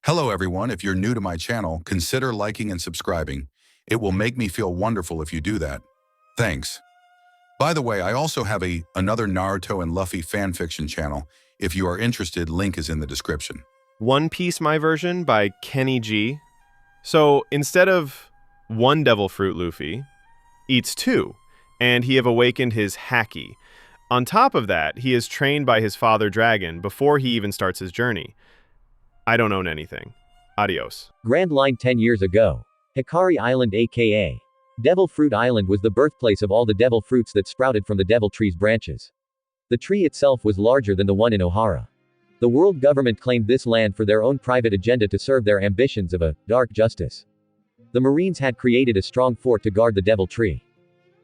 Hello everyone, if you're new to my channel, consider liking and subscribing. It will make me feel wonderful if you do that. Thanks. By the way, I also have another Naruto and Luffy fanfiction channel. If you are interested, link is in the description. One Piece My Version by KennyG. So instead of one devil fruit, Luffy eats two, and he have awakened his Haki. On top of that, he is trained by his father dragon before he even starts his journey. I don't own anything. Adios. Grand Line 10 years ago. Hikari Island aka Devil Fruit Island was the birthplace of all the devil fruits that sprouted from the devil tree's branches. The tree itself was larger than the one in Ohara. The world government claimed this land for their own private agenda to serve their ambitions of a dark justice. The Marines had created a strong fort to guard the devil tree.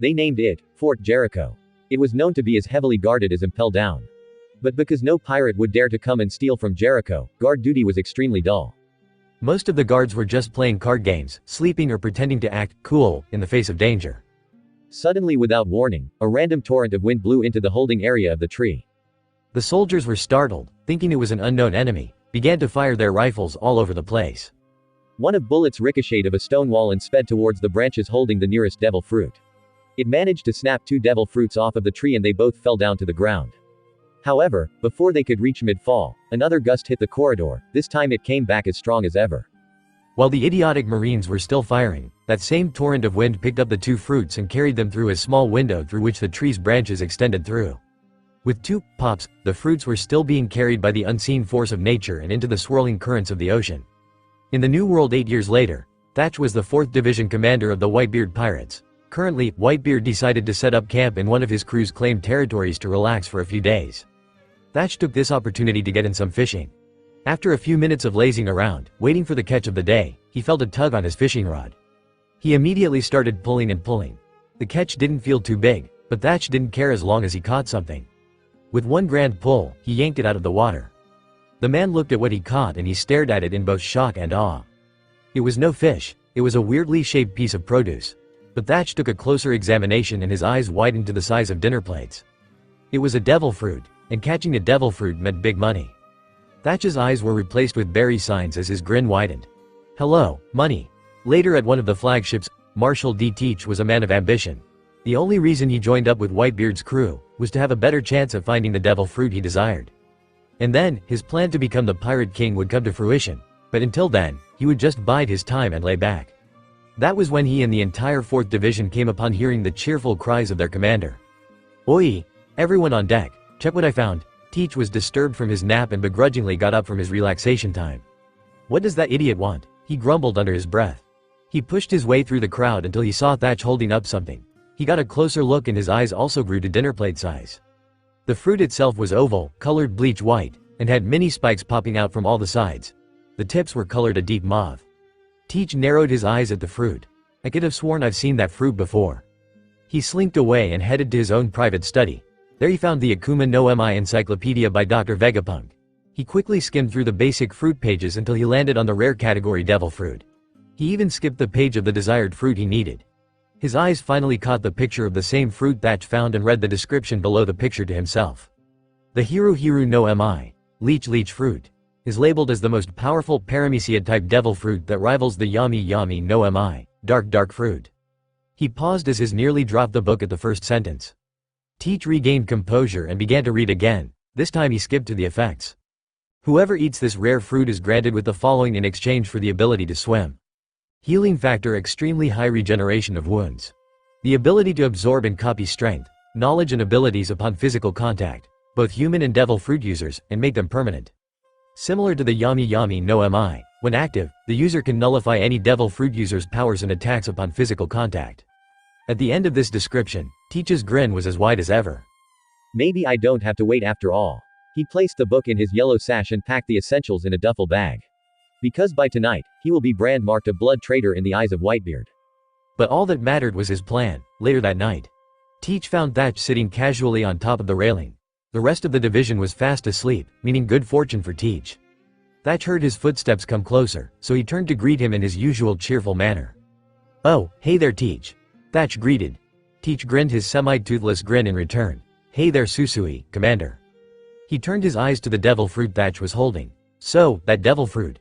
They named it Fort Jericho. It was known to be as heavily guarded as Impel Down. But because no pirate would dare to come and steal from Jericho, guard duty was extremely dull. Most of the guards were just playing card games, sleeping or pretending to act cool in the face of danger. Suddenly, without warning, a random torrent of wind blew into the holding area of the tree. The soldiers were startled, thinking it was an unknown enemy, began to fire their rifles all over the place. One of bullets ricocheted of a stone wall and sped towards the branches holding the nearest devil fruit. It managed to snap two devil fruits off of the tree and they both fell down to the ground. However, before they could reach mid-fall, another gust hit the corridor. This time it came back as strong as ever. While the idiotic Marines were still firing, that same torrent of wind picked up the two fruits and carried them through a small window through which the tree's branches extended through. With two pops, the fruits were still being carried by the unseen force of nature and into the swirling currents of the ocean. In the New World 8 years later, Thatch was the 4th Division commander of the Whitebeard Pirates. Currently, Whitebeard decided to set up camp in one of his crew's claimed territories to relax for a few days. Thatch took this opportunity to get in some fishing. After a few minutes of lazing around, waiting for the catch of the day, he felt a tug on his fishing rod. He immediately started pulling and pulling. The catch didn't feel too big, but Thatch didn't care as long as he caught something. With one grand pull, he yanked it out of the water. The man looked at what he caught and he stared at it in both shock and awe. It was no fish, it was a weirdly shaped piece of produce. But Thatch took a closer examination and his eyes widened to the size of dinner plates. It was a devil fruit, and catching a devil fruit meant big money. Thatch's eyes were replaced with berry signs as his grin widened. Hello, money. Later at one of the flagships, Marshal D. Teach was a man of ambition. The only reason he joined up with Whitebeard's crew was to have a better chance of finding the devil fruit he desired. And then, his plan to become the Pirate King would come to fruition, but until then, he would just bide his time and lay back. That was when he and the entire 4th Division came upon hearing the cheerful cries of their commander. Oi! Everyone on deck, check what I found. Teach was disturbed from his nap and begrudgingly got up from his relaxation time. What does that idiot want? He grumbled under his breath. He pushed his way through the crowd until he saw Thatch holding up something. He got a closer look and his eyes also grew to dinner plate size. The fruit itself was oval, colored bleach white, and had mini spikes popping out from all the sides. The tips were colored a deep mauve. Teach narrowed his eyes at the fruit. I could have sworn I've seen that fruit before. He slinked away and headed to his own private study. There he found the Akuma no Mi encyclopedia by Dr. Vegapunk. He quickly skimmed through the basic fruit pages until he landed on the rare category devil fruit. He even skipped the page of the desired fruit he needed. His eyes finally caught the picture of the same fruit Thatch found and read the description below the picture to himself. The Hiru no Mi, leech fruit, is labeled as the most powerful paramecia-type devil fruit that rivals the Yami no Mi, dark fruit. He paused as his nearly dropped the book at the first sentence. Teach regained composure and began to read again. This time he skipped to the effects. Whoever eats this rare fruit is granted with the following in exchange for the ability to swim. Healing factor: extremely high regeneration of wounds. The ability to absorb and copy strength, knowledge and abilities upon physical contact, both human and devil fruit users, and make them permanent. Similar to the Yami no Mi, when active, the user can nullify any devil fruit user's powers and attacks upon physical contact. At the end of this description, Teach's grin was as wide as ever. Maybe I don't have to wait after all. He placed the book in his yellow sash and packed the essentials in a duffel bag. Because by tonight, he will be brand-marked a blood traitor in the eyes of Whitebeard. But all that mattered was his plan. Later that night, Teach found Thatch sitting casually on top of the railing. The rest of the division was fast asleep, meaning good fortune for Teach. Thatch heard his footsteps come closer, so he turned to greet him in his usual cheerful manner. Oh, hey there Teach. Thatch greeted. Teach grinned his semi-toothless grin in return. Hey there Susui, Commander. He turned his eyes to the devil fruit Thatch was holding. So, that devil fruit.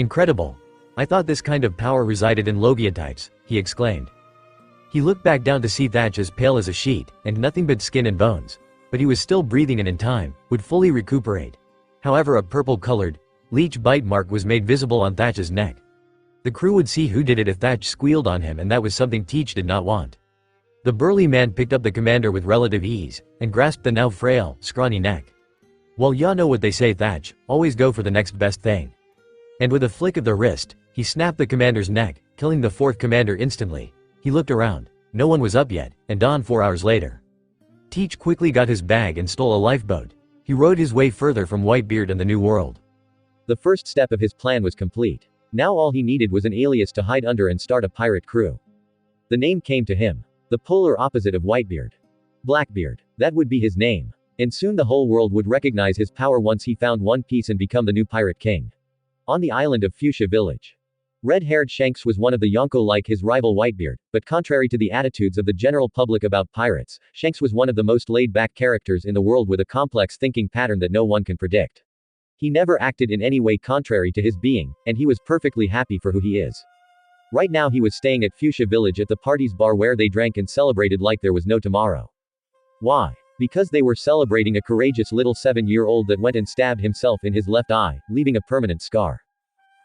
Incredible. I thought this kind of power resided in Logia types, he exclaimed. He looked back down to see Thatch as pale as a sheet, and nothing but skin and bones. But he was still breathing and in time, would fully recuperate. However, a purple-colored, leech bite mark was made visible on Thatch's neck. The crew would see who did it if Thatch squealed on him, and that was something Teach did not want. The burly man picked up the commander with relative ease, and grasped the now frail, scrawny neck. Well, ya know what they say, Thatch, always go for the next best thing. And with a flick of the wrist, he snapped the commander's neck, killing the fourth commander instantly. He looked around. No one was up yet, and dawn 4 hours later. Teach quickly got his bag and stole a lifeboat. He rowed his way further from Whitebeard and the New World. The first step of his plan was complete. Now all he needed was an alias to hide under and start a pirate crew. The name came to him. The polar opposite of Whitebeard. Blackbeard. That would be his name. And soon the whole world would recognize his power once he found One Piece and become the new pirate king. On the island of Fuchsia Village. Red-haired Shanks was one of the Yonko like his rival Whitebeard, but contrary to the attitudes of the general public about pirates, Shanks was one of the most laid-back characters in the world with a complex thinking pattern that no one can predict. He never acted in any way contrary to his being, and he was perfectly happy for who he is. Right now he was staying at Fuchsia Village at the party's bar where they drank and celebrated like there was no tomorrow. Why? Because they were celebrating a courageous little 7-year-old that went and stabbed himself in his left eye, leaving a permanent scar.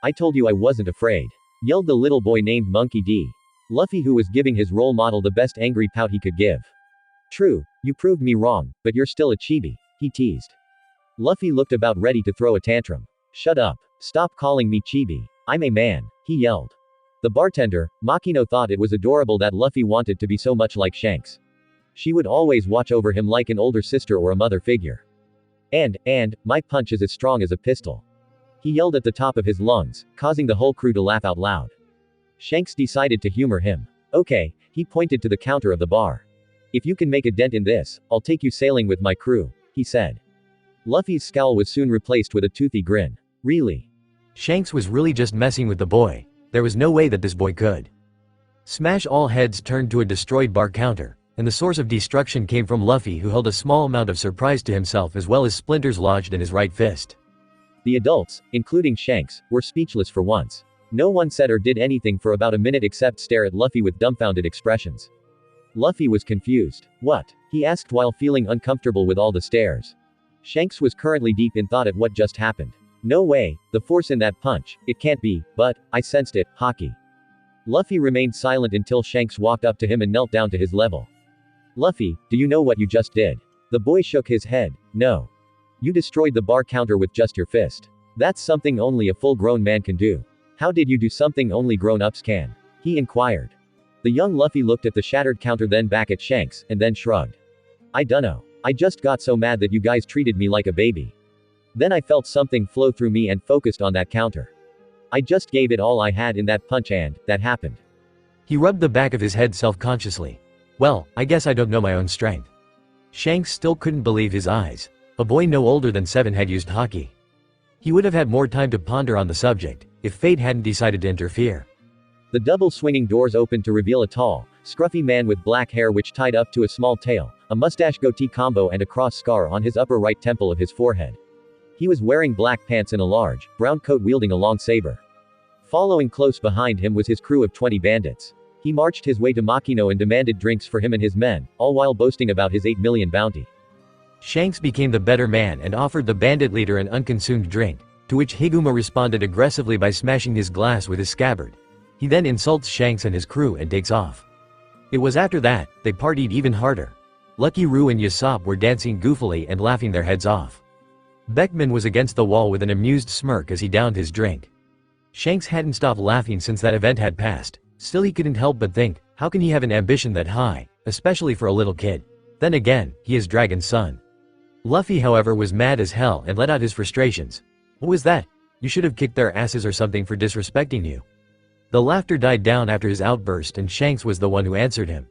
I told you I wasn't afraid, yelled the little boy named Monkey D. Luffy, who was giving his role model the best angry pout he could give. True, you proved me wrong, but you're still a chibi, he teased. Luffy looked about ready to throw a tantrum. Shut up. Stop calling me chibi. I'm a man, he yelled. The bartender, Makino, thought it was adorable that Luffy wanted to be so much like Shanks. She would always watch over him like an older sister or a mother figure. And, my punch is as strong as a pistol. He yelled at the top of his lungs, causing the whole crew to laugh out loud. Shanks decided to humor him. Okay, he pointed to the counter of the bar. If you can make a dent in this, I'll take you sailing with my crew, he said. Luffy's scowl was soon replaced with a toothy grin. Really? Shanks was really just messing with the boy. There was no way that this boy could. Smash! All heads turned to a destroyed bar counter, and the source of destruction came from Luffy, who held a small amount of surprise to himself as well as splinters lodged in his right fist. The adults, including Shanks, were speechless for once. No one said or did anything for about a minute except stare at Luffy with dumbfounded expressions. Luffy was confused. What? He asked while feeling uncomfortable with all the stares. Shanks was currently deep in thought at what just happened. No way, the force in that punch, it can't be, but, I sensed it, Haki. Luffy remained silent until Shanks walked up to him and knelt down to his level. Luffy, do you know what you just did? The boy shook his head. No. You destroyed the bar counter with just your fist. That's something only a full-grown man can do. How did you do something only grown-ups can? He inquired. The young Luffy looked at the shattered counter, then back at Shanks, and then shrugged. I dunno. I just got so mad that you guys treated me like a baby. Then I felt something flow through me and focused on that counter. I just gave it all I had in that punch and, that happened. He rubbed the back of his head self-consciously. Well, I guess I don't know my own strength. Shanks still couldn't believe his eyes. A boy no older than 7 had used Haki. He would have had more time to ponder on the subject, if fate hadn't decided to interfere. The double swinging doors opened to reveal a tall, scruffy man with black hair which tied up to a small tail, a mustache goatee combo and a cross scar on his upper right temple of his forehead. He was wearing black pants and a large, brown coat wielding a long saber. Following close behind him was his crew of 20 bandits. He marched his way to Makino and demanded drinks for him and his men, all while boasting about his 8 million bounty. Shanks became the better man and offered the bandit leader an unconsumed drink, to which Higuma responded aggressively by smashing his glass with his scabbard. He then insults Shanks and his crew and takes off. It was after that, they partied even harder. Lucky Roo and Usopp were dancing goofily and laughing their heads off. Beckman was against the wall with an amused smirk as he downed his drink. Shanks hadn't stopped laughing since that event had passed. Still he couldn't help but think, how can he have an ambition that high, especially for a little kid? Then again, he is Dragon's son. Luffy however was mad as hell and let out his frustrations. What was that? You should have kicked their asses or something for disrespecting you. The laughter died down after his outburst and Shanks was the one who answered him.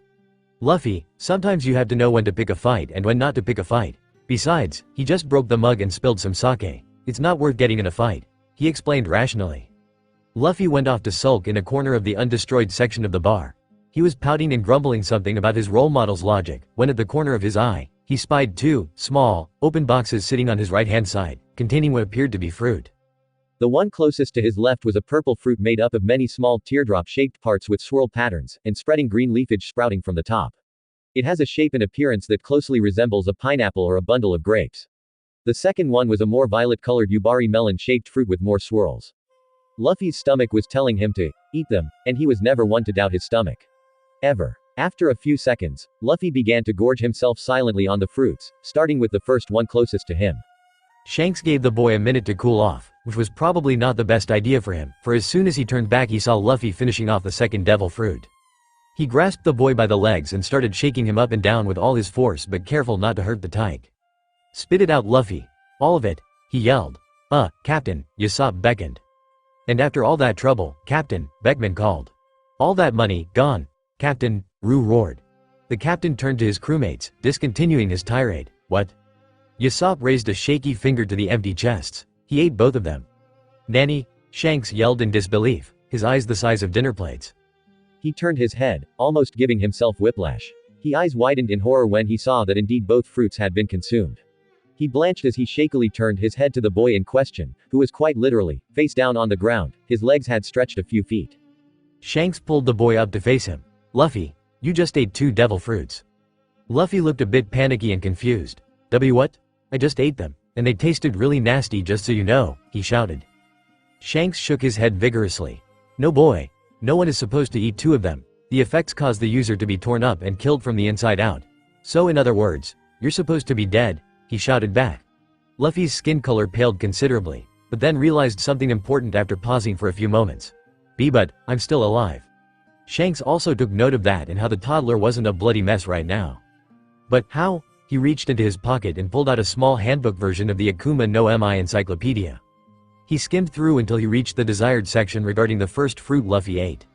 Luffy, sometimes you have to know when to pick a fight and when not to pick a fight. Besides, he just broke the mug and spilled some sake. It's not worth getting in a fight, he explained rationally. Luffy went off to sulk in a corner of the undestroyed section of the bar. He was pouting and grumbling something about his role model's logic, when at the corner of his eye, he spied 2, small, open boxes sitting on his right-hand side, containing what appeared to be fruit. The one closest to his left was a purple fruit made up of many small teardrop-shaped parts with swirl patterns, and spreading green leafage sprouting from the top. It has a shape and appearance that closely resembles a pineapple or a bundle of grapes. The second one was a more violet-colored yubari melon-shaped fruit with more swirls. Luffy's stomach was telling him to eat them, and he was never one to doubt his stomach. Ever. After a few seconds, Luffy began to gorge himself silently on the fruits, starting with the first one closest to him. Shanks gave the boy a minute to cool off, which was probably not the best idea for him, for as soon as he turned back he saw Luffy finishing off the second devil fruit. He grasped the boy by the legs and started shaking him up and down with all his force but careful not to hurt the tyke. Spit it out Luffy. All of it, he yelled. Captain, Usopp beckoned. And after all that trouble, Captain, Beckman called. All that money, gone. Captain, Roo roared. The captain turned to his crewmates, discontinuing his tirade. What? Usopp raised a shaky finger to the empty chests. He ate both of them. Nanny, Shanks yelled in disbelief, his eyes the size of dinner plates. He turned his head, almost giving himself whiplash. His eyes widened in horror when he saw that indeed both fruits had been consumed. He blanched as he shakily turned his head to the boy in question, who was quite literally, face down on the ground, his legs had stretched a few feet. Shanks pulled the boy up to face him. Luffy, you just ate 2 devil fruits. Luffy looked a bit panicky and confused. What? I just ate them, and they tasted really nasty just so you know, he shouted. Shanks shook his head vigorously. No boy. No one is supposed to eat 2 of them. The effects cause the user to be torn up and killed from the inside out. So in other words, you're supposed to be dead, he shouted back. Luffy's skin color paled considerably, but then realized something important after pausing for a few moments. But I'm still alive. Shanks also took note of that and how the toddler wasn't a bloody mess right now. But how? He reached into his pocket and pulled out a small handbook version of the Akuma no Mi encyclopedia. He skimmed through until he reached the desired section regarding the first fruit Luffy ate.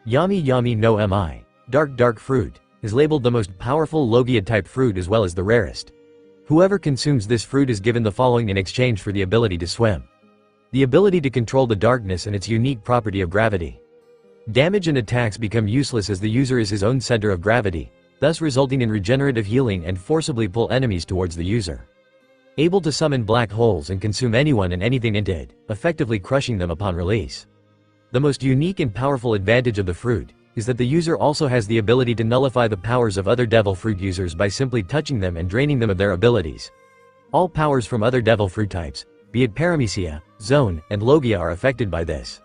Yami Yami no Mi, dark fruit, is labeled the most powerful Logia-type fruit as well as the rarest. Whoever consumes this fruit is given the following in exchange for the ability to swim. The ability to control the darkness and its unique property of gravity. Damage and attacks become useless as the user is his own center of gravity, thus resulting in regenerative healing and forcibly pull enemies towards the user. Able to summon black holes and consume anyone and anything in it, effectively crushing them upon release. The most unique and powerful advantage of the fruit is that the user also has the ability to nullify the powers of other devil fruit users by simply touching them and draining them of their abilities. All powers from other devil fruit types, be it Paramecia, Zone, and Logia are affected by this.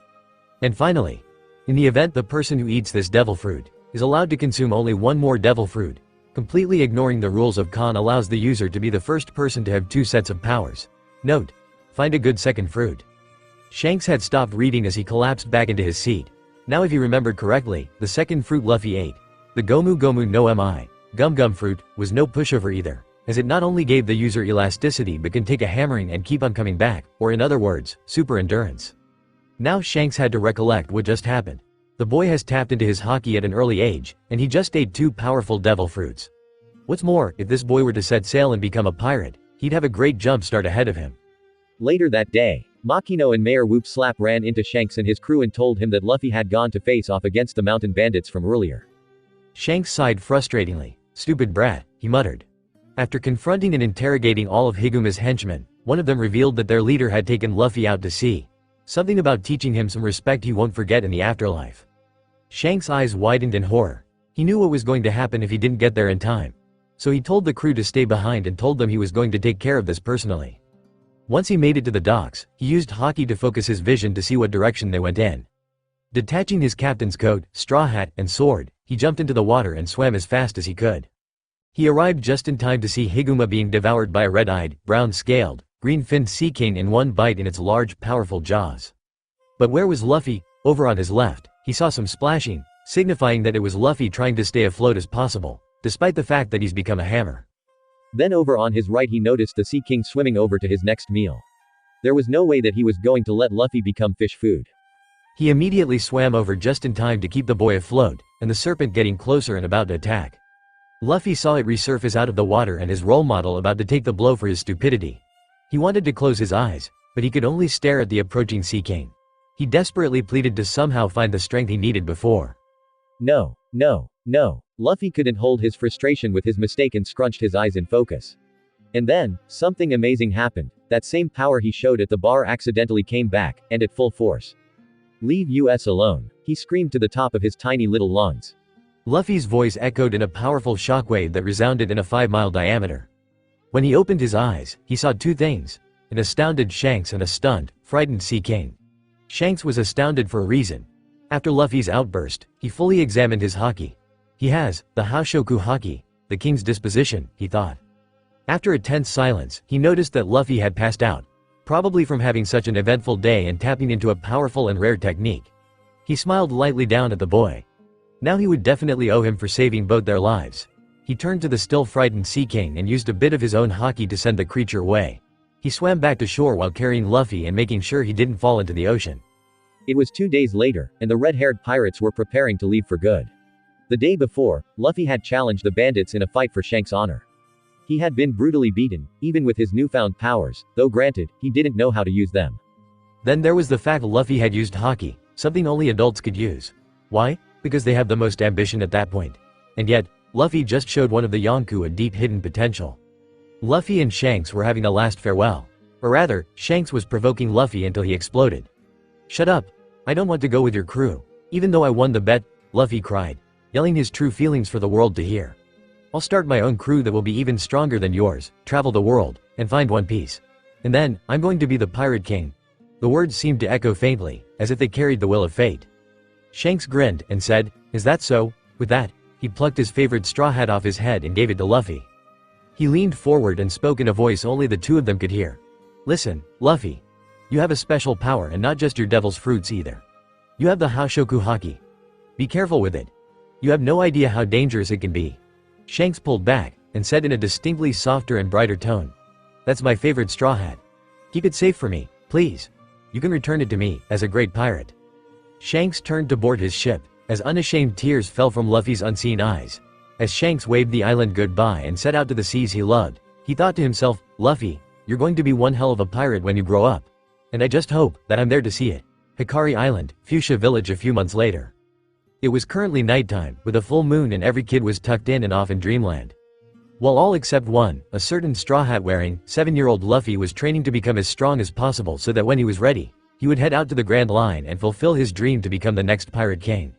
And finally, in the event the person who eats this devil fruit is allowed to consume only 1 more devil fruit, completely ignoring the rules of Khan allows the user to be the first person to have 2 sets of powers. Note: find a good second fruit. Shanks had stopped reading as he collapsed back into his seat. Now if he remembered correctly, the second fruit Luffy ate, the Gomu Gomu no Mi, Gum Gum fruit, was no pushover either. as it not only gave the user elasticity but can take a hammering and keep on coming back, or in other words, super endurance. Now Shanks had to recollect what just happened. The boy has tapped into his Haki at an early age, and he just ate 2 powerful devil fruits. What's more, if this boy were to set sail and become a pirate, he'd have a great jump start ahead of him. Later that day, Makino and Mayor Whoop Slap ran into Shanks and his crew and told him that Luffy had gone to face off against the mountain bandits from earlier. Shanks sighed frustratingly. "Stupid brat," he muttered. After confronting and interrogating all of Higuma's henchmen, one of them revealed that their leader had taken Luffy out to sea. Something about teaching him some respect he won't forget in the afterlife. Shanks' eyes widened in horror. He knew what was going to happen if he didn't get there in time. So he told the crew to stay behind and told them he was going to take care of this personally. Once he made it to the docks, he used Haki to focus his vision to see what direction they went in. Detaching his captain's coat, straw hat, and sword, he jumped into the water and swam as fast as he could. He arrived just in time to see Higuma being devoured by a red-eyed, brown-scaled, green-finned sea king in one bite in its large, powerful jaws. But where was Luffy? Over on his left, he saw some splashing, signifying that it was Luffy trying to stay afloat as possible, despite the fact that he's become a hammer. Then over on his right he noticed the Sea King swimming over to his next meal. There was no way that he was going to let Luffy become fish food. He immediately swam over just in time to keep the boy afloat, and the serpent getting closer and about to attack. Luffy saw it resurface out of the water and his role model about to take the blow for his stupidity. He wanted to close his eyes, but he could only stare at the approaching Sea King. He desperately pleaded to somehow find the strength he needed before. No. Luffy couldn't hold his frustration with his mistake and scrunched his eyes in focus. And then, something amazing happened. That same power he showed at the bar accidentally came back, and at full force. "Leave us alone," he screamed to the top of his tiny little lungs. Luffy's voice echoed in a powerful shockwave that resounded in a 5-mile diameter. When he opened his eyes, he saw 2 things: an astounded Shanks and a stunned, frightened Sea King. Shanks was astounded for a reason. After Luffy's outburst, he fully examined his Haki. He has the Haoshoku Haki, the king's disposition, he thought. After a tense silence, he noticed that Luffy had passed out, probably from having such an eventful day and tapping into a powerful and rare technique. He smiled lightly down at the boy. Now he would definitely owe him for saving both their lives. He turned to the still frightened Sea King and used a bit of his own Haki to send the creature away. He swam back to shore while carrying Luffy and making sure he didn't fall into the ocean. It was 2 days later, and the red-haired pirates were preparing to leave for good. The day before, Luffy had challenged the bandits in a fight for Shanks' honor. He had been brutally beaten, even with his newfound powers, though granted, he didn't know how to use them. Then there was the fact Luffy had used Haki, something only adults could use. Why? Because they have the most ambition at that point. And yet, Luffy just showed one of the Yonkou a deep hidden potential. Luffy and Shanks were having a last farewell. Or rather, Shanks was provoking Luffy until he exploded. "Shut up. I don't want to go with your crew. Even though I won the bet," Luffy cried, yelling his true feelings for the world to hear. "I'll start my own crew that will be even stronger than yours, travel the world, and find One Piece. And then, I'm going to be the Pirate King." The words seemed to echo faintly, as if they carried the will of fate. Shanks grinned and said, "Is that so?" With that, he plucked his favorite straw hat off his head and gave it to Luffy. He leaned forward and spoke in a voice only the 2 of them could hear. "Listen, Luffy. You have a special power and not just your devil's fruits either. You have the Haoshoku Haki. Be careful with it. You have no idea how dangerous it can be." Shanks pulled back, and said in a distinctly softer and brighter tone, "That's my favorite straw hat. Keep it safe for me, please. You can return it to me, as a great pirate." Shanks turned to board his ship, as unashamed tears fell from Luffy's unseen eyes. As Shanks waved the island goodbye and set out to the seas he loved, he thought to himself, "Luffy, you're going to be one hell of a pirate when you grow up. And I just hope that I'm there to see it." Hikari Island, Fuchsia Village a few months later. It was currently nighttime, with a full moon and every kid was tucked in and off in dreamland. While all except one, a certain straw hat wearing, 7-year-old Luffy was training to become as strong as possible so that when he was ready, he would head out to the Grand Line and fulfill his dream to become the next Pirate King.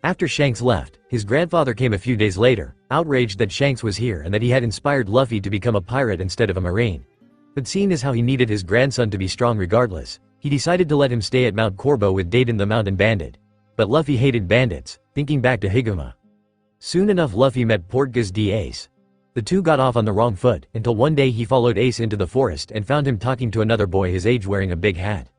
After Shanks left, his grandfather came a few days later, outraged that Shanks was here and that he had inspired Luffy to become a pirate instead of a marine. But seeing as how he needed his grandson to be strong regardless, he decided to let him stay at Mount Corbo with Dayton the mountain bandit. But Luffy hated bandits, thinking back to Higuma. Soon enough Luffy met Portgas d Ace. The 2 got off on the wrong foot, until one day he followed Ace into the forest and found him talking to another boy his age wearing a big hat.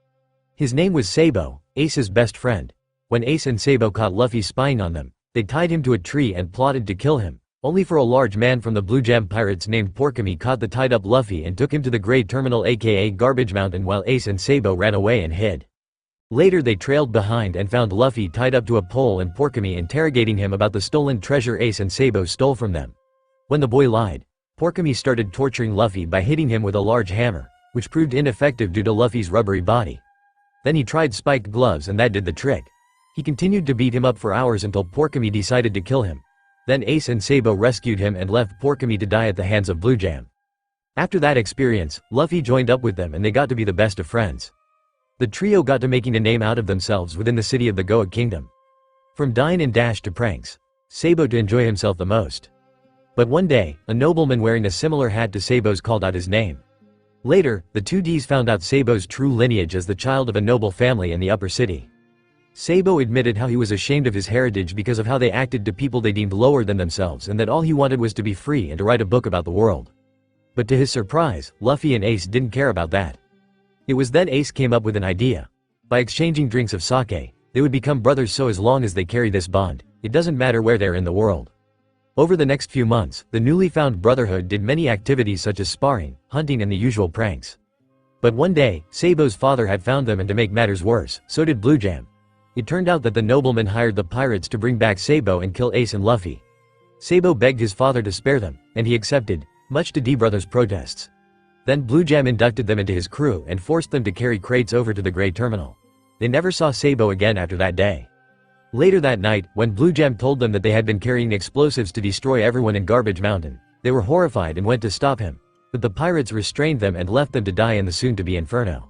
His name was Sabo, Ace's best friend. When Ace and Sabo caught Luffy spying on them, they tied him to a tree and plotted to kill him, only for a large man from the Blue Jam Pirates named Porkamy caught the tied-up Luffy and took him to the Great Terminal aka Garbage Mountain while Ace and Sabo ran away and hid. Later they trailed behind and found Luffy tied up to a pole and Porkamy interrogating him about the stolen treasure Ace and Sabo stole from them. When the boy lied, Porkamy started torturing Luffy by hitting him with a large hammer, which proved ineffective due to Luffy's rubbery body. Then he tried spiked gloves and that did the trick. He continued to beat him up for hours until Porkamy decided to kill him. Then Ace and Sabo rescued him and left Porkamy to die at the hands of Blue Jam. After that experience, Luffy joined up with them and they got to be the best of friends. The trio got to making a name out of themselves within the city of the Goa Kingdom. From dine and dash to pranks, Sabo to enjoy himself the most. But one day, a nobleman wearing a similar hat to Sabo's called out his name. Later, the two Ds found out Sabo's true lineage as the child of a noble family in the upper city. Sabo admitted how he was ashamed of his heritage because of how they acted to people they deemed lower than themselves and that all he wanted was to be free and to write a book about the world. But to his surprise, Luffy and Ace didn't care about that. It was then Ace came up with an idea. By exchanging drinks of sake, they would become brothers, so as long as they carry this bond, it doesn't matter where they're in the world. Over the next few months, the newly found brotherhood did many activities such as sparring, hunting and the usual pranks. But one day, Sabo's father had found them and to make matters worse, so did Blue Jam. It turned out that the nobleman hired the pirates to bring back Sabo and kill Ace and Luffy. Sabo begged his father to spare them, and he accepted, much to D-Brothers' protests. Then Blue Jam inducted them into his crew and forced them to carry crates over to the Great Terminal. They never saw Sabo again after that day. Later that night, when Blue Jam told them that they had been carrying explosives to destroy everyone in Garbage Mountain, they were horrified and went to stop him. But the pirates restrained them and left them to die in the soon-to-be inferno.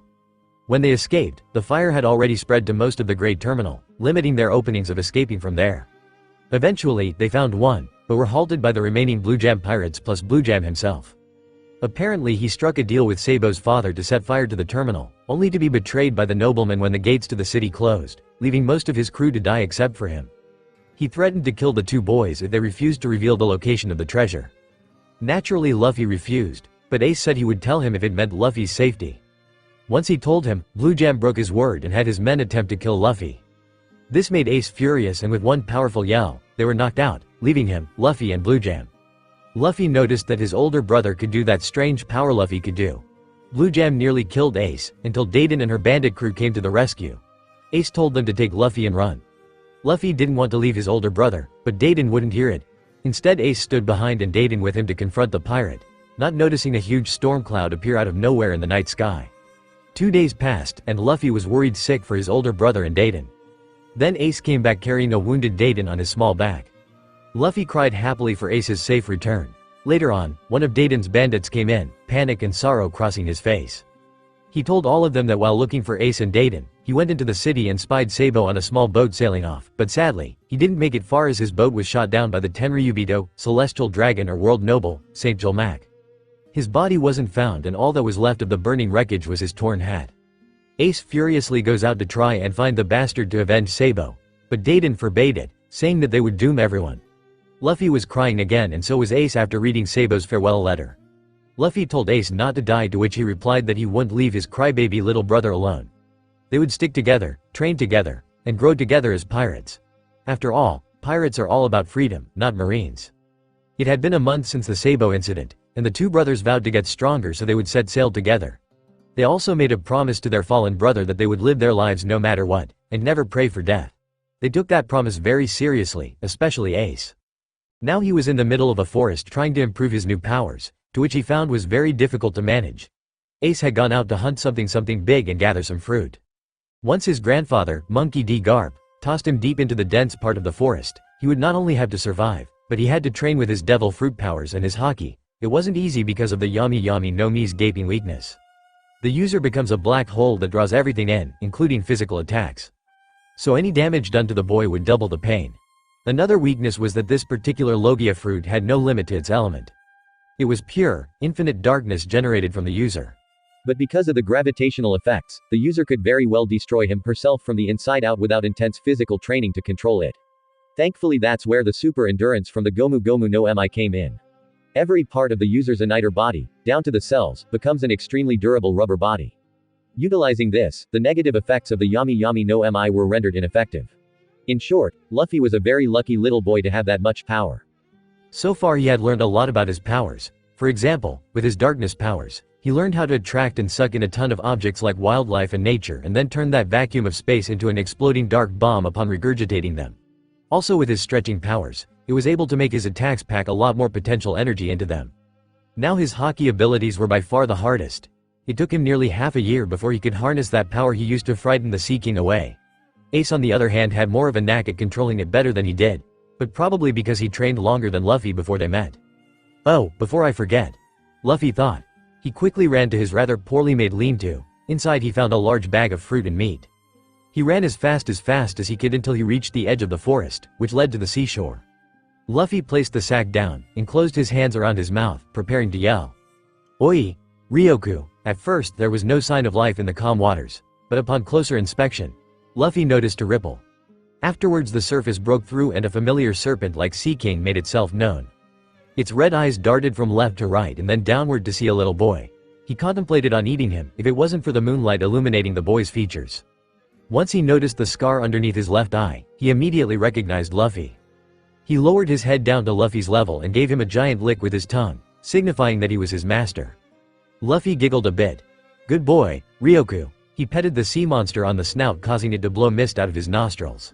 When they escaped, the fire had already spread to most of the Great Terminal, limiting their openings of escaping from there. Eventually, they found one, but were halted by the remaining Blue Jam pirates plus Blue Jam himself. Apparently he struck a deal with Sabo's father to set fire to the terminal, only to be betrayed by the nobleman when the gates to the city closed, leaving most of his crew to die except for him. He threatened to kill the two boys if they refused to reveal the location of the treasure. Naturally Luffy refused, but Ace said he would tell him if it meant Luffy's safety. Once he told him, Blue Jam broke his word and had his men attempt to kill Luffy. This made Ace furious and with one powerful yell, they were knocked out, leaving him, Luffy and Blue Jam. Luffy noticed that his older brother could do that strange power Luffy could do. Blue Jam nearly killed Ace, until Dayton and her bandit crew came to the rescue. Ace told them to take Luffy and run. Luffy didn't want to leave his older brother, but Dayton wouldn't hear it. Instead Ace stood behind and Dayton with him to confront the pirate, not noticing a huge storm cloud appear out of nowhere in the night sky. 2 days passed, and Luffy was worried sick for his older brother and Dayton. Then Ace came back carrying a wounded Dayton on his small back. Luffy cried happily for Ace's safe return. Later on, one of Dayton's bandits came in, panic and sorrow crossing his face. He told all of them that while looking for Ace and Dayton, he went into the city and spied Sabo on a small boat sailing off, but sadly, he didn't make it far as his boat was shot down by the Tenryubito, Celestial Dragon or World Noble, St. Jolmac. His body wasn't found and all that was left of the burning wreckage was his torn hat. Ace furiously goes out to try and find the bastard to avenge Sabo, but Dayton forbade it, saying that they would doom everyone. Luffy was crying again and so was Ace after reading Sabo's farewell letter. Luffy told Ace not to die, to which he replied that he wouldn't leave his crybaby little brother alone. They would stick together, train together, and grow together as pirates. After all, pirates are all about freedom, not marines. It had been a month since the Sabo incident, and the two brothers vowed to get stronger so they would set sail together. They also made a promise to their fallen brother that they would live their lives no matter what, and never pray for death. They took that promise very seriously, especially Ace. Now he was in the middle of a forest trying to improve his new powers, to which he found was very difficult to manage. Ace had gone out to hunt something big and gather some fruit. Once his grandfather, Monkey D. Garp, tossed him deep into the dense part of the forest, he would not only have to survive, but he had to train with his devil fruit powers and his Haki. It wasn't easy because of the Yami no Mi's gaping weakness. The user becomes a black hole that draws everything in, including physical attacks. So any damage done to the boy would double the pain. Another weakness was that this particular logia fruit had no limit to its element. It was pure, infinite darkness generated from the user. But because of the gravitational effects, the user could very well destroy him herself from the inside out without intense physical training to control it. Thankfully that's where the super endurance from the Gomu Gomu no Mi came in. Every part of the user's inner body, down to the cells, becomes an extremely durable rubber body. Utilizing this, the negative effects of the Yami no Mi were rendered ineffective. In short, Luffy was a very lucky little boy to have that much power. So far he had learned a lot about his powers. For example, with his darkness powers, he learned how to attract and suck in a ton of objects like wildlife and nature and then turn that vacuum of space into an exploding dark bomb upon regurgitating them. Also with his stretching powers, it was able to make his attacks pack a lot more potential energy into them. Now his Haki abilities were by far the hardest. It took him nearly half a year before he could harness that power he used to frighten the Sea King away. Ace on the other hand had more of a knack at controlling it better than he did, but probably because he trained longer than Luffy before they met. Oh, before I forget, Luffy thought. He quickly ran to his rather poorly made lean-to. Inside he found a large bag of fruit and meat. He ran as fast as he could until he reached the edge of the forest, which led to the seashore. Luffy placed the sack down and closed his hands around his mouth, preparing to yell. Oi, Ryoku! At first there was no sign of life in the calm waters, but upon closer inspection, Luffy noticed a ripple. Afterwards the surface broke through and a familiar serpent-like Sea King made itself known. Its red eyes darted from left to right and then downward to see a little boy. He contemplated on eating him if it wasn't for the moonlight illuminating the boy's features. Once he noticed the scar underneath his left eye, he immediately recognized Luffy. He lowered his head down to Luffy's level and gave him a giant lick with his tongue, signifying that he was his master. Luffy giggled a bit. Good boy, Ryoku. He petted the sea monster on the snout, causing it to blow mist out of his nostrils.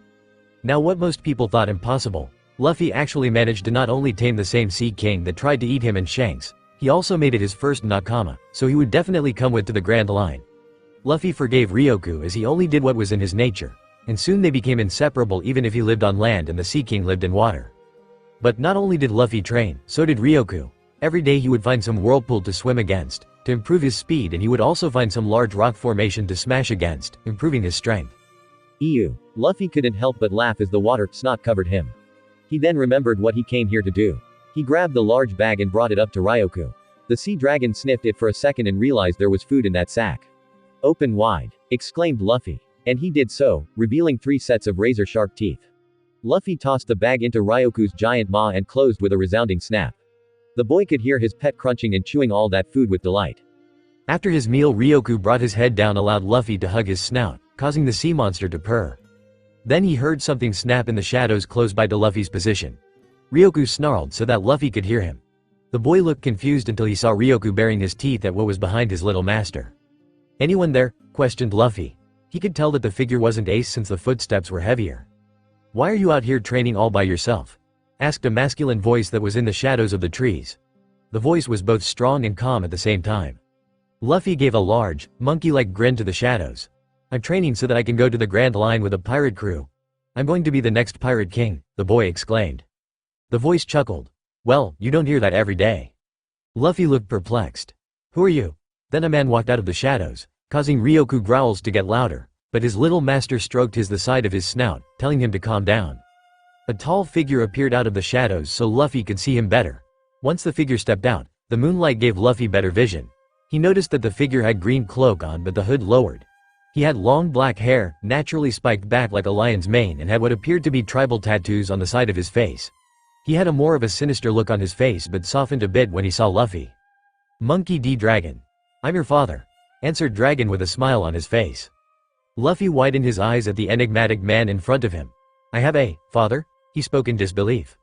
Now what most people thought impossible, Luffy actually managed to not only tame the same Sea King that tried to eat him and Shanks, he also made it his first nakama, so he would definitely come with to the Grand Line. Luffy forgave Ryoku as he only did what was in his nature, and soon they became inseparable even if he lived on land and the Sea King lived in water. But not only did Luffy train, so did Ryoku. Every day he would find some whirlpool to swim against, to improve his speed, and he would also find some large rock formation to smash against, improving his strength. Ew. Luffy couldn't help but laugh as the water snot covered him. He then remembered what he came here to do. He grabbed the large bag and brought it up to Ryoku. The sea dragon sniffed it for a second and realized there was food in that sack. Open wide, exclaimed Luffy. And he did so, revealing 3 sets of razor-sharp teeth. Luffy tossed the bag into Ryoku's giant maw and closed with a resounding snap. The boy could hear his pet crunching and chewing all that food with delight. After his meal, Ryoku brought his head down, allowed Luffy to hug his snout, causing the sea monster to purr. Then he heard something snap in the shadows close by to Luffy's position. Ryoku snarled so that Luffy could hear him. The boy looked confused until he saw Ryoku baring his teeth at what was behind his little master. Anyone there? Questioned Luffy. He could tell that the figure wasn't Ace since the footsteps were heavier. Why are you out here training all by yourself? Asked a masculine voice that was in the shadows of the trees. The voice was both strong and calm at the same time. Luffy gave a large, monkey-like grin to the shadows. I'm training so that I can go to the Grand Line with a pirate crew. I'm going to be the next pirate king, the boy exclaimed. The voice chuckled. Well, you don't hear that every day. Luffy looked perplexed. Who are you? Then a man walked out of the shadows, causing Ryoku growls to get louder, but his little master stroked the side of his snout, telling him to calm down. A tall figure appeared out of the shadows so Luffy could see him better. Once the figure stepped out, the moonlight gave Luffy better vision. He noticed that the figure had green cloak on but the hood lowered. He had long black hair, naturally spiked back like a lion's mane, and had what appeared to be tribal tattoos on the side of his face. He had a more of a sinister look on his face but softened a bit when he saw Luffy. Monkey D. Dragon. I'm your father, answered Dragon with a smile on his face. Luffy widened his eyes at the enigmatic man in front of him. I have a father? He spoke in disbelief.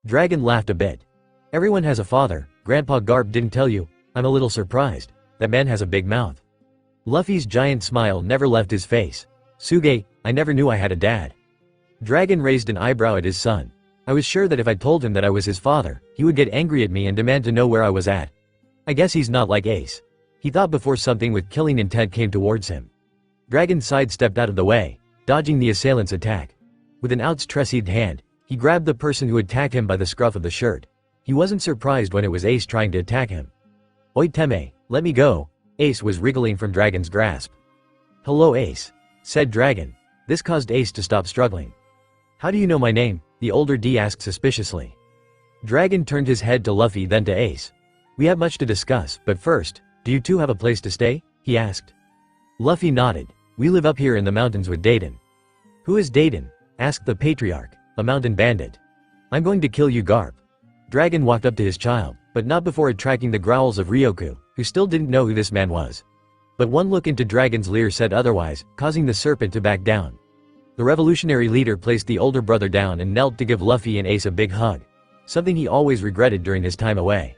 Dragon laughed a bit. Everyone has a father. Grandpa Garp didn't tell you. I'm a little surprised. That man has a big mouth. Luffy's giant smile never left his face. Suge, I never knew I had a dad. Dragon raised an eyebrow at his son. I was sure that if I told him that I was his father, he would get angry at me and demand to know where I was at. I guess he's not like Ace. He thought before something with killing intent came towards him. Dragon sidestepped out of the way, dodging the assailant's attack. With an outstretched hand, he grabbed the person who attacked him by the scruff of the shirt. He wasn't surprised when it was Ace trying to attack him. Oi Teme, let me go. Ace was wriggling from Dragon's grasp. Hello Ace, said Dragon. This caused Ace to stop struggling. How do you know my name? The older D asked suspiciously. Dragon turned his head to Luffy then to Ace. We have much to discuss, but first, do you two have a place to stay? He asked. Luffy nodded. We live up here in the mountains with Dayton. Who is Dayton? Asked the patriarch, a mountain bandit. I'm going to kill you Garp. Dragon walked up to his child, but not before attracting the growls of Ryoku, who still didn't know who this man was. But one look into Dragon's lair said otherwise, causing the serpent to back down. The revolutionary leader placed the older brother down and knelt to give Luffy and Ace a big hug. something he always regretted during his time away.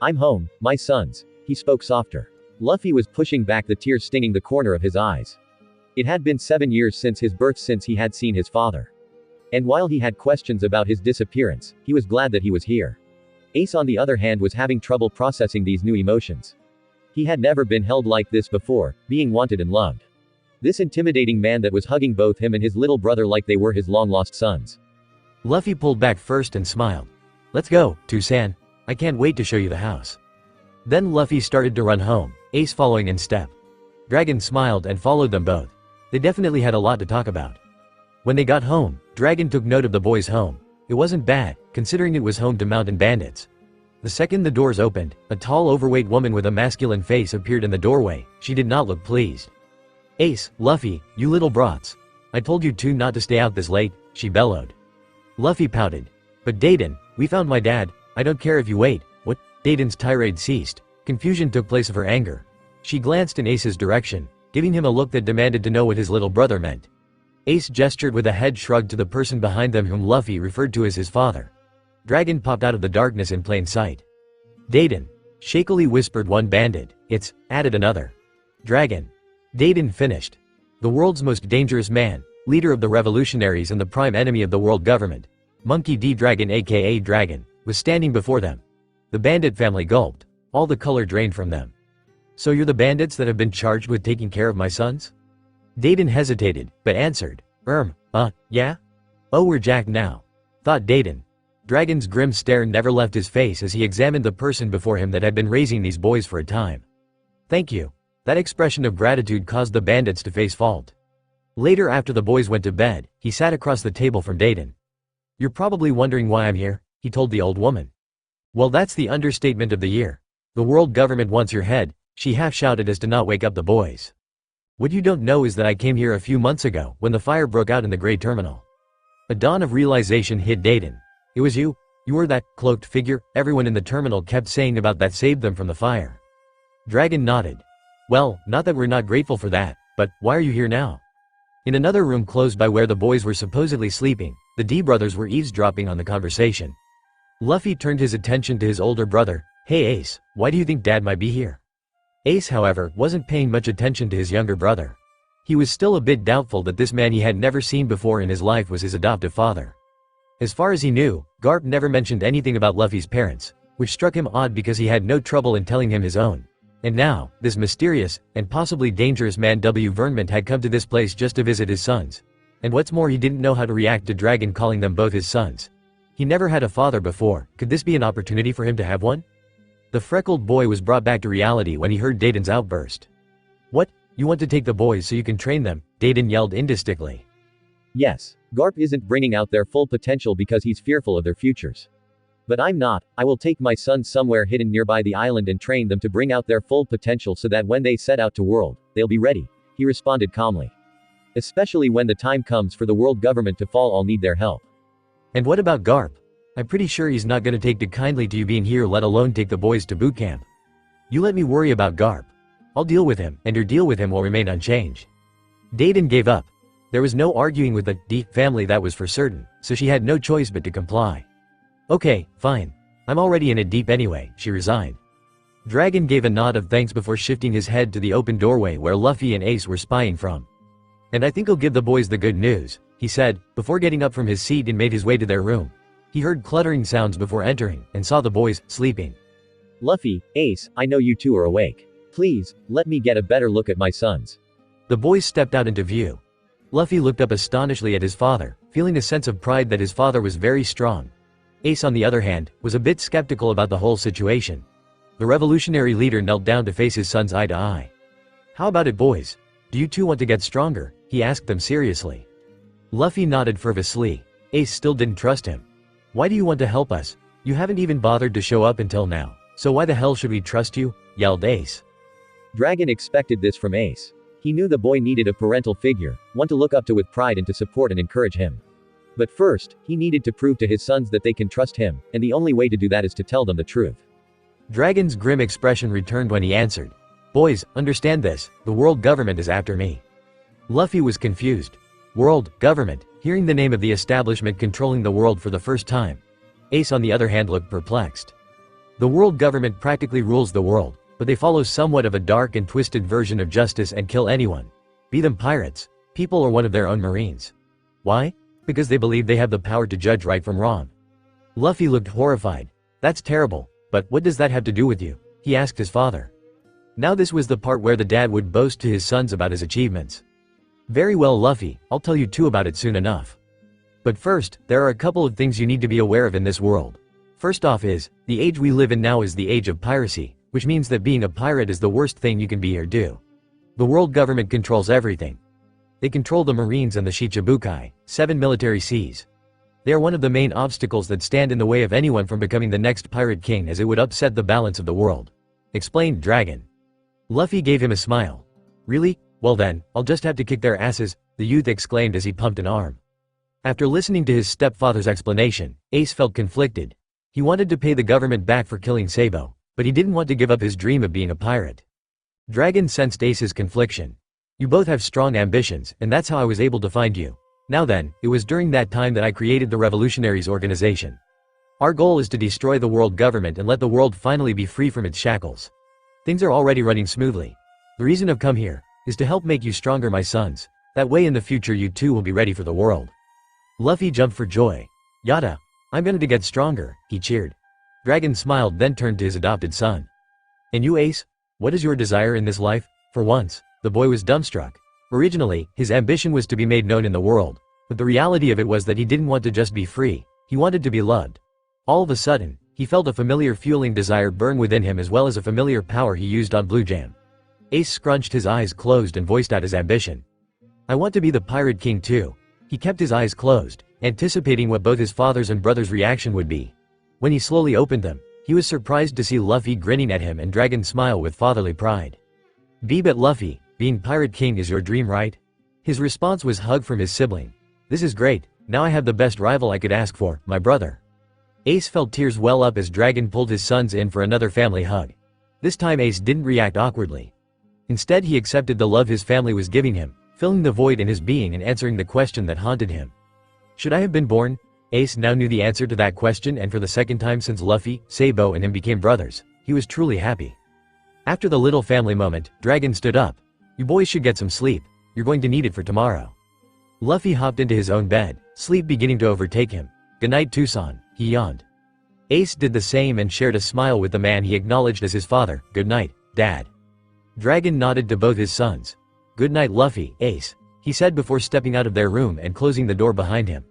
I'm home, my sons, he spoke softer. Luffy was pushing back the tears stinging the corner of his eyes. It had been 7 years since his birth since he had seen his father. And while he had questions about his disappearance, he was glad that he was here. Ace on the other hand was having trouble processing these new emotions. He had never been held like this before, being wanted and loved. This intimidating man that was hugging both him and his little brother like they were his long-lost sons. Luffy pulled back first and smiled. Let's go, Tusan. I can't wait to show you the house. Then Luffy started to run home, Ace following in step. Dragon smiled and followed them both. They definitely had a lot to talk about. When they got home, Dragon took note of the boys' home. It wasn't bad, considering it was home to mountain bandits. The second the doors opened, a tall overweight woman with a masculine face appeared in the doorway. She did not look pleased. Ace, Luffy, you little brats. I told you two not to stay out this late, she bellowed. Luffy pouted. But Dayton, we found my dad, I don't care if you wait. What? Dayton's tirade ceased. Confusion took place of her anger. She glanced in Ace's direction, giving him a look that demanded to know what his little brother meant. Ace gestured with a head shrug to the person behind them whom Luffy referred to as his father. Dragon popped out of the darkness in plain sight. Dayton, shakily whispered one bandit. It's, added another. Dragon. Dayton finished. The world's most dangerous man, leader of the revolutionaries and the prime enemy of the world government, Monkey D. Dragon aka Dragon, was standing before them. The bandit family gulped. All the color drained from them. So you're the bandits that have been charged with taking care of my sons? Dayton hesitated, but answered. Yeah? Oh, we're jacked now. Thought Dayton. Dragon's grim stare never left his face as he examined the person before him that had been raising these boys for a time. Thank you. That expression of gratitude caused the bandits to face fault. Later after the boys went to bed, he sat across the table from Dayton. You're probably wondering why I'm here, he told the old woman. Well, that's the understatement of the year. The world government wants your head, she half shouted as to not wake up the boys. What you don't know is that I came here a few months ago when the fire broke out in the Grey Terminal. A dawn of realization hit Dayton. It was you. You were that cloaked figure everyone in the terminal kept saying about that saved them from the fire. Dragon nodded. Well, not that we're not grateful for that, but why are you here now? In another room close by where the boys were supposedly sleeping, the D brothers were eavesdropping on the conversation. Luffy turned his attention to his older brother. Hey Ace, why do you think Dad might be here? Ace, however, wasn't paying much attention to his younger brother. He was still a bit doubtful that this man he had never seen before in his life was his adoptive father. As far as he knew, Garp never mentioned anything about Luffy's parents, which struck him odd because he had no trouble in telling him his own. And now, this mysterious, and possibly dangerous man W. Vermont had come to this place just to visit his sons. And what's more, he didn't know how to react to Dragon calling them both his sons. He never had a father before, could this be an opportunity for him to have one? The freckled boy was brought back to reality when he heard Dayton's outburst. What? You want to take the boys so you can train them? Dayton yelled indistinctly. Yes. Garp isn't bringing out their full potential because he's fearful of their futures. But I'm not. I will take my sons somewhere hidden nearby the island and train them to bring out their full potential so that when they set out to world, they'll be ready, he responded calmly. Especially when the time comes for the world government to fall, I'll need their help. And what about Garp? I'm pretty sure he's not gonna take too kindly to you being here, let alone take the boys to boot camp. You let me worry about Garp. I'll deal with him, and your deal with him will remain unchanged. Dayton gave up. There was no arguing with the D family, that was for certain, so she had no choice but to comply. Okay, fine. I'm already in it deep anyway, she resigned. Dragon gave a nod of thanks before shifting his head to the open doorway where Luffy and Ace were spying from. And I think I'll give the boys the good news, he said, before getting up from his seat and made his way to their room. He heard cluttering sounds before entering, and saw the boys, sleeping. Luffy, Ace, I know you two are awake. Please, let me get a better look at my sons. The boys stepped out into view. Luffy looked up astonishedly at his father, feeling a sense of pride that his father was very strong. Ace, on the other hand, was a bit skeptical about the whole situation. The revolutionary leader knelt down to face his sons eye to eye. How about it, boys? Do you two want to get stronger? He asked them seriously. Luffy nodded fervently. Ace still didn't trust him. Why do you want to help us? You haven't even bothered to show up until now, so why the hell should we trust you? Yelled Ace. Dragon expected this from Ace. He knew the boy needed a parental figure, one to look up to with pride and to support and encourage him. But first, he needed to prove to his sons that they can trust him, and the only way to do that is to tell them the truth. Dragon's grim expression returned when he answered. Boys, understand this, the world government is after me. Luffy was confused. World government, hearing the name of the establishment controlling the world for the first time. Ace on the other hand looked perplexed. The world government practically rules the world, but they follow somewhat of a dark and twisted version of justice and kill anyone. Be them pirates, people or one of their own marines. Why? Because they believe they have the power to judge right from wrong. Luffy looked horrified. That's terrible, but what does that have to do with you? He asked his father. Now this was the part where the dad would boast to his sons about his achievements. Very well Luffy, I'll tell you too about it soon enough. But first, there are a couple of things you need to be aware of in this world. First off is, the age we live in now is the age of piracy, which means that being a pirate is the worst thing you can be or do. The world government controls everything. They control the Marines and the Shichibukai, 7 military seas. They are one of the main obstacles that stand in the way of anyone from becoming the next pirate king, as it would upset the balance of the world. Explained Dragon. Luffy gave him a smile. Really? Well then, I'll just have to kick their asses, the youth exclaimed as he pumped an arm. After listening to his stepfather's explanation, Ace felt conflicted. He wanted to pay the government back for killing Sabo, but he didn't want to give up his dream of being a pirate. Dragon sensed Ace's confliction. You both have strong ambitions, and that's how I was able to find you. Now then, it was during that time that I created the Revolutionaries organization. Our goal is to destroy the world government and let the world finally be free from its shackles. Things are already running smoothly. The reason I've come here is to help make you stronger, my sons. That way in the future you too will be ready for the world. Luffy jumped for joy. Yada. I'm going to get stronger, he cheered. Dragon smiled, then turned to his adopted son. And you Ace? What is your desire in this life? For once, the boy was dumbstruck. Originally, his ambition was to be made known in the world, but the reality of it was that he didn't want to just be free, he wanted to be loved. All of a sudden, he felt a familiar fueling desire burn within him as well as a familiar power he used on Blue Jam. Ace scrunched his eyes closed and voiced out his ambition. I want to be the Pirate King too. He kept his eyes closed, anticipating what both his father's and brother's reaction would be. When he slowly opened them, he was surprised to see Luffy grinning at him and Dragon smile with fatherly pride. Bet Luffy, being Pirate King is your dream, right? His response was hug from his sibling. This is great, now I have the best rival I could ask for, my brother. Ace felt tears well up as Dragon pulled his sons in for another family hug. This time Ace didn't react awkwardly. Instead he accepted the love his family was giving him, filling the void in his being and answering the question that haunted him. Should I have been born? Ace now knew the answer to that question, and for the second time since Luffy, Sabo and him became brothers, he was truly happy. After the little family moment, Dragon stood up. You boys should get some sleep, you're going to need it for tomorrow. Luffy hopped into his own bed, sleep beginning to overtake him. Good night Tucson, he yawned. Ace did the same and shared a smile with the man he acknowledged as his father. Good night, Dad. Dragon nodded to both his sons. Good night Luffy, Ace, he said before stepping out of their room and closing the door behind him.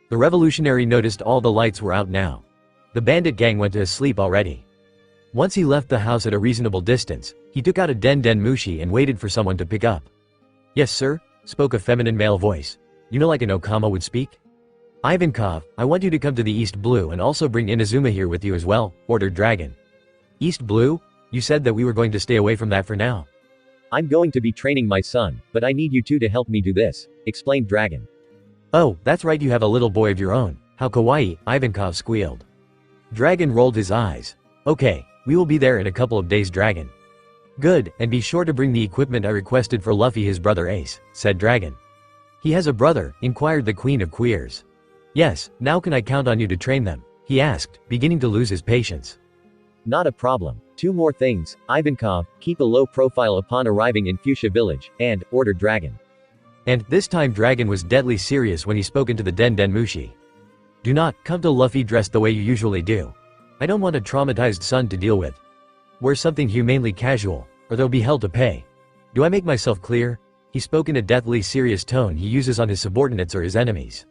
The revolutionary noticed all the lights were out now. The bandit gang went to sleep already. Once he left the house at a reasonable distance, he took out a Den Mushi and waited for someone to pick up. Yes sir, spoke a feminine male voice. You know, like an Okama would speak? Ivankov, I want you to come to the East Blue and also bring Inazuma here with you as well, ordered Dragon. East Blue? You said that we were going to stay away from that for now. I'm going to be training my son, but I need you two to help me do this, explained Dragon. Oh, that's right, you have a little boy of your own. How kawaii, Ivankov squealed. Dragon rolled his eyes. Okay, we will be there in a couple of days, Dragon. Good, and be sure to bring the equipment I requested for Luffy, his brother Ace, said Dragon. He has a brother, inquired the Queen of Queers. Yes, now can I count on you to train them? He asked, beginning to lose his patience. Not a problem. 2 more things, Ivankov, keep a low profile upon arriving in Fuchsia Village, and, ordered Dragon. And, this time Dragon was deadly serious when he spoke into the Den Mushi. Do not come to Luffy dressed the way you usually do. I don't want a traumatized son to deal with. Wear something humanely casual, or there'll be hell to pay. Do I make myself clear? He spoke in a deathly serious tone he uses on his subordinates or his enemies.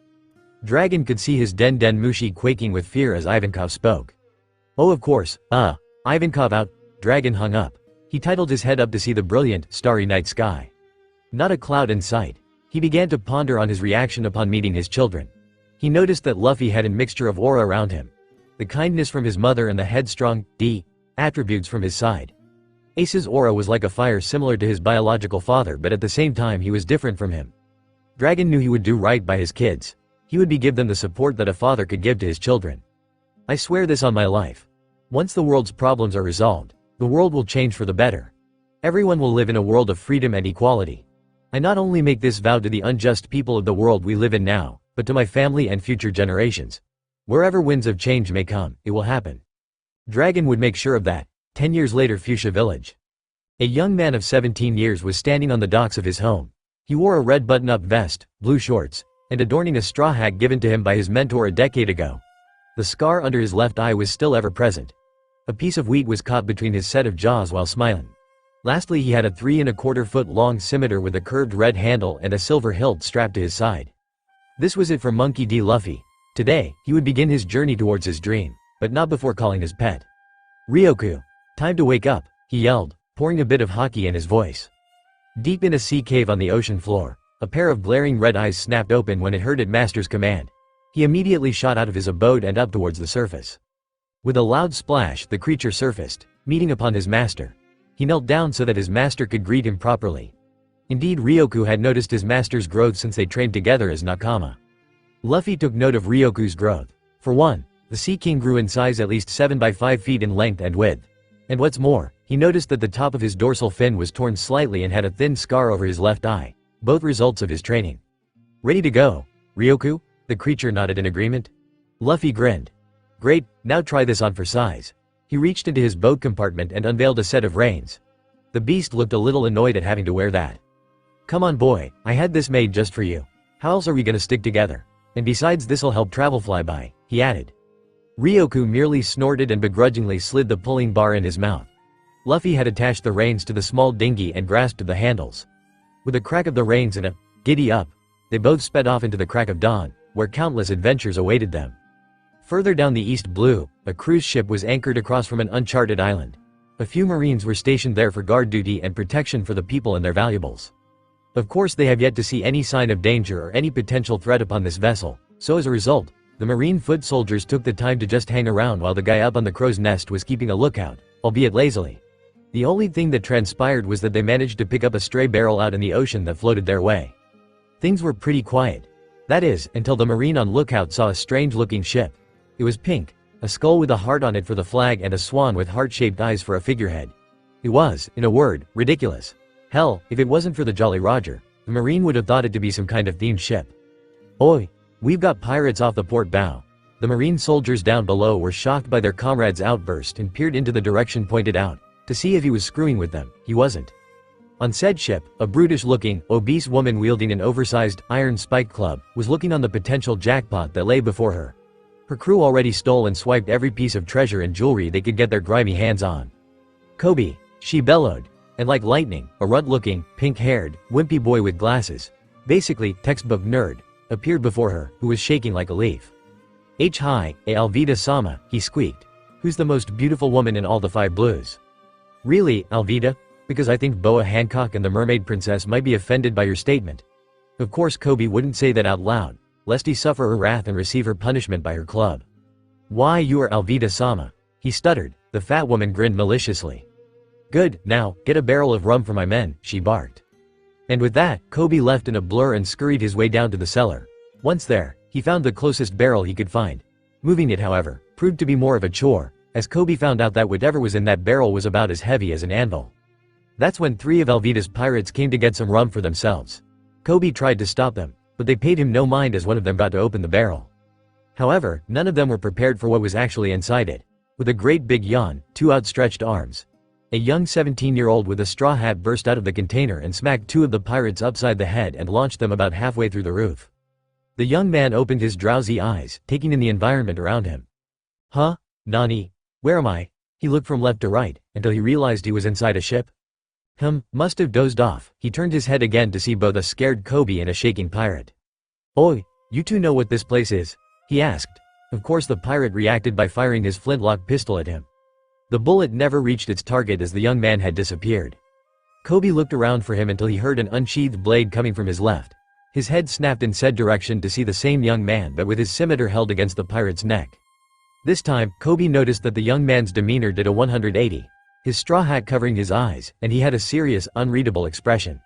Dragon could see his Den Mushi quaking with fear as Ivankov spoke. Oh of course, Ivankov out. Dragon hung up. He titled his head up to see the brilliant, starry night sky. Not a cloud in sight. He began to ponder on his reaction upon meeting his children. He noticed that Luffy had a mixture of aura around him. The kindness from his mother and the headstrong, attributes from his side. Ace's aura was like a fire similar to his biological father, but at the same time he was different from him. Dragon knew he would do right by his kids. He would give them the support that a father could give to his children. I swear this on my life. Once the world's problems are resolved, the world will change for the better. Everyone will live in a world of freedom and equality. I not only make this vow to the unjust people of the world we live in now, but to my family and future generations. Wherever winds of change may come, it will happen. Dragon would make sure of that. 10 years later, Fuchsia Village. A young man of 17 years was standing on the docks of his home. He wore a red button-up vest, blue shorts, and adorning a straw hat given to him by his mentor a decade ago. The scar under his left eye was still ever present. A piece of wheat was caught between his set of jaws while smiling. Lastly, he had a 3¼ foot long scimitar with a curved red handle and a silver hilt strapped to his side. This was it for Monkey D. Luffy. Today, he would begin his journey towards his dream, but not before calling his pet. Ryoku. Time to wake up, he yelled, pouring a bit of Haki in his voice. Deep in a sea cave on the ocean floor, a pair of glaring red eyes snapped open when it heard its master's command. He immediately shot out of his abode and up towards the surface. With a loud splash, the creature surfaced, meeting upon his master. He knelt down so that his master could greet him properly. Indeed, Ryoku had noticed his master's growth since they trained together as nakama. Luffy took note of Ryoku's growth. For one, the Sea King grew in size at least 7 by 5 feet in length and width. And what's more, he noticed that the top of his dorsal fin was torn slightly and had a thin scar over his left eye, both results of his training. Ready to go, Ryoku? The creature nodded in agreement. Luffy grinned. Great, now try this on for size. He reached into his boat compartment and unveiled a set of reins. The beast looked a little annoyed at having to wear that. Come on boy, I had this made just for you. How else are we gonna stick together? And besides, this'll help travel flyby, he added. Ryoku merely snorted and begrudgingly slid the pulling bar in his mouth. Luffy had attached the reins to the small dinghy and grasped the handles. With a crack of the reins and a giddy up, they both sped off into the crack of dawn, where countless adventures awaited them. Further down the East Blue, a cruise ship was anchored across from an uncharted island. A few Marines were stationed there for guard duty and protection for the people and their valuables. Of course, they have yet to see any sign of danger or any potential threat upon this vessel, so as a result, the Marine foot soldiers took the time to just hang around while the guy up on the crow's nest was keeping a lookout, albeit lazily. The only thing that transpired was that they managed to pick up a stray barrel out in the ocean that floated their way. Things were pretty quiet. That is, until the Marine on lookout saw a strange-looking ship. It was pink, a skull with a heart on it for the flag and a swan with heart-shaped eyes for a figurehead. It was, in a word, ridiculous. Hell, if it wasn't for the Jolly Roger, the Marine would have thought it to be some kind of themed ship. Oi! We've got pirates off the port bow. The Marine soldiers down below were shocked by their comrade's outburst and peered into the direction pointed out, to see if he was screwing with them. He wasn't. On said ship, a brutish-looking, obese woman wielding an oversized, iron spike club, was looking on the potential jackpot that lay before her. Her crew already stole and swiped every piece of treasure and jewelry they could get their grimy hands on. Kobe, she bellowed, and like lightning, a runt-looking, pink-haired, wimpy boy with glasses, basically, textbook nerd, appeared before her, who was shaking like a leaf. Hi, Alvida Sama, he squeaked. Who's the most beautiful woman in all the 5 blues? Really, Alvida? Because I think Boa Hancock and the Mermaid Princess might be offended by your statement. Of course Kobe wouldn't say that out loud, lest he suffer her wrath and receive her punishment by her club. Why, you are Alvida Sama, he stuttered. The fat woman grinned maliciously. Good, now, get a barrel of rum for my men, she barked. And with that, Kobe left in a blur and scurried his way down to the cellar. Once there, he found the closest barrel he could find. Moving it, however, proved to be more of a chore, as Kobe found out that whatever was in that barrel was about as heavy as an anvil. That's when 3 of Alvida's pirates came to get some rum for themselves. Kobe tried to stop them, but they paid him no mind as one of them got to open the barrel. However, none of them were prepared for what was actually inside it. With a great big yawn, 2 outstretched arms, a young 17-year-old with a straw hat burst out of the container and smacked 2 of the pirates upside the head and launched them about halfway through the roof. The young man opened his drowsy eyes, taking in the environment around him. Huh? Nani? Where am I? He looked from left to right, until he realized he was inside a ship. Must have dozed off. He turned his head again to see both a scared Kobe and a shaking pirate. Oi, you 2 know what this place is? He asked. Of course the pirate reacted by firing his flintlock pistol at him. The bullet never reached its target as the young man had disappeared. Kobe looked around for him until he heard an unsheathed blade coming from his left. His head snapped in said direction to see the same young man but with his scimitar held against the pirate's neck. This time, Kobe noticed that the young man's demeanor did a 180. His straw hat covering his eyes, and he had a serious, unreadable expression.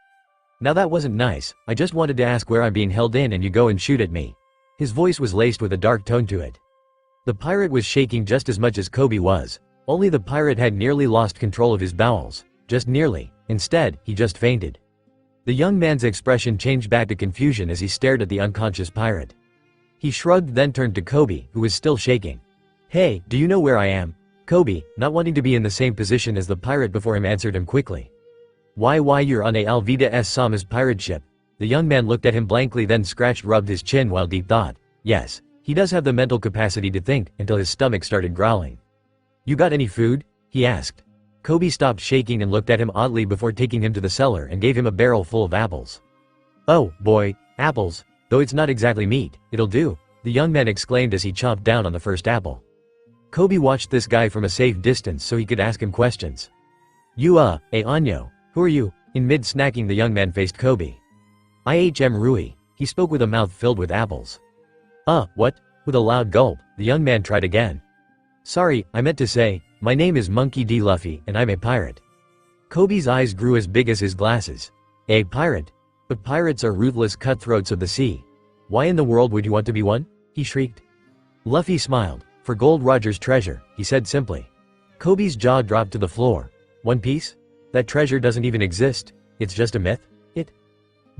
Now that wasn't nice. I just wanted to ask where I'm being held in and you go and shoot at me. His voice was laced with a dark tone to it. The pirate was shaking just as much as Kobe was. Only the pirate had nearly lost control of his bowels. Just nearly. Instead, he just fainted. The young man's expression changed back to confusion as he stared at the unconscious pirate. He shrugged, then turned to Kobe, who was still shaking. Hey, do you know where I am? Kobe, not wanting to be in the same position as the pirate before him, answered him quickly. Why you're on a Alvida Sama's pirate ship? The young man looked at him blankly, then rubbed his chin while deep thought. Yes, he does have the mental capacity to think, until his stomach started growling. You got any food? He asked. Kobe stopped shaking and looked at him oddly before taking him to the cellar and gave him a barrel full of apples. Oh, boy, apples. Though it's not exactly meat, it'll do, the young man exclaimed as he chomped down on the first apple. Kobe watched this guy from a safe distance so he could ask him questions. You Anyo, who are you? In mid-snacking, the young man faced Kobe. I'm Rui, he spoke with a mouth filled with apples. What? With a loud gulp, the young man tried again. Sorry, I meant to say, my name is Monkey D. Luffy, and I'm a pirate. Kobe's eyes grew as big as his glasses. A pirate? But pirates are ruthless cutthroats of the sea. Why in the world would you want to be one? He shrieked. Luffy smiled. For Gold Roger's treasure, he said simply. Kobe's jaw dropped to the floor. One Piece? That treasure doesn't even exist. It's just a myth?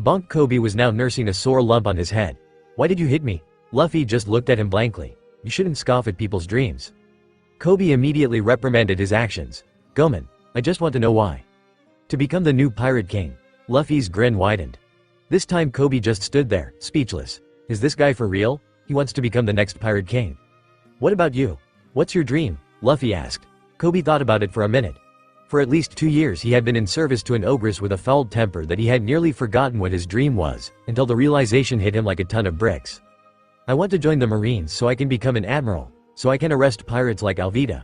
Bonk. Kobe was now nursing a sore lump on his head. Why did you hit me? Luffy just looked at him blankly. You shouldn't scoff at people's dreams. Kobe immediately reprimanded his actions. Gomen, I just want to know why. To become the new Pirate King. Luffy's grin widened. This time Kobe just stood there, speechless. Is this guy for real? He wants to become the next Pirate King. What about you? What's your dream? Luffy asked. Kobe thought about it for a minute. For at least 2 years he had been in service to an ogress with a foul temper that he had nearly forgotten what his dream was, until the realization hit him like a ton of bricks. I want to join the Marines so I can become an admiral, so I can arrest pirates like Alvida.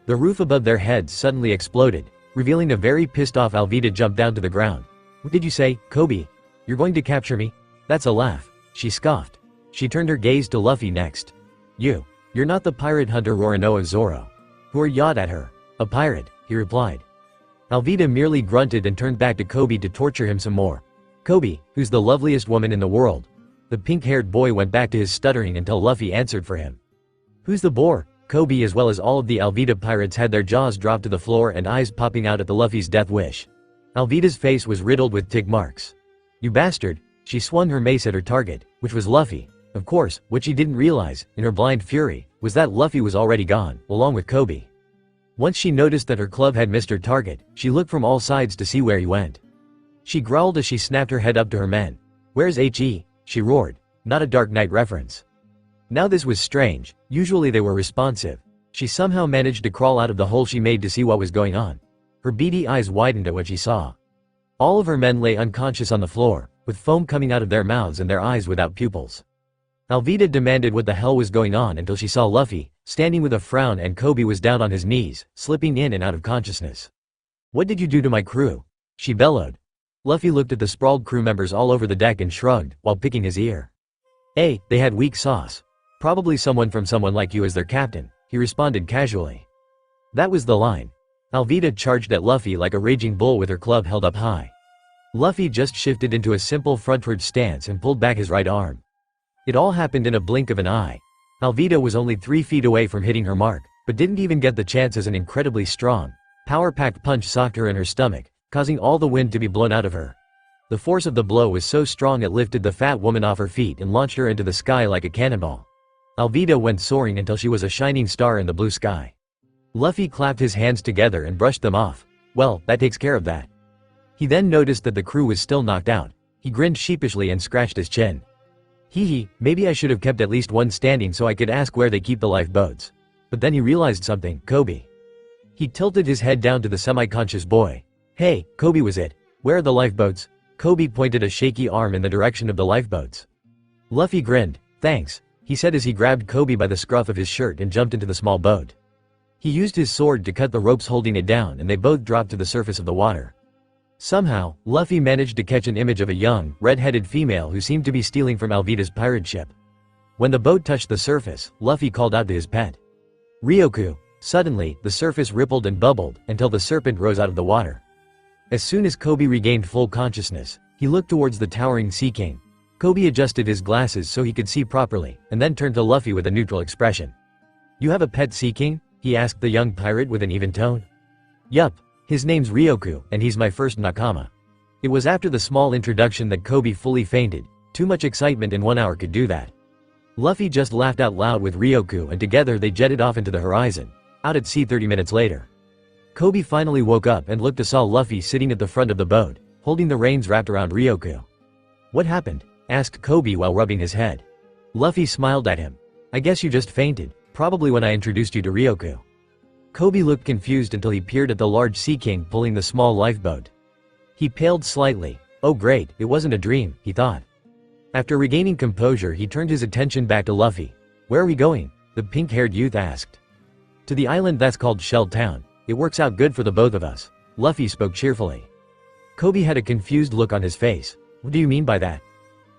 The roof above their heads suddenly exploded, revealing a very pissed off Alvida jumped down to the ground. What did you say, Kobe? You're going to capture me? That's a laugh, she scoffed. She turned her gaze to Luffy next. You're not the pirate hunter Roronoa Zoro. Who are yacht at her? A pirate, he replied. Alvida merely grunted and turned back to Kobe to torture him some more. Kobe, who's the loveliest woman in the world? The pink-haired boy went back to his stuttering until Luffy answered for him. Who's the bore? Kobe as well as all of the Alvida pirates had their jaws dropped to the floor and eyes popping out at the Luffy's death wish. Alvida's face was riddled with tick marks. You bastard! She swung her mace at her target, which was Luffy. Of course, what she didn't realize, in her blind fury, was that Luffy was already gone, along with Kobe. Once she noticed that her club had missed her target, she looked from all sides to see where he went. She growled as she snapped her head up to her men. Where's He? She roared. Not a Dark Knight reference. Now this was strange, usually they were responsive. She somehow managed to crawl out of the hole she made to see what was going on. Her beady eyes widened at what she saw. All of her men lay unconscious on the floor, with foam coming out of their mouths and their eyes without pupils. Alvida demanded what the hell was going on until she saw Luffy, standing with a frown, and Kobe was down on his knees, slipping in and out of consciousness. What did you do to my crew? She bellowed. Luffy looked at the sprawled crew members all over the deck and shrugged, while picking his ear. They had weak sauce. Probably someone like you as their captain, he responded casually. That was the line. Alvida charged at Luffy like a raging bull with her club held up high. Luffy just shifted into a simple frontward stance and pulled back his right arm. It all happened in a blink of an eye. Alvida was only 3 feet away from hitting her mark, but didn't even get the chance as an incredibly strong, power-packed punch socked her in her stomach, causing all the wind to be blown out of her. The force of the blow was so strong it lifted the fat woman off her feet and launched her into the sky like a cannonball. Alvida went soaring until she was a shining star in the blue sky. Luffy clapped his hands together and brushed them off. Well, that takes care of that. He then noticed that the crew was still knocked out. He grinned sheepishly and scratched his chin. Maybe I should have kept at least one standing so I could ask where they keep the lifeboats. But then he realized something. Kobe. He tilted his head down to the semi-conscious boy. Hey, Kobe was it. Where are the lifeboats? Kobe pointed a shaky arm in the direction of the lifeboats. Luffy grinned. Thanks, he said as he grabbed Kobe by the scruff of his shirt and jumped into the small boat. He used his sword to cut the ropes holding it down and they both dropped to the surface of the water. Somehow, Luffy managed to catch an image of a young, red-headed female who seemed to be stealing from Alvida's pirate ship. When the boat touched the surface, Luffy called out to his pet. Ryoku. Suddenly, the surface rippled and bubbled, until the serpent rose out of the water. As soon as Kobe regained full consciousness, he looked towards the towering Sea King. Kobe adjusted his glasses so he could see properly, and then turned to Luffy with a neutral expression. You have a pet Sea King? He asked the young pirate with an even tone. Yup. His name's Ryoku, and he's my first nakama. It was after the small introduction that Kobe fully fainted. Too much excitement in 1 hour could do that. Luffy just laughed out loud with Ryoku and together they jetted off into the horizon, out at sea 30 minutes later. Kobe finally woke up and looked to saw Luffy sitting at the front of the boat, holding the reins wrapped around Ryoku. "What happened?" asked Kobe while rubbing his head. Luffy smiled at him. "I guess you just fainted, probably when I introduced you to Ryoku." Kobe looked confused until he peered at the large sea king pulling the small lifeboat. He paled slightly. Oh great, it wasn't a dream, he thought. After regaining composure he turned his attention back to Luffy. "Where are we going?" the pink-haired youth asked. "To the island that's called Shell Town. It works out good for the both of us," Luffy spoke cheerfully. Kobe had a confused look on his face. "What do you mean by that?"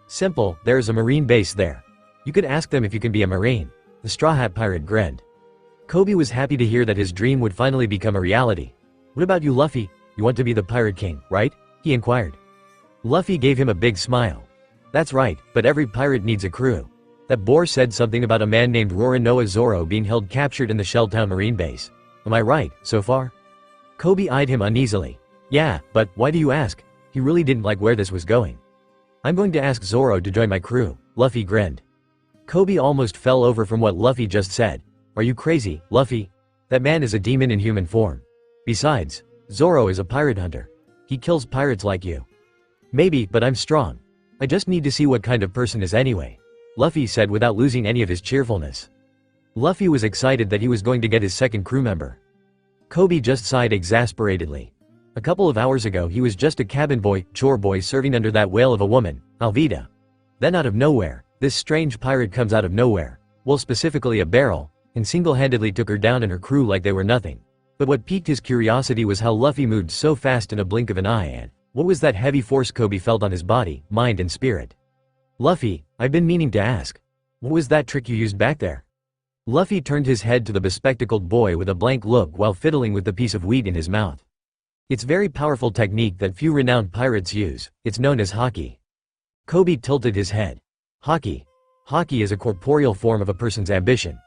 "Simple, there is a marine base there. You could ask them if you can be a marine." The Straw Hat Pirate grinned. Kobe was happy to hear that his dream would finally become a reality. "What about you, Luffy? You want to be the Pirate King, right?" he inquired. Luffy gave him a big smile. "That's right, but every pirate needs a crew. That boar said something about a man named Roronoa Zoro being held captured in the Shelltown Marine Base. Am I right, so far?" Kobe eyed him uneasily. "Yeah, but why do you ask?" He really didn't like where this was going. "I'm going to ask Zoro to join my crew," Luffy grinned. Kobe almost fell over from what Luffy just said. "Are you crazy, Luffy? That man is a demon in human form. Besides, Zoro is a pirate hunter. He kills pirates like you." "Maybe, but I'm strong. I just need to see what kind of person is anyway," Luffy said without losing any of his cheerfulness. Luffy was excited that he was going to get his second crew member. Kobe just sighed exasperatedly. A couple of hours ago he was just a cabin boy, chore boy serving under that whale of a woman, Alvida. Then out of nowhere, this strange pirate comes out of nowhere, well specifically a barrel, and single-handedly took her down and her crew like they were nothing. But what piqued his curiosity was how Luffy moved so fast in a blink of an eye and what was that heavy force Kobe felt on his body, mind and spirit. "Luffy, I've been meaning to ask. What was that trick you used back there?" Luffy turned his head to the bespectacled boy with a blank look while fiddling with the piece of wheat in his mouth. "It's very powerful technique that few renowned pirates use. It's known as Haki." Kobe tilted his head. "Haki. Haki is a corporeal form of a person's ambition.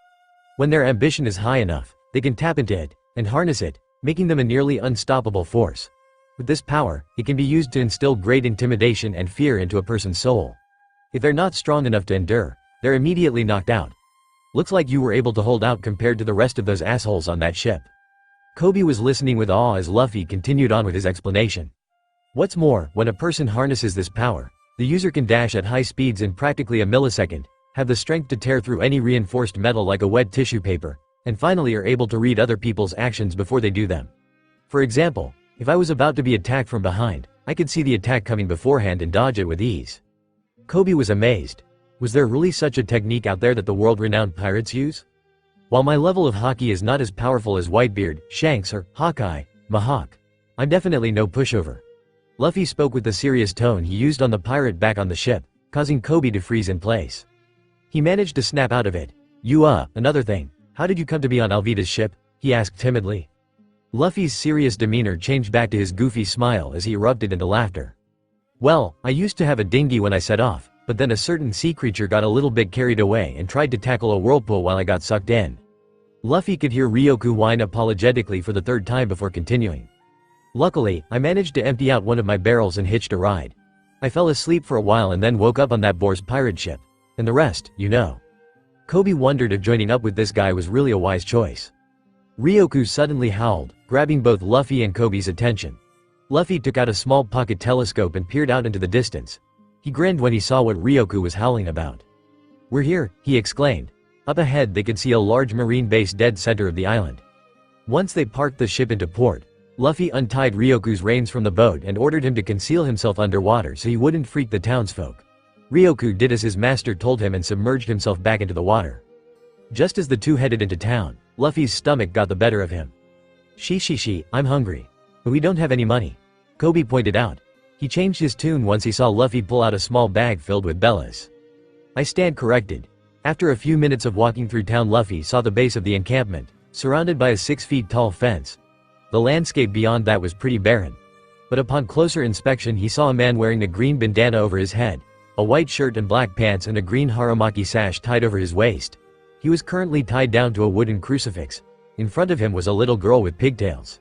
When their ambition is high enough, they can tap into it and harness it, making them a nearly unstoppable force. With this power, it can be used to instill great intimidation and fear into a person's soul. If they're not strong enough to endure, they're immediately knocked out. Looks like you were able to hold out compared to the rest of those assholes on that ship." Kobe was listening with awe as Luffy continued on with his explanation. "What's more, when a person harnesses this power, the user can dash at high speeds in practically a millisecond, have the strength to tear through any reinforced metal like a wet tissue paper, and finally are able to read other people's actions before they do them. For example, if I was about to be attacked from behind, I could see the attack coming beforehand and dodge it with ease." Kobe was amazed. Was there really such a technique out there that the world-renowned pirates use? "While my level of Haki is not as powerful as Whitebeard, Shanks or Hawkeye, Mihawk, I'm definitely no pushover." Luffy spoke with the serious tone he used on the pirate back on the ship, causing Kobe to freeze in place. He managed to snap out of it. Another thing. How did you come to be on Alvida's ship?" he asked timidly. Luffy's serious demeanor changed back to his goofy smile as he erupted into laughter. "Well, I used to have a dinghy when I set off, but then a certain sea creature got a little bit carried away and tried to tackle a whirlpool while I got sucked in." Luffy could hear Ryoku whine apologetically for the third time before continuing. "Luckily, I managed to empty out one of my barrels and hitched a ride. I fell asleep for a while and then woke up on that boar's pirate ship. And the rest, you know." Kobe wondered if joining up with this guy was really a wise choice. Ryoku suddenly howled, grabbing both Luffy and Kobe's attention. Luffy took out a small pocket telescope and peered out into the distance. He grinned when he saw what Ryoku was howling about. "We're here," he exclaimed. Up ahead they could see a large marine base dead center of the island. Once they parked the ship into port, Luffy untied Ryoku's reins from the boat and ordered him to conceal himself underwater so he wouldn't freak the townsfolk. Ryoku did as his master told him and submerged himself back into the water. Just as the two headed into town, Luffy's stomach got the better of him. She, I'm hungry. But we don't have any money," Kobe pointed out. He changed his tune once he saw Luffy pull out a small bag filled with bellas. "I stand corrected." After a few minutes of walking through town, Luffy saw the base of the encampment, surrounded by a 6-feet-tall fence. The landscape beyond that was pretty barren. But upon closer inspection he saw a man wearing a green bandana over his head, a white shirt and black pants and a green haramaki sash tied over his waist. He was currently tied down to a wooden crucifix. In front of him was a little girl with pigtails.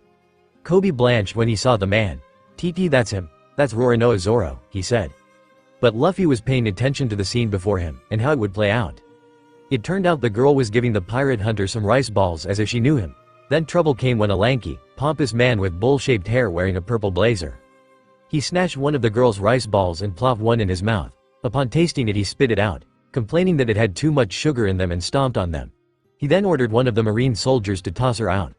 Kobe blanched when he saw the man. "TT, that's him. That's Roronoa Zoro," he said. But Luffy was paying attention to the scene before him, and how it would play out. It turned out the girl was giving the pirate hunter some rice balls as if she knew him. Then trouble came when a lanky, pompous man with bowl-shaped hair wearing a purple blazer. He snatched one of the girl's rice balls and plopped one in his mouth. Upon tasting it he spit it out, complaining that it had too much sugar in them and stomped on them. He then ordered one of the marine soldiers to toss her out.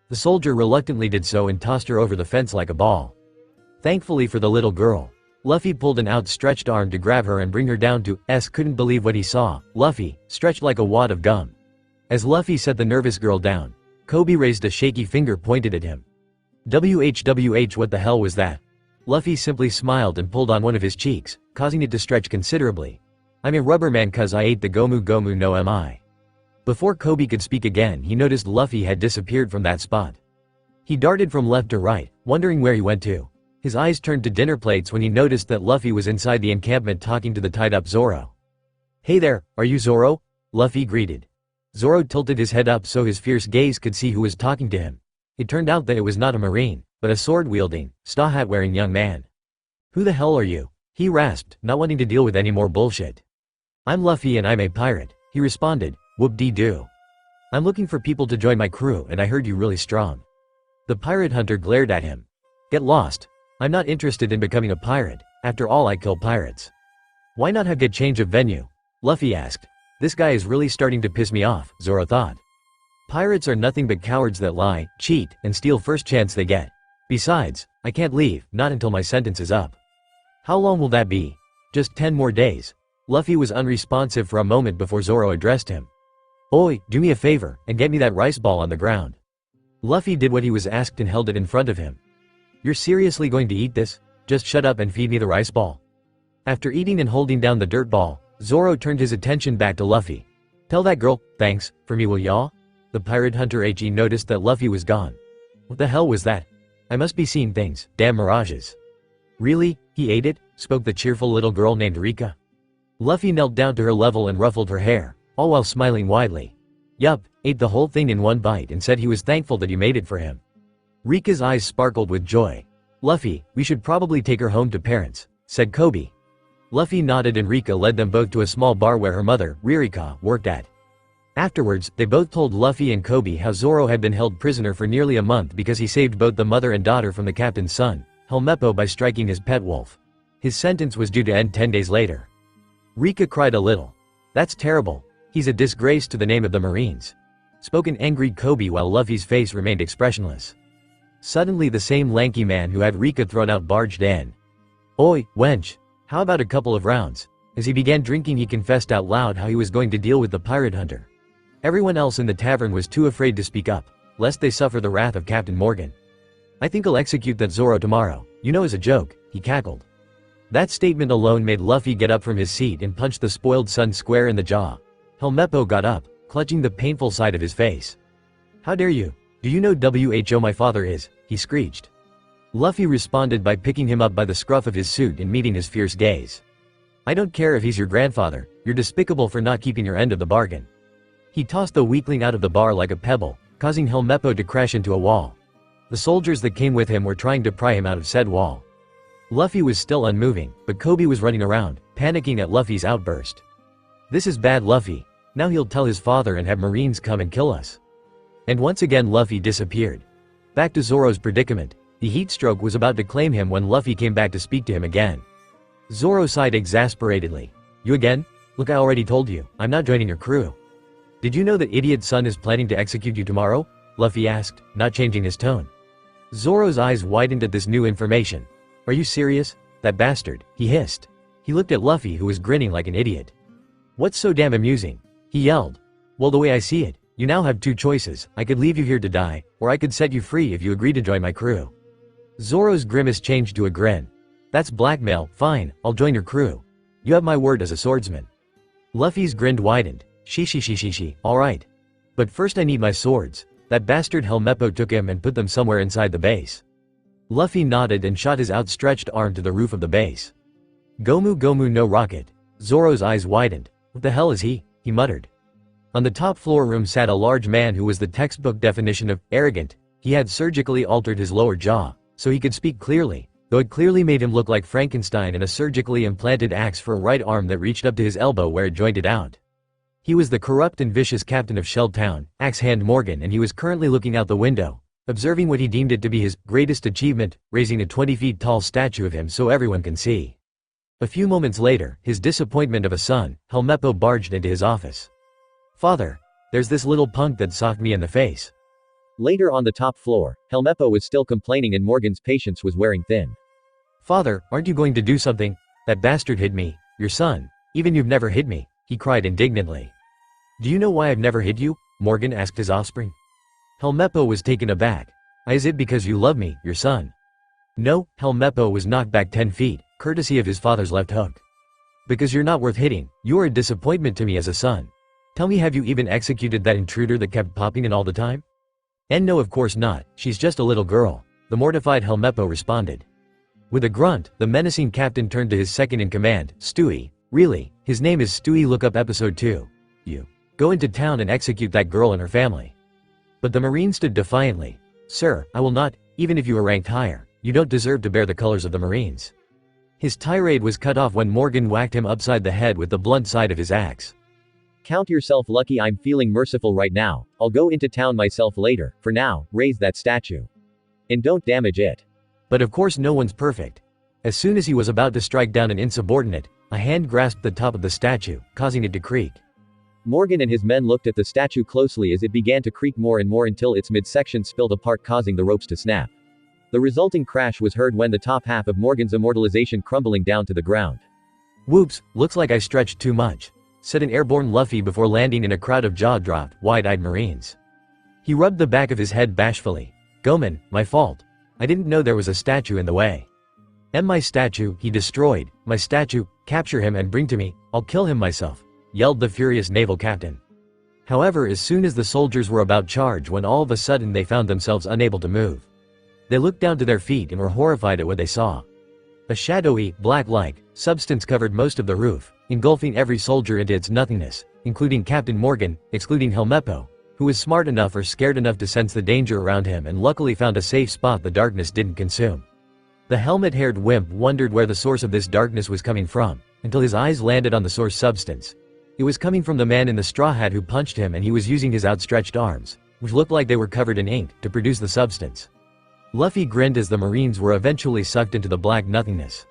The soldier reluctantly did so and tossed her over the fence like a ball. Thankfully for the little girl, Luffy pulled an outstretched arm to grab her and bring her down to couldn't believe what he saw. Luffy, stretched like a wad of gum. As Luffy set the nervous girl down, Kobe raised a shaky finger pointed at him. WHWH, what the hell was that? Luffy simply smiled and pulled on one of his cheeks, causing it to stretch considerably. I'm a rubber man cuz I ate the Gomu Gomu no am I. Before Kobe could speak again he noticed Luffy had disappeared from that spot. He darted from left to right, wondering where he went to. His eyes turned to dinner plates when he noticed that Luffy was inside the encampment talking to the tied-up Zoro. Hey there, are you Zoro? Luffy greeted. Zoro tilted his head up so his fierce gaze could see who was talking to him. It turned out that it was not a marine, but a sword-wielding, straw hat-wearing young man. Who the hell are you? He rasped, not wanting to deal with any more bullshit. I'm Luffy and I'm a pirate, he responded. Whoop-dee-doo. I'm looking for people to join my crew and I heard you really strong. The pirate hunter glared at him. Get lost. I'm not interested in becoming a pirate, after all I kill pirates. Why not have a change of venue? Luffy asked. This guy is really starting to piss me off, Zoro thought. Pirates are nothing but cowards that lie, cheat, and steal first chance they get. Besides, I can't leave, not until my sentence is up. How long will that be? Just 10 more days. Luffy was unresponsive for a moment before Zoro addressed him. Oi, do me a favor, and get me that rice ball on the ground. Luffy did what he was asked and held it in front of him. You're seriously going to eat this? Just shut up and feed me the rice ball. After eating and holding down the dirt ball, Zoro turned his attention back to Luffy. Tell that girl, thanks, for me will ya? The pirate hunter He noticed that Luffy was gone. What the hell was that? I must be seeing things, damn mirages. Really? He ate it? Spoke the cheerful little girl named Rika. Luffy knelt down to her level and ruffled her hair, all while smiling widely. Yup, ate the whole thing in one bite and said he was thankful that you made it for him. Rika's eyes sparkled with joy. Luffy, we should probably take her home to parents, said Kobe. Luffy nodded and Rika led them both to a small bar where her mother, Ririka, worked at. Afterwards, they both told Luffy and Kobe how Zoro had been held prisoner for nearly a month because he saved both the mother and daughter from the captain's son, Helmeppo, by striking his pet wolf. His sentence was due to end 10 days later. Rika cried a little. That's terrible. He's a disgrace to the name of the Marines. Spoke an angry Kobe while Luffy's face remained expressionless. Suddenly the same lanky man who had Rika thrown out barged in. Oi, wench. How about a couple of rounds? As he began drinking he confessed out loud how he was going to deal with the pirate hunter. Everyone else in the tavern was too afraid to speak up, lest they suffer the wrath of Captain Morgan. I think I'll execute that Zoro tomorrow, you know, as a joke, he cackled. That statement alone made Luffy get up from his seat and punch the spoiled son square in the jaw. Helmeppo got up, clutching the painful side of his face. How dare you? Do you know who my father is? He screeched. Luffy responded by picking him up by the scruff of his suit and meeting his fierce gaze. I don't care if he's your grandfather, you're despicable for not keeping your end of the bargain. He tossed the weakling out of the bar like a pebble, causing Helmeppo to crash into a wall. The soldiers that came with him were trying to pry him out of said wall. Luffy was still unmoving, but Kobe was running around, panicking at Luffy's outburst. This is bad, Luffy. Now he'll tell his father and have Marines come and kill us. And once again Luffy disappeared. Back to Zoro's predicament. The heat stroke was about to claim him when Luffy came back to speak to him again. Zoro sighed exasperatedly. You again? Look, I already told you, I'm not joining your crew. Did you know that idiot son is planning to execute you tomorrow? Luffy asked, not changing his tone. Zoro's eyes widened at this new information. Are you serious? That bastard, he hissed. He looked at Luffy who was grinning like an idiot. What's so damn amusing? He yelled. Well, the way I see it, you now have two choices. I could leave you here to die, or I could set you free if you agree to join my crew. Zoro's grimace changed to a grin. That's blackmail, fine, I'll join your crew. You have my word as a swordsman. Luffy's grin widened. She, alright. But first I need my swords. That bastard Helmeppo took him and put them somewhere inside the base. Luffy nodded and shot his outstretched arm to the roof of the base. Gomu Gomu no rocket. Zoro's eyes widened. What the hell is he? He muttered. On the top floor room sat a large man who was the textbook definition of arrogant. He had surgically altered his lower jaw, so he could speak clearly, though it clearly made him look like Frankenstein, and a surgically implanted axe for a right arm that reached up to his elbow where it jointed out. He was the corrupt and vicious captain of Shell Town, Axe Hand Morgan, and he was currently looking out the window, observing what he deemed it to be his greatest achievement, raising a 20 feet tall statue of him so everyone can see. A few moments later, his disappointment of a son, Helmeppo, barged into his office. "Father, there's this little punk that socked me in the face." Later on the top floor, Helmeppo was still complaining and Morgan's patience was wearing thin. "Father, aren't you going to do something? That bastard hit me, your son. Even you've never hit me," he cried indignantly. "Do you know why I've never hit you?" Morgan asked his offspring. Helmeppo was taken aback. "Is it because you love me, your son?" No, Helmeppo was knocked back 10 feet, courtesy of his father's left hook. "Because you're not worth hitting, you are a disappointment to me as a son. Tell me, have you even executed that intruder that kept popping in all the time?" "And no, of course not, she's just a little girl," the mortified Helmeppo responded. With a grunt, the menacing captain turned to his second-in-command, Stewie. "Really, his name is Stewie, look up episode 2. You go into town and execute that girl and her family." But the Marine stood defiantly. "Sir, I will not, even if you were ranked higher. You don't deserve to bear the colors of the Marines." His tirade was cut off when Morgan whacked him upside the head with the blunt side of his axe. "Count yourself lucky I'm feeling merciful right now. I'll go into town myself later. For now, raise that statue. And don't damage it." But of course no one's perfect. As soon as he was about to strike down an insubordinate, a hand grasped the top of the statue, causing it to creak. Morgan and his men looked at the statue closely as it began to creak more and more until its midsection spilled apart, causing the ropes to snap. The resulting crash was heard when the top half of Morgan's immortalization crumbling down to the ground. "Whoops, looks like I stretched too much," said an airborne Luffy before landing in a crowd of jaw-dropped, wide-eyed Marines. He rubbed the back of his head bashfully. "Gomen, my fault. I didn't know there was a statue in the way." "My statue, he destroyed. My statue, capture him and bring to me, I'll kill him myself," yelled the furious naval captain. However, as soon as the soldiers were about charge, when all of a sudden they found themselves unable to move. They looked down to their feet and were horrified at what they saw. A shadowy, black-like substance covered most of the roof, engulfing every soldier into its nothingness, including Captain Morgan, excluding Helmeppo, who was smart enough or scared enough to sense the danger around him and luckily found a safe spot the darkness didn't consume. The helmet-haired wimp wondered where the source of this darkness was coming from, until his eyes landed on the source substance. It was coming from the man in the straw hat who punched him, and he was using his outstretched arms, which looked like they were covered in ink, to produce the substance. Luffy grinned as the Marines were eventually sucked into the black nothingness.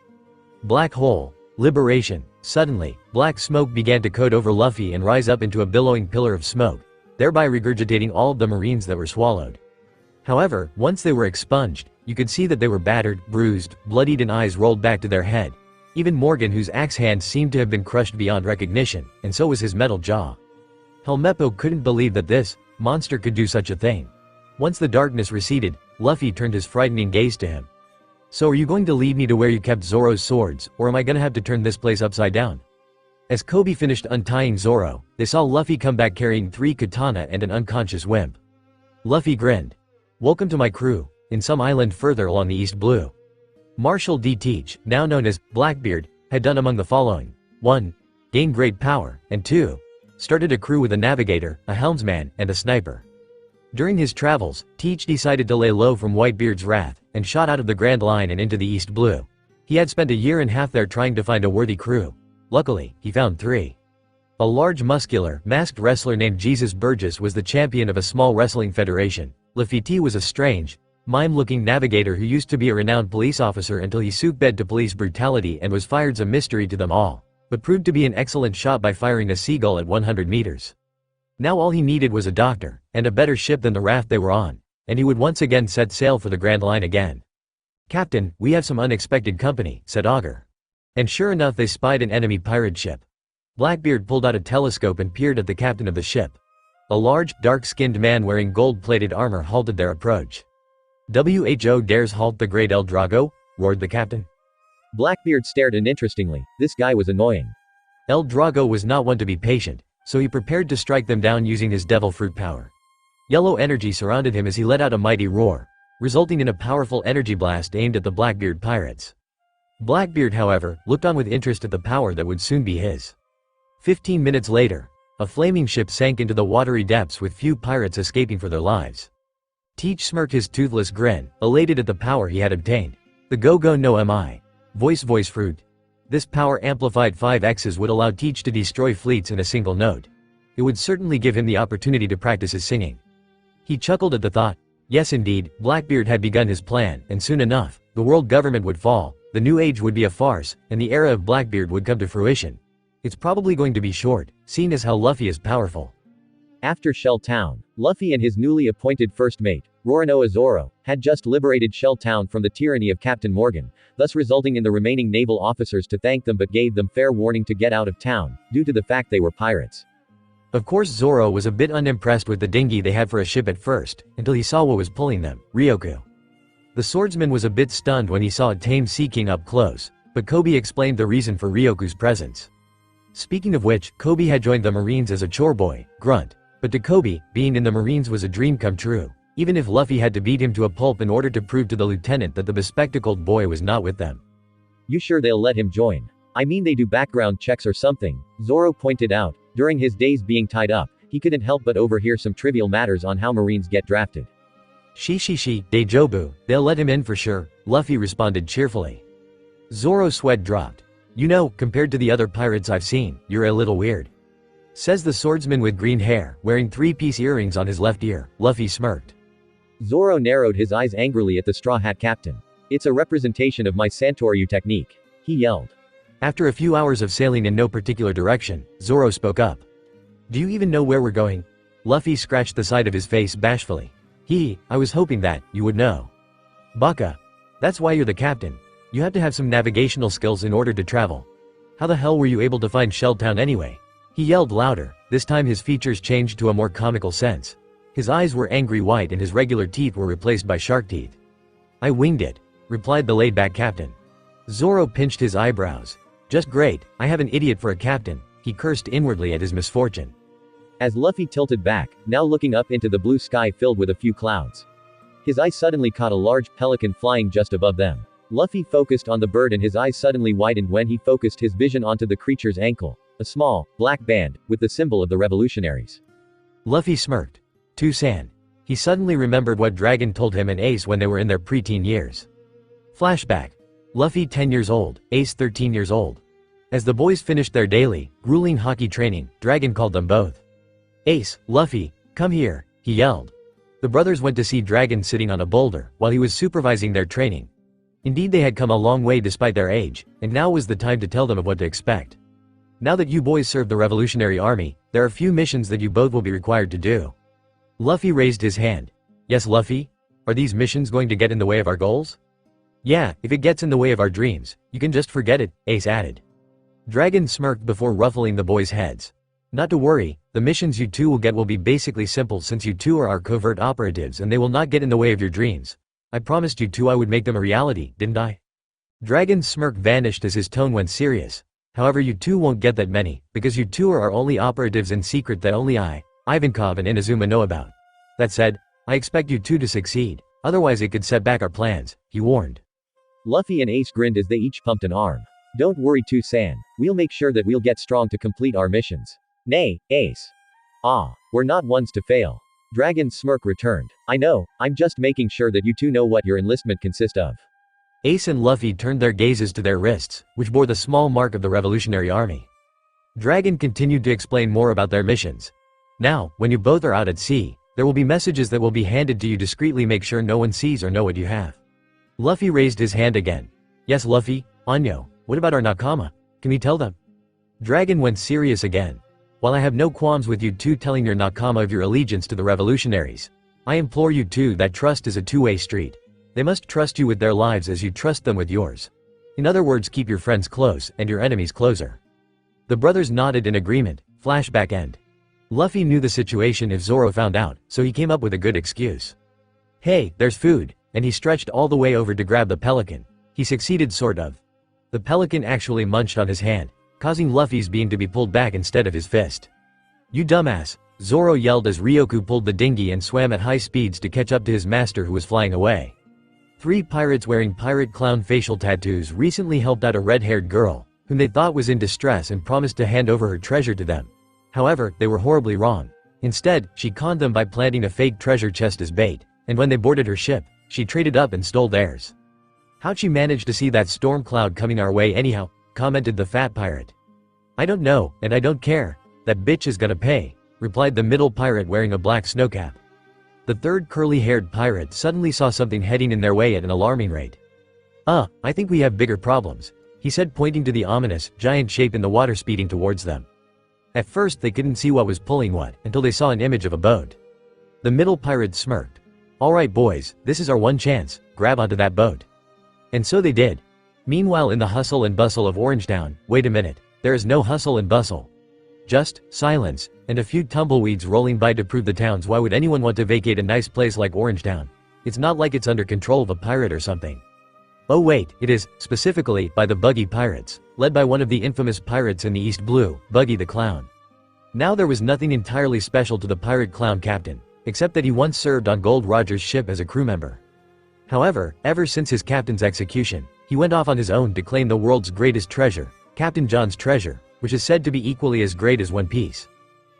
Black hole. Liberation. Suddenly, black smoke began to coat over Luffy and rise up into a billowing pillar of smoke, thereby regurgitating all of the Marines that were swallowed. However, once they were expunged, you could see that they were battered, bruised, bloodied, and eyes rolled back to their head. Even Morgan, whose axe hand seemed to have been crushed beyond recognition, and so was his metal jaw. Helmeppo couldn't believe that this monster could do such a thing. Once the darkness receded, Luffy turned his frightening gaze to him. "So are you going to lead me to where you kept Zoro's swords, or am I gonna have to turn this place upside down?" As Kobe finished untying Zoro, they saw Luffy come back carrying 3 katana and an unconscious wimp. Luffy grinned. "Welcome to my crew," in some island further along the East Blue. Marshal D. Teach, now known as Blackbeard, had done among the following. 1. Gained great power, and 2. Started a crew with a navigator, a helmsman, and a sniper. During his travels, Teach decided to lay low from Whitebeard's wrath, and shot out of the Grand Line and into the East Blue. He had spent a year and a half there trying to find a worthy crew. Luckily, he found 3. A large muscular, masked wrestler named Jesus Burgess was the champion of a small wrestling federation. Lafitte was a strange, mime-looking navigator who used to be a renowned police officer until he succumbed to police brutality and was fired as a mystery to them all, but proved to be an excellent shot by firing a seagull at 100 meters. Now all he needed was a doctor, and a better ship than the raft they were on, and he would once again set sail for the Grand Line again. "Captain, we have some unexpected company," said Augur. And sure enough, they spied an enemy pirate ship. Blackbeard pulled out a telescope and peered at the captain of the ship. A large, dark-skinned man wearing gold-plated armor halted their approach. "Who dares halt the great El Drago?" roared the captain. Blackbeard stared uninterestingly. This guy was annoying. El Drago was not one to be patient, so he prepared to strike them down using his devil fruit power. Yellow energy surrounded him as he let out a mighty roar, resulting in a powerful energy blast aimed at the Blackbeard pirates. Blackbeard, however, looked on with interest at the power that would soon be his. 15 minutes later, a flaming ship sank into the watery depths with few pirates escaping for their lives. Teach smirked his toothless grin, elated at the power he had obtained. "The go-go no mi. Voice fruit." This power amplified 5 X's would allow Teach to destroy fleets in a single note. It would certainly give him the opportunity to practice his singing. He chuckled at the thought. Yes indeed, Blackbeard had begun his plan, and soon enough, the world government would fall, the new age would be a farce, and the era of Blackbeard would come to fruition. It's probably going to be short, seeing as how Luffy is powerful. After Shell Town, Luffy and his newly appointed first mate, Roronoa Zoro, had just liberated Shell Town from the tyranny of Captain Morgan, thus resulting in the remaining naval officers to thank them but gave them fair warning to get out of town, due to the fact they were pirates. Of course Zoro was a bit unimpressed with the dinghy they had for a ship at first, until he saw what was pulling them, Ryoku. The swordsman was a bit stunned when he saw a tamed sea king up close, but Kobe explained the reason for Ryoku's presence. Speaking of which, Kobe had joined the Marines as a chore boy, grunt. But to Kobe, being in the Marines was a dream come true, even if Luffy had to beat him to a pulp in order to prove to the lieutenant that the bespectacled boy was not with them. You sure they'll let him join? I mean they do background checks or something, Zoro pointed out. During his days being tied up, he couldn't help but overhear some trivial matters on how Marines get drafted. Shi, Dejobu, they'll let him in for sure, Luffy responded cheerfully. Zoro's sweat dropped. You know, compared to the other pirates I've seen, you're a little weird. Says the swordsman with green hair, wearing three-piece earrings on his left ear. Luffy smirked. Zoro narrowed his eyes angrily at the Straw Hat Captain. It's a representation of my Santoryu technique, he yelled. After a few hours of sailing in no particular direction, Zoro spoke up. Do you even know where we're going? Luffy scratched the side of his face bashfully. I was hoping that, you would know. Baka. That's why you're the captain. You have to have some navigational skills in order to travel. How the hell were you able to find Shelltown anyway? He yelled louder, this time his features changed to a more comical sense. His eyes were angry white and his regular teeth were replaced by shark teeth. I winged it, replied the laid-back captain. Zoro pinched his eyebrows. Just great, I have an idiot for a captain, he cursed inwardly at his misfortune. As Luffy tilted back, now looking up into the blue sky filled with a few clouds. His eye suddenly caught a large pelican flying just above them. Luffy focused on the bird and his eyes suddenly widened when he focused his vision onto the creature's ankle. A small, black band, with the symbol of the revolutionaries. Luffy smirked. Tusan. He suddenly remembered what Dragon told him and Ace when they were in their preteen years. Flashback. Luffy 10 years old, Ace 13 years old. As the boys finished their daily, grueling Haki training, Dragon called them both. Ace, Luffy, come here, he yelled. The brothers went to see Dragon sitting on a boulder, while he was supervising their training. Indeed they had come a long way despite their age, and now was the time to tell them of what to expect. Now that you boys serve the Revolutionary Army, there are few missions that you both will be required to do. Luffy raised his hand. Yes, Luffy? Are these missions going to get in the way of our goals? Yeah, if it gets in the way of our dreams, you can just forget it, Ace added. Dragon smirked before ruffling the boys' heads. Not to worry, the missions you two will get will be basically simple since you two are our covert operatives and they will not get in the way of your dreams. I promised you two I would make them a reality, didn't I? Dragon's smirk vanished as his tone went serious. However you two won't get that many, because you two are our only operatives in secret that only I, Ivankov and Inazuma know about. That said, I expect you two to succeed, otherwise it could set back our plans, he warned. Luffy and Ace grinned as they each pumped an arm. Don't worry Tusan, we'll make sure that we'll get strong to complete our missions. Nay, Ace. We're not ones to fail. Dragon's smirk returned. I know, I'm just making sure that you two know what your enlistment consists of. Ace and Luffy turned their gazes to their wrists, which bore the small mark of the Revolutionary Army. Dragon continued to explain more about their missions. Now, when you both are out at sea, there will be messages that will be handed to you discreetly. Make sure no one sees or know what you have. Luffy raised his hand again. Yes Luffy, Anyo, what about our Nakama? Can we tell them? Dragon went serious again. While I have no qualms with you two telling your Nakama of your allegiance to the revolutionaries, I implore you two that trust is a two-way street. They must trust you with their lives as you trust them with yours. In other words, keep your friends close and your enemies closer. The brothers nodded in agreement. Flashback end. Luffy knew the situation if Zoro found out, so he came up with a good excuse. Hey, there's food, and he stretched all the way over to grab the pelican. He succeeded sort of. The pelican actually munched on his hand, causing Luffy's beam to be pulled back instead of his fist. You dumbass, Zoro yelled as Ryoku pulled the dinghy and swam at high speeds to catch up to his master who was flying away. 3 pirates wearing pirate clown facial tattoos recently helped out a red-haired girl, whom they thought was in distress and promised to hand over her treasure to them. However, they were horribly wrong. Instead, she conned them by planting a fake treasure chest as bait, and when they boarded her ship, she traded up and stole theirs. How'd she manage to see that storm cloud coming our way anyhow? Commented the fat pirate. I don't know, and I don't care. That bitch is gonna pay. replied the middle pirate wearing a black snowcap. The third curly-haired pirate suddenly saw something heading in their way at an alarming rate. I think we have bigger problems," he said, pointing to the ominous, giant shape in the water speeding towards them. At first they couldn't see what was pulling what, until they saw an image of a boat. The middle pirate smirked. "Alright boys, this is our one chance, grab onto that boat." And so they did. Meanwhile, in the hustle and bustle of Orangetown, wait a minute, there is no hustle and bustle. Just silence, and a few tumbleweeds rolling by to prove the towns. Why would anyone want to vacate a nice place like Orangetown? It's not like it's under control of a pirate or something. Oh wait, it is, specifically, by the Buggy Pirates, led by one of the infamous pirates in the East Blue, Buggy the Clown. Now there was nothing entirely special to the pirate clown captain, except that he once served on Gold Roger's ship as a crew member. However, ever since his captain's execution, he went off on his own to claim the world's greatest treasure, Captain John's treasure, which is said to be equally as great as One Piece.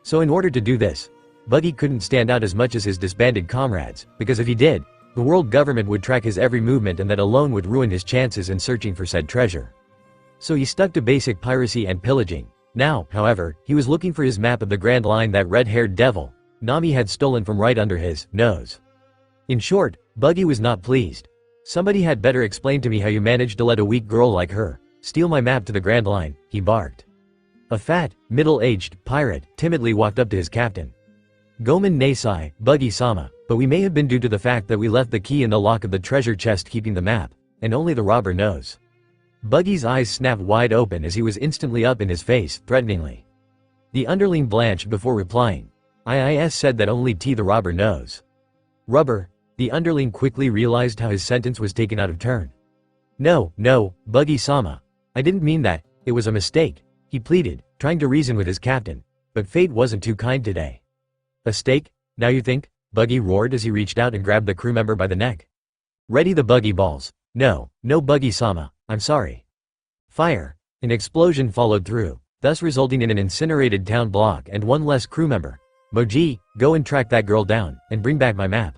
So in order to do this, Buggy couldn't stand out as much as his disbanded comrades, because if he did, the world government would track his every movement and that alone would ruin his chances in searching for said treasure. So he stuck to basic piracy and pillaging. Now, however, he was looking for his map of the Grand Line that red-haired devil, Nami, had stolen from right under his nose. In short, Buggy was not pleased. "Somebody had better explain to me how you managed to let a weak girl like her steal my map to the Grand Line," he barked. A fat, middle-aged pirate timidly walked up to his captain. "Gomen Nasai, Buggy-sama, but we may have been due to the fact that we left the key in the lock of the treasure chest keeping the map, and only the robber knows." Buggy's eyes snapped wide open as he was instantly up in his face, threateningly. The underling blanched before replying. "IIS said that only T the robber knows." "Rubber?" The underling quickly realized how his sentence was taken out of turn. No, Buggy-sama. I didn't mean that, it was a mistake," he pleaded, trying to reason with his captain. But fate wasn't too kind today. "A stake? Now you think?" Buggy roared as he reached out and grabbed the crew member by the neck. "Ready the buggy balls." No Buggy-sama, I'm sorry." Fire. An explosion followed through, thus resulting in an incinerated town block and one less crew member. "Moji, go and track that girl down, and bring back my map."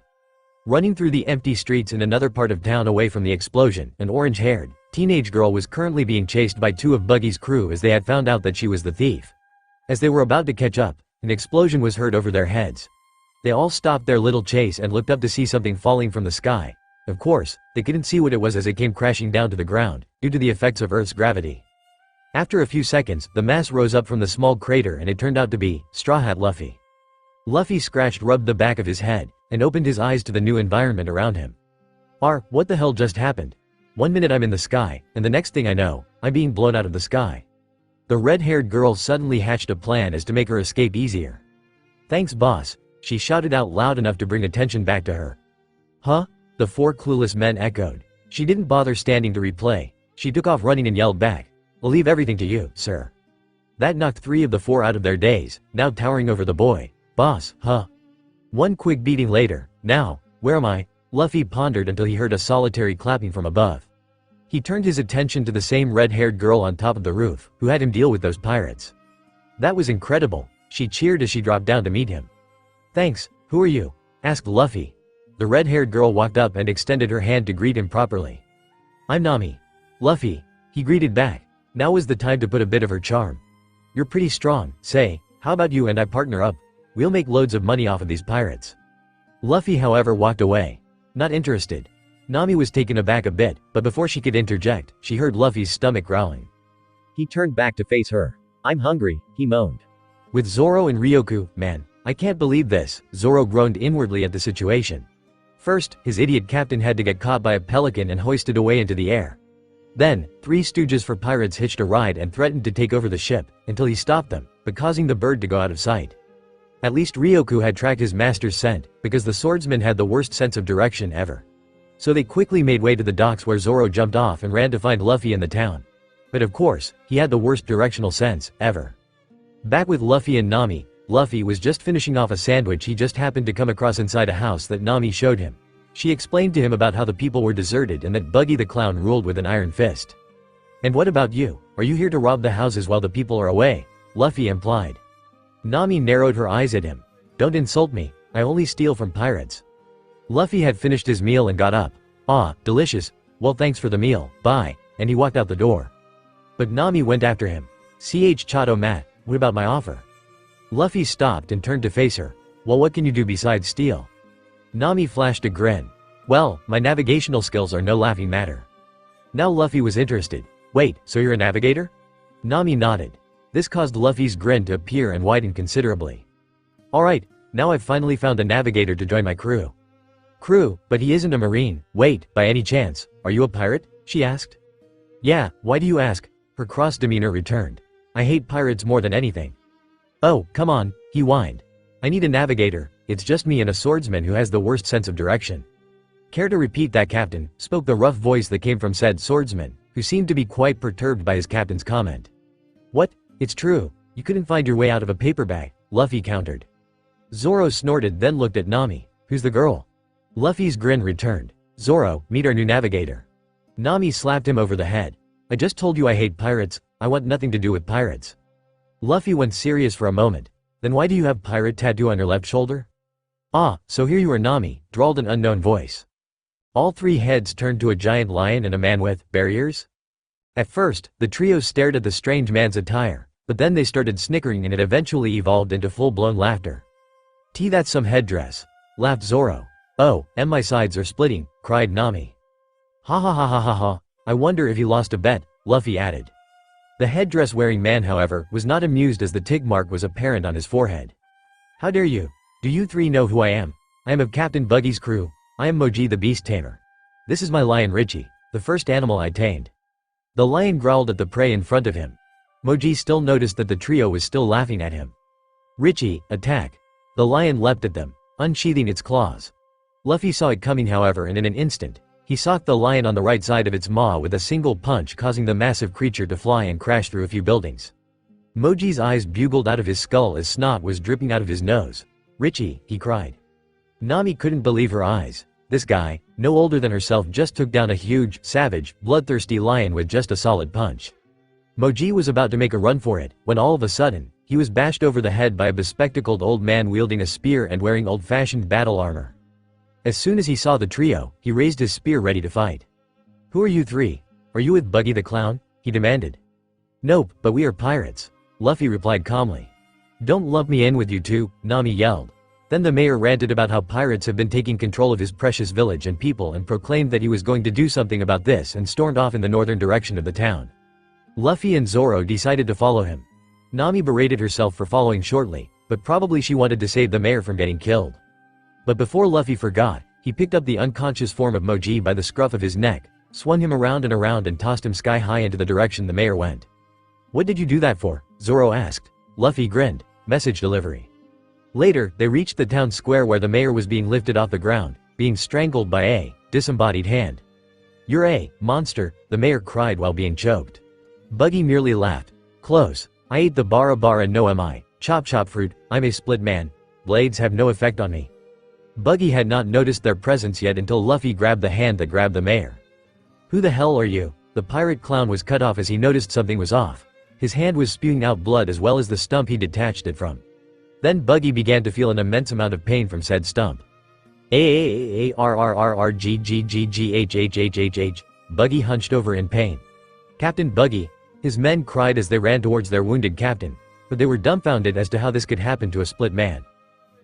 Running through the empty streets in another part of town away from the explosion, an orange-haired, teenage girl was currently being chased by two of Buggy's crew as they had found out that she was the thief. As they were about to catch up, an explosion was heard over their heads. They all stopped their little chase and looked up to see something falling from the sky. Of course, they couldn't see what it was as it came crashing down to the ground, due to the effects of Earth's gravity. After a few seconds, the mass rose up from the small crater and it turned out to be Straw Hat Luffy. Luffy rubbed the back of his head, and opened his eyes to the new environment around him. What the hell just happened? One minute I'm in the sky, and the next thing I know, I'm being blown out of the sky. The red-haired girl suddenly hatched a plan as to make her escape easier. "Thanks boss," she shouted out loud enough to bring attention back to her. "Huh?" the four clueless men echoed. She didn't bother standing to replay. She took off running and yelled back, "I'll leave everything to you, sir." That knocked three of the four out of their daze, now towering over the boy. "Boss, huh?" One quick beating later. "Now, where am I?" Luffy pondered until he heard a solitary clapping from above. He turned his attention to the same red-haired girl on top of the roof, who had him deal with those pirates. That was incredible, she cheered as she dropped down to meet him. "Thanks, who are you?" asked Luffy. The red-haired girl walked up and extended her hand to greet him properly. "I'm Nami." "Luffy," he greeted back. Now was the time to put a bit of her charm. "You're pretty strong, say, how about you and I partner up? We'll make loads of money off of these pirates." Luffy however walked away. Not interested. Nami was taken aback a bit, but before she could interject, she heard Luffy's stomach growling. He turned back to face her. "I'm hungry," he moaned. With Zoro and Ryoku, man, I can't believe this, Zoro groaned inwardly at the situation. First, his idiot captain had to get caught by a pelican and hoisted away into the air. Then, three stooges for pirates hitched a ride and threatened to take over the ship, until he stopped them, but causing the bird to go out of sight. At least Ryoku had tracked his master's scent, because the swordsman had the worst sense of direction ever. So they quickly made way to the docks where Zoro jumped off and ran to find Luffy in the town. But of course, he had the worst directional sense, ever. Back with Luffy and Nami, Luffy was just finishing off a sandwich he just happened to come across inside a house that Nami showed him. She explained to him about how the people were deserted and that Buggy the Clown ruled with an iron fist. "And what about you? Are you here to rob the houses while the people are away?" Luffy implied. Nami narrowed her eyes at him. "Don't insult me, I only steal from pirates." Luffy had finished his meal and got up. "Ah, delicious, well thanks for the meal, bye," and he walked out the door. But Nami went after him. "Chato Matt, what about my offer?" Luffy stopped and turned to face her. Well, what can you do besides steal? Nami flashed a grin. Well, my navigational skills are no laughing matter. Now Luffy was interested. Wait, so you're a navigator? Nami nodded. This caused Luffy's grin to appear and widen considerably. Alright, now I've finally found a navigator to join my crew. Crew, but he isn't a marine. Wait, by any chance, are you a pirate? She asked. Yeah, why do you ask? Her cross demeanor returned. I hate pirates more than anything. Oh, come on, he whined. I need a navigator, it's just me and a swordsman who has the worst sense of direction. Care to repeat that, Captain? Spoke the rough voice that came from said swordsman, who seemed to be quite perturbed by his captain's comment. What? It's true, you couldn't find your way out of a paper bag, Luffy countered. Zoro snorted, then looked at Nami. Who's the girl? Luffy's grin returned. Zoro, meet our new navigator. Nami slapped him over the head. I just told you I hate pirates, I want nothing to do with pirates. Luffy went serious for a moment. Then why do you have pirate tattoo on your left shoulder? Ah, so here you are, Nami, drawled an unknown voice. All three heads turned to a giant lion and a man with barriers. At first, the trio stared at the strange man's attire, but then they started snickering and it eventually evolved into full-blown laughter. That's some headdress, laughed Zoro. Oh, and my sides are splitting, cried Nami. Ha ha ha ha ha ha, I wonder if he lost a bet, Luffy added. The headdress-wearing man, however, was not amused as the tig mark was apparent on his forehead. How dare you? Do you three know who I am? I am of Captain Buggy's crew. I am Moji the Beast Tamer. This is my lion Richie, the first animal I tamed. The lion growled at the prey in front of him. Moji still noticed that the trio was still laughing at him. Richie, attack. The lion leapt at them, unsheathing its claws. Luffy saw it coming, however, and in an instant, he socked the lion on the right side of its maw with a single punch, causing the massive creature to fly and crash through a few buildings. Moji's eyes bugled out of his skull as snot was dripping out of his nose. Richie, he cried. Nami couldn't believe her eyes. This guy, no older than herself, just took down a huge, savage, bloodthirsty lion with just a solid punch. Moji was about to make a run for it, when all of a sudden, he was bashed over the head by a bespectacled old man wielding a spear and wearing old-fashioned battle armor. As soon as he saw the trio, he raised his spear ready to fight. Who are you three? Are you with Buggy the Clown? He demanded. Nope, but we are pirates, Luffy replied calmly. Don't lump me in with you two, Nami yelled. Then the mayor ranted about how pirates have been taking control of his precious village and people and proclaimed that he was going to do something about this and stormed off in the northern direction of the town. Luffy and Zoro decided to follow him. Nami berated herself for following shortly, but probably she wanted to save the mayor from getting killed. But before Luffy forgot, he picked up the unconscious form of Moji by the scruff of his neck, swung him around and tossed him sky high into the direction the mayor went. What did you do that for? Zoro asked. Luffy grinned. Message delivery. Later, they reached the town square where the mayor was being lifted off the ground, being strangled by a disembodied hand. You're a monster, the mayor cried while being choked. Buggy merely laughed. Close. I ate the bara bara, no am I. Chop chop fruit, I'm a split man. Blades have no effect on me. Buggy had not noticed their presence yet until Luffy grabbed the hand that grabbed the mayor. Who the hell are you? The pirate clown was cut off as he noticed something was off. His hand was spewing out blood as well as the stump he detached it from. Then Buggy began to feel an immense amount of pain from said stump. A-A-A-R-R-R-G-G-G-G-H-H-H-H-H. Buggy hunched over in pain. Captain Buggy. His men cried as they ran towards their wounded captain, but they were dumbfounded as to how this could happen to a split man.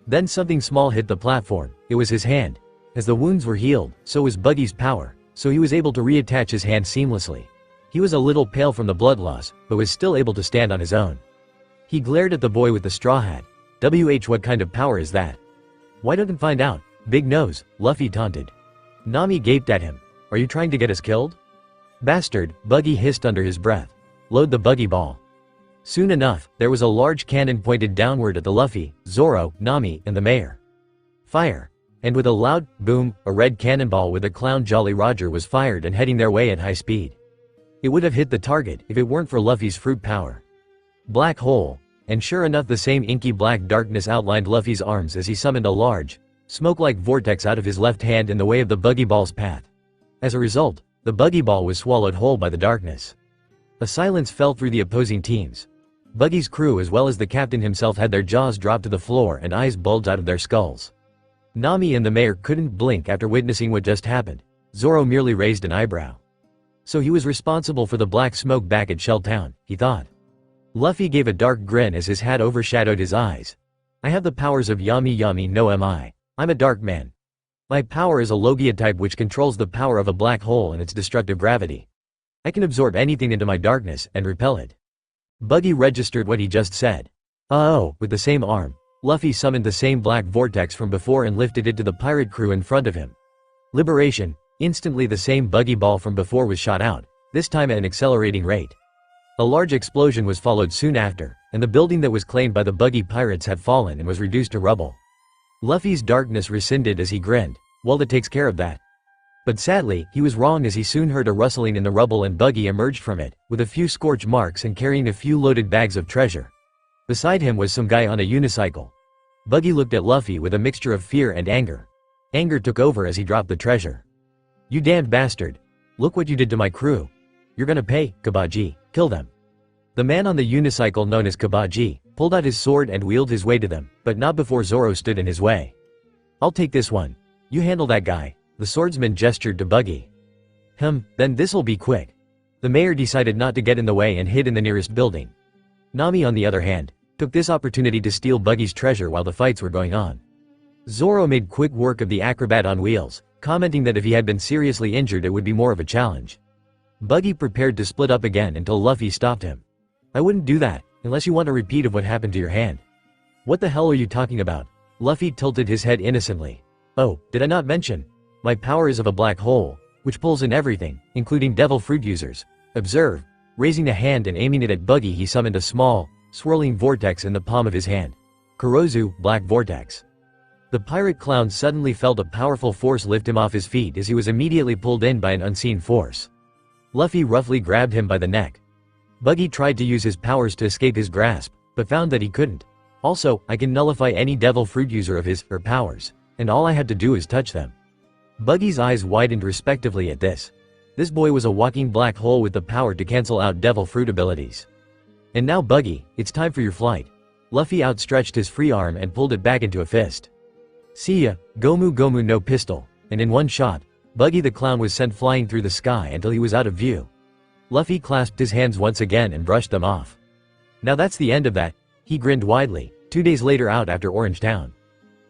Then something small hit the platform. It was his hand. As the wounds were healed, so was Buggy's power, so he was able to reattach his hand seamlessly. He was a little pale from the blood loss, but was still able to stand on his own. He glared at the boy with the straw hat. What kind of power is that? Why don't I find out? Big nose, Luffy taunted. Nami gaped at him. Are you trying to get us killed? Bastard, Buggy hissed under his breath. Load the buggy ball. Soon enough, there was a large cannon pointed downward at the Luffy, Zoro, Nami, and the mayor. Fire! And with a loud boom, a red cannonball with a clown Jolly Roger was fired and heading their way at high speed. It would have hit the target if it weren't for Luffy's fruit power. Black hole. And sure enough, the same inky black darkness outlined Luffy's arms as he summoned a large, smoke-like vortex out of his left hand in the way of the buggy ball's path. As a result, the buggy ball was swallowed whole by the darkness. A silence fell through the opposing teams. Buggy's crew as well as the captain himself had their jaws drop to the floor and eyes bulge out of their skulls. Nami and the mayor couldn't blink after witnessing what just happened. Zoro merely raised an eyebrow. So he was responsible for the black smoke back at Shell Town, he thought. Luffy gave a dark grin as his hat overshadowed his eyes. I have the powers of Yami Yami no Mi. I'm a dark man. My power is a logia type which controls the power of a black hole and its destructive gravity. I can absorb anything into my darkness and repel it. Buggy registered what he just said. Oh, with the same arm, Luffy summoned the same black vortex from before and lifted it to the pirate crew in front of him. Liberation, instantly the same buggy ball from before was shot out, this time at an accelerating rate. A large explosion was followed soon after, and the building that was claimed by the buggy pirates had fallen and was reduced to rubble. Luffy's darkness rescinded as he grinned. Well, that takes care of that. But sadly, he was wrong as he soon heard a rustling in the rubble and Buggy emerged from it, with a few scorch marks and carrying a few loaded bags of treasure. Beside him was some guy on a unicycle. Buggy looked at Luffy with a mixture of fear and anger. Anger took over as he dropped the treasure. You damned bastard. Look what you did to my crew. You're gonna pay, Kabaji. Kill them. The man on the unicycle known as Kabaji pulled out his sword and wheeled his way to them, but not before Zoro stood in his way. I'll take this one. You handle that guy, the swordsman gestured to Buggy. Then this'll be quick. The mayor decided not to get in the way and hid in the nearest building. Nami on the other hand, took this opportunity to steal Buggy's treasure while the fights were going on. Zoro made quick work of the acrobat on wheels, commenting that if he had been seriously injured it would be more of a challenge. Buggy prepared to split up again until Luffy stopped him. I wouldn't do that, unless you want a repeat of what happened to your hand. What the hell are you talking about? Luffy tilted his head innocently. Oh, did I not mention? My power is of a black hole, which pulls in everything, including devil fruit users. Observe. Raising a hand and aiming it at Buggy he summoned a small, swirling vortex in the palm of his hand. Kurozu, black vortex. The pirate clown suddenly felt a powerful force lift him off his feet as he was immediately pulled in by an unseen force. Luffy roughly grabbed him by the neck. Buggy tried to use his powers to escape his grasp, but found that he couldn't. Also, I can nullify any devil fruit user of his, her powers. And all I had to do is touch them. Buggy's eyes widened respectively at this. This boy was a walking black hole with the power to cancel out devil fruit abilities. And now Buggy, it's time for your flight. Luffy outstretched his free arm and pulled it back into a fist. See ya, Gomu Gomu no pistol, and in one shot, Buggy the Clown was sent flying through the sky until he was out of view. Luffy clasped his hands once again and brushed them off. Now that's the end of that, he grinned widely, 2 days later out after Orange Town.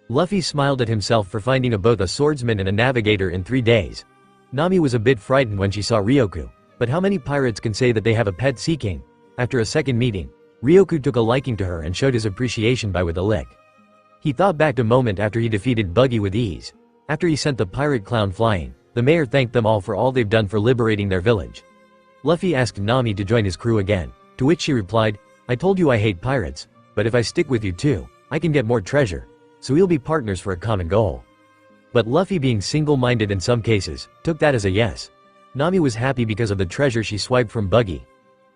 Luffy smiled at himself for finding both a swordsman and a navigator in 3 days. Nami was a bit frightened when she saw Ryoku, but how many pirates can say that they have a pet sea king? After a second meeting, Ryoku took a liking to her and showed his appreciation by with a lick. He thought back to moment after he defeated Buggy with ease. After he sent the pirate clown flying, the mayor thanked them all for all they've done for liberating their village. Luffy asked Nami to join his crew again, to which she replied, I told you I hate pirates, but if I stick with you too, I can get more treasure. So we'll be partners for a common goal. But Luffy, being single-minded in some cases, took that as a yes. Nami was happy because of the treasure she swiped from Buggy.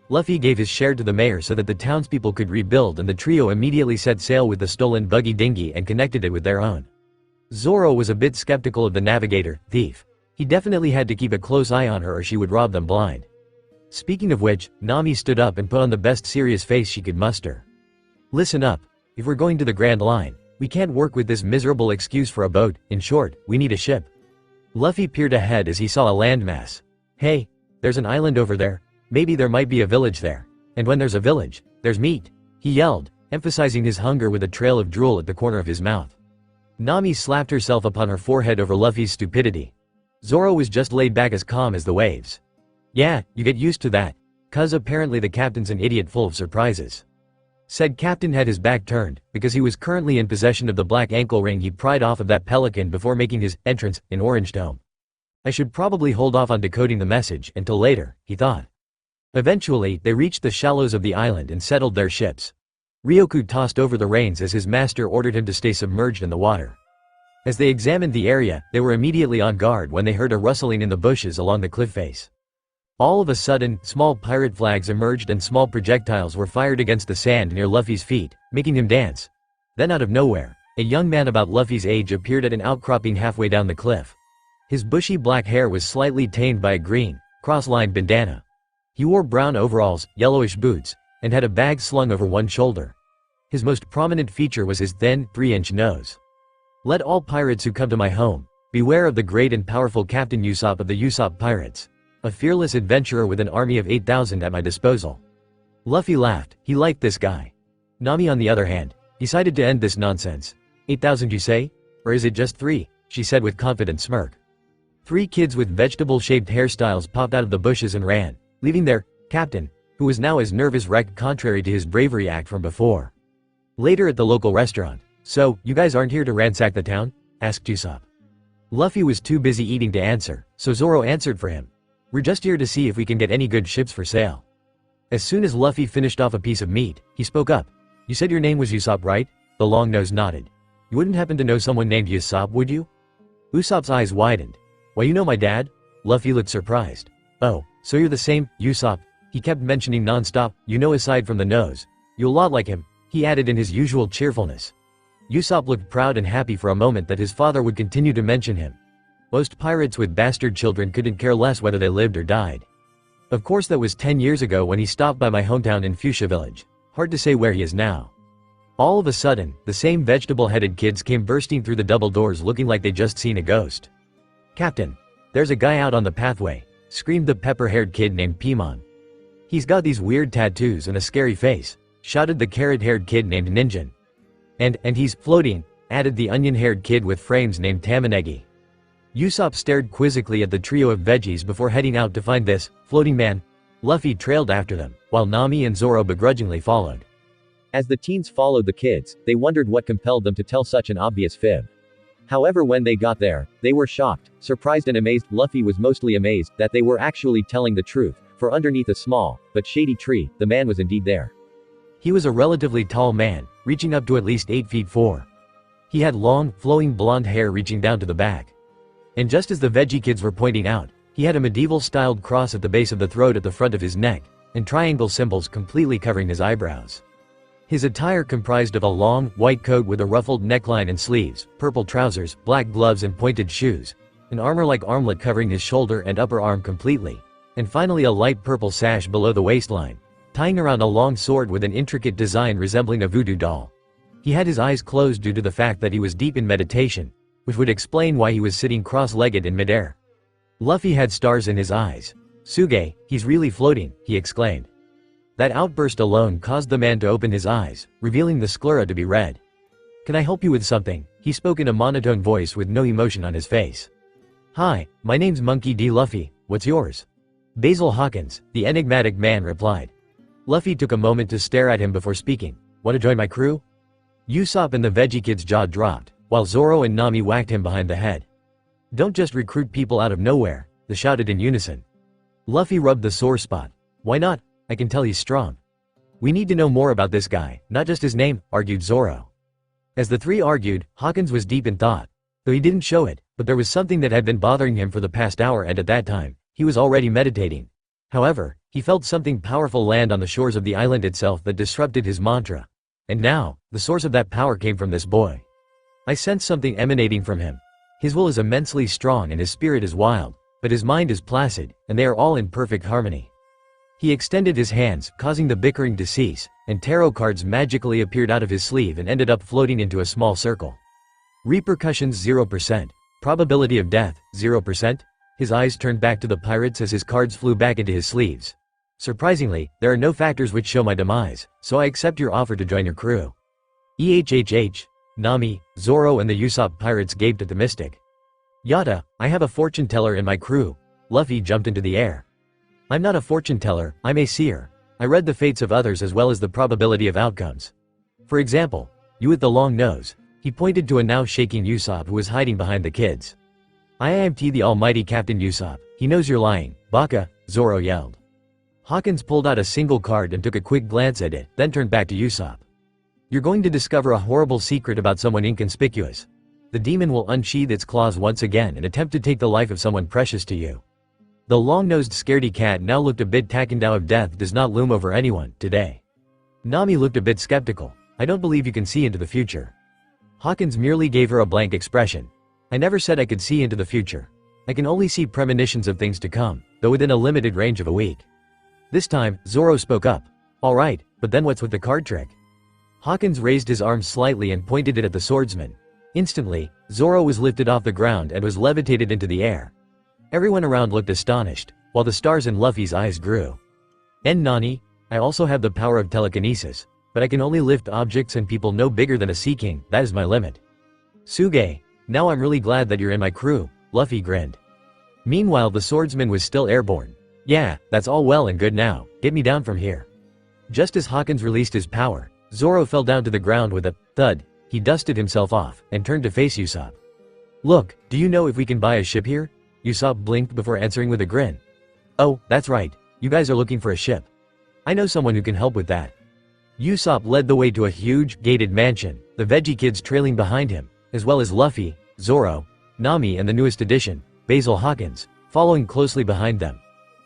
Luffy gave his share to the mayor so that the townspeople could rebuild, and the trio immediately set sail with the stolen Buggy dinghy and connected it with their own. Zoro was a bit skeptical of the navigator, thief. He definitely had to keep a close eye on her or she would rob them blind. Speaking of which, Nami stood up and put on the best serious face she could muster. Listen up. If we're going to the Grand Line, we can't work with this miserable excuse for a boat. In short, we need a ship. Luffy peered ahead as he saw a landmass. Hey, there's an island over there. Maybe there might be a village there. And when there's a village, there's meat, he yelled, emphasizing his hunger with a trail of drool at the corner of his mouth. Nami slapped herself upon her forehead over Luffy's stupidity. Zoro was just laid back as calm as the waves. Yeah, you get used to that. Cuz apparently the captain's an idiot full of surprises. Said captain had his back turned, because he was currently in possession of the black ankle ring he pried off of that pelican before making his entrance in Orange Dome. I should probably hold off on decoding the message until later, he thought. Eventually, they reached the shallows of the island and settled their ships. Ryoku tossed over the reins as his master ordered him to stay submerged in the water. As they examined the area, they were immediately on guard when they heard a rustling in the bushes along the cliff face. All of a sudden, small pirate flags emerged and small projectiles were fired against the sand near Luffy's feet, making him dance. Then out of nowhere, a young man about Luffy's age appeared at an outcropping halfway down the cliff. His bushy black hair was slightly tamed by a green, cross-lined bandana. He wore brown overalls, yellowish boots, and had a bag slung over one shoulder. His most prominent feature was his thin, 3-inch nose. Let all pirates who come to my home, beware of the great and powerful Captain Usopp of the Usopp Pirates. A fearless adventurer with an army of 8,000 at my disposal. Luffy laughed, he liked this guy. Nami on the other hand, decided to end this nonsense. 8,000 you say? Or is it just 3? She said with confident smirk. 3 kids with vegetable-shaped hairstyles popped out of the bushes and ran, leaving their captain, who was now as nervous wreck contrary to his bravery act from before. Later at the local restaurant, "So, you guys aren't here to ransack the town?" asked Usopp. Luffy was too busy eating to answer, so Zoro answered for him. "We're just here to see if we can get any good ships for sale." As soon as Luffy finished off a piece of meat, he spoke up. "You said your name was Usopp, right?" The long nose nodded. "You wouldn't happen to know someone named Usopp, would you?" Usopp's eyes widened. "Why, you know my dad?" Luffy looked surprised. "Oh, so you're the same, Usopp." He kept mentioning non-stop, aside from the nose. "You a lot like him," he added in his usual cheerfulness. Usopp looked proud and happy for a moment that his father would continue to mention him. Most pirates with bastard children couldn't care less whether they lived or died. Of course that was 10 years ago when he stopped by my hometown in Fuchsia village. Hard to say where he is now. All of a sudden, the same vegetable-headed kids came bursting through the double doors looking like they'd just seen a ghost. "Captain, there's a guy out on the pathway," screamed the pepper-haired kid named Pimon. "He's got these weird tattoos and a scary face," shouted the carrot-haired kid named Ninjin. And he's floating," added the onion-haired kid with frames named Tamanegi. Usopp stared quizzically at the trio of veggies before heading out to find this floating man. Luffy trailed after them, while Nami and Zoro begrudgingly followed. As the teens followed the kids, they wondered what compelled them to tell such an obvious fib. However, when they got there, they were shocked, surprised and amazed. Luffy was mostly amazed that they were actually telling the truth, for underneath a small, but shady tree, the man was indeed there. He was a relatively tall man, reaching up to at least 8 feet 4. He had long, flowing blonde hair reaching down to the back. And just as the veggie kids were pointing out, he had a medieval-styled cross at the base of the throat at the front of his neck, and triangle symbols completely covering his eyebrows. His attire comprised of a long, white coat with a ruffled neckline and sleeves, purple trousers, black gloves and pointed shoes, an armor-like armlet covering his shoulder and upper arm completely, and finally a light purple sash below the waistline, tying around a long sword with an intricate design resembling a voodoo doll. He had his eyes closed due to the fact that he was deep in meditation, which would explain why he was sitting cross-legged in midair. Luffy had stars in his eyes. "Suge, he's really floating," he exclaimed. That outburst alone caused the man to open his eyes, revealing the sclera to be red. "Can I help you with something?" he spoke in a monotone voice with no emotion on his face. "Hi, my name's Monkey D. Luffy, what's yours?" "Basil Hawkins," the enigmatic man replied. Luffy took a moment to stare at him before speaking. "Want to join my crew?" Usopp and the veggie kid's jaw dropped, while Zoro and Nami whacked him behind the head. "Don't just recruit people out of nowhere," they shouted in unison. Luffy rubbed the sore spot. "Why not? I can tell he's strong." "We need to know more about this guy, not just his name," argued Zoro. As the three argued, Hawkins was deep in thought. Though he didn't show it, but there was something that had been bothering him for the past hour, and at that time, he was already meditating. However, he felt something powerful land on the shores of the island itself that disrupted his mantra. And now, the source of that power came from this boy. "I sense something emanating from him. His will is immensely strong and his spirit is wild, but his mind is placid, and they are all in perfect harmony." He extended his hands, causing the bickering to cease, and tarot cards magically appeared out of his sleeve and ended up floating into a small circle. Repercussions 0%. Probability of death 0%. His eyes turned back to the pirates as his cards flew back into his sleeves. "Surprisingly, there are no factors which show my demise, so I accept your offer to join your crew." EHHH. Nami, Zoro and the Usopp pirates gaped at the mystic. "Yada, I have a fortune teller in my crew." Luffy jumped into the air. "I'm not a fortune teller, I'm a seer. I read the fates of others as well as the probability of outcomes. For example, you with the long nose." He pointed to a now shaking Usopp who was hiding behind the kids. "I am the almighty Captain Usopp, he knows you're lying, Baka," Zoro yelled. Hawkins pulled out a single card and took a quick glance at it, then turned back to Usopp. "You're going to discover a horrible secret about someone inconspicuous. The demon will unsheath its claws once again and attempt to take the life of someone precious to you." The long-nosed scaredy cat now looked a bit takendown. Of death does not loom over anyone, today. Nami looked a bit skeptical. "I don't believe you can see into the future." Hawkins merely gave her a blank expression. "I never said I could see into the future. I can only see premonitions of things to come, though within a limited range of a week." This time, Zoro spoke up. "Alright, but then what's with the card trick?" Hawkins raised his arm slightly and pointed it at the swordsman. Instantly, Zoro was lifted off the ground and was levitated into the air. Everyone around looked astonished, while the stars in Luffy's eyes grew. "En Nani?" I also have the power of telekinesis, but I can only lift objects and people no bigger than a sea king. That is my limit. Suge, now I'm really glad that you're in my crew, Luffy grinned. Meanwhile, the swordsman was still airborne. Yeah, that's all well and good now, get me down from here. Just as Hawkins released his power, Zoro fell down to the ground with a thud. He dusted himself off and turned to face Usopp. Look, do you know if we can buy a ship here? Usopp blinked before answering with a grin. Oh, that's right, you guys are looking for a ship. I know someone who can help with that. Usopp led the way to a huge, gated mansion, the Veggie Kids trailing behind him, as well as Luffy, Zoro, Nami and the newest addition, Basil Hawkins, following closely behind them.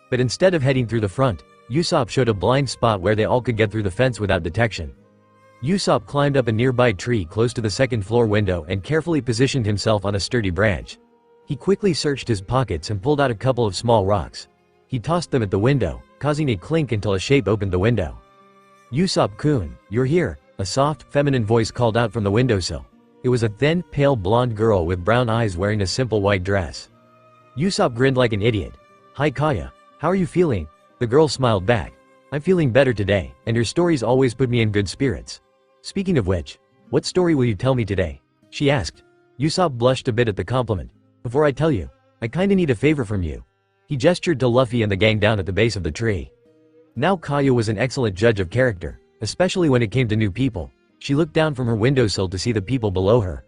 But instead of heading through the front, Usopp showed a blind spot where they all could get through the fence without detection. Usopp climbed up a nearby tree close to the second-floor window and carefully positioned himself on a sturdy branch. He quickly searched his pockets and pulled out a couple of small rocks. He tossed them at the window, causing a clink until a shape opened the window. Usopp-kun, you're here, a soft, feminine voice called out from the windowsill. It was a thin, pale blonde girl with brown eyes wearing a simple white dress. Usopp grinned like an idiot. Hi Kaya, how are you feeling? The girl smiled back. I'm feeling better today, and your stories always put me in good spirits. Speaking of which, what story will you tell me today? She asked. Usopp blushed a bit at the compliment. Before I tell you, I kinda need a favor from you. He gestured to Luffy and the gang down at the base of the tree. Now Kaya was an excellent judge of character, especially when it came to new people. She looked down from her windowsill to see the people below her.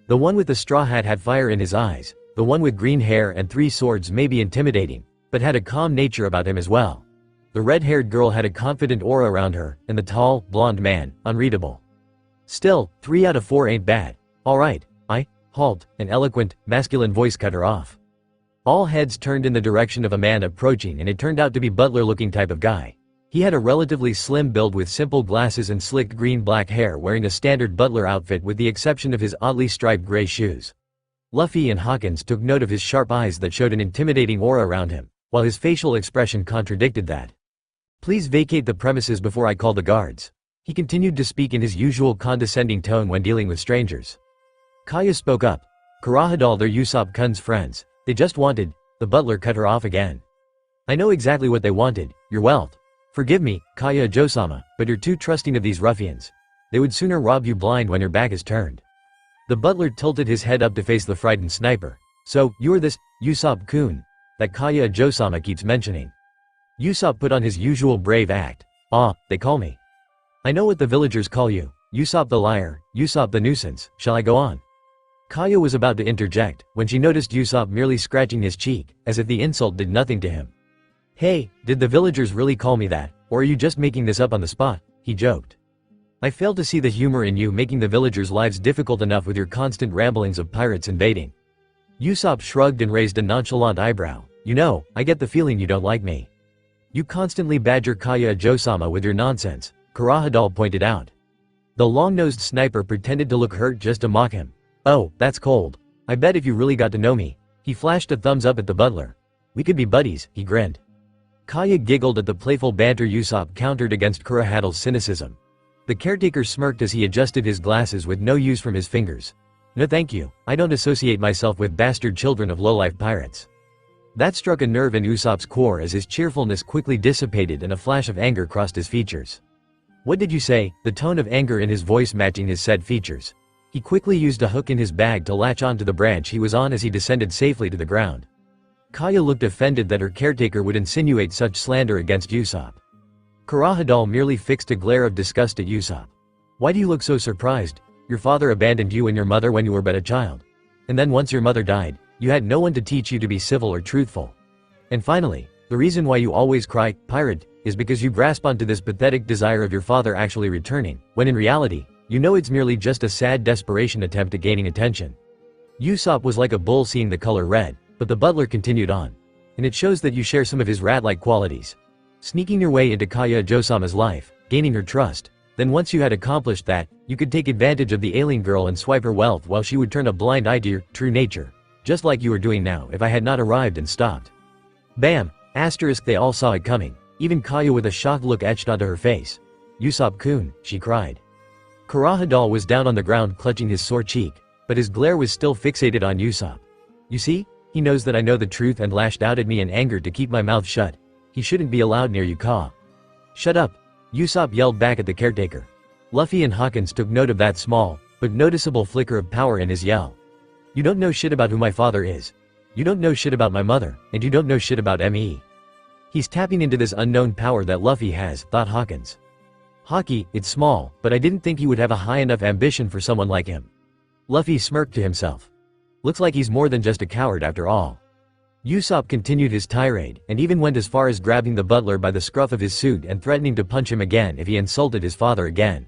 The one with the straw hat had fire in his eyes, the one with green hair and 3 swords may be intimidating, but had a calm nature about him as well. The red-haired girl had a confident aura around her, and the tall, blonde man, unreadable. Still, 3 out of 4 ain't bad. Alright, halt, an eloquent, masculine voice cut her off. All heads turned in the direction of a man approaching and it turned out to be butler-looking type of guy. He had a relatively slim build with simple glasses and slicked green-black hair, wearing a standard butler outfit with the exception of his oddly striped gray shoes. Luffy and Hawkins took note of his sharp eyes that showed an intimidating aura around him, while his facial expression contradicted that. Please vacate the premises before I call the guards. He continued to speak in his usual condescending tone when dealing with strangers. Kaya spoke up. Kurahadal, they're Usopp-kun's friends. They just wanted. The butler cut her off again. I know exactly what they wanted, your wealth. Forgive me, Kaya Josama, but you're too trusting of these ruffians. They would sooner rob you blind when your back is turned. The butler tilted his head up to face the frightened sniper. So, you're this Usopp-kun that Kaya Josama keeps mentioning. Usopp put on his usual brave act. Ah, they call me. I know what the villagers call you. Usopp the liar, Usopp the nuisance. Shall I go on? Kaya was about to interject, when she noticed Usopp merely scratching his cheek, as if the insult did nothing to him. Hey, did the villagers really call me that, or are you just making this up on the spot? He joked. I fail to see the humor in you making the villagers' lives difficult enough with your constant ramblings of pirates invading. Usopp shrugged and raised a nonchalant eyebrow. You know, I get the feeling you don't like me. You constantly badger Kaya Josama with your nonsense, Kurahadal pointed out. The long-nosed sniper pretended to look hurt just to mock him. Oh, that's cold. I bet if you really got to know me. He flashed a thumbs up at the butler. We could be buddies, he grinned. Kaya giggled at the playful banter Usopp countered against Kurahadal's cynicism. The caretaker smirked as he adjusted his glasses with no use from his fingers. No thank you, I don't associate myself with bastard children of lowlife pirates. That struck a nerve in Usopp's core as his cheerfulness quickly dissipated and a flash of anger crossed his features. What did you say? The tone of anger in his voice matching his said features. He quickly used a hook in his bag to latch onto the branch he was on as he descended safely to the ground. Kaya looked offended that her caretaker would insinuate such slander against Usopp. Kurahadal merely fixed a glare of disgust at Usopp. Why do you look so surprised? Your father abandoned you and your mother when you were but a child. And then once your mother died, you had no one to teach you to be civil or truthful. And finally, the reason why you always cry, pirate, is because you grasp onto this pathetic desire of your father actually returning, when in reality, you know it's merely just a sad desperation attempt at gaining attention. Usopp was like a bull seeing the color red, but the butler continued on. And it shows that you share some of his rat-like qualities. Sneaking your way into Kaya Josama's life, gaining her trust, then once you had accomplished that, you could take advantage of the alien girl and swipe her wealth while she would turn a blind eye to your true nature. Just like you were doing now if I had not arrived and stopped. Bam! Asterisk, they all saw it coming, even Kaya with a shocked look etched onto her face. Usopp-kun, she cried. Kurahadal was down on the ground clutching his sore cheek, but his glare was still fixated on Usopp. You see? He knows that I know the truth and lashed out at me in anger to keep my mouth shut. He shouldn't be allowed near you, Ka. Shut up! Usopp yelled back at the caretaker. Luffy and Hawkins took note of that small, but noticeable flicker of power in his yell. You don't know shit about who my father is. You don't know shit about my mother, and you don't know shit about me. He's tapping into this unknown power that Luffy has, thought Hawkins. Haki, it's small, but I didn't think he would have a high enough ambition for someone like him. Luffy smirked to himself. Looks like he's more than just a coward after all. Usopp continued his tirade, and even went as far as grabbing the butler by the scruff of his suit and threatening to punch him again if he insulted his father again.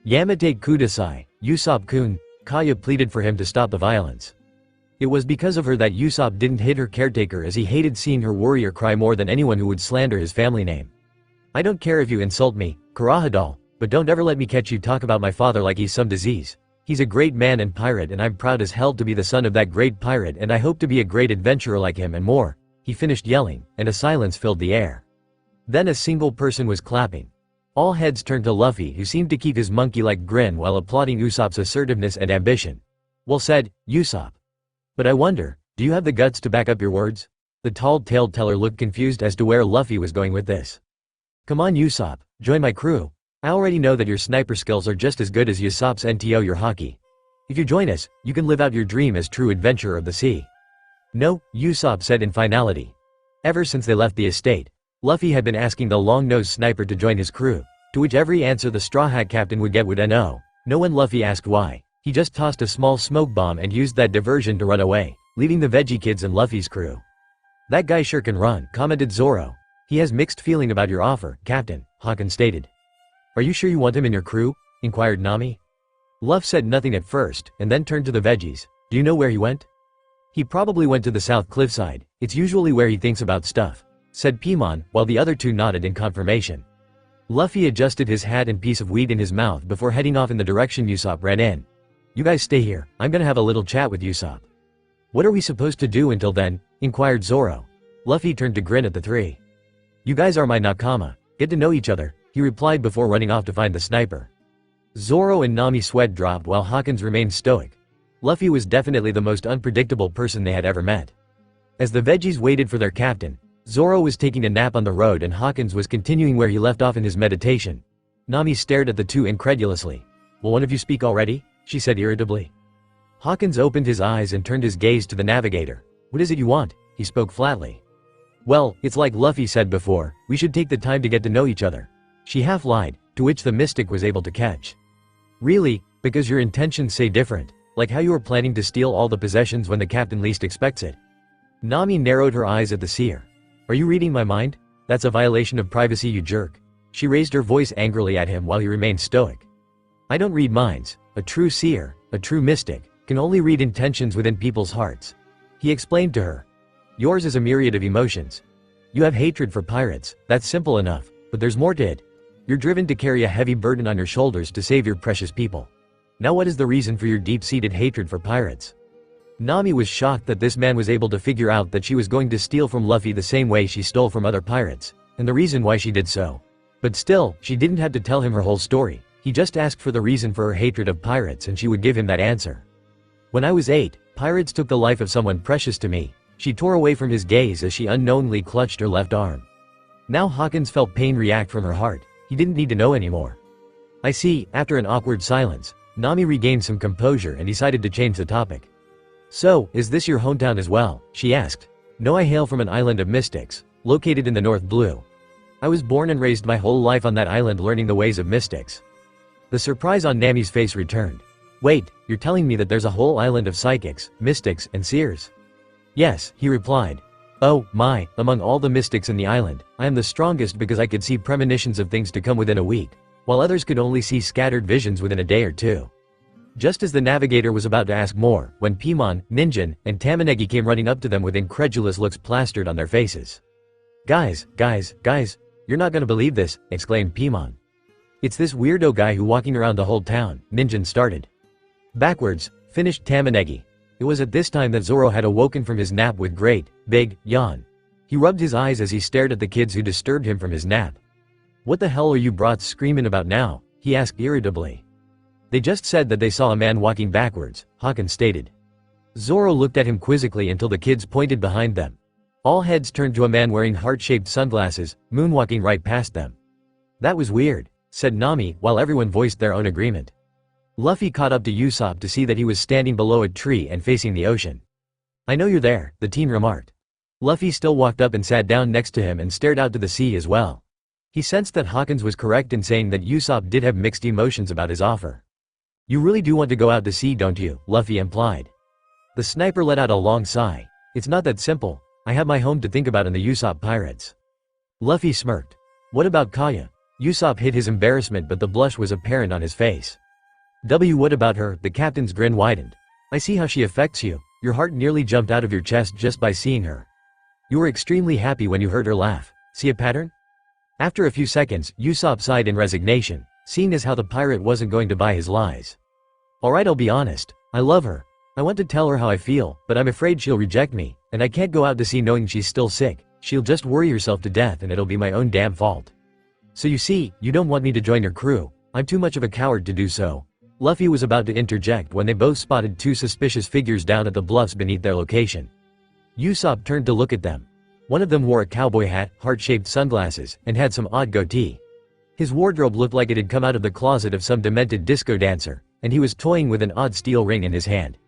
Yamate kudasai, Usopp-kun, Kaya pleaded for him to stop the violence. It was because of her that Usopp didn't hit her caretaker, as he hated seeing her warrior cry more than anyone who would slander his family name. I don't care if you insult me, Kurahadal, but don't ever let me catch you talk about my father like he's some disease. He's a great man and pirate, and I'm proud as hell to be the son of that great pirate, and I hope to be a great adventurer like him and more. He finished yelling, and a silence filled the air. Then a single person was clapping. All heads turned to Luffy, who seemed to keep his monkey-like grin while applauding Usopp's assertiveness and ambition. Well said, Usopp. But I wonder, do you have the guts to back up your words? The tall tale-teller looked confused as to where Luffy was going with this. Come on Usopp, join my crew. I already know that your sniper skills are just as good as Usopp's NTO your Haki. If you join us, you can live out your dream as true adventurer of the sea. No, Usopp said in finality. Ever since they left the estate, Luffy had been asking the long-nosed sniper to join his crew, to which every answer the Straw Hat Captain would get would no. No when Luffy asked why, he just tossed a small smoke bomb and used that diversion to run away, leaving the Veggie Kids and Luffy's crew. That guy sure can run, commented Zoro. He has mixed feeling about your offer, Captain, Hawkins stated. Are you sure you want him in your crew? Inquired Nami. Luff said nothing at first, and then turned to the veggies. Do you know where he went? He probably went to the south cliffside. It's usually where he thinks about stuff, said Paimon, while the other two nodded in confirmation. Luffy adjusted his hat and piece of weed in his mouth before heading off in the direction Usopp ran in. You guys stay here, I'm gonna have a little chat with Usopp. What are we supposed to do until then? Inquired Zoro. Luffy turned to grin at the three. You guys are my nakama, get to know each other, he replied before running off to find the sniper. Zoro and Nami's sweat dropped while Hawkins remained stoic. Luffy was definitely the most unpredictable person they had ever met. As the veggies waited for their captain, Zoro was taking a nap on the road and Hawkins was continuing where he left off in his meditation. Nami stared at the two incredulously. Will one of you speak already? She said irritably. Hawkins opened his eyes and turned his gaze to the navigator. What is it you want? He spoke flatly. Well, it's like Luffy said before, we should take the time to get to know each other. She half lied, to which the mystic was able to catch. Really? Because your intentions say different, like how you were planning to steal all the possessions when the captain least expects it. Nami narrowed her eyes at the seer. Are you reading my mind? That's a violation of privacy, you jerk. She raised her voice angrily at him while he remained stoic. I don't read minds. A true seer, a true mystic, can only read intentions within people's hearts. He explained to her. Yours is a myriad of emotions. You have hatred for pirates, that's simple enough, but there's more to it. You're driven to carry a heavy burden on your shoulders to save your precious people. Now what is the reason for your deep-seated hatred for pirates? Nami was shocked that this man was able to figure out that she was going to steal from Luffy the same way she stole from other pirates, and the reason why she did so. But still, she didn't have to tell him her whole story. He just asked for the reason for her hatred of pirates and she would give him that answer. When I was 8, pirates took the life of someone precious to me. She tore away from his gaze as she unknowingly clutched her left arm. Now Hawkins felt pain react from her heart. He didn't need to know anymore. I see. After an awkward silence, Nami regained some composure and decided to change the topic. So, is this your hometown as well? She asked. No, I hail from an island of mystics, located in the North Blue. I was born and raised my whole life on that island learning the ways of mystics. The surprise on Nami's face returned. Wait, you're telling me that there's a whole island of psychics, mystics, and seers? Yes, he replied. Oh, my, among all the mystics in the island, I am the strongest because I could see premonitions of things to come within a week, while others could only see scattered visions within a day or two. Just as the navigator was about to ask more, when Paimon, Ninjin, and Tamanegi came running up to them with incredulous looks plastered on their faces. Guys, you're not gonna believe this, exclaimed Paimon. It's this weirdo guy who walking around the whole town, Ninjin started. Backwards, finished Tamanegi. It was at this time that Zoro had awoken from his nap with great, big, yawn. He rubbed his eyes as he stared at the kids who disturbed him from his nap. What the hell are you brats screaming about now? He asked irritably. They just said that they saw a man walking backwards, Hawkins stated. Zoro looked at him quizzically until the kids pointed behind them. All heads turned to a man wearing heart-shaped sunglasses, moonwalking right past them. That was weird, said Nami, while everyone voiced their own agreement. Luffy caught up to Usopp to see that he was standing below a tree and facing the ocean. I know you're there, the teen remarked. Luffy still walked up and sat down next to him and stared out to the sea as well. He sensed that Hawkins was correct in saying that Usopp did have mixed emotions about his offer. You really do want to go out to sea, don't you? Luffy implied. The sniper let out a long sigh. It's not that simple. I have my home to think about and the Usopp pirates. Luffy smirked. What about Kaya? Usopp hid his embarrassment, but the blush was apparent on his face. What about her? The captain's grin widened. I see how she affects you. Your heart nearly jumped out of your chest just by seeing her. You were extremely happy when you heard her laugh. See a pattern? After a few seconds, Usopp sighed in resignation, seeing as how the pirate wasn't going to buy his lies. Alright, I'll be honest. I love her. I want to tell her how I feel, but I'm afraid she'll reject me, and I can't go out to sea knowing she's still sick. She'll just worry herself to death and it'll be my own damn fault. So you see, you don't want me to join your crew. I'm too much of a coward to do so. Luffy was about to interject when they both spotted two suspicious figures down at the bluffs beneath their location. Usopp turned to look at them. One of them wore a cowboy hat, heart-shaped sunglasses, and had some odd goatee. His wardrobe looked like it had come out of the closet of some demented disco dancer, and he was toying with an odd steel ring in his hand.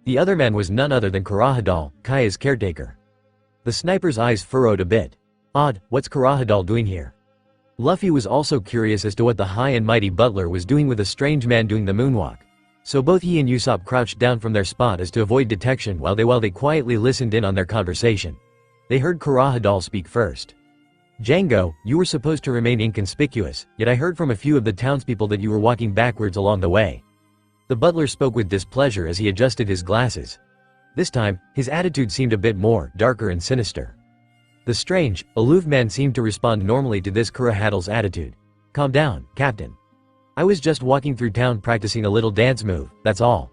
The other man was none other than Kurahadal, Kaya's caretaker. The sniper's eyes furrowed a bit. Odd, what's Kurahadal doing here? Luffy was also curious as to what the high and mighty butler was doing with a strange man doing the moonwalk. So both he and Usopp crouched down from their spot as to avoid detection while they quietly listened in on their conversation. They heard Kurahadal speak first. Django, you were supposed to remain inconspicuous, yet I heard from a few of the townspeople that you were walking backwards along the way. The butler spoke with displeasure as he adjusted his glasses. This time, his attitude seemed a bit more darker and sinister. The strange, aloof man seemed to respond normally to this Kurahadal's attitude. Calm down, Captain. I was just walking through town practicing a little dance move, that's all.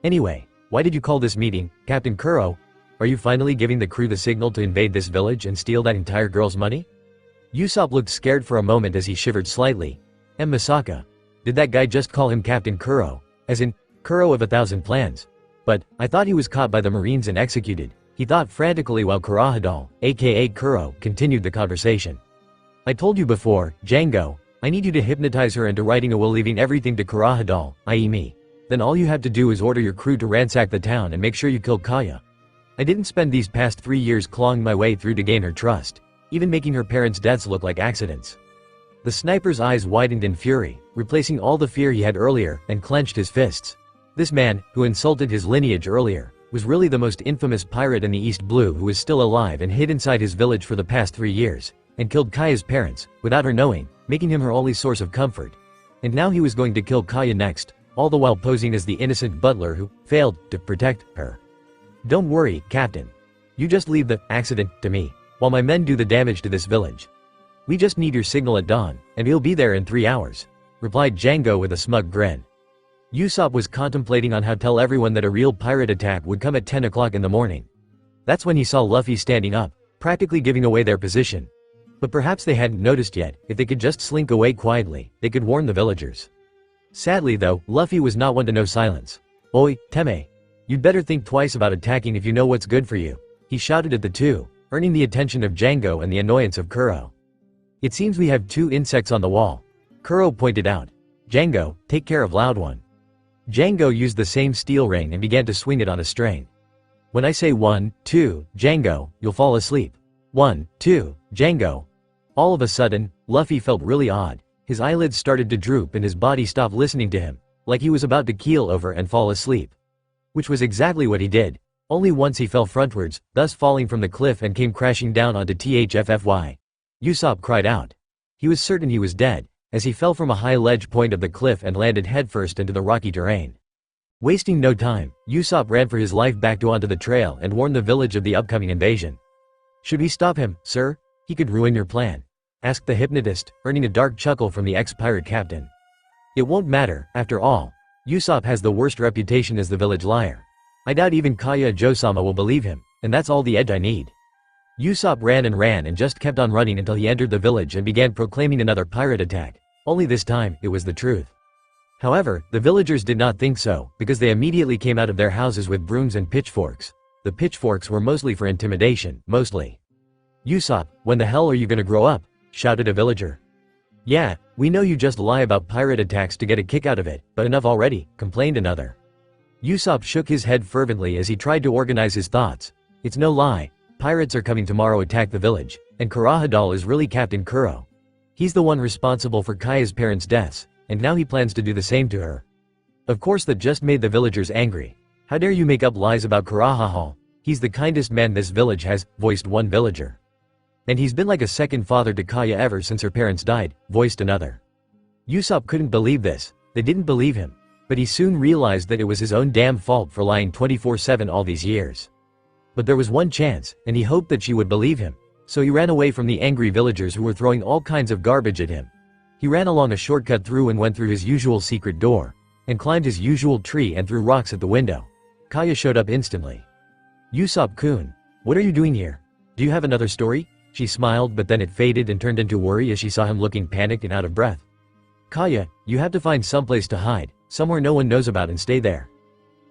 Anyway, why did you call this meeting, Captain Curo? Are you finally giving the crew the signal to invade this village and steal that entire girl's money? Usopp looked scared for a moment as he shivered slightly. Misaka. Did that guy just call him Captain Curo? As in, Curo of 1,000 plans. But, I thought he was caught by the Marines and executed. He thought frantically while Kurahadal, aka Curo, continued the conversation. I told you before, Django, I need you to hypnotize her into writing a will leaving everything to Kurahadal, i.e. me. Then all you have to do is order your crew to ransack the town and make sure you kill Kaya. I didn't spend these past 3 years clawing my way through to gain her trust, even making her parents' deaths look like accidents. The sniper's eyes widened in fury, replacing all the fear he had earlier, and clenched his fists. This man, who insulted his lineage earlier, was really the most infamous pirate in the East Blue who was still alive and hid inside his village for the past 3 years, and killed Kaya's parents, without her knowing, making him her only source of comfort. And now he was going to kill Kaya next, all the while posing as the innocent butler who failed to protect her. Don't worry, Captain. You just leave the accident to me, while my men do the damage to this village. We just need your signal at dawn, and we'll be there in 3 hours, replied Django with a smug grin. Usopp was contemplating on how to tell everyone that a real pirate attack would come at 10 o'clock in the morning. That's when he saw Luffy standing up, practically giving away their position. But perhaps they hadn't noticed yet. If they could just slink away quietly, they could warn the villagers. Sadly though, Luffy was not one to know silence. Oi, Teme. You'd better think twice about attacking if you know what's good for you, he shouted at the two, earning the attention of Django and the annoyance of Curo. It seems we have 2 insects on the wall, Curo pointed out. Django, take care of Loud One. Django used the same steel ring and began to swing it on a string. When I say 1, 2, Django, you'll fall asleep. 1, 2, Django. All of a sudden, Luffy felt really odd. His eyelids started to droop and his body stopped listening to him, like he was about to keel over and fall asleep. Which was exactly what he did. Only once he fell frontwards, thus falling from the cliff and came crashing down onto THFFY. Usopp cried out. He was certain he was dead, as he fell from a high ledge point of the cliff and landed headfirst into the rocky terrain. Wasting no time, Usopp ran for his life back onto the trail and warned the village of the upcoming invasion. Should we stop him, sir? He could ruin your plan, asked the hypnotist, earning a dark chuckle from the ex-pirate captain. It won't matter, after all. Usopp has the worst reputation as the village liar. I doubt even Kaya Josama will believe him, and that's all the edge I need. Usopp ran and just kept on running until he entered the village and began proclaiming another pirate attack. Only this time, it was the truth. However, the villagers did not think so, because they immediately came out of their houses with brooms and pitchforks. The pitchforks were mostly for intimidation, mostly. Usopp, when the hell are you gonna grow up? Shouted a villager. Yeah, we know you just lie about pirate attacks to get a kick out of it, but enough already, complained another. Usopp shook his head fervently as he tried to organize his thoughts. It's no lie, pirates are coming tomorrow attack the village, and Kurahadal is really Captain Curo. He's the one responsible for Kaya's parents' deaths, and now he plans to do the same to her. Of course that just made the villagers angry. How dare you make up lies about Kurahadal? He's the kindest man this village has, voiced one villager. And he's been like a second father to Kaya ever since her parents died, voiced another. Usopp couldn't believe this, they didn't believe him. But he soon realized that it was his own damn fault for lying 24/7 all these years. But there was one chance, and he hoped that she would believe him. So he ran away from the angry villagers who were throwing all kinds of garbage at him. He ran along a shortcut through and went through his usual secret door, and climbed his usual tree and threw rocks at the window. Kaya showed up instantly. Usopp-kun, what are you doing here? Do you have another story? She smiled, but then it faded and turned into worry as she saw him looking panicked and out of breath. Kaya, you have to find someplace to hide, somewhere no one knows about, and stay there.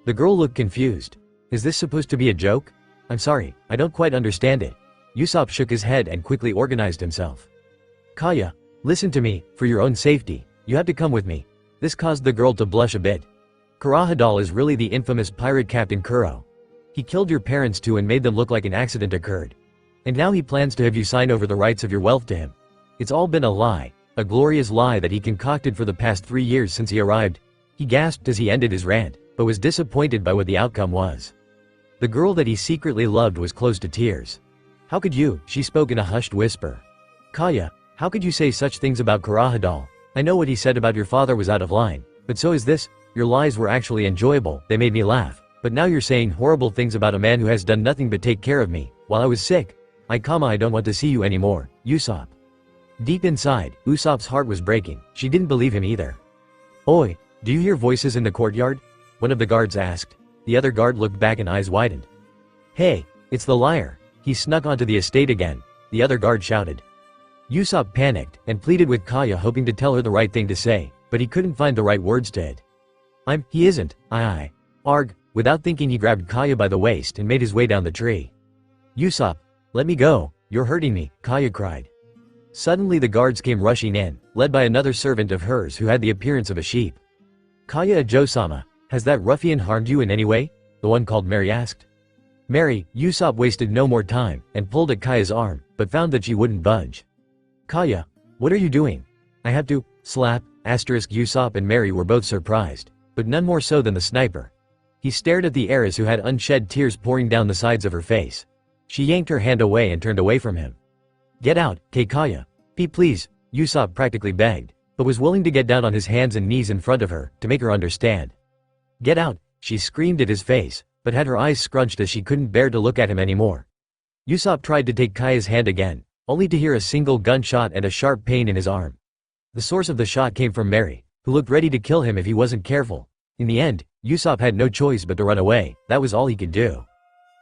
The girl looked confused. Is this supposed to be a joke? I'm sorry, I don't quite understand it. Usopp shook his head and quickly organized himself. Kaya, listen to me, for your own safety, you have to come with me. This caused the girl to blush a bit. Kurahadal is really the infamous pirate Captain Curo. He killed your parents too and made them look like an accident occurred. And now he plans to have you sign over the rights of your wealth to him. It's all been a lie, a glorious lie that he concocted for the past 3 years since he arrived. He gasped as he ended his rant, but was disappointed by what the outcome was. The girl that he secretly loved was close to tears. How could you? She spoke in a hushed whisper. Kaya, how could you say such things about Kurahadal? I know what he said about your father was out of line, but so is this. Your lies were actually enjoyable, they made me laugh. But now you're saying horrible things about a man who has done nothing but take care of me, while I was sick. I don't want to see you anymore, Usopp. Deep inside, Usopp's heart was breaking. She didn't believe him either. Oi, do you hear voices in the courtyard? One of the guards asked. The other guard looked back and eyes widened. Hey, it's the liar. He snuck onto the estate again, the other guard shouted. Usopp panicked and pleaded with Kaya, hoping to tell her the right thing to say, but he couldn't find the right words to it. He isn't, Arg. Without thinking he grabbed Kaya by the waist and made his way down the tree. Usopp, let me go, you're hurting me, Kaya cried. Suddenly the guards came rushing in, led by another servant of hers who had the appearance of a sheep. Kaya Ajo-sama, has that ruffian harmed you in any way? The one called Mary asked. Mary, Usopp wasted no more time and pulled at Kaya's arm, but found that she wouldn't budge. Kaya, what are you doing? I have to, slap, Usopp and Mary were both surprised, but none more so than the sniper. He stared at the heiress who had unshed tears pouring down the sides of her face. She yanked her hand away and turned away from him. Get out, Kaya. Please, Usopp practically begged, but was willing to get down on his hands and knees in front of her, to make her understand. Get out, she screamed at his face, but had her eyes scrunched as she couldn't bear to look at him anymore. Usopp tried to take Kaya's hand again, only to hear a single gunshot and a sharp pain in his arm. The source of the shot came from Mary, who looked ready to kill him if he wasn't careful. In the end, Usopp had no choice but to run away. That was all he could do.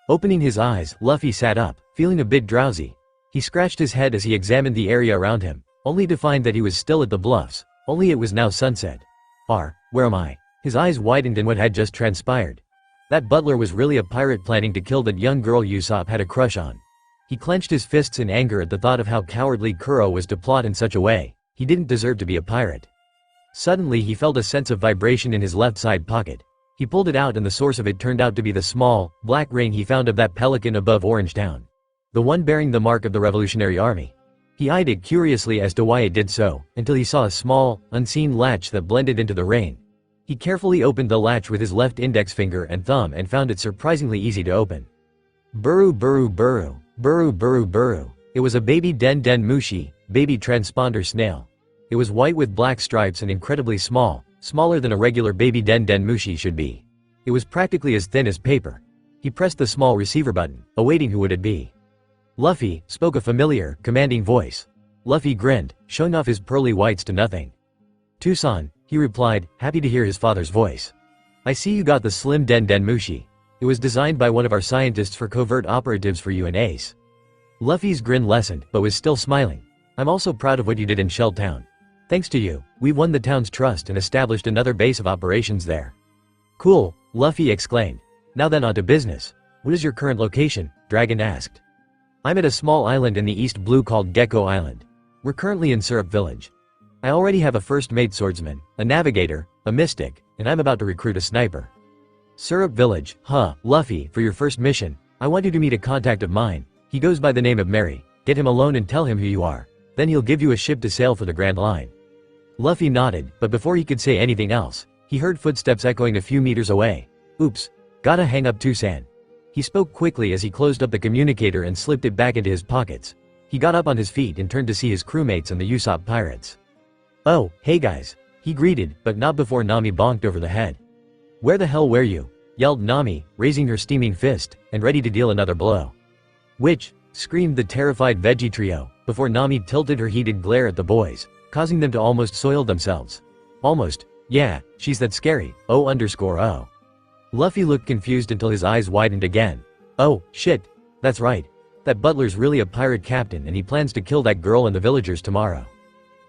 Opening his eyes, Luffy sat up, feeling a bit drowsy. He scratched his head as he examined the area around him, only to find that he was still at the bluffs, only it was now sunset. Where am I? His eyes widened in what had just transpired. That butler was really a pirate planning to kill that young girl Usopp had a crush on. He clenched his fists in anger at the thought of how cowardly Curo was to plot in such a way. He didn't deserve to be a pirate. Suddenly he felt a sense of vibration in his left side pocket. He pulled it out and the source of it turned out to be the small, black ring he found of that pelican above Orangetown. The one bearing the mark of the Revolutionary Army. He eyed it curiously as to why it did so, until he saw a small, unseen latch that blended into the ring. He carefully opened the latch with his left index finger and thumb and found it surprisingly easy to open. Buru buru buru, buru buru buru. It was a baby den den mushi, baby transponder snail. It was white with black stripes and incredibly small, smaller than a regular baby den den mushi should be. It was practically as thin as paper. He pressed the small receiver button, awaiting who would it be. Luffy, spoke a familiar, commanding voice. Luffy grinned, showing off his pearly whites to nothing. Tucson, he replied, happy to hear his father's voice. I see you got the slim den den mushi. It was designed by one of our scientists for covert operatives for you and Ace. Luffy's grin lessened, but was still smiling. I'm also proud of what you did in Shell Town. Thanks to you, we've won the town's trust and established another base of operations there. Cool, Luffy exclaimed. Now then on to business. What is your current location? Dragon asked. I'm at a small island in the East Blue called Gecko Island. We're currently in Syrup Village. I already have a first-mate swordsman, a navigator, a mystic, and I'm about to recruit a sniper. Syrup Village, huh, Luffy, for your first mission, I want you to meet a contact of mine. He goes by the name of Mary. Get him alone and tell him who you are. Then he'll give you a ship to sail for the Grand Line. Luffy nodded, but before he could say anything else, he heard footsteps echoing a few meters away. Oops. Gotta hang up too, San. He spoke quickly as he closed up the communicator and slipped it back into his pockets. He got up on his feet and turned to see his crewmates and the Usopp pirates. Oh, hey guys. He greeted, but not before Nami bonked over the head. Where the hell were you? Yelled Nami, raising her steaming fist, and ready to deal another blow. Which? Screamed the terrified veggie trio, before Nami tilted her heated glare at the boys, causing them to almost soil themselves. Almost. Yeah, she's that scary. Oh. Luffy looked confused until his eyes widened again. Oh, shit. That's right. That butler's really a pirate captain and he plans to kill that girl and the villagers tomorrow.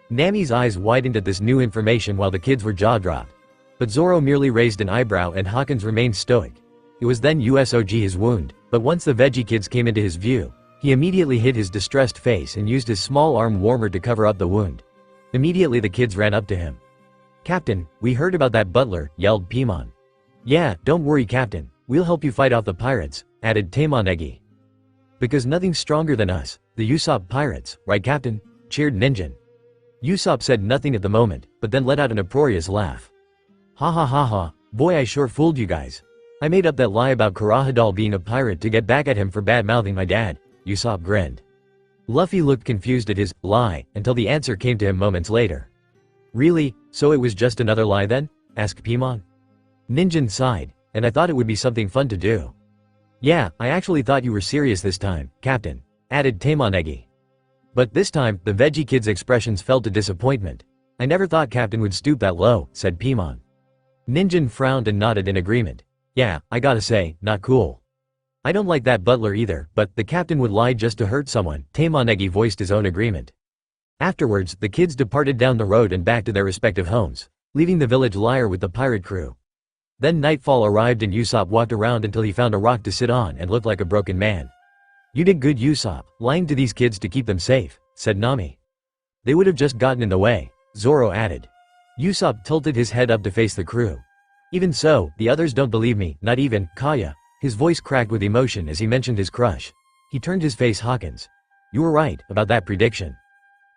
Nami's eyes widened at this new information while the kids were jaw-dropped. But Zoro merely raised an eyebrow and Hawkins remained stoic. It was then USOG his wound, but once the veggie kids came into his view, he immediately hid his distressed face and used his small arm warmer to cover up the wound. Immediately the kids ran up to him. Captain, we heard about that butler, yelled Paimon. Yeah, don't worry Captain, we'll help you fight off the pirates, added KennyGOne. Because nothing's stronger than us, the Usopp pirates, right Captain? Cheered Ninjin. Usopp said nothing at the moment, but then let out an uproarious laugh. Ha ha ha ha, boy I sure fooled you guys. I made up that lie about Kurahadal being a pirate to get back at him for bad-mouthing my dad, Usopp grinned. Luffy looked confused at his lie until the answer came to him moments later. Really? So it was just another lie then? Asked Paimon. Ninjin sighed, and I thought it would be something fun to do. Yeah, I actually thought you were serious this time, Captain, added KennyGOne. But this time, the veggie kid's expressions fell to disappointment. I never thought Captain would stoop that low, said Paimon. Ninjin frowned and nodded in agreement. Yeah, I gotta say, not cool. I don't like that butler either, but the captain would lie just to hurt someone, KennyGOne voiced his own agreement. Afterwards, the kids departed down the road and back to their respective homes, leaving the village liar with the pirate crew. Then nightfall arrived and Usopp walked around until he found a rock to sit on and looked like a broken man. You did good Usopp, lying to these kids to keep them safe, said Nami. They would have just gotten in the way, Zoro added. Usopp tilted his head up to face the crew. Even so, the others don't believe me, not even Kaya. His voice cracked with emotion as he mentioned his crush. He turned his face Hawkins. You were right about that prediction.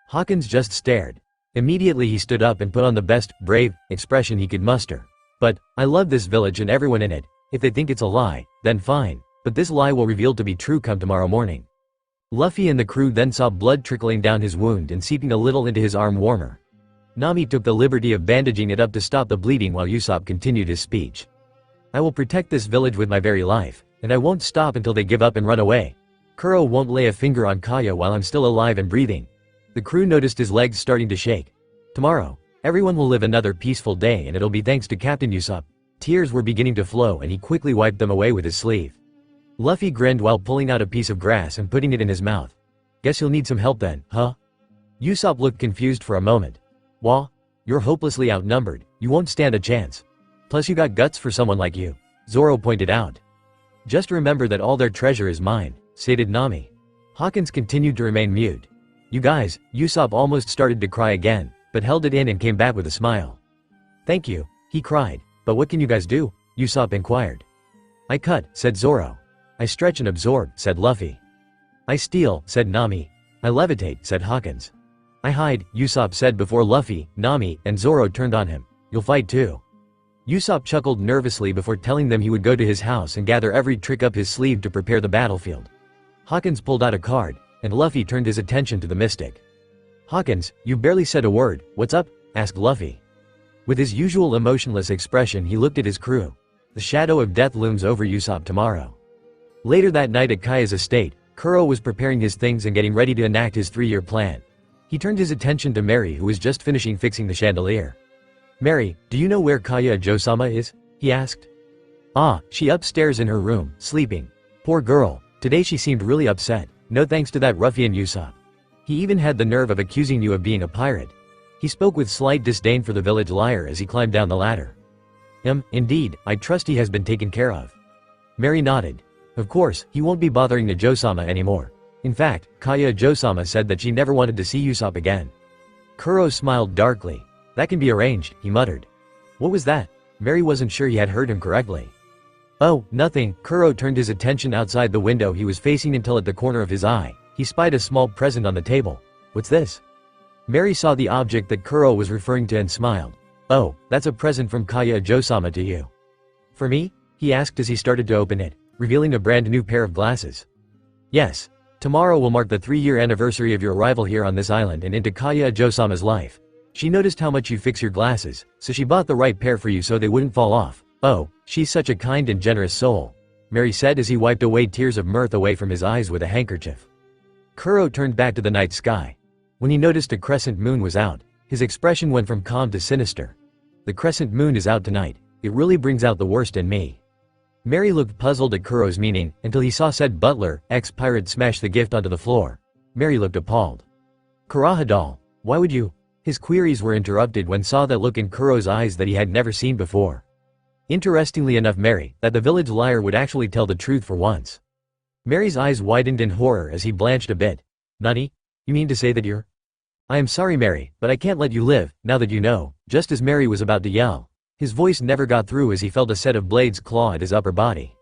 Hawkins just stared. Immediately he stood up and put on the best, brave, expression he could muster. But, I love this village and everyone in it. If they think it's a lie, then fine. But this lie will reveal to be true come tomorrow morning. Luffy and the crew then saw blood trickling down his wound and seeping a little into his arm warmer. Nami took the liberty of bandaging it up to stop the bleeding while Usopp continued his speech. I will protect this village with my very life, and I won't stop until they give up and run away. Curo won't lay a finger on Kaya while I'm still alive and breathing. The crew noticed his legs starting to shake. Tomorrow, everyone will live another peaceful day and it'll be thanks to Captain Usopp. Tears were beginning to flow and he quickly wiped them away with his sleeve. Luffy grinned while pulling out a piece of grass and putting it in his mouth. Guess you'll need some help then, huh? Usopp looked confused for a moment. Wah? You're hopelessly outnumbered, you won't stand a chance. Plus you got guts for someone like you, Zoro pointed out. Just remember that all their treasure is mine, stated Nami. Hawkins continued to remain mute. You guys, Usopp almost started to cry again, but held it in and came back with a smile. Thank you, he cried. But what can you guys do? Usopp inquired. I cut, said Zoro. I stretch and absorb, said Luffy. I steal, said Nami. I levitate, said Hawkins. I hide, Usopp said before Luffy, Nami, and Zoro turned on him. You'll fight too. Usopp chuckled nervously before telling them he would go to his house and gather every trick up his sleeve to prepare the battlefield. Hawkins pulled out a card, and Luffy turned his attention to the mystic. Hawkins, you barely said a word, what's up? Asked Luffy. With his usual emotionless expression he looked at his crew. The shadow of death looms over Usopp tomorrow. Later that night at Kaya's estate, Curo was preparing his things and getting ready to enact his 3-year plan. He turned his attention to Mary who was just finishing fixing the chandelier. Mary, do you know where Kaya Jo-sama is? He asked. Ah, she upstairs in her room, sleeping. Poor girl, today she seemed really upset, no thanks to that ruffian Usopp. He even had the nerve of accusing you of being a pirate. He spoke with slight disdain for the village liar as he climbed down the ladder. Indeed, I trust he has been taken care of. Mary nodded. Of course, he won't be bothering the Jo-sama anymore. In fact, Kaya Jo-sama said that she never wanted to see Usopp again. Kuro smiled darkly. That can be arranged, he muttered. What was that? Mary wasn't sure he had heard him correctly. Oh, nothing. Kuro turned his attention outside the window he was facing until at the corner of his eye, he spied a small present on the table. What's this? Mary saw the object that Kuro was referring to and smiled. Oh, that's a present from Kaya-jo-sama to you. For me? He asked as he started to open it, revealing a brand new pair of glasses. Yes. Tomorrow will mark the 3-year anniversary of your arrival here on this island and into Kaya-jo-sama's life. She noticed how much you fix your glasses, so she bought the right pair for you so they wouldn't fall off. Oh, she's such a kind and generous soul, Mary said as he wiped away tears of mirth away from his eyes with a handkerchief. Kuro turned back to the night sky. When he noticed a crescent moon was out, his expression went from calm to sinister. The crescent moon is out tonight. It really brings out the worst in me. Mary looked puzzled at Kuro's meaning, until he saw said butler, ex-pirate, smash the gift onto the floor. Mary looked appalled. Kurahadal, why would you? His queries were interrupted when saw that look in Kuro's eyes that he had never seen before. Interestingly enough, Mary, that the village liar would actually tell the truth for once. Mary's eyes widened in horror as he blanched a bit. Nani? You mean to say that you're? I am sorry, Mary, but I can't let you live, now that you know. Just as Mary was about to yell, his voice never got through as he felt a set of blades claw at his upper body.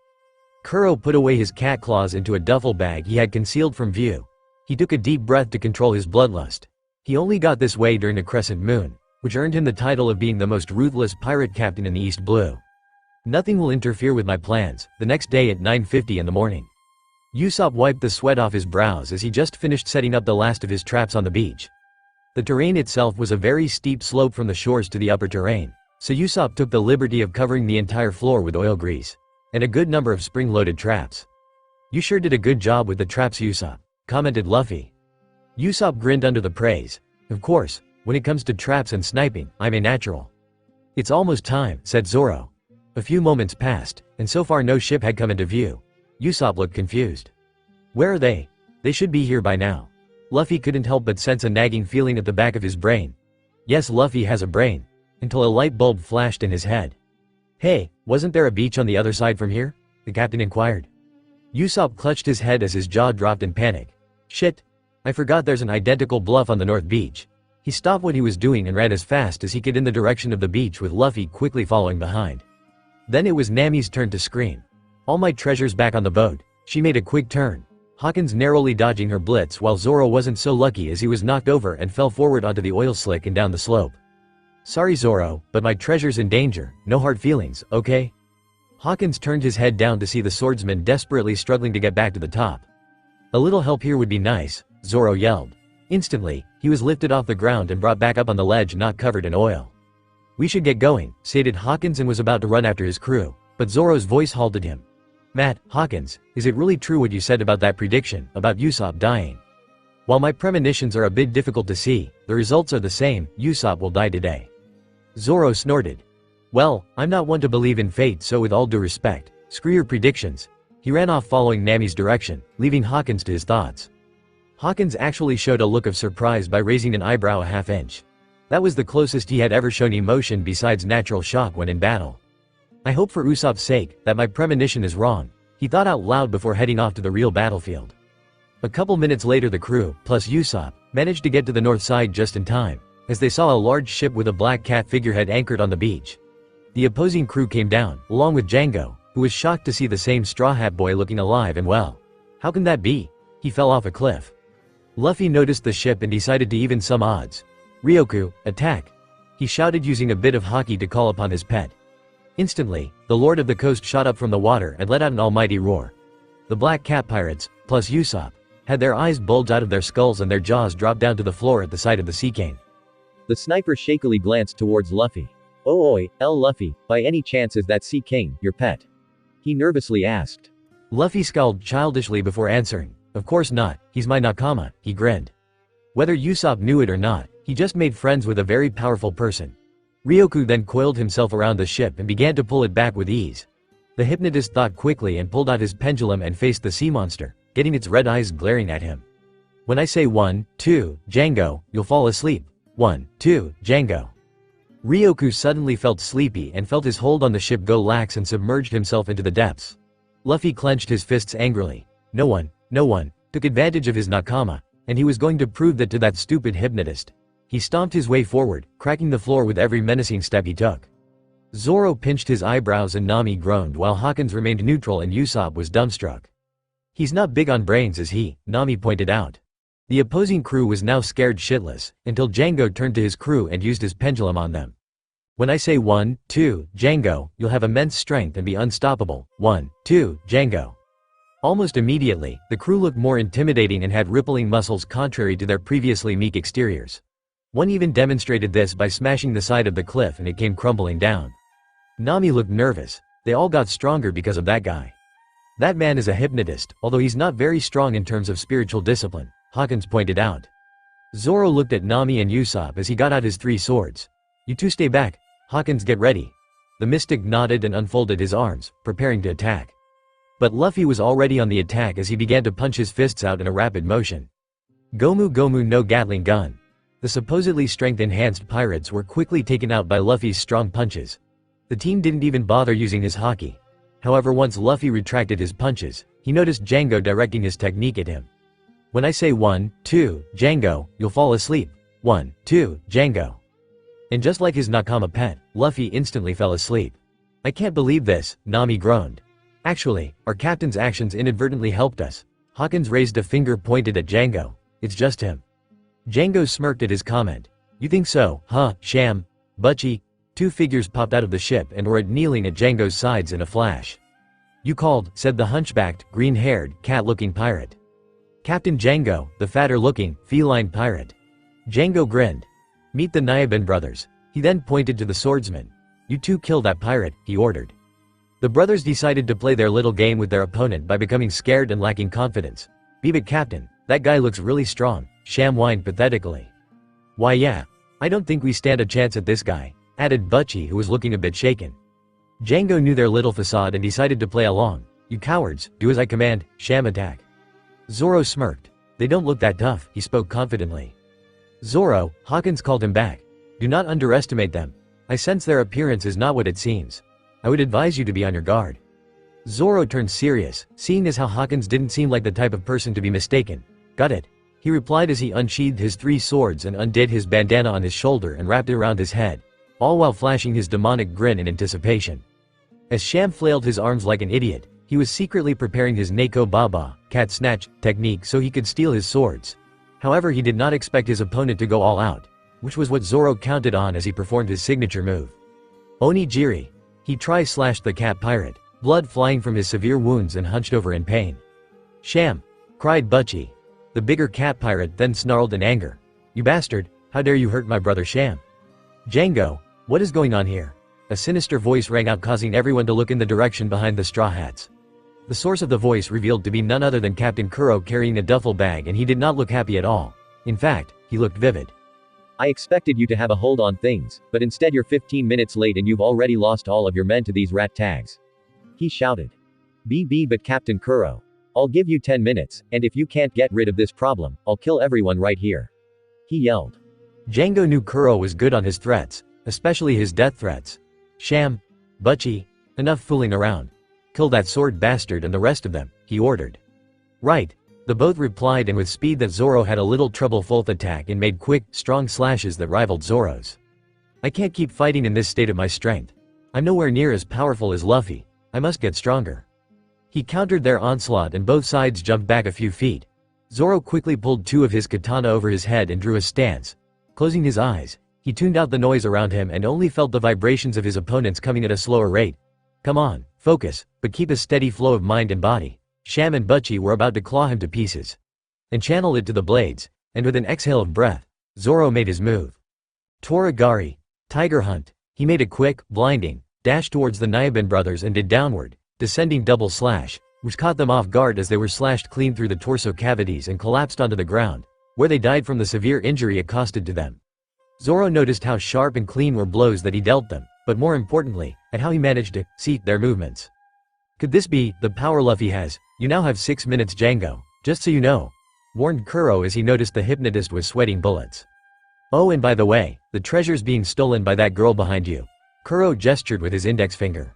Kuro put away his cat claws into a duffel bag he had concealed from view. He took a deep breath to control his bloodlust. He only got this way during a crescent moon, which earned him the title of being the most ruthless pirate captain in the East Blue. Nothing will interfere with my plans. The next day at 9:50 in the morning. Usopp wiped the sweat off his brows as he just finished setting up the last of his traps on the beach. The terrain itself was a very steep slope from the shores to the upper terrain, so Usopp took the liberty of covering the entire floor with oil grease and a good number of spring-loaded traps. You sure did a good job with the traps, Usopp, commented Luffy. Usopp grinned under the praise. Of course, when it comes to traps and sniping, I'm a natural. It's almost time, said Zoro. A few moments passed, and so far no ship had come into view. Usopp looked confused. Where are they? They should be here by now. Luffy couldn't help but sense a nagging feeling at the back of his brain. Yes, Luffy has a brain. Until a light bulb flashed in his head. Hey, wasn't there a beach on the other side from here? The captain inquired. Usopp clutched his head as his jaw dropped in panic. Shit. I forgot there's an identical bluff on the north beach. He stopped what he was doing and ran as fast as he could in the direction of the beach with Luffy quickly following behind. Then it was Nami's turn to scream. All my treasures back on the boat. She made a quick turn. Hawkins narrowly dodging her blitz while Zoro wasn't so lucky as he was knocked over and fell forward onto the oil slick and down the slope. Sorry Zoro, but my treasure's in danger, no hard feelings, okay? Hawkins turned his head down to see the swordsman desperately struggling to get back to the top. A little help here would be nice, Zoro yelled. Instantly, he was lifted off the ground and brought back up on the ledge not covered in oil. We should get going, stated Hawkins and was about to run after his crew, but Zoro's voice halted him. Matt, Hawkins, is it really true what you said about that prediction, about Usopp dying? While my premonitions are a bit difficult to see, the results are the same, Usopp will die today. Zoro snorted. Well, I'm not one to believe in fate, so with all due respect, screw your predictions. He ran off following Nami's direction, leaving Hawkins to his thoughts. Hawkins actually showed a look of surprise by raising an eyebrow a half-inch. That was the closest he had ever shown emotion besides natural shock when in battle. I hope for Usopp's sake, that my premonition is wrong, he thought out loud before heading off to the real battlefield. A couple minutes later the crew, plus Usopp, managed to get to the north side just in time, as they saw a large ship with a black cat figurehead anchored on the beach. The opposing crew came down, along with Django, who was shocked to see the same Straw Hat Boy looking alive and well. How can that be? He fell off a cliff. Luffy noticed the ship and decided to even some odds. Ryoku, attack! He shouted using a bit of Haki to call upon his pet. Instantly, the Lord of the Coast shot up from the water and let out an almighty roar. The Black Cat Pirates, plus Usopp, had their eyes bulge out of their skulls and their jaws drop down to the floor at the sight of the Sea King. The sniper shakily glanced towards Luffy. Oh oi, Luffy, by any chance is that Sea King your pet? He nervously asked. Luffy scowled childishly before answering. Of course not, he's my nakama, he grinned. Whether Usopp knew it or not, he just made friends with a very powerful person. Ryoku then coiled himself around the ship and began to pull it back with ease. The hypnotist thought quickly and pulled out his pendulum and faced the sea monster, getting its red eyes glaring at him. When I say 1, 2, Django, you'll fall asleep. 1, 2, Django. Ryoku suddenly felt sleepy and felt his hold on the ship go lax and submerged himself into the depths. Luffy clenched his fists angrily. No one, took advantage of his nakama, and he was going to prove that to that stupid hypnotist. He stomped his way forward, cracking the floor with every menacing step he took. Zoro pinched his eyebrows and Nami groaned while Hawkins remained neutral and Usopp was dumbstruck. He's not big on brains, is he? Nami pointed out. The opposing crew was now scared shitless, until Django turned to his crew and used his pendulum on them. When I say 1, 2, Django, you'll have immense strength and be unstoppable. 1, 2, Django. Almost immediately, the crew looked more intimidating and had rippling muscles contrary to their previously meek exteriors. One even demonstrated this by smashing the side of the cliff and it came crumbling down. Nami looked nervous. They all got stronger because of that guy. That man is a hypnotist, although he's not very strong in terms of spiritual discipline, Hawkins pointed out. Zoro looked at Nami and Usopp as he got out his 3 swords. You two stay back. Hawkins, get ready. The mystic nodded and unfolded his arms, preparing to attack. But Luffy was already on the attack as he began to punch his fists out in a rapid motion. Gomu Gomu no Gatling gun. The supposedly strength-enhanced pirates were quickly taken out by Luffy's strong punches. The team didn't even bother using his Haki. However, once Luffy retracted his punches, he noticed Django directing his technique at him. When I say 1, 2, Django, you'll fall asleep. 1, 2, Django. And just like his Nakama pet, Luffy instantly fell asleep. I can't believe this, Nami groaned. Actually, our captain's actions inadvertently helped us. Hawkins raised a finger pointed at Django. It's just him. Django smirked at his comment. You think so, huh, Sham? Butchie? 2 figures popped out of the ship and were kneeling at Django's sides in a flash. You called, said the hunchbacked, green-haired, cat-looking pirate. Captain Django, the fatter-looking, feline pirate. Django grinned. Meet the Nyaban brothers. He then pointed to the swordsman. You two kill that pirate, he ordered. The brothers decided to play their little game with their opponent by becoming scared and lacking confidence. But Captain, that guy looks really strong, Sham whined pathetically. Why yeah. I don't think we stand a chance at this guy, added Butchie who was looking a bit shaken. Django knew their little facade and decided to play along. You cowards, do as I command, Sham attack. Zoro smirked. They don't look that tough, he spoke confidently. Zoro, Hawkins called him back. Do not underestimate them. I sense their appearance is not what it seems. I would advise you to be on your guard. Zoro turned serious, seeing as how Hawkins didn't seem like the type of person to be mistaken. Got it. He replied as he unsheathed his 3 swords and undid his bandana on his shoulder and wrapped it around his head, all while flashing his demonic grin in anticipation. As Sham flailed his arms like an idiot, he was secretly preparing his Neko Baba, cat snatch, technique so he could steal his swords. However, he did not expect his opponent to go all out, which was what Zoro counted on as he performed his signature move. Onigiri. He tri-slashed the cat pirate, blood flying from his severe wounds and hunched over in pain. Sham! Cried Butchie. The bigger cat pirate then snarled in anger. You bastard, how dare you hurt my brother Sham? Django, what is going on here? A sinister voice rang out causing everyone to look in the direction behind the straw hats. The source of the voice revealed to be none other than Captain Curo carrying a duffel bag and he did not look happy at all. In fact, he looked vivid. I expected you to have a hold on things, but instead you're 15 minutes late and you've already lost all of your men to these rat tags. He shouted. But Captain Curo. I'll give you 10 minutes, and if you can't get rid of this problem, I'll kill everyone right here. He yelled. Django knew Curo was good on his threats, especially his death threats. Sham. Butchie. Enough fooling around. Kill that sword bastard and the rest of them, he ordered. Right. The both replied and with speed that Zoro had a little trouble Fulth attack and made quick, strong slashes that rivaled Zoro's. I can't keep fighting in this state of my strength. I'm nowhere near as powerful as Luffy. I must get stronger. He countered their onslaught and both sides jumped back a few feet. Zoro quickly pulled 2 of his katana over his head and drew a stance. Closing his eyes, he tuned out the noise around him and only felt the vibrations of his opponents coming at a slower rate. Come on, focus, but keep a steady flow of mind and body. Sham and Butchie were about to claw him to pieces. And channel it to the blades, and with an exhale of breath, Zoro made his move. Toragari, Tiger Hunt. He made a quick, blinding dash towards the Nyaban brothers and did downward, descending double slash, which caught them off guard as they were slashed clean through the torso cavities and collapsed onto the ground, where they died from the severe injury it costed to them. Zoro noticed how sharp and clean were blows that he dealt them, but more importantly, at how he managed to see their movements. Could this be the power Luffy has? You now have 6 minutes, Django, just so you know, warned Curo as he noticed the hypnotist was sweating bullets. Oh, and by the way, the treasure's being stolen by that girl behind you. Curo gestured with his index finger.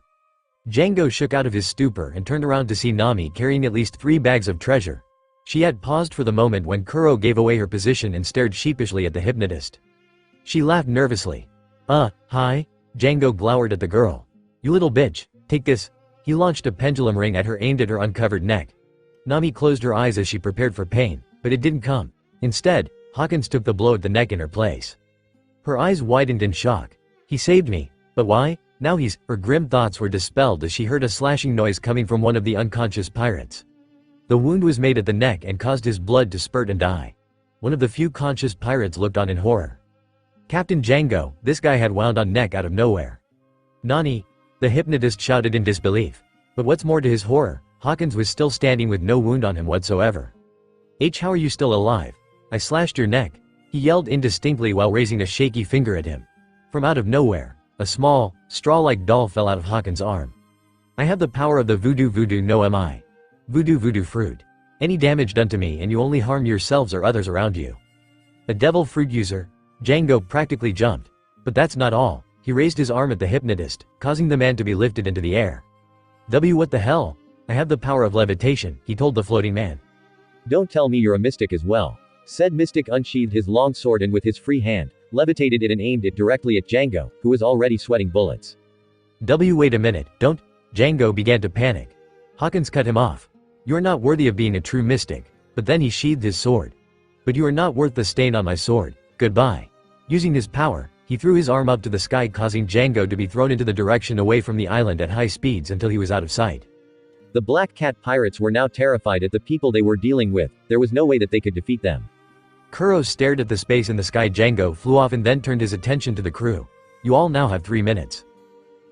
Django shook out of his stupor and turned around to see Nami carrying at least 3 bags of treasure. She had paused for the moment when Curo gave away her position and stared sheepishly at the hypnotist. She laughed nervously. Hi? Django glowered at the girl. You little bitch, take this. He launched a pendulum ring at her aimed at her uncovered neck. Nami closed her eyes as she prepared for pain, but it didn't come. Instead, Hawkins took the blow at the neck in her place. Her eyes widened in shock. He saved me, but why? Now her grim thoughts were dispelled as she heard a slashing noise coming from one of the unconscious pirates. The wound was made at the neck and caused his blood to spurt and die. One of the few conscious pirates looked on in horror. Captain Django, this guy had wound on neck out of nowhere. Nani? The hypnotist shouted in disbelief. But what's more to his horror, Hawkins was still standing with no wound on him whatsoever. How are you still alive? I slashed your neck, he yelled indistinctly while raising a shaky finger at him. From out of nowhere, a small, straw-like doll fell out of Hawkins' arm. I have the power of the voodoo no mi. Voodoo fruit. Any damage done to me and you only harm yourselves or others around you. A devil fruit user? Django practically jumped. But that's not all. He raised his arm at the hypnotist, causing the man to be lifted into the air. What the hell? I have the power of levitation, he told the floating man. Don't tell me you're a mystic as well. Said mystic unsheathed his long sword and with his free hand, levitated it and aimed it directly at Django, who was already sweating bullets. Wait a minute, don't. Django began to panic. Hawkins cut him off. You're not worthy of being a true mystic. But then he sheathed his sword. But you are not worth the stain on my sword. Goodbye. Using his power, he threw his arm up to the sky, causing Django to be thrown into the direction away from the island at high speeds until he was out of sight. The Black Cat pirates were now terrified at the people they were dealing with. There was no way that they could defeat them. Curo stared at the space in the sky. Django flew off and then turned his attention to the crew. You all now have 3 minutes.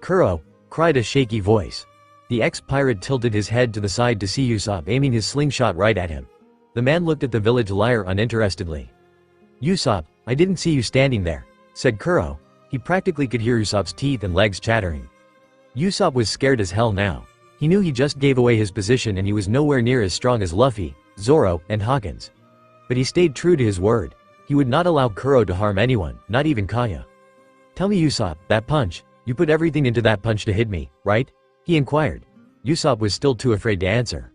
Curo, cried a shaky voice. The ex-pirate tilted his head to the side to see Usopp aiming his slingshot right at him. The man looked at the village liar uninterestedly. Usopp, I didn't see you standing there, said Curo. He practically could hear Usopp's teeth and legs chattering. Usopp was scared as hell now. He knew he just gave away his position and he was nowhere near as strong as Luffy, Zoro, and Hawkins. But he stayed true to his word. He would not allow Curo to harm anyone, not even Kaya. Tell me Usopp, that punch, you put everything into that punch to hit me, right? He inquired. Usopp was still too afraid to answer.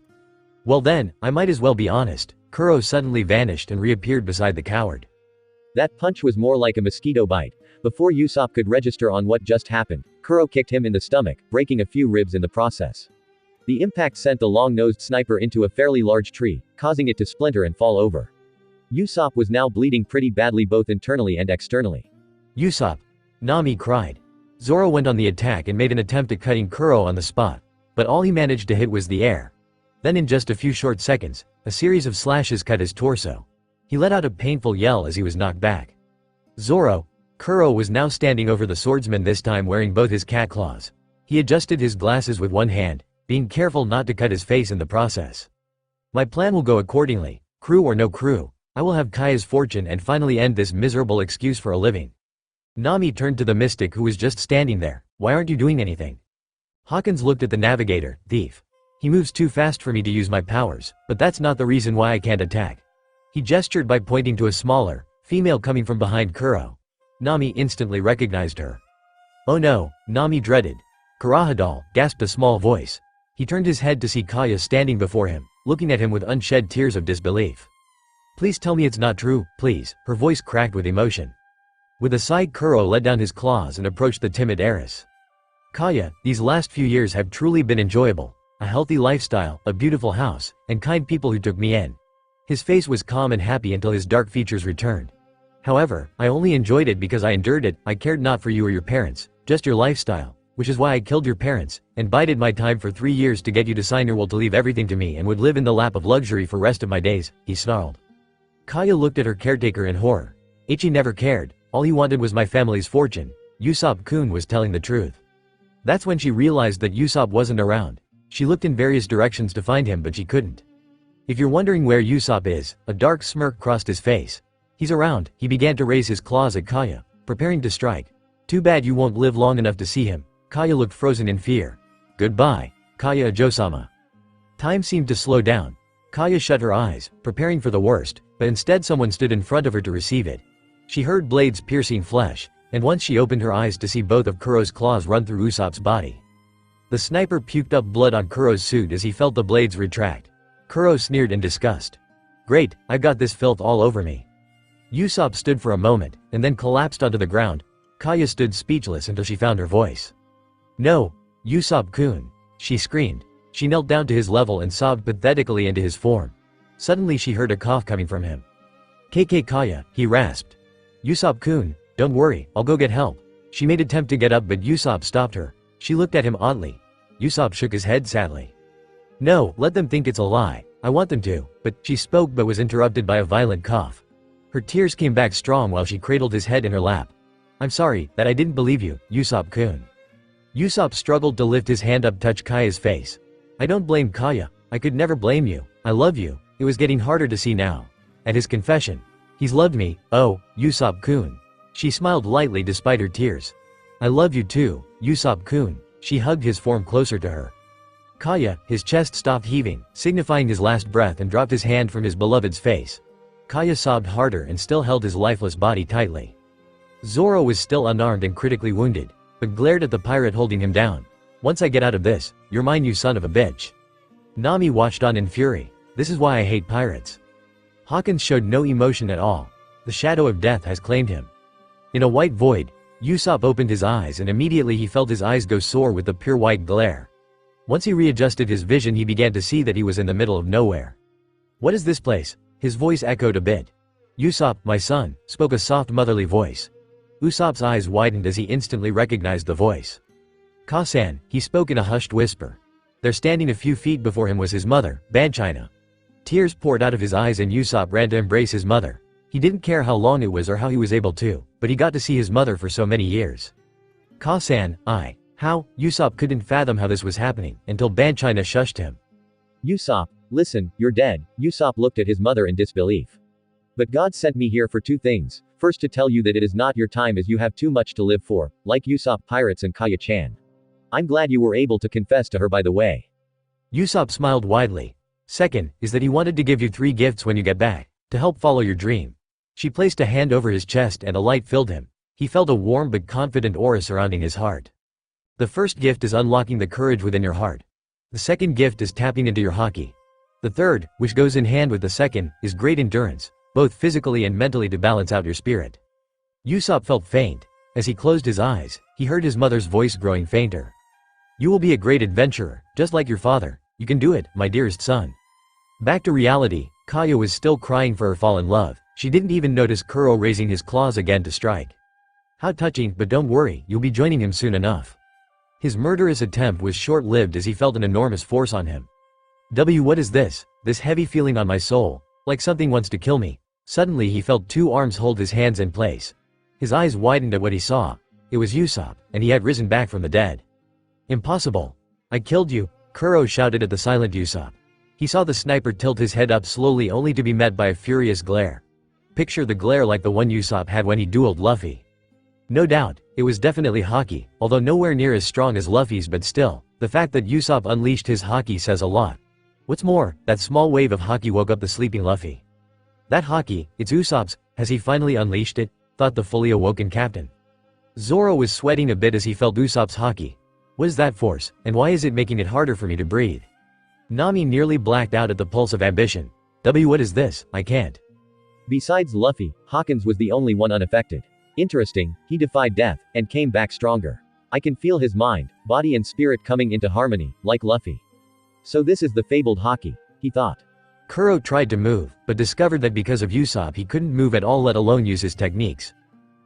Well then, I might as well be honest. Curo suddenly vanished and reappeared beside the coward. That punch was more like a mosquito bite. Before Usopp could register on what just happened, Curo kicked him in the stomach, breaking a few ribs in the process. The impact sent the long-nosed sniper into a fairly large tree, causing it to splinter and fall over. Usopp was now bleeding pretty badly both internally and externally. Usopp! Nami cried. Zoro went on the attack and made an attempt at cutting Curo on the spot, but all he managed to hit was the air. Then in just a few short seconds, a series of slashes cut his torso. He let out a painful yell as he was knocked back. Zoro! Curo was now standing over the swordsman, this time wearing both his cat claws. He adjusted his glasses with one hand, being careful not to cut his face in the process. My plan will go accordingly, crew or no crew. I will have Kaya's fortune and finally end this miserable excuse for a living. Nami turned to the mystic who was just standing there. Why aren't you doing anything? Hawkins looked at the navigator, thief. He moves too fast for me to use my powers, but that's not the reason why I can't attack. He gestured by pointing to a smaller, female coming from behind Curo. Nami instantly recognized her. Oh no, Nami dreaded. Karahadal, gasped a small voice. He turned his head to see Kaya standing before him, looking at him with unshed tears of disbelief. Please tell me it's not true, please, her voice cracked with emotion. With a sigh, Curo let down his claws and approached the timid heiress. Kaya, these last few years have truly been enjoyable. A healthy lifestyle, a beautiful house, and kind people who took me in. His face was calm and happy until his dark features returned. However, I only enjoyed it because I endured it. I cared not for you or your parents, just your lifestyle, which is why I killed your parents, and bided my time for 3 years to get you to sign your will to leave everything to me and would live in the lap of luxury for rest of my days, he snarled. Kaya looked at her caretaker in horror. Ichi never cared, all he wanted was my family's fortune. Usopp-kun was telling the truth. That's when she realized that Usopp wasn't around. She looked in various directions to find him but she couldn't. If you're wondering where Usopp is, a dark smirk crossed his face. He's around. He began to raise his claws at Kaya, preparing to strike. Too bad you won't live long enough to see him. Kaya looked frozen in fear. Goodbye, Kaya Ajo-sama. Time seemed to slow down. Kaya shut her eyes, preparing for the worst, but instead someone stood in front of her to receive it. She heard blades piercing flesh, and once she opened her eyes to see both of Kuro's claws run through Usopp's body. The sniper puked up blood on Kuro's suit as he felt the blades retract. Curo sneered in disgust. Great, I've got this filth all over me. Usopp stood for a moment, and then collapsed onto the ground. Kaya stood speechless until she found her voice. "No, Usopp-kun," she screamed. She knelt down to his level and sobbed pathetically into his form. Suddenly she heard a cough coming from him. "KK Kaya," he rasped. "Usopp-kun, don't worry, I'll go get help." She made attempt to get up but Usopp stopped her. She looked at him oddly. Usopp shook his head sadly. "No, let them think it's a lie. I want them to," but she spoke but was interrupted by a violent cough. Her tears came back strong while she cradled his head in her lap. "I'm sorry that I didn't believe you, Usopp-kun." Usopp struggled to lift his hand up touch Kaya's face. "I don't blame Kaya. I could never blame you. I love you." It was getting harder to see now. At his confession. "He's loved me, oh, Usopp-kun." She smiled lightly despite her tears. "I love you too, Usopp-kun." She hugged his form closer to her. Kaya, his chest stopped heaving, signifying his last breath, and dropped his hand from his beloved's face. Kaya sobbed harder and still held his lifeless body tightly. Zoro was still unarmed and critically wounded, but glared at the pirate holding him down. "Once I get out of this, you're mine, you son of a bitch." Nami watched on in fury. "This is why I hate pirates." Hawkins showed no emotion at all. The shadow of death has claimed him. In a white void, Usopp opened his eyes and immediately he felt his eyes go sore with the pure white glare. Once he readjusted his vision he began to see that he was in the middle of nowhere. "What is this place?" His voice echoed a bit. "Usopp, my son," spoke a soft motherly voice. Usopp's eyes widened as he instantly recognized the voice. "Ka-san," he spoke in a hushed whisper. There standing a few feet before him was his mother, Banchina. Tears poured out of his eyes and Usopp ran to embrace his mother. He didn't care how long it was or how he was able to, but he got to see his mother for so many years. "Ka-san, how?" Usopp couldn't fathom how this was happening, until Banchina shushed him. Usopp, listen, you're dead. Usopp looked at his mother in disbelief. "But God sent me here for two things. First to tell you that it is not your time as you have too much to live for, like Usopp pirates and Kaya-chan. I'm glad you were able to confess to her by the way." Usopp smiled widely. "Second, is that he wanted to give you 3 gifts when you get back, to help follow your dream." She placed a hand over his chest and a light filled him. He felt a warm but confident aura surrounding his heart. "The first gift is unlocking the courage within your heart. The second gift is tapping into your Haki. The third, which goes in hand with the second, is great endurance, both physically and mentally to balance out your spirit." Usopp felt faint. As he closed his eyes, he heard his mother's voice growing fainter. "You will be a great adventurer, just like your father. You can do it, my dearest son." Back to reality, Kaya was still crying for her fallen love. She didn't even notice Curo raising his claws again to strike. "How touching, but don't worry, you'll be joining him soon enough." His murderous attempt was short-lived as he felt an enormous force on him. What is this? This heavy feeling on my soul, like something wants to kill me." Suddenly he felt 2 arms hold his hands in place. His eyes widened at what he saw. It was Usopp, and he had risen back from the dead. "Impossible. I killed you," Curo shouted at the silent Usopp. He saw the sniper tilt his head up slowly only to be met by a furious glare. Picture the glare like the one Usopp had when he dueled Luffy. No doubt, it was definitely Haki, although nowhere near as strong as Luffy's, but still, the fact that Usopp unleashed his Haki says a lot. What's more, that small wave of Haki woke up the sleeping Luffy. "That Haki, it's Usopp's, has he finally unleashed it?" thought the fully awoken captain. Zoro was sweating a bit as he felt Usopp's Haki. "What is that force, and why is it making it harder for me to breathe?" Nami nearly blacked out at the pulse of ambition. What is this? I can't." Besides Luffy, Hawkins was the only one unaffected. Interesting, he defied death, and came back stronger. I can feel his mind, body and spirit coming into harmony, like Luffy. So this is the fabled Haki, he thought. Curo tried to move, but discovered that because of Usopp he couldn't move at all, let alone use his techniques.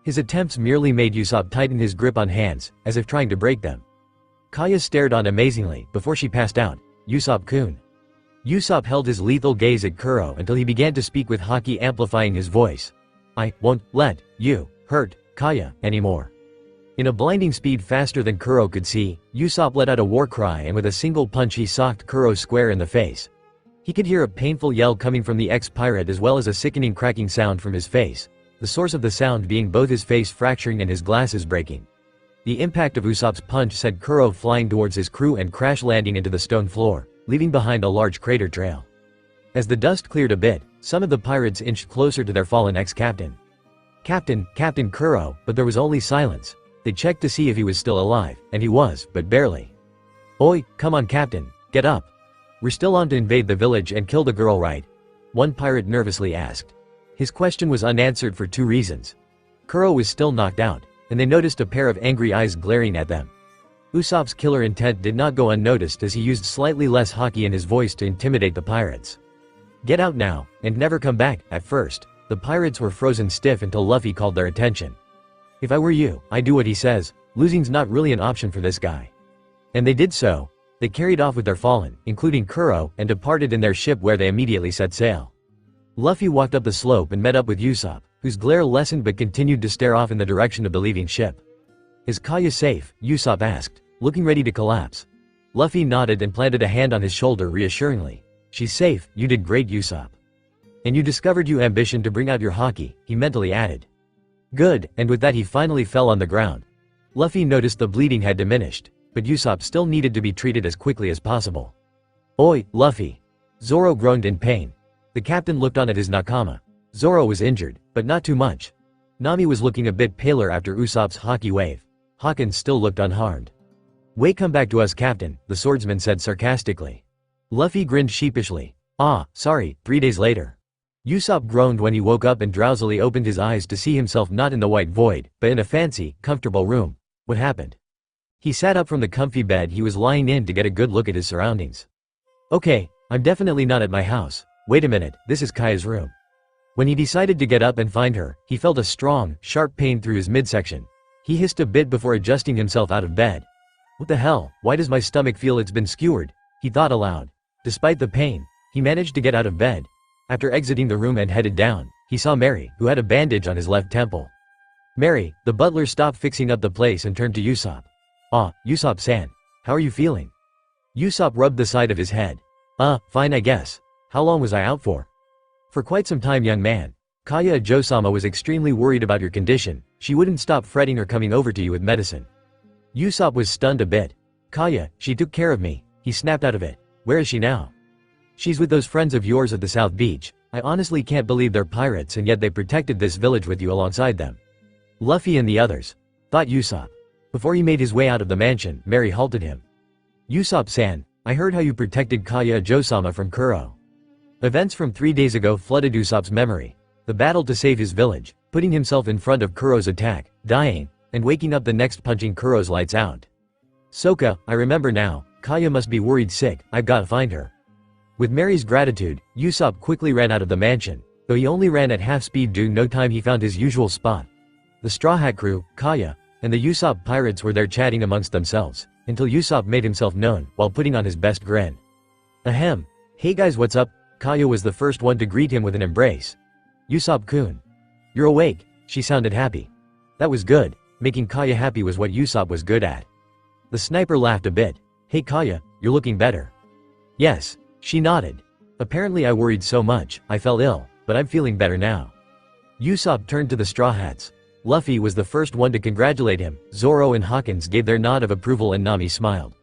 His attempts merely made Usopp tighten his grip on hands, as if trying to break them. Kaya stared on amazingly, before she passed out. "Usopp-kun." Usopp held his lethal gaze at Curo until he began to speak with Haki amplifying his voice. "I won't let you hurt Kaya anymore." In a blinding speed faster than Curo could see, Usopp let out a war cry and with a single punch he socked Curo square in the face. He could hear a painful yell coming from the ex-pirate as well as a sickening cracking sound from his face, the source of the sound being both his face fracturing and his glasses breaking. The impact of Usopp's punch sent Curo flying towards his crew and crash landing into the stone floor, leaving behind a large crater trail. As the dust cleared a bit, some of the pirates inched closer to their fallen ex-captain. Captain Curo," but there was only silence. They checked to see if he was still alive, and he was, but barely. "Oi, come on Captain, get up. We're still on to invade the village and kill the girl, right?" one pirate nervously asked. His question was unanswered for 2 reasons. Curo was still knocked out, and they noticed a pair of angry eyes glaring at them. Usopp's killer intent did not go unnoticed as he used slightly less Haki in his voice to intimidate the pirates. "Get out now, and never come back." At first, the pirates were frozen stiff until Luffy called their attention. "If I were you, I'd do what he says. Losing's not really an option for this guy." And they did so. They carried off with their fallen, including Curo, and departed in their ship where they immediately set sail. Luffy walked up the slope and met up with Usopp, whose glare lessened but continued to stare off in the direction of the leaving ship. "Is Kaya safe?" Usopp asked, looking ready to collapse. Luffy nodded and planted a hand on his shoulder reassuringly. "She's safe. You did great, Usopp. And you discovered your ambition to bring out your Haki," he mentally added. "Good," and with that he finally fell on the ground. Luffy noticed the bleeding had diminished, but Usopp still needed to be treated as quickly as possible. "Oi, Luffy!" Zoro groaned in pain. The captain looked on at his nakama. Zoro was injured, but not too much. Nami was looking a bit paler after Usopp's Haki wave. Hawkins still looked unharmed. "Wait, come back to us, Captain," the swordsman said sarcastically. Luffy grinned sheepishly. "Ah, sorry." 3 days later. Usopp groaned when he woke up and drowsily opened his eyes to see himself not in the white void, but in a fancy, comfortable room. What happened? He sat up from the comfy bed he was lying in to get a good look at his surroundings. "Okay, I'm definitely not at my house. Wait a minute, this is Kaya's room." When he decided to get up and find her, he felt a strong, sharp pain through his midsection. He hissed a bit before adjusting himself out of bed. "What the hell, why does my stomach feel it's been skewered?" he thought aloud. Despite the pain, he managed to get out of bed. After exiting the room and headed down, he saw Mary, who had a bandage on his left temple. "Mary," the butler stopped fixing up the place and turned to Usopp. "Ah, Usopp-san. How are you feeling?" Usopp rubbed the side of his head. Fine I guess. How long was I out for?" "For quite some time, young man. Kaya Jo-sama was extremely worried about your condition. She wouldn't stop fretting or coming over to you with medicine." Usopp was stunned a bit. "Kaya, she took care of me." He snapped out of it. "Where is she now?" "She's with those friends of yours at the South Beach. I honestly can't believe they're pirates and yet they protected this village with you alongside them." "Luffy and the others," thought Usopp. Before he made his way out of the mansion, Mary halted him. "Usopp-san, I heard how you protected Kaya Jo-sama from Curo." Events from 3 days ago flooded Usopp's memory. The battle to save his village, putting himself in front of Kuro's attack, dying, and waking up the next punching Kuro's lights out. "Sokka, I remember now. Kaya must be worried sick. I've gotta find her." With Mary's gratitude, Usopp quickly ran out of the mansion, though he only ran at half speed due no time he found his usual spot. The Straw Hat crew, Kaya, and the Usopp pirates were there chatting amongst themselves, until Usopp made himself known, while putting on his best grin. "Ahem. Hey guys, what's up?" Kaya was the first one to greet him with an embrace. "Usopp-kun. You're awake." She sounded happy. That was good. Making Kaya happy was what Usopp was good at. The sniper laughed a bit. "Hey Kaya, you're looking better." "Yes." She nodded. "Apparently I worried so much, I fell ill, but I'm feeling better now." Usopp turned to the Straw Hats. Luffy was the first one to congratulate him. Zoro and Hawkins gave their nod of approval and Nami smiled.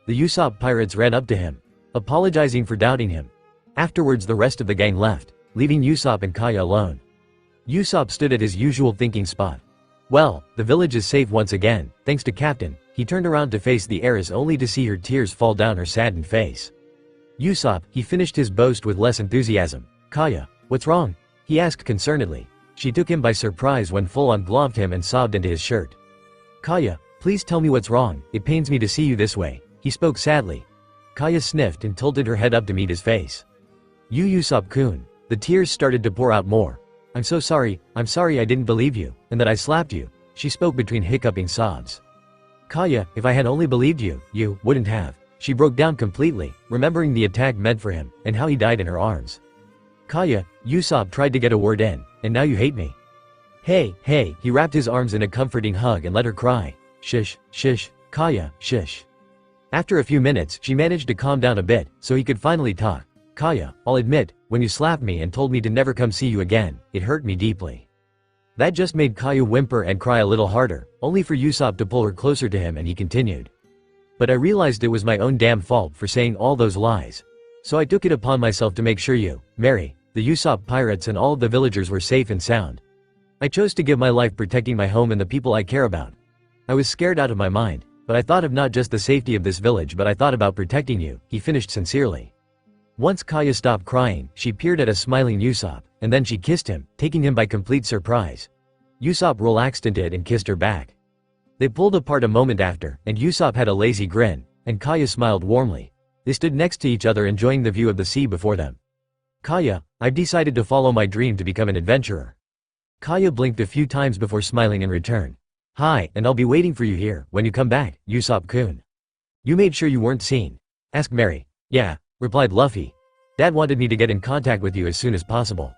The Usopp pirates ran up to him, apologizing for doubting him. Afterwards the rest of the gang left, leaving Usopp and Kaya alone. Usopp stood at his usual thinking spot. Well, the village is safe once again, thanks to Captain. He turned around to face the heiress only to see her tears fall down her saddened face. Usopp, he finished his boast with less enthusiasm. "Kaya, what's wrong?" he asked concernedly. She took him by surprise when full-on gloved him and sobbed into his shirt. "Kaya, please tell me what's wrong, it pains me to see you this way," he spoke sadly. Kaya sniffed and tilted her head up to meet his face. Usopp-kun." The tears started to pour out more. I'm sorry I didn't believe you, and that I slapped you," she spoke between hiccuping sobs. "Kaya, if I had only believed you, you wouldn't have." She broke down completely, remembering the attack meant for him, and how he died in her arms. "Kaya," Usopp tried to get a word in, "and now you hate me." Hey, he wrapped his arms in a comforting hug and let her cry. Shush, Kaya, shush." After a few minutes, she managed to calm down a bit, so he could finally talk. "Kaya, I'll admit, when you slapped me and told me to never come see you again, it hurt me deeply." That just made Kaya whimper and cry a little harder, only for Usopp to pull her closer to him, and he continued. "But I realized it was my own damn fault for saying all those lies. So I took it upon myself to make sure you, Mary, the Usopp pirates and all of the villagers were safe and sound. I chose to give my life protecting my home and the people I care about. I was scared out of my mind, but I thought of not just the safety of this village but I thought about protecting you," he finished sincerely. Once Kaya stopped crying, she peered at a smiling Usopp, and then she kissed him, taking him by complete surprise. Usopp relaxed into it and kissed her back. They pulled apart a moment after, and Usopp had a lazy grin, and Kaya smiled warmly. They stood next to each other enjoying the view of the sea before them. Kaya, I've decided to follow my dream to become an adventurer. Kaya blinked a few times before smiling in return. Hi, and I'll be waiting for you here, when you come back, Usopp-kun. You made sure you weren't seen? Asked Mary. Yeah, replied Luffy. Dad wanted me to get in contact with you as soon as possible.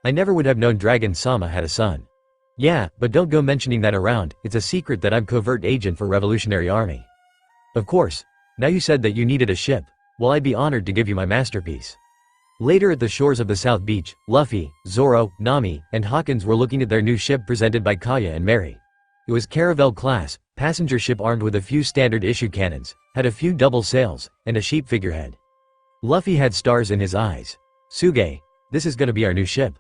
I never would have known Dragon Sama had a son. Yeah, but don't go mentioning that around, it's a secret that I'm covert agent for Revolutionary Army. Of course. Now you said that you needed a ship. Well, I'd be honored to give you my masterpiece. Later at the shores of the South Beach, Luffy, Zoro, Nami, and Hawkins were looking at their new ship presented by Kaya and Mary. It was Caravel class, passenger ship armed with a few standard issue cannons, had a few double sails, and a sheep figurehead. Luffy had stars in his eyes. Suge, this is gonna be our new ship.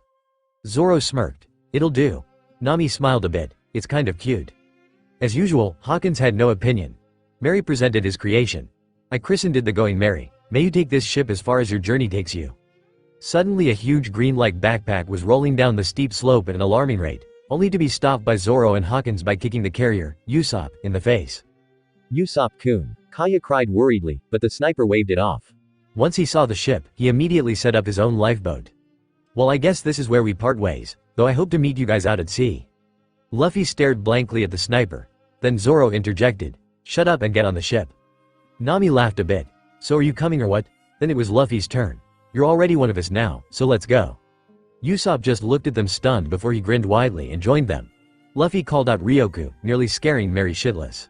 Zoro smirked. It'll do. Nami smiled a bit, it's kind of cute. As usual, Hawkins had no opinion. Mary presented his creation. I christened it the Going Merry. May you take this ship as far as your journey takes you. Suddenly a huge green-like backpack was rolling down the steep slope at an alarming rate, only to be stopped by Zoro and Hawkins by kicking the carrier, Usopp, in the face. Usopp-kun, Kaya cried worriedly, but the sniper waved it off. Once he saw the ship, he immediately set up his own lifeboat. Well, I guess this is where we part ways, though I hope to meet you guys out at sea. Luffy stared blankly at the sniper. Then Zoro interjected. Shut up and get on the ship. Nami laughed a bit. So are you coming or what? Then it was Luffy's turn. You're already one of us now, so let's go. Usopp just looked at them stunned before he grinned widely and joined them. Luffy called out Ryoku, nearly scaring Mary shitless.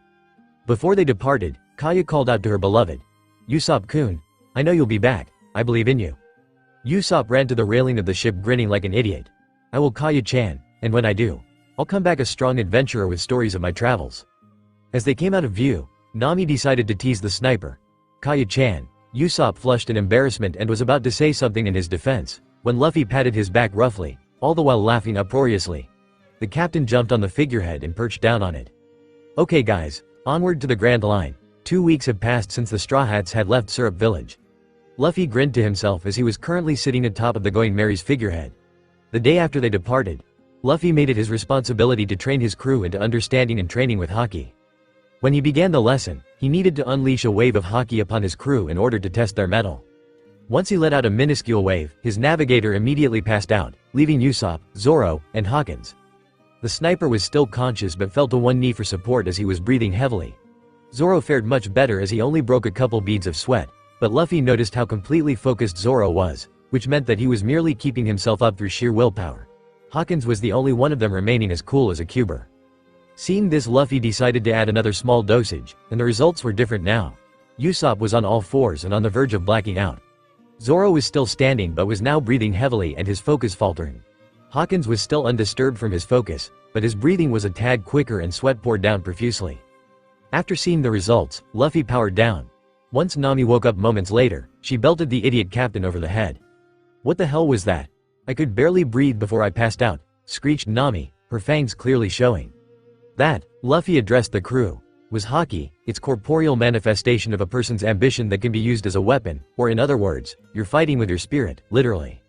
Before they departed, Kaya called out to her beloved. Usopp-kun, I know you'll be back, I believe in you. Usopp ran to the railing of the ship grinning like an idiot. I will Kaya-chan, and when I do, I'll come back a strong adventurer with stories of my travels. As they came out of view, Nami decided to tease the sniper. Kaya-chan. Usopp flushed in embarrassment and was about to say something in his defense, when Luffy patted his back roughly, all the while laughing uproariously. The captain jumped on the figurehead and perched down on it. Okay guys, onward to the Grand Line. 2 weeks have passed since the Straw Hats had left Syrup Village. Luffy grinned to himself as he was currently sitting atop of the Going Merry's figurehead. The day after they departed, Luffy made it his responsibility to train his crew into understanding and training with Haki. When he began the lesson, he needed to unleash a wave of Haki upon his crew in order to test their mettle. Once he let out a minuscule wave, his navigator immediately passed out, leaving Usopp, Zoro, and Hawkins. The sniper was still conscious but fell to one knee for support as he was breathing heavily. Zoro fared much better as he only broke a couple beads of sweat, but Luffy noticed how completely focused Zoro was, which meant that he was merely keeping himself up through sheer willpower. Hawkins was the only one of them remaining as cool as a cuber. Seeing this, Luffy decided to add another small dosage, and the results were different now. Usopp was on all fours and on the verge of blacking out. Zoro was still standing but was now breathing heavily and his focus faltering. Hawkins was still undisturbed from his focus, but his breathing was a tad quicker and sweat poured down profusely. After seeing the results, Luffy powered down. Once Nami woke up moments later, she belted the idiot captain over the head. What the hell was that? I could barely breathe before I passed out, screeched Nami, her fangs clearly showing. That, Luffy addressed the crew, was Haki, its corporeal manifestation of a person's ambition that can be used as a weapon, or in other words, you're fighting with your spirit, literally.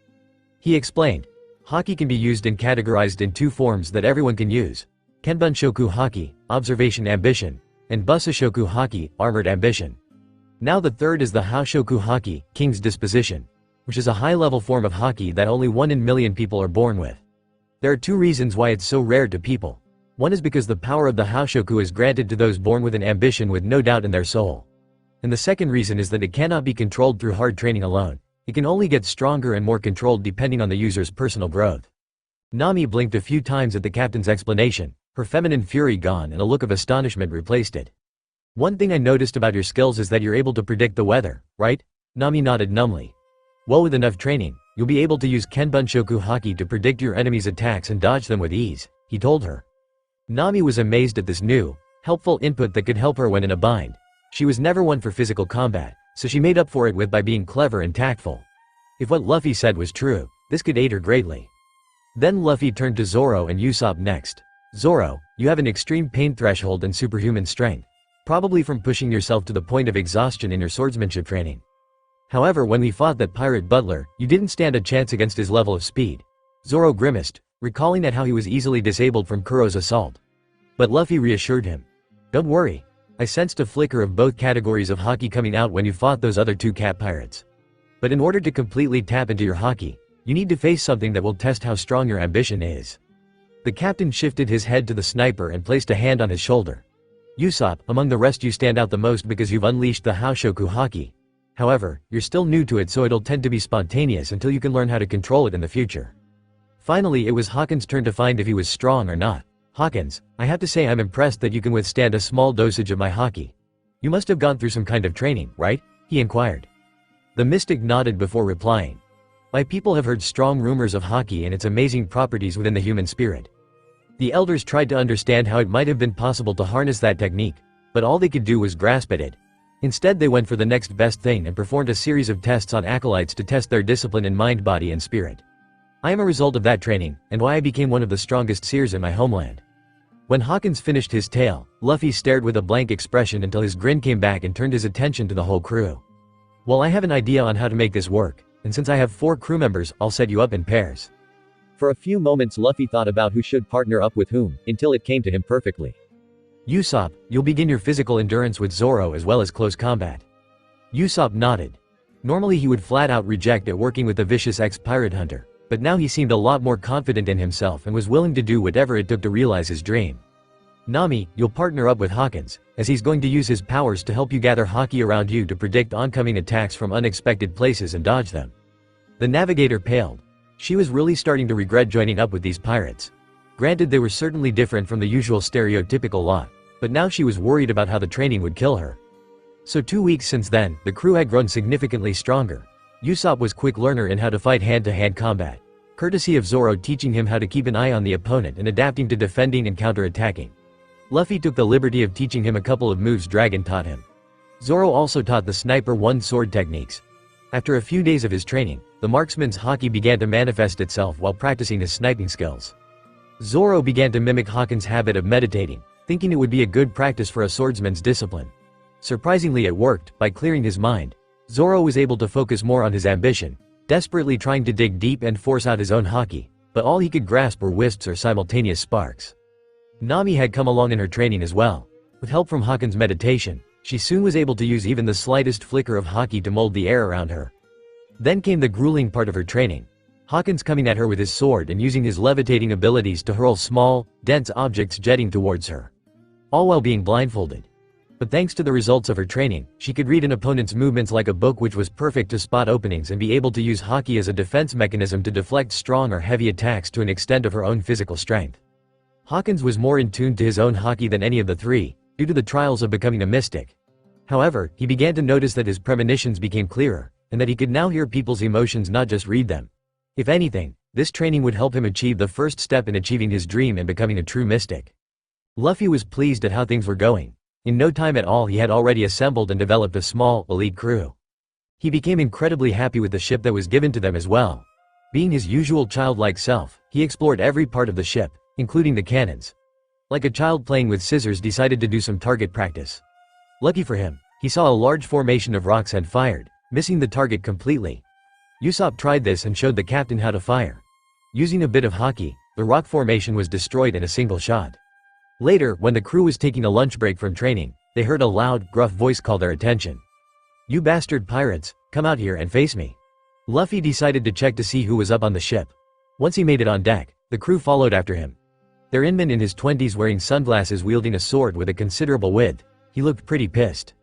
He explained. Haki can be used and categorized in 2 forms that everyone can use. Kenbunshoku Haki, observation ambition, and Busashoku Haki, armored ambition. Now the third is the Haoshoku Haki, king's disposition, which is a high-level form of Haki that only 1 in a million people are born with. There are 2 reasons why it's so rare to people. One is because the power of the Haoshoku is granted to those born with an ambition with no doubt in their soul. And the second reason is that it cannot be controlled through hard training alone. It can only get stronger and more controlled depending on the user's personal growth. Nami blinked a few times at the captain's explanation, her feminine fury gone and a look of astonishment replaced it. One thing I noticed about your skills is that you're able to predict the weather, right? Nami nodded numbly. Well, with enough training, you'll be able to use Kenbunshoku Haki to predict your enemy's attacks and dodge them with ease, he told her. Nami was amazed at this new, helpful input that could help her when in a bind. She was never one for physical combat, so she made up for it by being clever and tactful. If what Luffy said was true, this could aid her greatly. Then Luffy turned to Zoro and Usopp next. Zoro, you have an extreme pain threshold and superhuman strength, probably from pushing yourself to the point of exhaustion in your swordsmanship training. However, when we fought that pirate butler, you didn't stand a chance against his level of speed." Zoro grimaced, recalling that how he was easily disabled from Kuro's assault. But Luffy reassured him. "Don't worry. I sensed a flicker of both categories of Haki coming out when you fought those other 2 cat pirates. But in order to completely tap into your Haki, you need to face something that will test how strong your ambition is." The captain shifted his head to the sniper and placed a hand on his shoulder. "Usopp, among the rest you stand out the most because you've unleashed the Haoshoku Haki. However, you're still new to it, so it'll tend to be spontaneous until you can learn how to control it in the future." Finally, it was Hawkins' turn to find if he was strong or not. "Hawkins, I have to say I'm impressed that you can withstand a small dosage of my Haki. You must have gone through some kind of training, right?" he inquired. The mystic nodded before replying. "My people have heard strong rumors of Haki and its amazing properties within the human spirit. The elders tried to understand how it might have been possible to harness that technique, but all they could do was grasp at it. Instead, they went for the next best thing and performed a series of tests on acolytes to test their discipline in mind, body and spirit. I am a result of that training, and why I became one of the strongest seers in my homeland." When Hawkins finished his tale, Luffy stared with a blank expression until his grin came back and turned his attention to the whole crew. "Well, I have an idea on how to make this work, and since I have 4 crew members, I'll set you up in pairs." For a few moments Luffy thought about who should partner up with whom, until it came to him perfectly. "Usopp, you'll begin your physical endurance with Zoro as well as close combat." Usopp nodded. Normally he would flat out reject it working with the vicious ex-pirate hunter, but now he seemed a lot more confident in himself and was willing to do whatever it took to realize his dream. "Nami, you'll partner up with Hawkins, as he's going to use his powers to help you gather Haki around you to predict oncoming attacks from unexpected places and dodge them." The navigator paled. She was really starting to regret joining up with these pirates. Granted, they were certainly different from the usual stereotypical lot, but now she was worried about how the training would kill her. So 2 weeks since then, the crew had grown significantly stronger. Usopp was quick learner in how to fight hand-to-hand combat, courtesy of Zoro teaching him how to keep an eye on the opponent and adapting to defending and counter-attacking. Luffy took the liberty of teaching him a couple of moves Dragon taught him. Zoro also taught the sniper one-sword techniques. After a few days of his training, the marksman's Haki began to manifest itself while practicing his sniping skills. Zoro began to mimic Hawkins' habit of meditating, thinking it would be a good practice for a swordsman's discipline. Surprisingly, it worked. By clearing his mind, Zoro was able to focus more on his ambition, desperately trying to dig deep and force out his own Haki, but all he could grasp were wisps or simultaneous sparks. Nami had come along in her training as well. With help from Hawkins' meditation, she soon was able to use even the slightest flicker of Haki to mold the air around her. Then came the grueling part of her training. Hawkins coming at her with his sword and using his levitating abilities to hurl small, dense objects jetting towards her, all while being blindfolded. But thanks to the results of her training, she could read an opponent's movements like a book, which was perfect to spot openings and be able to use Haki as a defense mechanism to deflect strong or heavy attacks to an extent of her own physical strength. Hawkins was more in tune to his own Haki than any of the 3, due to the trials of becoming a mystic. However, he began to notice that his premonitions became clearer, and that he could now hear people's emotions, not just read them. If anything, this training would help him achieve the first step in achieving his dream and becoming a true mystic. Luffy was pleased at how things were going. In no time at all, he had already assembled and developed a small, elite crew. He became incredibly happy with the ship that was given to them as well. Being his usual childlike self, he explored every part of the ship, including the cannons. Like a child playing with scissors, decided to do some target practice. Lucky for him, he saw a large formation of rocks and fired, missing the target completely. Usopp tried this and showed the captain how to fire. Using a bit of Haki, the rock formation was destroyed in a single shot. Later, when the crew was taking a lunch break from training, they heard a loud, gruff voice call their attention. "You bastard pirates, come out here and face me." Luffy decided to check to see who was up on the ship. Once he made it on deck, the crew followed after him. Their inman in his 20s wearing sunglasses wielding a sword with a considerable width. He looked pretty pissed.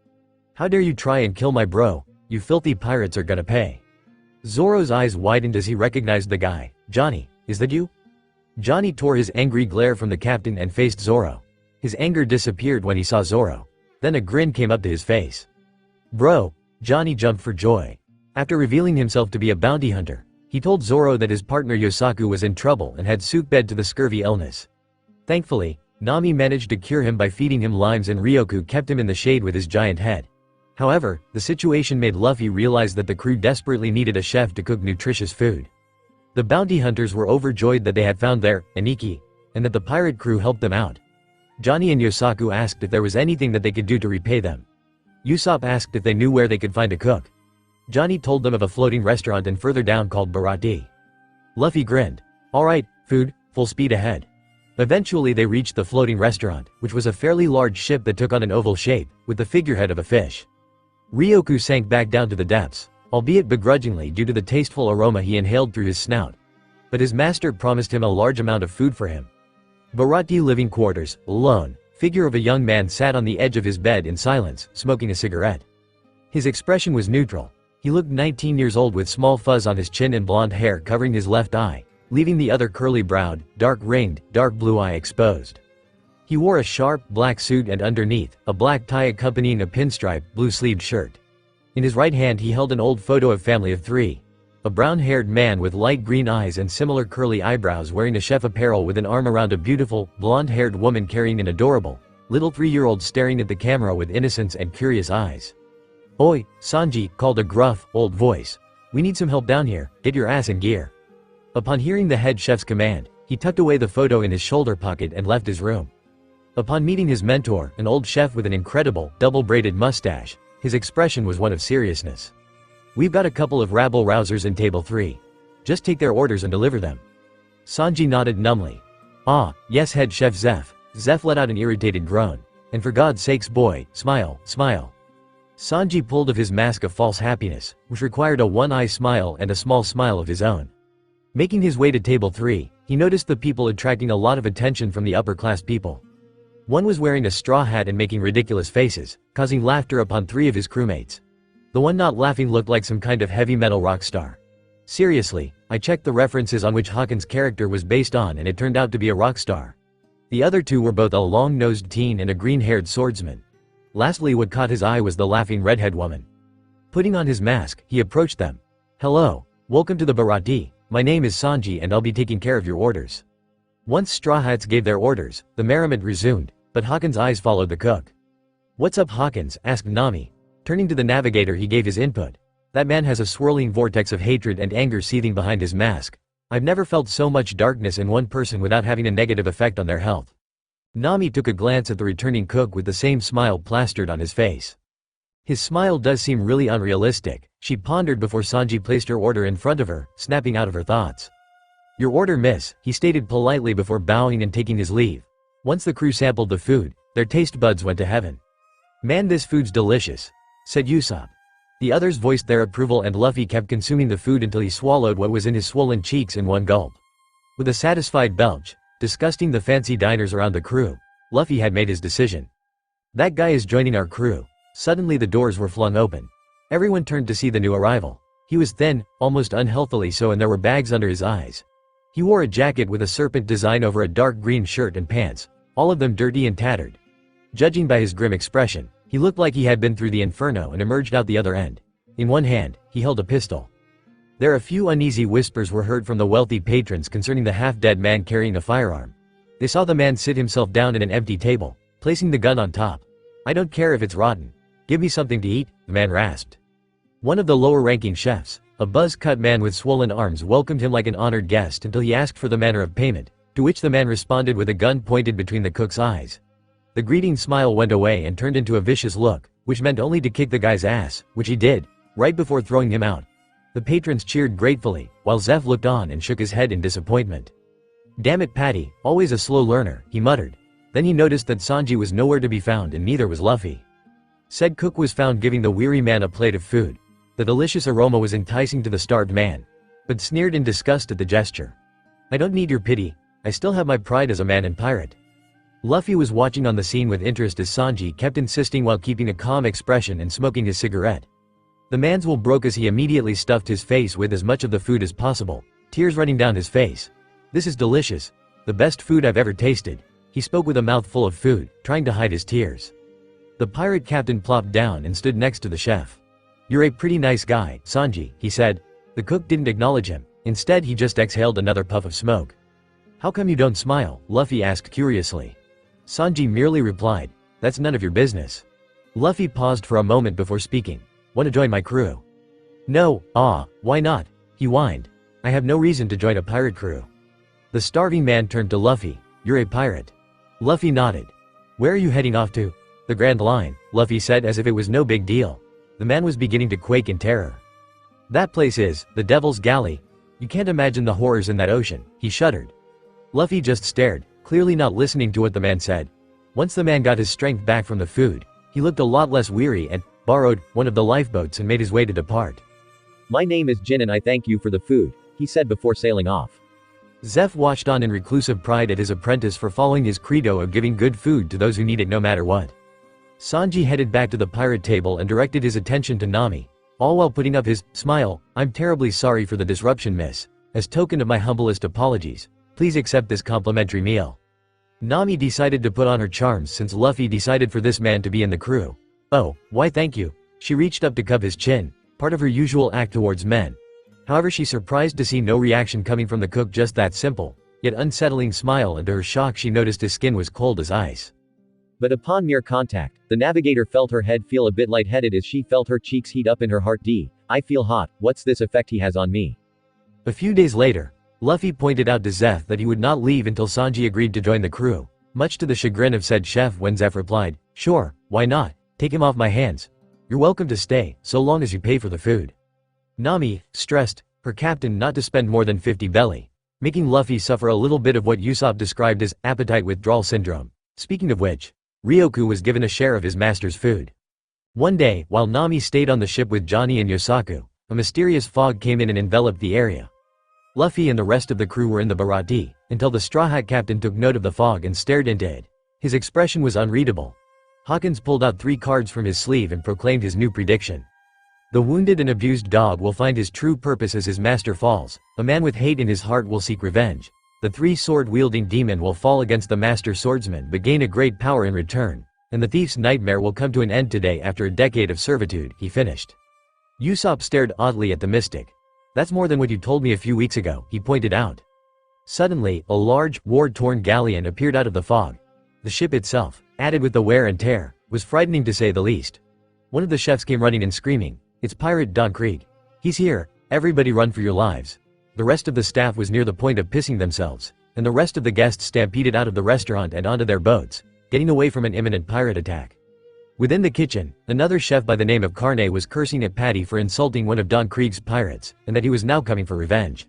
"How dare you try and kill my bro, you filthy pirates are gonna pay." Zoro's eyes widened as he recognized the guy. "Johnny, is that you?" Johnny tore his angry glare from the captain and faced Zoro. His anger disappeared when he saw Zoro. Then a grin came up to his face. "Bro," Johnny jumped for joy. After revealing himself to be a bounty hunter, he told Zoro that his partner Yosaku was in trouble and had sickbed to the scurvy illness. Thankfully, Nami managed to cure him by feeding him limes, and Ryoku kept him in the shade with his giant head. However, the situation made Luffy realize that the crew desperately needed a chef to cook nutritious food. The bounty hunters were overjoyed that they had found their Aniki, and that the pirate crew helped them out. Johnny and Yosaku asked if there was anything that they could do to repay them. Usopp asked if they knew where they could find a cook. Johnny told them of a floating restaurant and further down called Barati. Luffy grinned. Alright, food, full speed ahead. Eventually they reached the floating restaurant, which was a fairly large ship that took on an oval shape, with the figurehead of a fish. Ryoku sank back down to the depths, albeit begrudgingly due to the tasteful aroma he inhaled through his snout. But his master promised him a large amount of food for him. Barati living quarters, alone, figure of a young man sat on the edge of his bed in silence, smoking a cigarette. His expression was neutral. He looked 19 years old with small fuzz on his chin and blonde hair covering his left eye, leaving the other curly-browed, dark-ringed, dark blue eye exposed. He wore a sharp, black suit and underneath, a black tie accompanying a pinstripe, blue-sleeved shirt. In his right hand he held an old photo of family of three. A brown-haired man with light green eyes and similar curly eyebrows wearing a chef apparel with an arm around a beautiful, blonde-haired woman carrying an adorable, little 3-year-old staring at the camera with innocence and curious eyes. "Oi, Sanji," called a gruff, old voice. "We need some help down here, get your ass in gear." Upon hearing the head chef's command, he tucked away the photo in his shoulder pocket and left his room. Upon meeting his mentor, an old chef with an incredible, double-braided mustache, his expression was one of seriousness. "We've got a couple of rabble-rousers in table 3. Just take their orders and deliver them." Sanji nodded numbly. "Ah, yes, head chef Zeph." Zeph let out an irritated groan. "And for God's sakes, boy, smile, smile." Sanji pulled of his mask of false happiness, which required a one-eye smile and a small smile of his own. Making his way to table 3, he noticed the people attracting a lot of attention from the upper-class people. One was wearing a straw hat and making ridiculous faces, causing laughter upon 3 of his crewmates. The one not laughing looked like some kind of heavy metal rock star. Seriously, I checked the references on which Hawkins's character was based on and it turned out to be a rock star. The other 2 were both a long-nosed teen and a green-haired swordsman. Lastly, what caught his eye was the laughing redhead woman. Putting on his mask, he approached them. "Hello, welcome to the Barati. My name is Sanji and I'll be taking care of your orders." Once Straw Hats gave their orders, the merriment resumed, but Hawkins' eyes followed the cook. "What's up, Hawkins?" asked Nami. Turning to the navigator, he gave his input. "That man has a swirling vortex of hatred and anger seething behind his mask. I've never felt so much darkness in one person without having a negative effect on their health." Nami took a glance at the returning cook with the same smile plastered on his face. His smile does seem really unrealistic, she pondered before Sanji placed her order in front of her, snapping out of her thoughts. "Your order, miss," he stated politely before bowing and taking his leave. Once the crew sampled the food, their taste buds went to heaven. "Man, this food's delicious," said Usopp. The others voiced their approval and Luffy kept consuming the food until he swallowed what was in his swollen cheeks in one gulp. With a satisfied belch, disgusting the fancy diners around the crew, Luffy had made his decision. "That guy is joining our crew." Suddenly the doors were flung open. Everyone turned to see the new arrival. He was thin, almost unhealthily so, and there were bags under his eyes. He wore a jacket with a serpent design over a dark green shirt and pants, all of them dirty and tattered. Judging by his grim expression, he looked like he had been through the inferno and emerged out the other end. In one hand, he held a pistol. There a few uneasy whispers were heard from the wealthy patrons concerning the half-dead man carrying a firearm. They saw the man sit himself down at an empty table, placing the gun on top. "I don't care if it's rotten. Give me something to eat," the man rasped. One of the lower-ranking chefs, a buzz-cut man with swollen arms, welcomed him like an honored guest until he asked for the manner of payment, to which the man responded with a gun pointed between the cook's eyes. The greeting smile went away and turned into a vicious look, which meant only to kick the guy's ass, which he did, right before throwing him out. The patrons cheered gratefully, while Zeph looked on and shook his head in disappointment. "Damn it, Patty, always a slow learner," he muttered. Then he noticed that Sanji was nowhere to be found and neither was Luffy. Said cook was found giving the weary man a plate of food. The delicious aroma was enticing to the starved man, but sneered in disgust at the gesture. "I don't need your pity, I still have my pride as a man and pirate." Luffy was watching on the scene with interest as Sanji kept insisting while keeping a calm expression and smoking his cigarette. The man's will broke as he immediately stuffed his face with as much of the food as possible, tears running down his face. "This is delicious. The best food I've ever tasted." He spoke with a mouthful of food, trying to hide his tears. The pirate captain plopped down and stood next to the chef. "You're a pretty nice guy, Sanji," he said. The cook didn't acknowledge him. Instead, he just exhaled another puff of smoke. "How come you don't smile?" Luffy asked curiously. Sanji merely replied, "That's none of your business." Luffy paused for a moment before speaking. "Want to join my crew?" "No, why not?" he whined. "I have no reason to join a pirate crew." The starving man turned to Luffy. "You're a pirate?" Luffy nodded. "Where are you heading off to?" "The Grand Line," Luffy said as if it was no big deal. The man was beginning to quake in terror. That place is, the Devil's Galley. You can't imagine the horrors in that ocean, he shuddered. Luffy just stared, clearly not listening to what the man said. Once the man got his strength back from the food, he looked a lot less weary and borrowed one of the lifeboats and made his way to depart. My name is Jin and I thank you for the food, he said before sailing off. Zeph watched on in reclusive pride at his apprentice for following his credo of giving good food to those who need it no matter what. Sanji headed back to the pirate table and directed his attention to Nami, all while putting up his smile. I'm terribly sorry for the disruption, miss. As token of my humblest apologies, please accept this complimentary meal. Nami decided to put on her charms since Luffy decided for this man to be in the crew. Oh, why thank you. She reached up to cup his chin, part of her usual act towards men. However, she's surprised to see no reaction coming from the cook, just that simple, yet unsettling smile, and to her shock she noticed his skin was cold as ice. But upon mere contact, the navigator felt her head feel a bit lightheaded as she felt her cheeks heat up in her heart. I feel hot, what's this effect he has on me? A few days later, Luffy pointed out to Zeph that he would not leave until Sanji agreed to join the crew, much to the chagrin of said chef when Zeph replied, sure, why not, take him off my hands. You're welcome to stay, so long as you pay for the food. Nami stressed her captain not to spend more than 50 belly, making Luffy suffer a little bit of what Usopp described as appetite withdrawal syndrome. Speaking of which, Ryoku was given a share of his master's food. One day, while Nami stayed on the ship with Johnny and Yosaku, a mysterious fog came in and enveloped the area. Luffy and the rest of the crew were in the Barati, until the Straw Hat captain took note of the fog and stared into it. His expression was unreadable. Hawkins pulled out 3 cards from his sleeve and proclaimed his new prediction. The wounded and abused dog will find his true purpose as his master falls. A man with hate in his heart will seek revenge. The 3 sword-wielding demon will fall against the master swordsman but gain a great power in return. And the thief's nightmare will come to an end today after a decade of servitude, he finished. Usopp stared oddly at the mystic. That's more than what you told me a few weeks ago, he pointed out. Suddenly, a large, war-torn galleon appeared out of the fog. The ship itself, added with the wear and tear, was frightening to say the least. One of the chefs came running and screaming, it's Pirate Don Krieg. He's here, everybody run for your lives. The rest of the staff was near the point of pissing themselves, and the rest of the guests stampeded out of the restaurant and onto their boats, getting away from an imminent pirate attack. Within the kitchen, another chef by the name of Carne was cursing at Patty for insulting one of Don Krieg's pirates, and that he was now coming for revenge.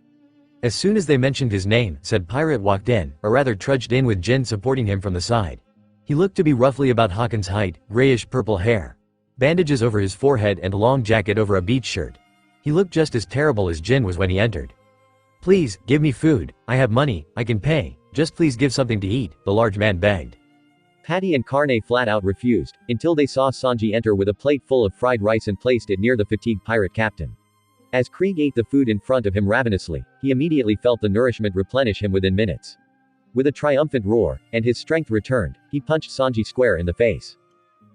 As soon as they mentioned his name, said pirate walked in, or rather trudged in with Jin supporting him from the side. He looked to be roughly about Hawkins' height, grayish-purple hair, bandages over his forehead and long jacket over a beach shirt. He looked just as terrible as Jin was when he entered. Please, give me food, I have money, I can pay, just please give something to eat, the large man begged. Patty and Carne flat out refused, until they saw Sanji enter with a plate full of fried rice and placed it near the fatigued pirate captain. As Krieg ate the food in front of him ravenously, he immediately felt the nourishment replenish him within minutes. With a triumphant roar, and his strength returned, he punched Sanji square in the face.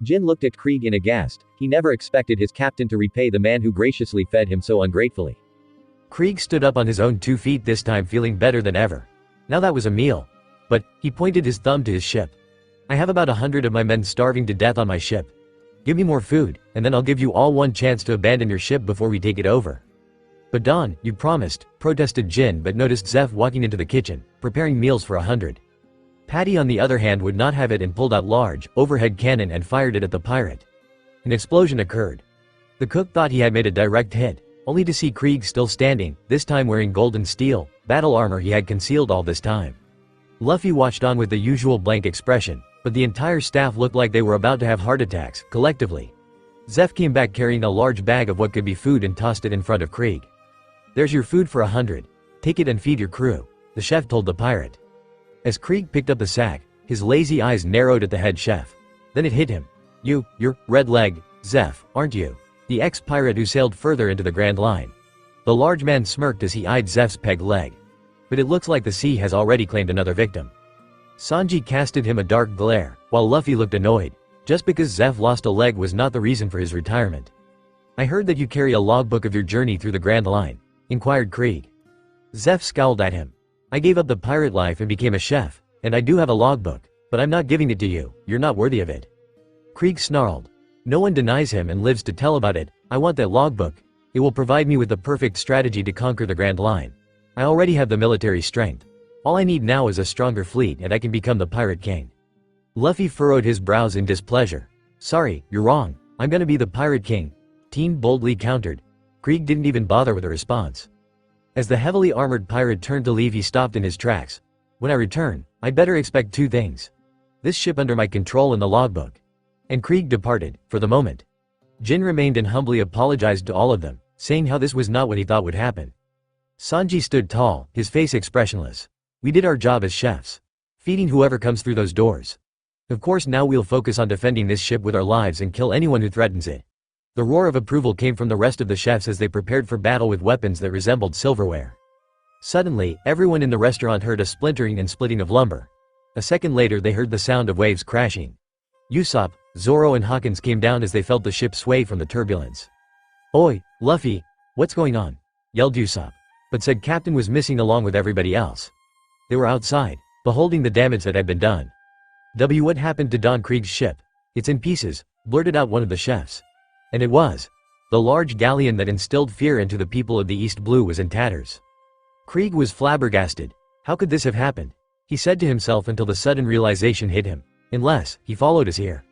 Jin looked at Krieg in aghast. He never expected his captain to repay the man who graciously fed him so ungratefully. Krieg stood up on his own 2 feet, this time feeling better than ever. Now that was a meal. But, he pointed his thumb to his ship. I have about 100 of my men starving to death on my ship. Give me more food, and then I'll give you all one chance to abandon your ship before we take it over. But Don, you promised, protested Jin, but noticed Zeph walking into the kitchen, preparing meals for 100. Patty on the other hand would not have it and pulled out large, overhead cannon and fired it at the pirate. An explosion occurred. The cook thought he had made a direct hit, only to see Krieg still standing, this time wearing gold and steel, battle armor he had concealed all this time. Luffy watched on with the usual blank expression, but the entire staff looked like they were about to have heart attacks, collectively. Zeph came back carrying a large bag of what could be food and tossed it in front of Krieg. There's your food for 100. Take it and feed your crew, the chef told the pirate. As Krieg picked up the sack, his lazy eyes narrowed at the head chef. Then it hit him. You're red leg, Zeph, aren't you? The ex-pirate who sailed further into the Grand Line. The large man smirked as he eyed Zeph's peg leg. But it looks like the sea has already claimed another victim. Sanji casted him a dark glare, while Luffy looked annoyed. Just because Zeph lost a leg was not the reason for his retirement. I heard that you carry a logbook of your journey through the Grand Line, inquired Krieg. Zeph scowled at him. I gave up the pirate life and became a chef, and I do have a logbook, but I'm not giving it to you, you're not worthy of it. Krieg snarled. No one denies him and lives to tell about it. I want that logbook. It will provide me with the perfect strategy to conquer the Grand Line. I already have the military strength. All I need now is a stronger fleet and I can become the Pirate King. Luffy furrowed his brows in displeasure. Sorry, you're wrong. I'm gonna be the Pirate King. Teen boldly countered. Krieg didn't even bother with a response. As the heavily armored pirate turned to leave, he stopped in his tracks. When I return, I'd better expect two things. This ship under my control and the logbook. And Krieg departed, for the moment. Jin remained and humbly apologized to all of them, saying how this was not what he thought would happen. Sanji stood tall, his face expressionless. We did our job as chefs. Feeding whoever comes through those doors. Of course now we'll focus on defending this ship with our lives and kill anyone who threatens it. The roar of approval came from the rest of the chefs as they prepared for battle with weapons that resembled silverware. Suddenly, everyone in the restaurant heard a splintering and splitting of lumber. A second later they heard the sound of waves crashing. Usopp, Zoro and Hawkins came down as they felt the ship sway from the turbulence. "Oi, Luffy, what's going on?" yelled Usopp. But said captain was missing along with everybody else. They were outside, beholding the damage that had been done. What happened to Don Krieg's ship? It's in pieces, blurted out one of the chefs. And it was. The large galleon that instilled fear into the people of the East Blue was in tatters. Krieg was flabbergasted. How could this have happened? He said to himself until the sudden realization hit him. Unless, he followed us here.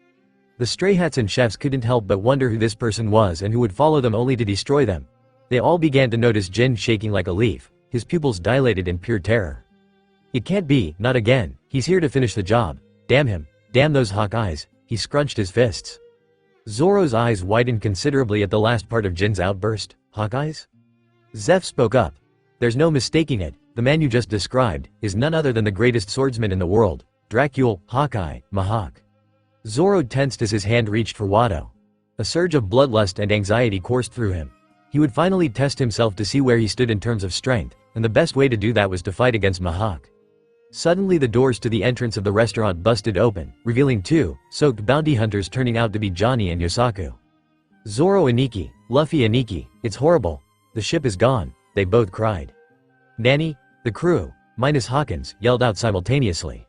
The stray hats and chefs couldn't help but wonder who this person was and who would follow them only to destroy them. They all began to notice Jin shaking like a leaf, his pupils dilated in pure terror. It can't be, not again, he's here to finish the job. Damn him, damn those Hawkeyes, he scrunched his fists. Zoro's eyes widened considerably at the last part of Jin's outburst. Hawkeyes? Zeph spoke up. There's no mistaking it, the man you just described is none other than the greatest swordsman in the world, Dracul, Hawkeye, Mihawk. Zoro tensed as his hand reached for Watto. A surge of bloodlust and anxiety coursed through him. He would finally test himself to see where he stood in terms of strength, and the best way to do that was to fight against Mihawk. Suddenly the doors to the entrance of the restaurant busted open, revealing two soaked bounty hunters turning out to be Johnny and Yosaku. Zoro and Ikki, Luffy and Ikki, it's horrible. The ship is gone, they both cried. Nani? The crew, minus Hawkins, yelled out simultaneously.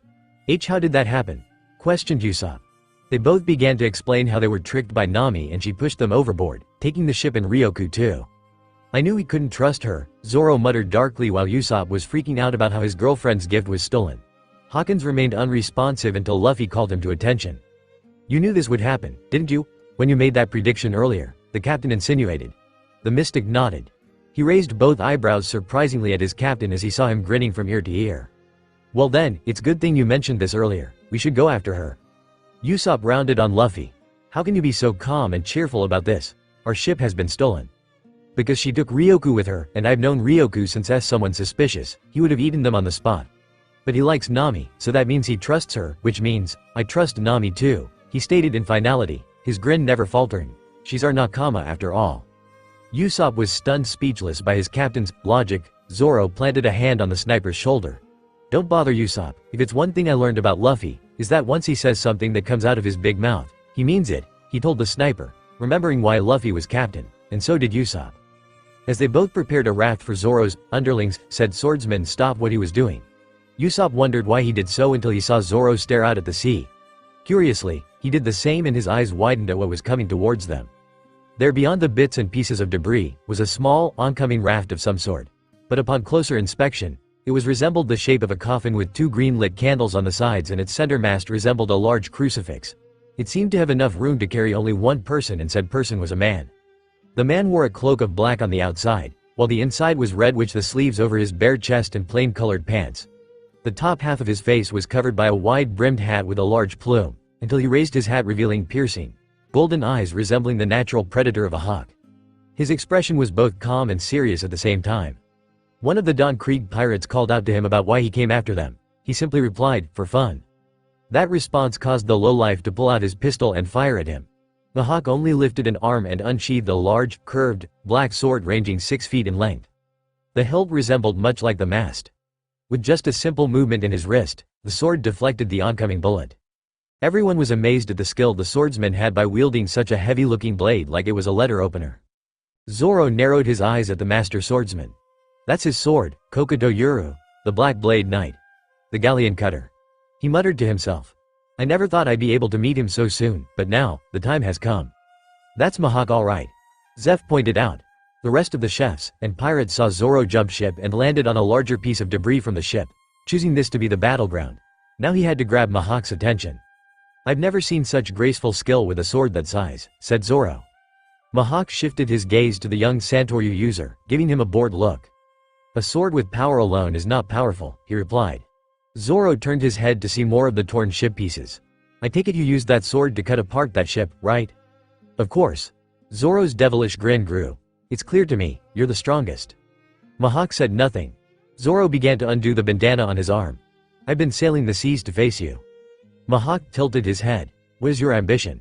How did that happen? Questioned Usopp. They both began to explain how they were tricked by Nami and she pushed them overboard, taking the ship and Ryoku too. I knew he couldn't trust her, Zoro muttered darkly while Usopp was freaking out about how his girlfriend's gift was stolen. Hawkins remained unresponsive until Luffy called him to attention. You knew this would happen, didn't you? When you made that prediction earlier, the captain insinuated. The mystic nodded. He raised both eyebrows surprisingly at his captain as he saw him grinning from ear to ear. Well then, it's good thing you mentioned this earlier, we should go after her. Usopp rounded on Luffy. How can you be so calm and cheerful about this? Our ship has been stolen. Because she took Ryoku with her, and I've known Ryoku since someone suspicious, he would have eaten them on the spot. But he likes Nami, so that means he trusts her, which means, I trust Nami too, he stated in finality, his grin never faltering. She's our nakama after all. Usopp was stunned speechless by his captain's logic. Zoro planted a hand on the sniper's shoulder. Don't bother Usopp, if it's one thing I learned about Luffy, is that once he says something that comes out of his big mouth, he means it, he told the sniper, remembering why Luffy was captain, and so did Usopp. As they both prepared a raft for Zoro's underlings, said swordsman stopped what he was doing. Usopp wondered why he did so until he saw Zoro stare out at the sea. Curiously, he did the same and his eyes widened at what was coming towards them. There beyond the bits and pieces of debris, was a small, oncoming raft of some sort. But upon closer inspection, it resembled the shape of a coffin with two green-lit candles on the sides and its center mast resembled a large crucifix. It seemed to have enough room to carry only one person and said person was a man. The man wore a cloak of black on the outside, while the inside was red with the sleeves over his bare chest and plain-colored pants. The top half of his face was covered by a wide-brimmed hat with a large plume, until he raised his hat revealing piercing, golden eyes resembling the natural predator of a hawk. His expression was both calm and serious at the same time. One of the Don Krieg pirates called out to him about why he came after them. He simply replied, for fun. That response caused the lowlife to pull out his pistol and fire at him. Mihawk only lifted an arm and unsheathed a large, curved, black sword ranging 6 feet in length. The hilt resembled much like the mast. With just a simple movement in his wrist, the sword deflected the oncoming bullet. Everyone was amazed at the skill the swordsman had by wielding such a heavy-looking blade like it was a letter opener. Zoro narrowed his eyes at the master swordsman. That's his sword, Kokuto Yuru, the Black Blade Knight. The galleon cutter. He muttered to himself. I never thought I'd be able to meet him so soon, but now, the time has come. That's Mihawk all right. Zeph pointed out. The rest of the chefs and pirates saw Zoro jump ship and landed on a larger piece of debris from the ship, choosing this to be the battleground. Now he had to grab Mihawk's attention. I've never seen such graceful skill with a sword that size, said Zoro. Mihawk shifted his gaze to the young Santoryu user, giving him a bored look. A sword with power alone is not powerful, he replied. Zoro turned his head to see more of the torn ship pieces. I take it you used that sword to cut apart that ship, right? Of course. Zoro's devilish grin grew. It's clear to me, you're the strongest. Mihawk said nothing. Zoro began to undo the bandana on his arm. I've been sailing the seas to face you. Mihawk tilted his head. What is your ambition?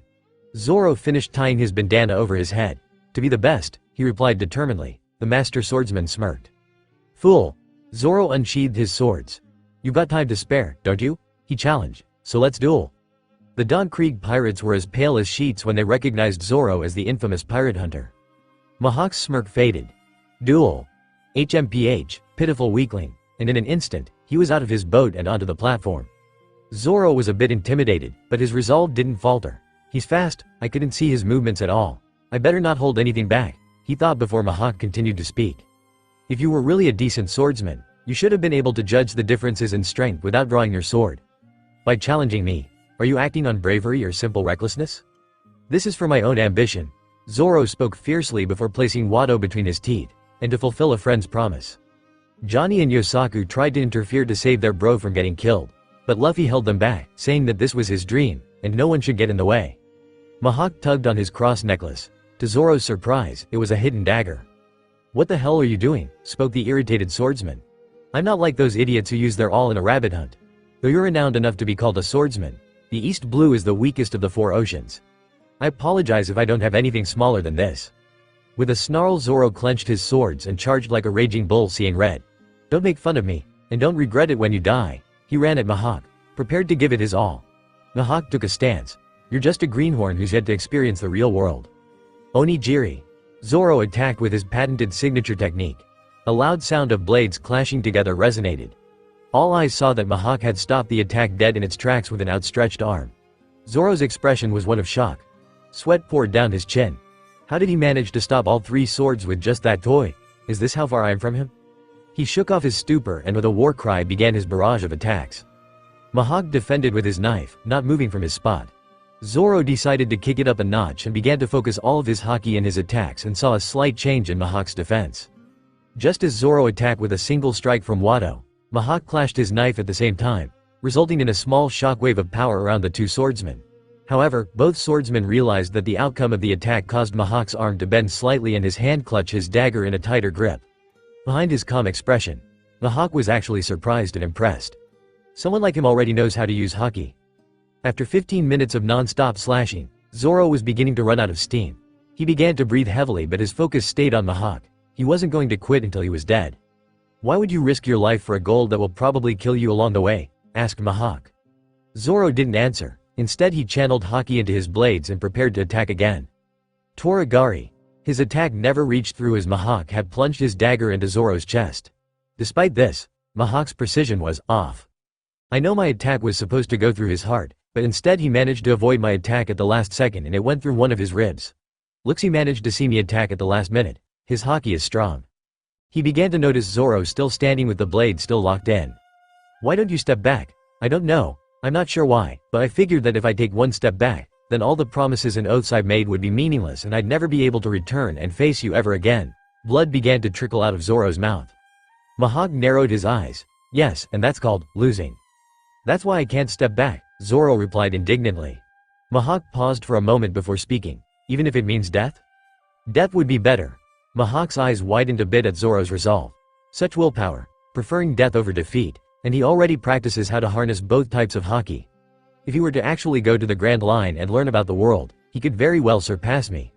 Zoro finished tying his bandana over his head. To be the best, he replied determinedly. The master swordsman smirked. Fool. Zoro unsheathed his swords. You got time to spare, don't you? He challenged. So let's duel. The Don Krieg pirates were as pale as sheets when they recognized Zoro as the infamous pirate hunter. Mihawk's smirk faded. Duel. HMPH, pitiful weakling, and in an instant, he was out of his boat and onto the platform. Zoro was a bit intimidated, but his resolve didn't falter. He's fast, I couldn't see his movements at all. I better not hold anything back, he thought before Mihawk continued to speak. If you were really a decent swordsman, you should have been able to judge the differences in strength without drawing your sword. By challenging me, are you acting on bravery or simple recklessness? This is for my own ambition. Zoro spoke fiercely before placing Watto between his teeth, and to fulfill a friend's promise. Johnny and Yosaku tried to interfere to save their bro from getting killed, but Luffy held them back, saying that this was his dream, and no one should get in the way. Mihawk tugged on his cross necklace. To Zoro's surprise, it was a hidden dagger. What the hell are you doing? Spoke the irritated swordsman. I'm not like those idiots who use their all in a rabbit hunt. Though you're renowned enough to be called a swordsman, the East Blue is the weakest of the four oceans. I apologize if I don't have anything smaller than this. With a snarl, Zoro clenched his swords and charged like a raging bull seeing red. Don't make fun of me, and don't regret it when you die. He ran at Mihawk, prepared to give it his all. Mihawk took a stance. You're just a greenhorn who's yet to experience the real world. Onigiri. Zoro attacked with his patented signature technique. A loud sound of blades clashing together resonated. All eyes saw that Mihawk had stopped the attack dead in its tracks with an outstretched arm. Zoro's expression was one of shock. Sweat poured down his chin. How did he manage to stop all three swords with just that toy? Is this how far I am from him? He shook off his stupor and with a war cry began his barrage of attacks. Mihawk defended with his knife, not moving from his spot. Zoro decided to kick it up a notch and began to focus all of his haki in his attacks and saw a slight change in Mihawk's defense. Just as Zoro attacked with a single strike from Watto, Mihawk clashed his knife at the same time, resulting in a small shockwave of power around the two swordsmen. However, both swordsmen realized that the outcome of the attack caused Mihawk's arm to bend slightly and his hand clutch his dagger in a tighter grip. Behind his calm expression, Mihawk was actually surprised and impressed. Someone like him already knows how to use Haki. After 15 minutes of non-stop slashing, Zoro was beginning to run out of steam. He began to breathe heavily but his focus stayed on Mihawk. He wasn't going to quit until he was dead. Why would you risk your life for a goal that will probably kill you along the way? Asked Mihawk. Zoro didn't answer. Instead he channeled Haki into his blades and prepared to attack again. Toragari. His attack never reached through as Mihawk had plunged his dagger into Zoro's chest. Despite this, Mihawk's precision was off. I know my attack was supposed to go through his heart, but instead he managed to avoid my attack at the last second and it went through one of his ribs. Looks he managed to see me attack at the last minute. His Haki is strong. He began to notice Zoro still standing with the blade still locked in. Why don't you step back? I don't know. I'm not sure why, but I figured that if I take one step back, then all the promises and oaths I've made would be meaningless and I'd never be able to return and face you ever again. Blood began to trickle out of Zoro's mouth. Mihawk narrowed his eyes. Yes, and that's called losing. That's why I can't step back, Zoro replied indignantly. Mihawk paused for a moment before speaking. Even if it means death? Death would be better. Mihawk's eyes widened a bit at Zoro's resolve. Such willpower, preferring death over defeat, and he already practices how to harness both types of Haki. If he were to actually go to the Grand Line and learn about the world, he could very well surpass me.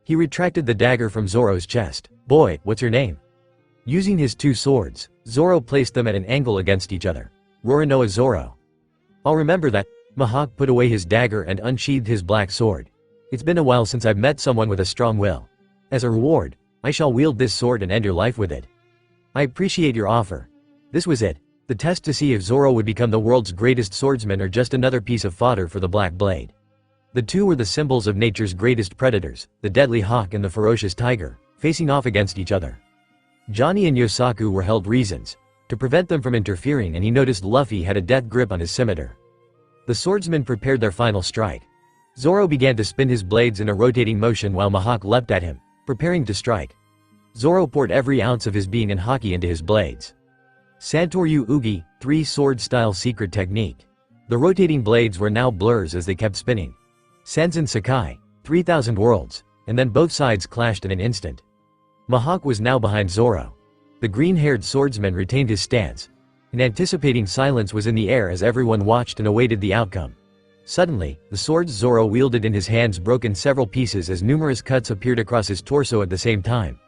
He retracted the dagger from Zoro's chest. Boy, what's your name? Using his two swords, Zoro placed them at an angle against each other. Roronoa Zoro. I'll remember that. Mihawk put away his dagger and unsheathed his black sword. It's been a while since I've met someone with a strong will. As a reward, I shall wield this sword and end your life with it. I appreciate your offer. This was it. The test to see if Zoro would become the world's greatest swordsman or just another piece of fodder for the Black Blade. The two were the symbols of nature's greatest predators, the deadly hawk and the ferocious tiger, facing off against each other. Johnny and Yosaku were held reasons to prevent them from interfering, and he noticed Luffy had a death grip on his scimitar. The swordsmen prepared their final strike. Zoro began to spin his blades in a rotating motion while Mihawk leapt at him, preparing to strike. Zoro poured every ounce of his being and Haki into his blades. Santoryu Ugi, 3-sword-style secret technique. The rotating blades were now blurs as they kept spinning. Senzen Sakai, 3000 worlds, and then both sides clashed in an instant. Mihawk was now behind Zoro. The green-haired swordsman retained his stance. An anticipating silence was in the air as everyone watched and awaited the outcome. Suddenly, the swords Zoro wielded in his hands broke in several pieces as numerous cuts appeared across his torso at the same time.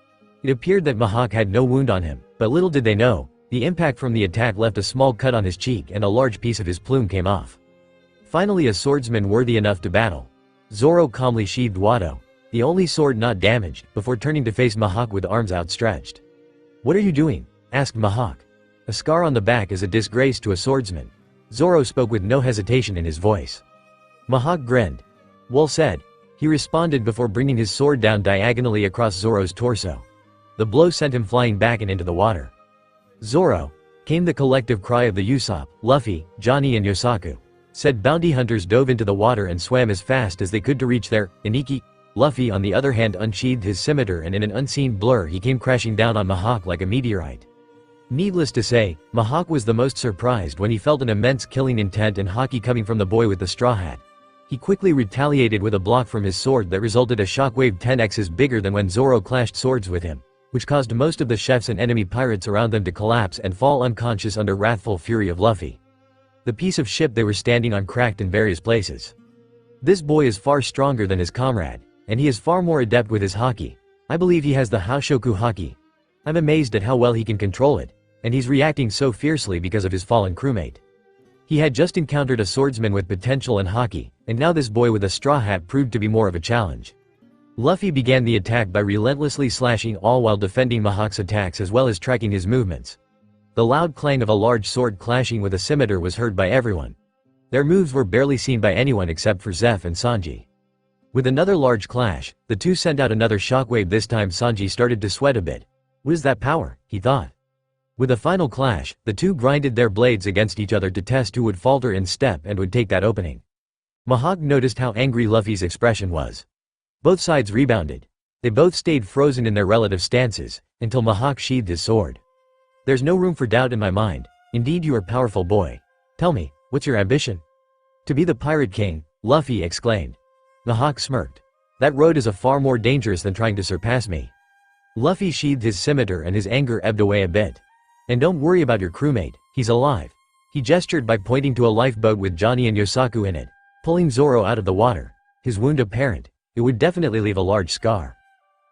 It appeared that Mihawk had no wound on him, but little did they know, the impact from the attack left a small cut on his cheek and a large piece of his plume came off. Finally, a swordsman worthy enough to battle. Zoro calmly sheathed Wado, the only sword not damaged, before turning to face Mihawk with arms outstretched. "What are you doing?" asked Mihawk. "A scar on the back is a disgrace to a swordsman." Zoro spoke with no hesitation in his voice. Mihawk grinned. "Well said." He responded before bringing his sword down diagonally across Zoro's torso. The blow sent him flying back and into the water. "Zoro!" came the collective cry of the Usopp, Luffy, Johnny and Yosaku. Said bounty hunters dove into the water and swam as fast as they could to reach their Iniki. Luffy on the other hand unsheathed his scimitar and in an unseen blur he came crashing down on Mihawk like a meteorite. Needless to say, Mihawk was the most surprised when he felt an immense killing intent and Haki coming from the boy with the straw hat. He quickly retaliated with a block from his sword that resulted a shockwave 10x's bigger than when Zoro clashed swords with him, which caused most of the chefs and enemy pirates around them to collapse and fall unconscious under wrathful fury of Luffy. The piece of ship they were standing on cracked in various places. This boy is far stronger than his comrade, and he is far more adept with his Haki. I believe he has the Haoshoku Haki. I'm amazed at how well he can control it, and he's reacting so fiercely because of his fallen crewmate. He had just encountered a swordsman with potential and Haki, and now this boy with a straw hat proved to be more of a challenge. Luffy began the attack by relentlessly slashing all while defending Mihawk's attacks as well as tracking his movements. The loud clang of a large sword clashing with a scimitar was heard by everyone. Their moves were barely seen by anyone except for Zeph and Sanji. With another large clash, the two sent out another shockwave. This time Sanji started to sweat a bit. What is that power? He thought. With a final clash, the two grinded their blades against each other to test who would falter in step and would take that opening. Mihawk noticed how angry Luffy's expression was. Both sides rebounded. They both stayed frozen in their relative stances, until Mihawk sheathed his sword. "There's no room for doubt in my mind. Indeed you are powerful boy. Tell me, what's your ambition?" "To be the Pirate King," Luffy exclaimed. Mihawk smirked. "That road is far more dangerous than trying to surpass me." Luffy sheathed his scimitar and his anger ebbed away a bit. "And don't worry about your crewmate, he's alive." He gestured by pointing to a lifeboat with Johnny and Yosaku in it, pulling Zoro out of the water. His wound apparent, it would definitely leave a large scar.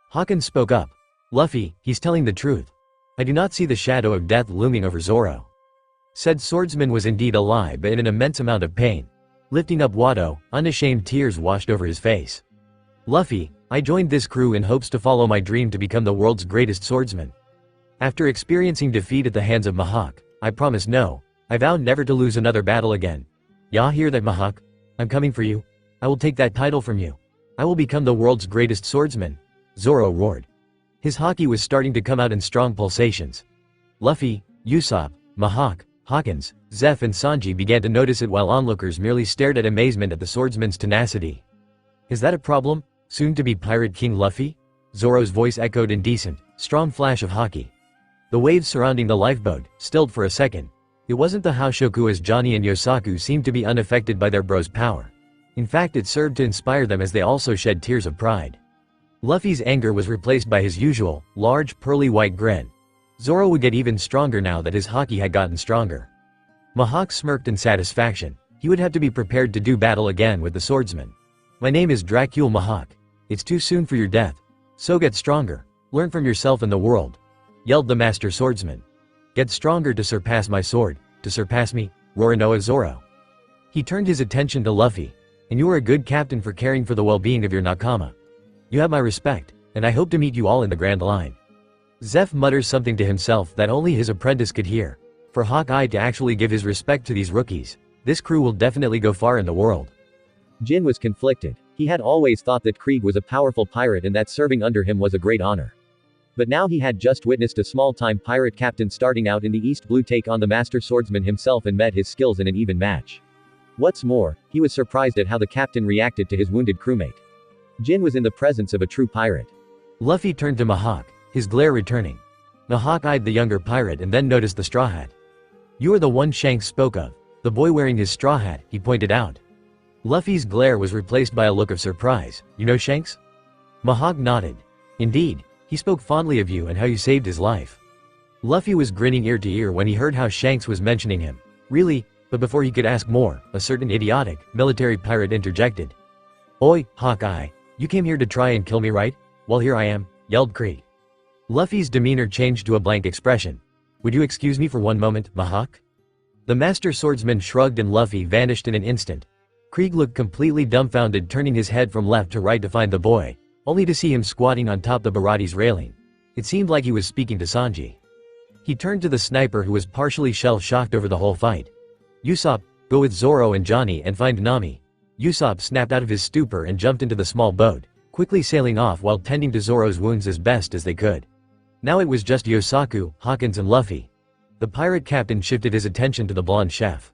Hawkins spoke up. "Luffy, he's telling the truth. I do not see the shadow of death looming over Zoro." Said swordsman was indeed alive but in an immense amount of pain. Lifting up Wado, unashamed tears washed over his face. "Luffy, I joined this crew in hopes to follow my dream to become the world's greatest swordsman. After experiencing defeat at the hands of Mihawk, I promise no. I vow never to lose another battle again. Ya hear that, Mihawk? I'm coming for you. I will take that title from you. I will become the world's greatest swordsman," Zoro roared. His Haki was starting to come out in strong pulsations. Luffy, Usopp, Mihawk, Hawkins, Zeph and Sanji began to notice it while onlookers merely stared at amazement at the swordsman's tenacity. "Is that a problem, soon-to-be Pirate King Luffy?" Zoro's voice echoed in decent, strong flash of Haki. The waves surrounding the lifeboat stilled for a second. It wasn't the Haoshoku as Johnny and Yosaku seemed to be unaffected by their bro's power. In fact, it served to inspire them as they also shed tears of pride. Luffy's anger was replaced by his usual, large, pearly white grin. Zoro would get even stronger now that his Haki had gotten stronger. Mihawk smirked in satisfaction. He would have to be prepared to do battle again with the swordsman. "My name is Dracule Mihawk. It's too soon for your death. So get stronger. Learn from yourself and the world," yelled the master swordsman. "Get stronger to surpass my sword, to surpass me, Roronoa Zoro." He turned his attention to Luffy. "And you are a good captain for caring for the well-being of your nakama. You have my respect, and I hope to meet you all in the Grand Line." Zeph mutters something to himself that only his apprentice could hear. For Hawkeye to actually give his respect to these rookies, this crew will definitely go far in the world. Jin was conflicted. He had always thought that Krieg was a powerful pirate and that serving under him was a great honor. But now he had just witnessed a small-time pirate captain starting out in the East Blue take on the master swordsman himself and met his skills in an even match. What's more, he was surprised at how the captain reacted to his wounded crewmate. Jin was in the presence of a true pirate. Luffy turned to Mihawk, his glare returning. Mihawk eyed the younger pirate and then noticed the straw hat. "You are the one Shanks spoke of. The boy wearing his straw hat," he pointed out. Luffy's glare was replaced by a look of surprise. "You know Shanks?" Mihawk nodded. "Indeed, he spoke fondly of you and how you saved his life." Luffy was grinning ear to ear when he heard how Shanks was mentioning him. "Really?" But before he could ask more, a certain idiotic, military pirate interjected. "Oi, Hawkeye, you came here to try and kill me, right? Well, here I am," yelled Krieg. Luffy's demeanor changed to a blank expression. "Would you excuse me for one moment, Mihawk?" The master swordsman shrugged and Luffy vanished in an instant. Krieg looked completely dumbfounded, turning his head from left to right to find the boy, only to see him squatting on top the Barati's railing. It seemed like he was speaking to Sanji. He turned to the sniper, who was partially shell-shocked over the whole fight. "Usopp, go with Zoro and Johnny and find Nami." Usopp snapped out of his stupor and jumped into the small boat, quickly sailing off while tending to Zoro's wounds as best as they could. Now it was just Yosaku, Hawkins and Luffy. The pirate captain shifted his attention to the blonde chef.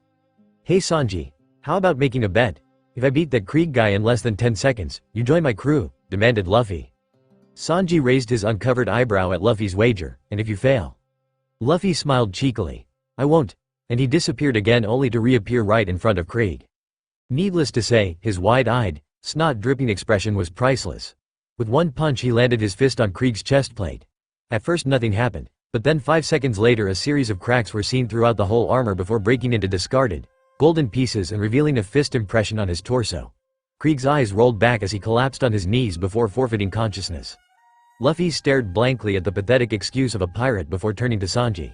"Hey Sanji, how about making a bet? If I beat that Krieg guy in less than 10 seconds, you join my crew," demanded Luffy. Sanji raised his uncovered eyebrow at Luffy's wager. "And if you fail?" Luffy smiled cheekily. "I won't," and he disappeared again, only to reappear right in front of Krieg. Needless to say, his wide-eyed, snot-dripping expression was priceless. With one punch he landed his fist on Krieg's chest plate. At first nothing happened, but then 5 seconds later a series of cracks were seen throughout the whole armor before breaking into discarded, golden pieces and revealing a fist impression on his torso. Krieg's eyes rolled back as he collapsed on his knees before forfeiting consciousness. Luffy stared blankly at the pathetic excuse of a pirate before turning to Sanji.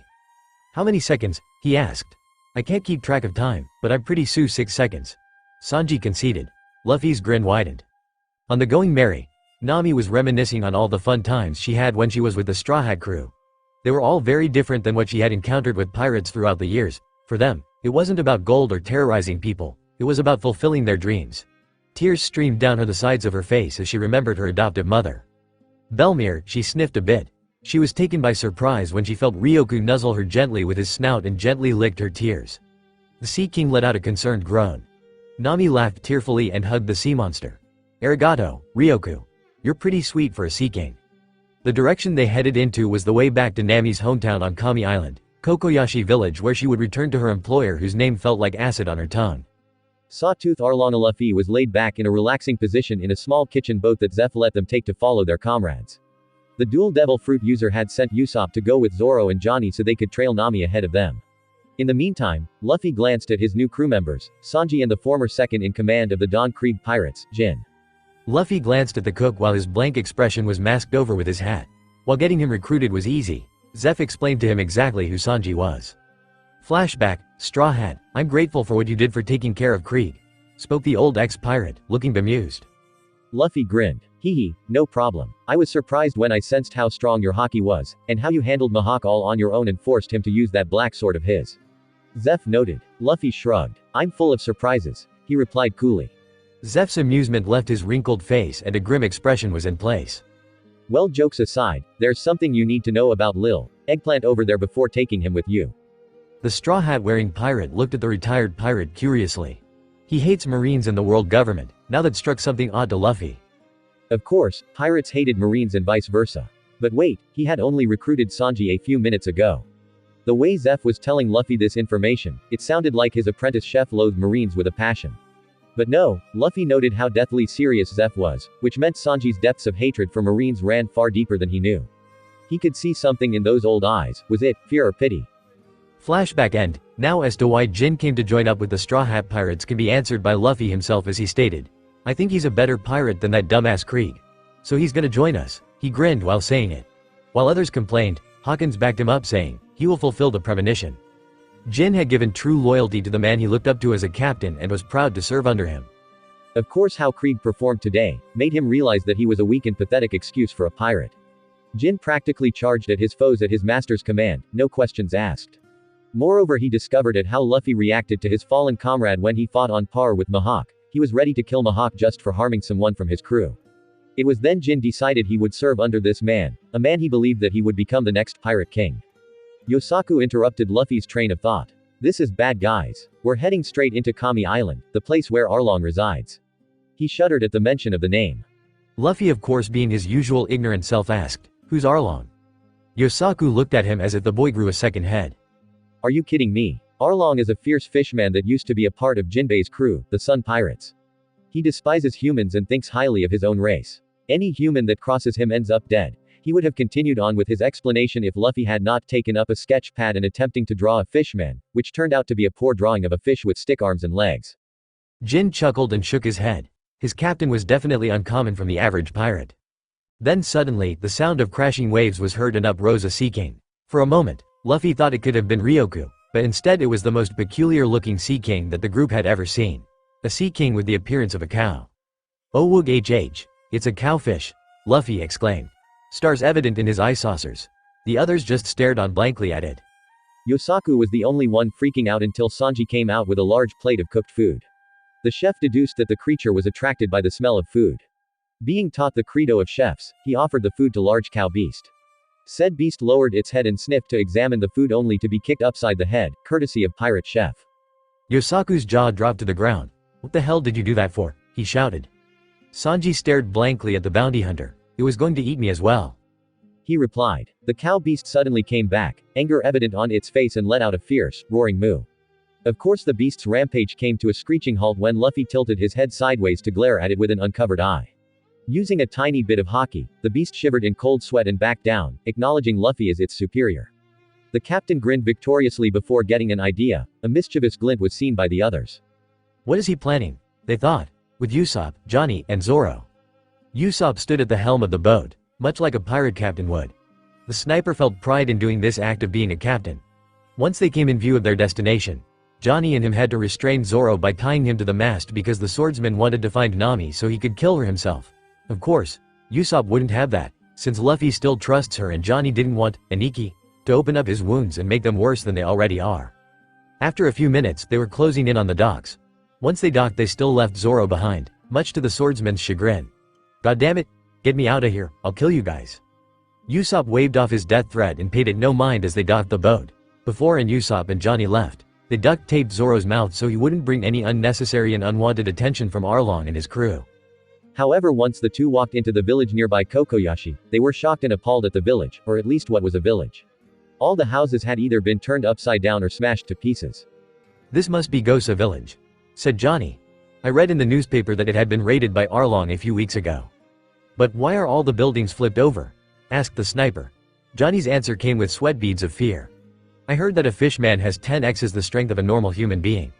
"How many seconds?" he asked. "I can't keep track of time, but I'm pretty sure 6 seconds. Sanji conceded. Luffy's grin widened. On the Going Merry, Nami was reminiscing on all the fun times she had when she was with the Straw Hat crew. They were all very different than what she had encountered with pirates throughout the years. For them, it wasn't about gold or terrorizing people, it was about fulfilling their dreams. Tears streamed down her the sides of her face as she remembered her adoptive mother. Belmere, she sniffed a bit. She was taken by surprise when she felt Ryoku nuzzle her gently with his snout and gently licked her tears. The Sea King let out a concerned groan. Nami laughed tearfully and hugged the sea monster. "Arigato, Ryoku. You're pretty sweet for a Sea King." The direction they headed into was the way back to Nami's hometown on Kami Island, Kokoyashi village, where she would return to her employer, whose name felt like acid on her tongue. Sawtooth Arlong Luffy was laid back in a relaxing position in a small kitchen boat that Zeph let them take to follow their comrades. The dual devil fruit user had sent Usopp to go with Zoro and Johnny so they could trail Nami ahead of them. In the meantime, Luffy glanced at his new crew members, Sanji and the former second in command of the Don Krieg pirates, Jin. Luffy glanced at the cook while his blank expression was masked over with his hat. While getting him recruited was easy, Zeph explained to him exactly who Sanji was. Flashback, Straw Hat, I'm grateful for what you did for taking care of Krieg, spoke the old ex-pirate, looking bemused. Luffy grinned. Hee, no problem. I was surprised when I sensed how strong your Haki was, and how you handled Mihawk all on your own and forced him to use that black sword of his. Zeph noted. Luffy shrugged. I'm full of surprises, he replied coolly. Zeph's amusement left his wrinkled face and a grim expression was in place. Well, jokes aside, there's something you need to know about Lil Eggplant over there before taking him with you. The straw hat wearing pirate looked at the retired pirate curiously. He hates Marines and the world government, now that struck something odd to Luffy. Of course, pirates hated Marines and vice versa. But wait, he had only recruited Sanji a few minutes ago. The way Zeph was telling Luffy this information, it sounded like his apprentice chef loathed Marines with a passion. But no, Luffy noted how deathly serious Zeph was, which meant Sanji's depths of hatred for Marines ran far deeper than he knew. He could see something in those old eyes. Was it fear or pity? Flashback end. Now as to why Jin came to join up with the Straw Hat Pirates can be answered by Luffy himself as he stated. I think he's a better pirate than that dumbass Krieg. So he's gonna join us. He grinned while saying it. While others complained, Hawkins backed him up saying, he will fulfill the premonition. Jin had given true loyalty to the man he looked up to as a captain and was proud to serve under him. Of course how Krieg performed today, made him realize that he was a weak and pathetic excuse for a pirate. Jin practically charged at his foes at his master's command, no questions asked. Moreover, he discovered at how Luffy reacted to his fallen comrade when he fought on par with Mihawk. He was ready to kill Mihawk just for harming someone from his crew. It was then Jin decided he would serve under this man, a man he believed that he would become the next pirate king. Yosaku interrupted Luffy's train of thought. This is bad guys. We're heading straight into Kami Island, the place where Arlong resides. He shuddered at the mention of the name. Luffy, of course being his usual ignorant self, asked, "Who's Arlong?" Yosaku looked at him as if the boy grew a second head. Are you kidding me? Arlong is a fierce fishman that used to be a part of Jinbei's crew, the Sun Pirates. He despises humans and thinks highly of his own race. Any human that crosses him ends up dead. He would have continued on with his explanation if Luffy had not taken up a sketch pad and attempting to draw a fishman, which turned out to be a poor drawing of a fish with stick arms and legs. Jin chuckled and shook his head. His captain was definitely uncommon from the average pirate. Then suddenly, the sound of crashing waves was heard and up rose a sea king. For a moment, Luffy thought it could have been Ryoku, but instead it was the most peculiar-looking sea king that the group had ever seen. A sea king with the appearance of a cow. "Oh woog hh, it's a cowfish," Luffy exclaimed. Stars evident in his eye saucers. The others just stared on blankly at it. Yosaku was the only one freaking out until Sanji came out with a large plate of cooked food. The chef deduced that the creature was attracted by the smell of food. Being taught the credo of chefs, he offered the food to large cow beast. Said beast lowered its head and sniffed to examine the food only to be kicked upside the head, courtesy of pirate chef. Yosaku's jaw dropped to the ground. "What the hell did you do that for?" he shouted. Sanji stared blankly at the bounty hunter. "It was going to eat me as well," he replied. The cow beast suddenly came back, anger evident on its face, and let out a fierce, roaring moo. Of course the beast's rampage came to a screeching halt when Luffy tilted his head sideways to glare at it with an uncovered eye. Using a tiny bit of Haki, the beast shivered in cold sweat and backed down, acknowledging Luffy as its superior. The captain grinned victoriously before getting an idea. A mischievous glint was seen by the others. What is he planning? They thought. With Usopp, Johnny, and Zoro. Usopp stood at the helm of the boat, much like a pirate captain would. The sniper felt pride in doing this act of being a captain. Once they came in view of their destination, Johnny and him had to restrain Zoro by tying him to the mast because the swordsman wanted to find Nami so he could kill her himself. Of course, Usopp wouldn't have that, since Luffy still trusts her and Johnny didn't want Aniki to open up his wounds and make them worse than they already are. After a few minutes, they were closing in on the docks. Once they docked, they still left Zoro behind, much to the swordsman's chagrin. "God damn it, get me out of here, I'll kill you guys." Usopp waved off his death threat and paid it no mind as they docked the boat. Before Usopp and Johnny left, they duct taped Zoro's mouth so he wouldn't bring any unnecessary and unwanted attention from Arlong and his crew. However, once the two walked into the village nearby Kokoyashi, they were shocked and appalled at the village, or at least what was a village. All the houses had either been turned upside down or smashed to pieces. "This must be Gosa village," said Johnny. "I read in the newspaper that it had been raided by Arlong a few weeks ago." "But why are all the buildings flipped over?" asked the sniper. Johnny's answer came with sweat beads of fear. "I heard that a fishman has 10x the strength of a normal human being."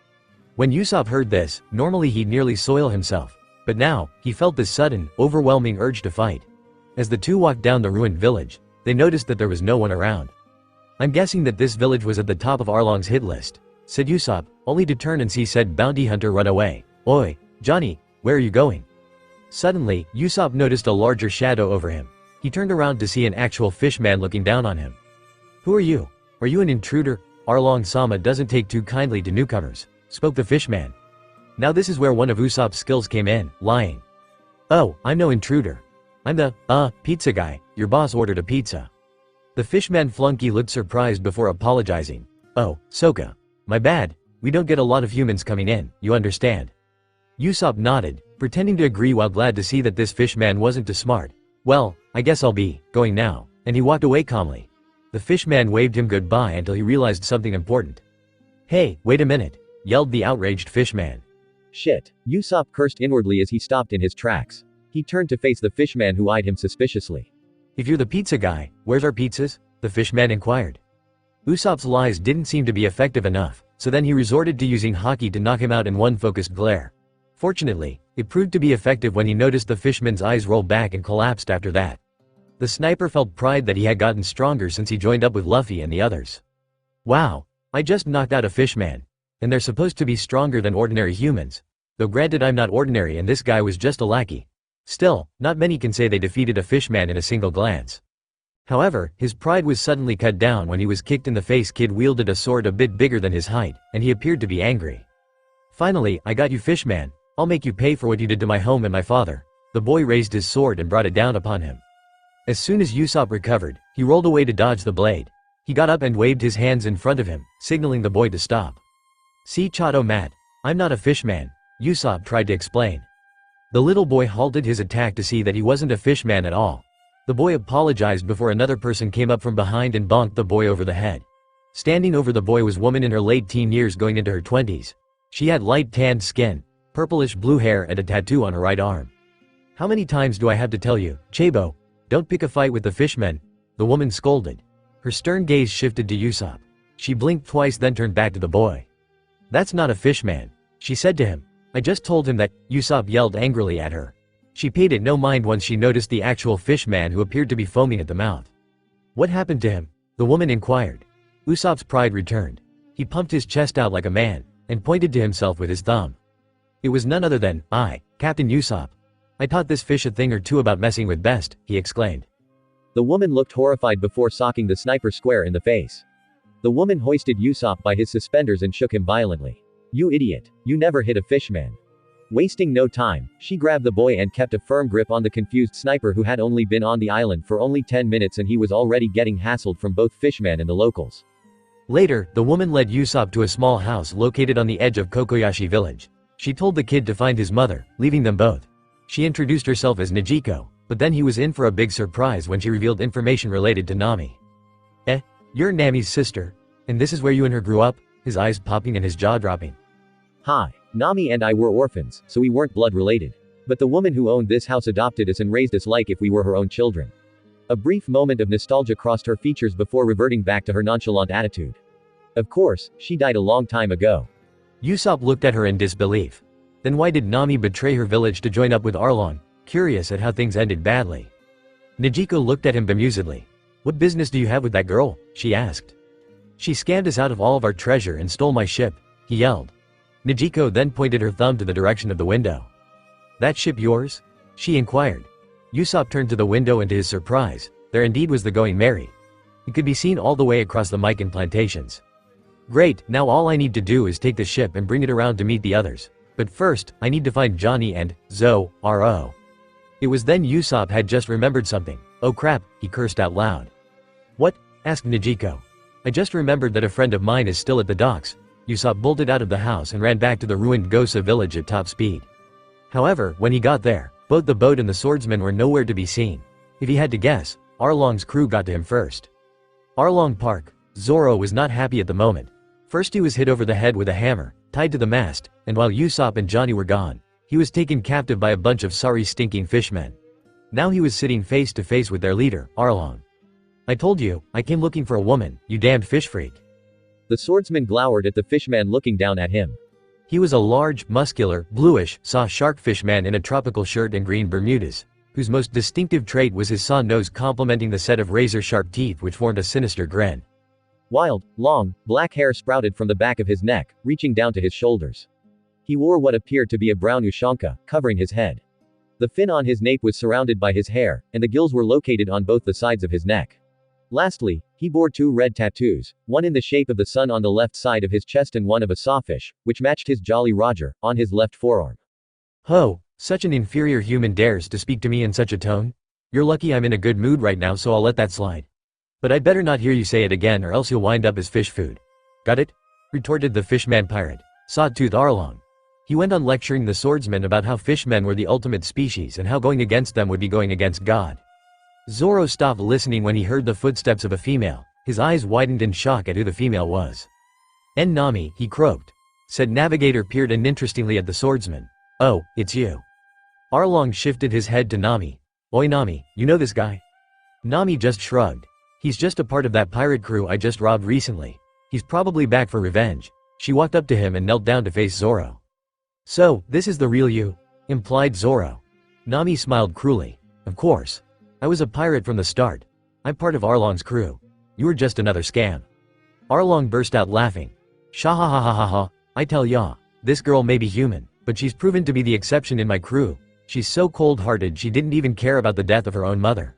When Usopp heard this, normally he'd nearly soil himself. But now, he felt this sudden, overwhelming urge to fight. As the two walked down the ruined village, they noticed that there was no one around. "I'm guessing that this village was at the top of Arlong's hit list," said Usopp, only to turn and see said bounty hunter run away. "Oi, Johnny, where are you going?" Suddenly, Usopp noticed a larger shadow over him. He turned around to see an actual fishman looking down on him. "Who are you? Are you an intruder? Arlong-sama doesn't take too kindly to newcomers," spoke the fishman. Now this is where one of Usopp's skills came in, lying. "Oh, I'm no intruder. I'm the, pizza guy, your boss ordered a pizza." The fishman flunky looked surprised before apologizing. "Oh, Soka. My bad, we don't get a lot of humans coming in, you understand." Usopp nodded, pretending to agree while glad to see that this fishman wasn't too smart. "Well, I guess I'll be going now," and he walked away calmly. The fishman waved him goodbye until he realized something important. "Hey, wait a minute," yelled the outraged fishman. "Shit," Usopp cursed inwardly as he stopped in his tracks. He turned to face the fishman who eyed him suspiciously. "If you're the pizza guy, where's our pizzas?" the fishman inquired. Usopp's lies didn't seem to be effective enough, so then he resorted to using Haki to knock him out in one focused glare. Fortunately, it proved to be effective when he noticed the fishman's eyes roll back and collapsed after that. The sniper felt pride that he had gotten stronger since he joined up with Luffy and the others. "Wow, I just knocked out a fishman. And they're supposed to be stronger than ordinary humans. Though granted I'm not ordinary and this guy was just a lackey. Still, not many can say they defeated a fishman in a single glance." However, his pride was suddenly cut down when he was kicked in the face. Kid wielded a sword a bit bigger than his height, and he appeared to be angry. "Finally, I got you, fishman. I'll make you pay for what you did to my home and my father." The boy raised his sword and brought it down upon him. As soon as Usopp recovered, he rolled away to dodge the blade. He got up and waved his hands in front of him, signaling the boy to stop. "See Chato Mat, I'm not a fishman," Usopp tried to explain. The little boy halted his attack to see that he wasn't a fishman at all. The boy apologized before another person came up from behind and bonked the boy over the head. Standing over the boy was a woman in her late teen years going into her 20s. She had light tanned skin, purplish blue hair and a tattoo on her right arm. "How many times do I have to tell you, Chabo? Don't pick a fight with the fishmen," the woman scolded. Her stern gaze shifted to Usopp. She blinked twice then turned back to the boy. "That's not a fishman," she said to him. "I just told him that," Usopp yelled angrily at her. She paid it no mind once she noticed the actual fishman who appeared to be foaming at the mouth. "What happened to him?" the woman inquired. Usopp's pride returned. He pumped his chest out like a man, and pointed to himself with his thumb. "It was none other than I, Captain Usopp. I taught this fish a thing or two about messing with best," he exclaimed. The woman looked horrified before socking the sniper square in the face. The woman hoisted Usopp by his suspenders and shook him violently. "You idiot, you never hit a fishman." Wasting no time, she grabbed the boy and kept a firm grip on the confused sniper who had only been on the island for only 10 minutes and he was already getting hassled from both fishmen and the locals. Later, the woman led Usopp to a small house located on the edge of Kokoyashi village. She told the kid to find his mother, leaving them both. She introduced herself as Nijiko, but then he was in for a big surprise when she revealed information related to Nami. You're Nami's sister? And this is where you and her grew up?" His eyes popping and his jaw dropping. "Hi. Nami and I were orphans, so we weren't blood related. But the woman who owned this house adopted us and raised us like if we were her own children." A brief moment of nostalgia crossed her features before reverting back to her nonchalant attitude. "Of course, she died a long time ago." Usopp looked at her in disbelief. Then why did Nami betray her village to join up with Arlong, curious at how things ended badly? Nijiko looked at him bemusedly. "What business do you have with that girl?" she asked. "She scammed us out of all of our treasure and stole my ship," he yelled. Nijiko then pointed her thumb to the direction of the window. "That ship yours?" she inquired. Usopp turned to the window and to his surprise, there indeed was the Going Merry. It could be seen all the way across the Mikan plantations. "Great, now all I need to do is take the ship and bring it around to meet the others. But first, I need to find Johnny and Zoro." It was then Usopp had just remembered something. "Oh crap," he cursed out loud. "What?" asked Nijiko. "I just remembered that a friend of mine is still at the docks." Usopp bolted out of the house and ran back to the ruined Gosa village at top speed. However, when he got there, both the boat and the swordsman were nowhere to be seen. If he had to guess, Arlong's crew got to him first. Arlong Park. Zoro was not happy at the moment. First he was hit over the head with a hammer, tied to the mast, and while Usopp and Johnny were gone, he was taken captive by a bunch of sorry stinking fishmen. Now he was sitting face to face with their leader, Arlong. "I told you, I came looking for a woman, you damned fish freak." The swordsman glowered at the fishman looking down at him. He was a large, muscular, bluish, saw sharkfish man in a tropical shirt and green Bermudas, whose most distinctive trait was his saw nose complementing the set of razor-sharp teeth which formed a sinister grin. Wild, long, black hair sprouted from the back of his neck, reaching down to his shoulders. He wore what appeared to be a brown ushanka, covering his head. The fin on his nape was surrounded by his hair, and the gills were located on both the sides of his neck. Lastly, he bore 2 red tattoos, one in the shape of the sun on the left side of his chest and one of a sawfish, which matched his Jolly Roger, on his left forearm. "Ho, such an inferior human dares to speak to me in such a tone? You're lucky I'm in a good mood right now, so I'll let that slide. But I'd better not hear you say it again or else you'll wind up as fish food. Got it?" retorted the fishman pirate, Sawtooth Arlong. He went on lecturing the swordsman about how fishmen were the ultimate species and how going against them would be going against God. Zoro stopped listening when he heard the footsteps of a female. His eyes widened in shock at who the female was. "Nami," he croaked. Said navigator peered uninterestingly at the swordsman. "Oh, it's you." Arlong shifted his head to Nami. "Oi Nami, you know this guy?" Nami just shrugged. "He's just a part of that pirate crew I just robbed recently. He's probably back for revenge." She walked up to him and knelt down to face Zoro. "So, this is the real you?" implied Zoro. Nami smiled cruelly. "Of course. I was a pirate from the start. I'm part of Arlong's crew. You were just another scam." Arlong burst out laughing. "Shahahahaha, I tell ya, this girl may be human, but she's proven to be the exception in my crew. She's so cold-hearted she didn't even care about the death of her own mother."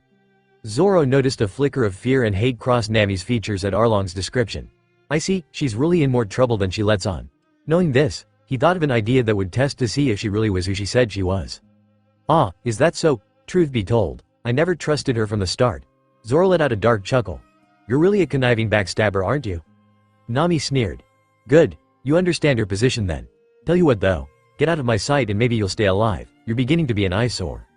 Zoro noticed a flicker of fear and hate cross Nami's features at Arlong's description. "I see, she's really in more trouble than she lets on." Knowing this, he thought of an idea that would test to see if she really was who she said she was. "Ah, is that so? Truth be told, I never trusted her from the start." Zoro let out a dark chuckle. You're really a conniving backstabber, aren't you? Nami sneered. Good. You understand your position then. Tell you what though. Get out of my sight and maybe you'll stay alive. You're beginning to be an eyesore.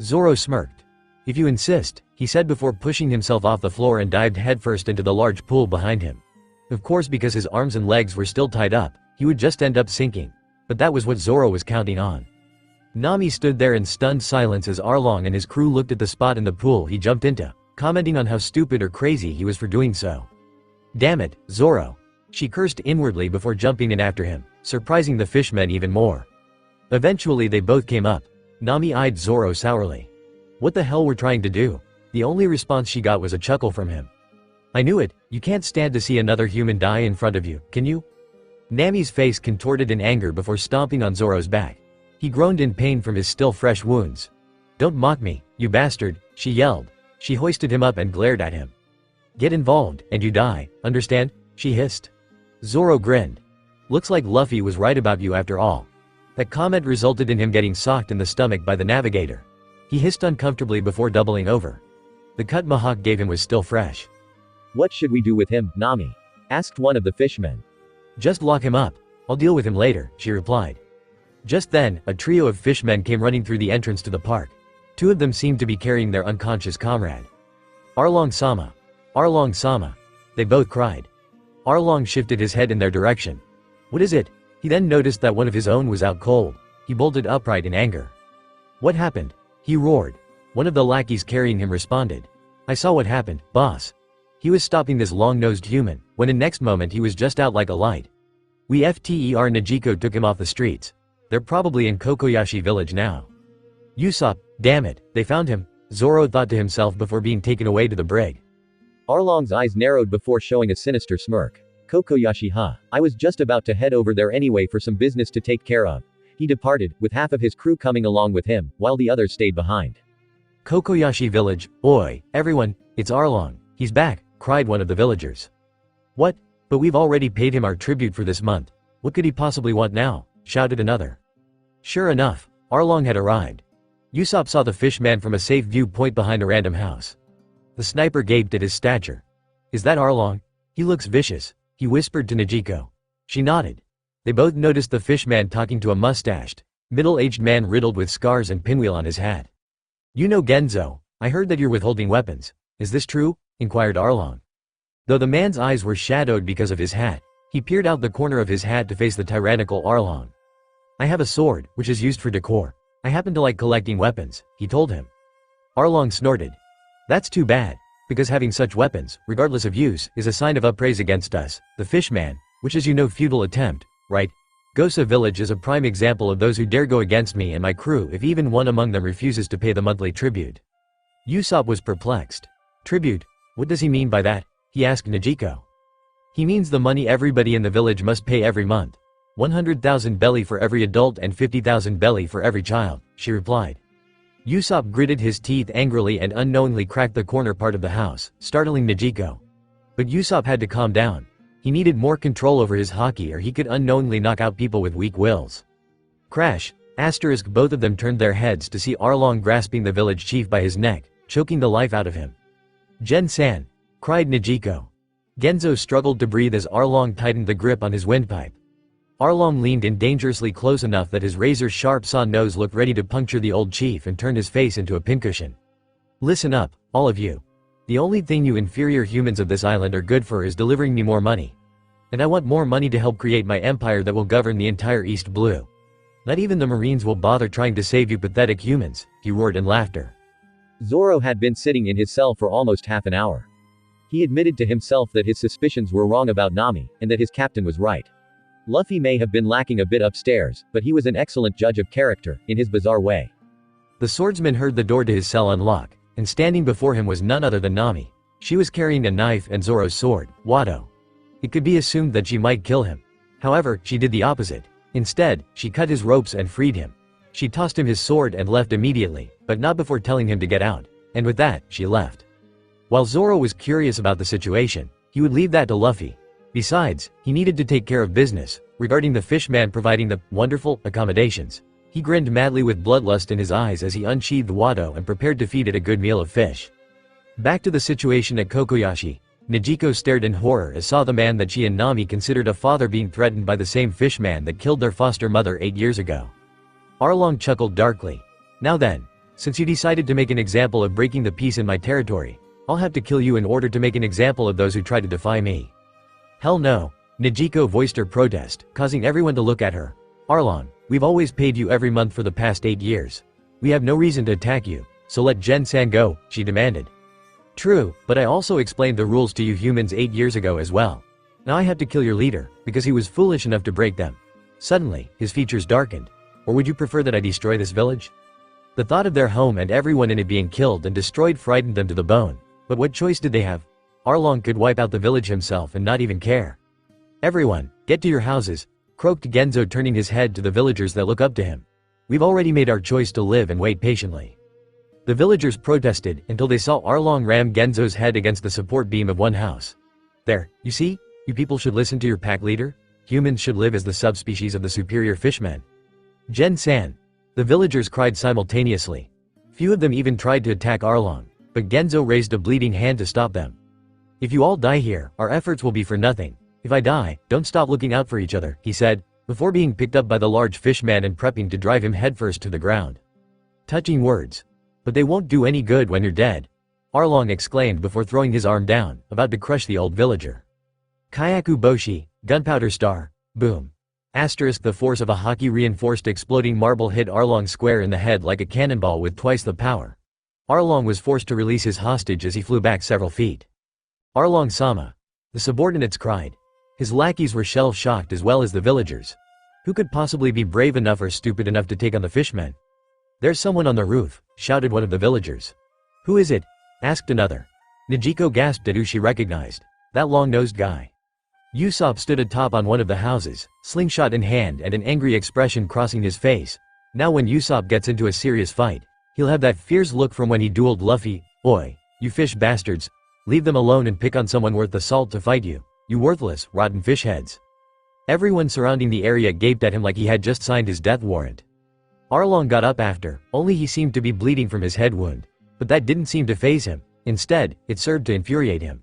Zoro smirked. If you insist, he said before pushing himself off the floor and dived headfirst into the large pool behind him. Of course, because his arms and legs were still tied up, he would just end up sinking. But that was what Zoro was counting on. Nami stood there in stunned silence as Arlong and his crew looked at the spot in the pool he jumped into, commenting on how stupid or crazy he was for doing so. Damn it, Zoro. She cursed inwardly before jumping in after him, surprising the fishmen even more. Eventually they both came up. Nami eyed Zoro sourly. What the hell we're trying to do? The only response she got was a chuckle from him. I knew it, you can't stand to see another human die in front of you, can you? Nami's face contorted in anger before stomping on Zoro's back. He groaned in pain from his still fresh wounds. Don't mock me, you bastard, she yelled. She hoisted him up and glared at him. Get involved, and you die, understand? She hissed. Zoro grinned. Looks like Luffy was right about you after all. That comment resulted in him getting socked in the stomach by the navigator. He hissed uncomfortably before doubling over. The cut Mihawk gave him was still fresh. What should we do with him, Nami? Asked one of the fishmen. Just lock him up. I'll deal with him later, she replied. Just then, a trio of fishmen came running through the entrance to the park. Two of them seemed to be carrying their unconscious comrade. Arlong-sama. Arlong-sama. They both cried. Arlong shifted his head in their direction. What is it? He then noticed that one of his own was out cold. He bolted upright in anger. What happened? He roared. One of the lackeys carrying him responded. I saw what happened, boss. He was stopping this long-nosed human, when in next moment he was just out like a light. FTER Najiko took him off the streets. They're probably in Kokoyashi village now. Usopp, damn it, they found him, Zoro thought to himself before being taken away to the brig. Arlong's eyes narrowed before showing a sinister smirk. Kokoyashi huh, I was just about to head over there anyway for some business to take care of. He departed, with half of his crew coming along with him, while the others stayed behind. Kokoyashi village, oi, everyone, it's Arlong, he's back, cried one of the villagers. What? But we've already paid him our tribute for this month. What could he possibly want now? Shouted another. Sure enough, Arlong had arrived. Usopp saw the fishman from a safe viewpoint behind a random house. The sniper gaped at his stature. Is that Arlong? He looks vicious, he whispered to Najiko. She nodded. They both noticed the fishman talking to a mustached, middle-aged man riddled with scars and pinwheel on his hat. You know Genzo, I heard that you're withholding weapons. Is this true? Inquired Arlong. Though the man's eyes were shadowed because of his hat, he peered out the corner of his hat to face the tyrannical Arlong. I have a sword, which is used for decor. I happen to like collecting weapons, he told him. Arlong snorted. That's too bad, because having such weapons, regardless of use, is a sign of upraise against us, the fishman, which is futile attempt, right? Gosa village is a prime example of those who dare go against me and my crew if even one among them refuses to pay the monthly tribute. Usopp was perplexed. Tribute? What does he mean by that? He asked Najiko. He means the money everybody in the village must pay every month. 100,000 belly for every adult and 50,000 belly for every child, she replied. Usopp gritted his teeth angrily and unknowingly cracked the corner part of the house, startling Najiko. But Usopp had to calm down. He needed more control over his Haki or he could unknowingly knock out people with weak wills. Crash, asterisk both of them turned their heads to see Arlong grasping the village chief by his neck, choking the life out of him. Gen-san, cried Najiko. Genzo struggled to breathe as Arlong tightened the grip on his windpipe. Arlong leaned in dangerously close enough that his razor-sharp saw nose looked ready to puncture the old chief and turned his face into a pincushion. Listen up, all of you. The only thing you inferior humans of this island are good for is delivering me more money. And I want more money to help create my empire that will govern the entire East Blue. Not even the Marines will bother trying to save you pathetic humans, he roared in laughter. Zoro had been sitting in his cell for almost half an hour. He admitted to himself that his suspicions were wrong about Nami, and that his captain was right. Luffy may have been lacking a bit upstairs, but he was an excellent judge of character, in his bizarre way. The swordsman heard the door to his cell unlock, and standing before him was none other than Nami. She was carrying a knife and Zoro's sword, Wado. It could be assumed that she might kill him. However, she did the opposite. Instead, she cut his ropes and freed him. She tossed him his sword and left immediately, but not before telling him to get out. And with that, she left. While Zoro was curious about the situation, he would leave that to Luffy. Besides, he needed to take care of business, regarding the fishman providing the wonderful accommodations. He grinned madly with bloodlust in his eyes as he unsheathed Wado and prepared to feed it a good meal of fish. Back to the situation at Kokoyashi, Nijiko stared in horror as saw the man that she and Nami considered a father being threatened by the same fishman that killed their foster mother 8 years ago. Arlong chuckled darkly. Now then, since you decided to make an example of breaking the peace in my territory, I'll have to kill you in order to make an example of those who try to defy me. Hell no, Nijiko voiced her protest, causing everyone to look at her. Arlong, we've always paid you every month for the past 8 years. We have no reason to attack you, so let Gen-san go, she demanded. True, but I also explained the rules to you humans 8 years ago as well. Now I have to kill your leader, because he was foolish enough to break them. Suddenly, his features darkened. Or would you prefer that I destroy this village? The thought of their home and everyone in it being killed and destroyed frightened them to the bone. But what choice did they have? Arlong could wipe out the village himself and not even care. Everyone, get to your houses, croaked Genzo, turning his head to the villagers that look up to him. We've already made our choice to live and wait patiently. The villagers protested until they saw Arlong ram Genzo's head against the support beam of one house. There, you see? You people should listen to your pack leader. Humans should live as the subspecies of the superior fishmen. Gen-san. The villagers cried simultaneously. Few of them even tried to attack Arlong, but Genzo raised a bleeding hand to stop them. If you all die here, our efforts will be for nothing. If I die, don't stop looking out for each other, he said, before being picked up by the large fishman and prepping to drive him headfirst to the ground. Touching words. But they won't do any good when you're dead, Arlong exclaimed before throwing his arm down, about to crush the old villager. Kyaku Boshi, gunpowder star, boom. The force of a Haki reinforced exploding marble hit Arlong square in the head like a cannonball with twice the power. Arlong was forced to release his hostage as he flew back several feet. Arlong-sama. The subordinates cried. His lackeys were shell-shocked as well as the villagers. Who could possibly be brave enough or stupid enough to take on the fishmen? There's someone on the roof, shouted one of the villagers. Who is it? Asked another. Nijiko gasped at who she recognized. That long-nosed guy. Usopp stood atop on one of the houses, slingshot in hand and an angry expression crossing his face. Now when Usopp gets into a serious fight, he'll have that fierce look from when he dueled Luffy. Oi, you fish bastards. Leave them alone and pick on someone worth the salt to fight you. You worthless, rotten fish heads. Everyone surrounding the area gaped at him like he had just signed his death warrant. Arlong got up after, only he seemed to be bleeding from his head wound. But that didn't seem to faze him. Instead, it served to infuriate him.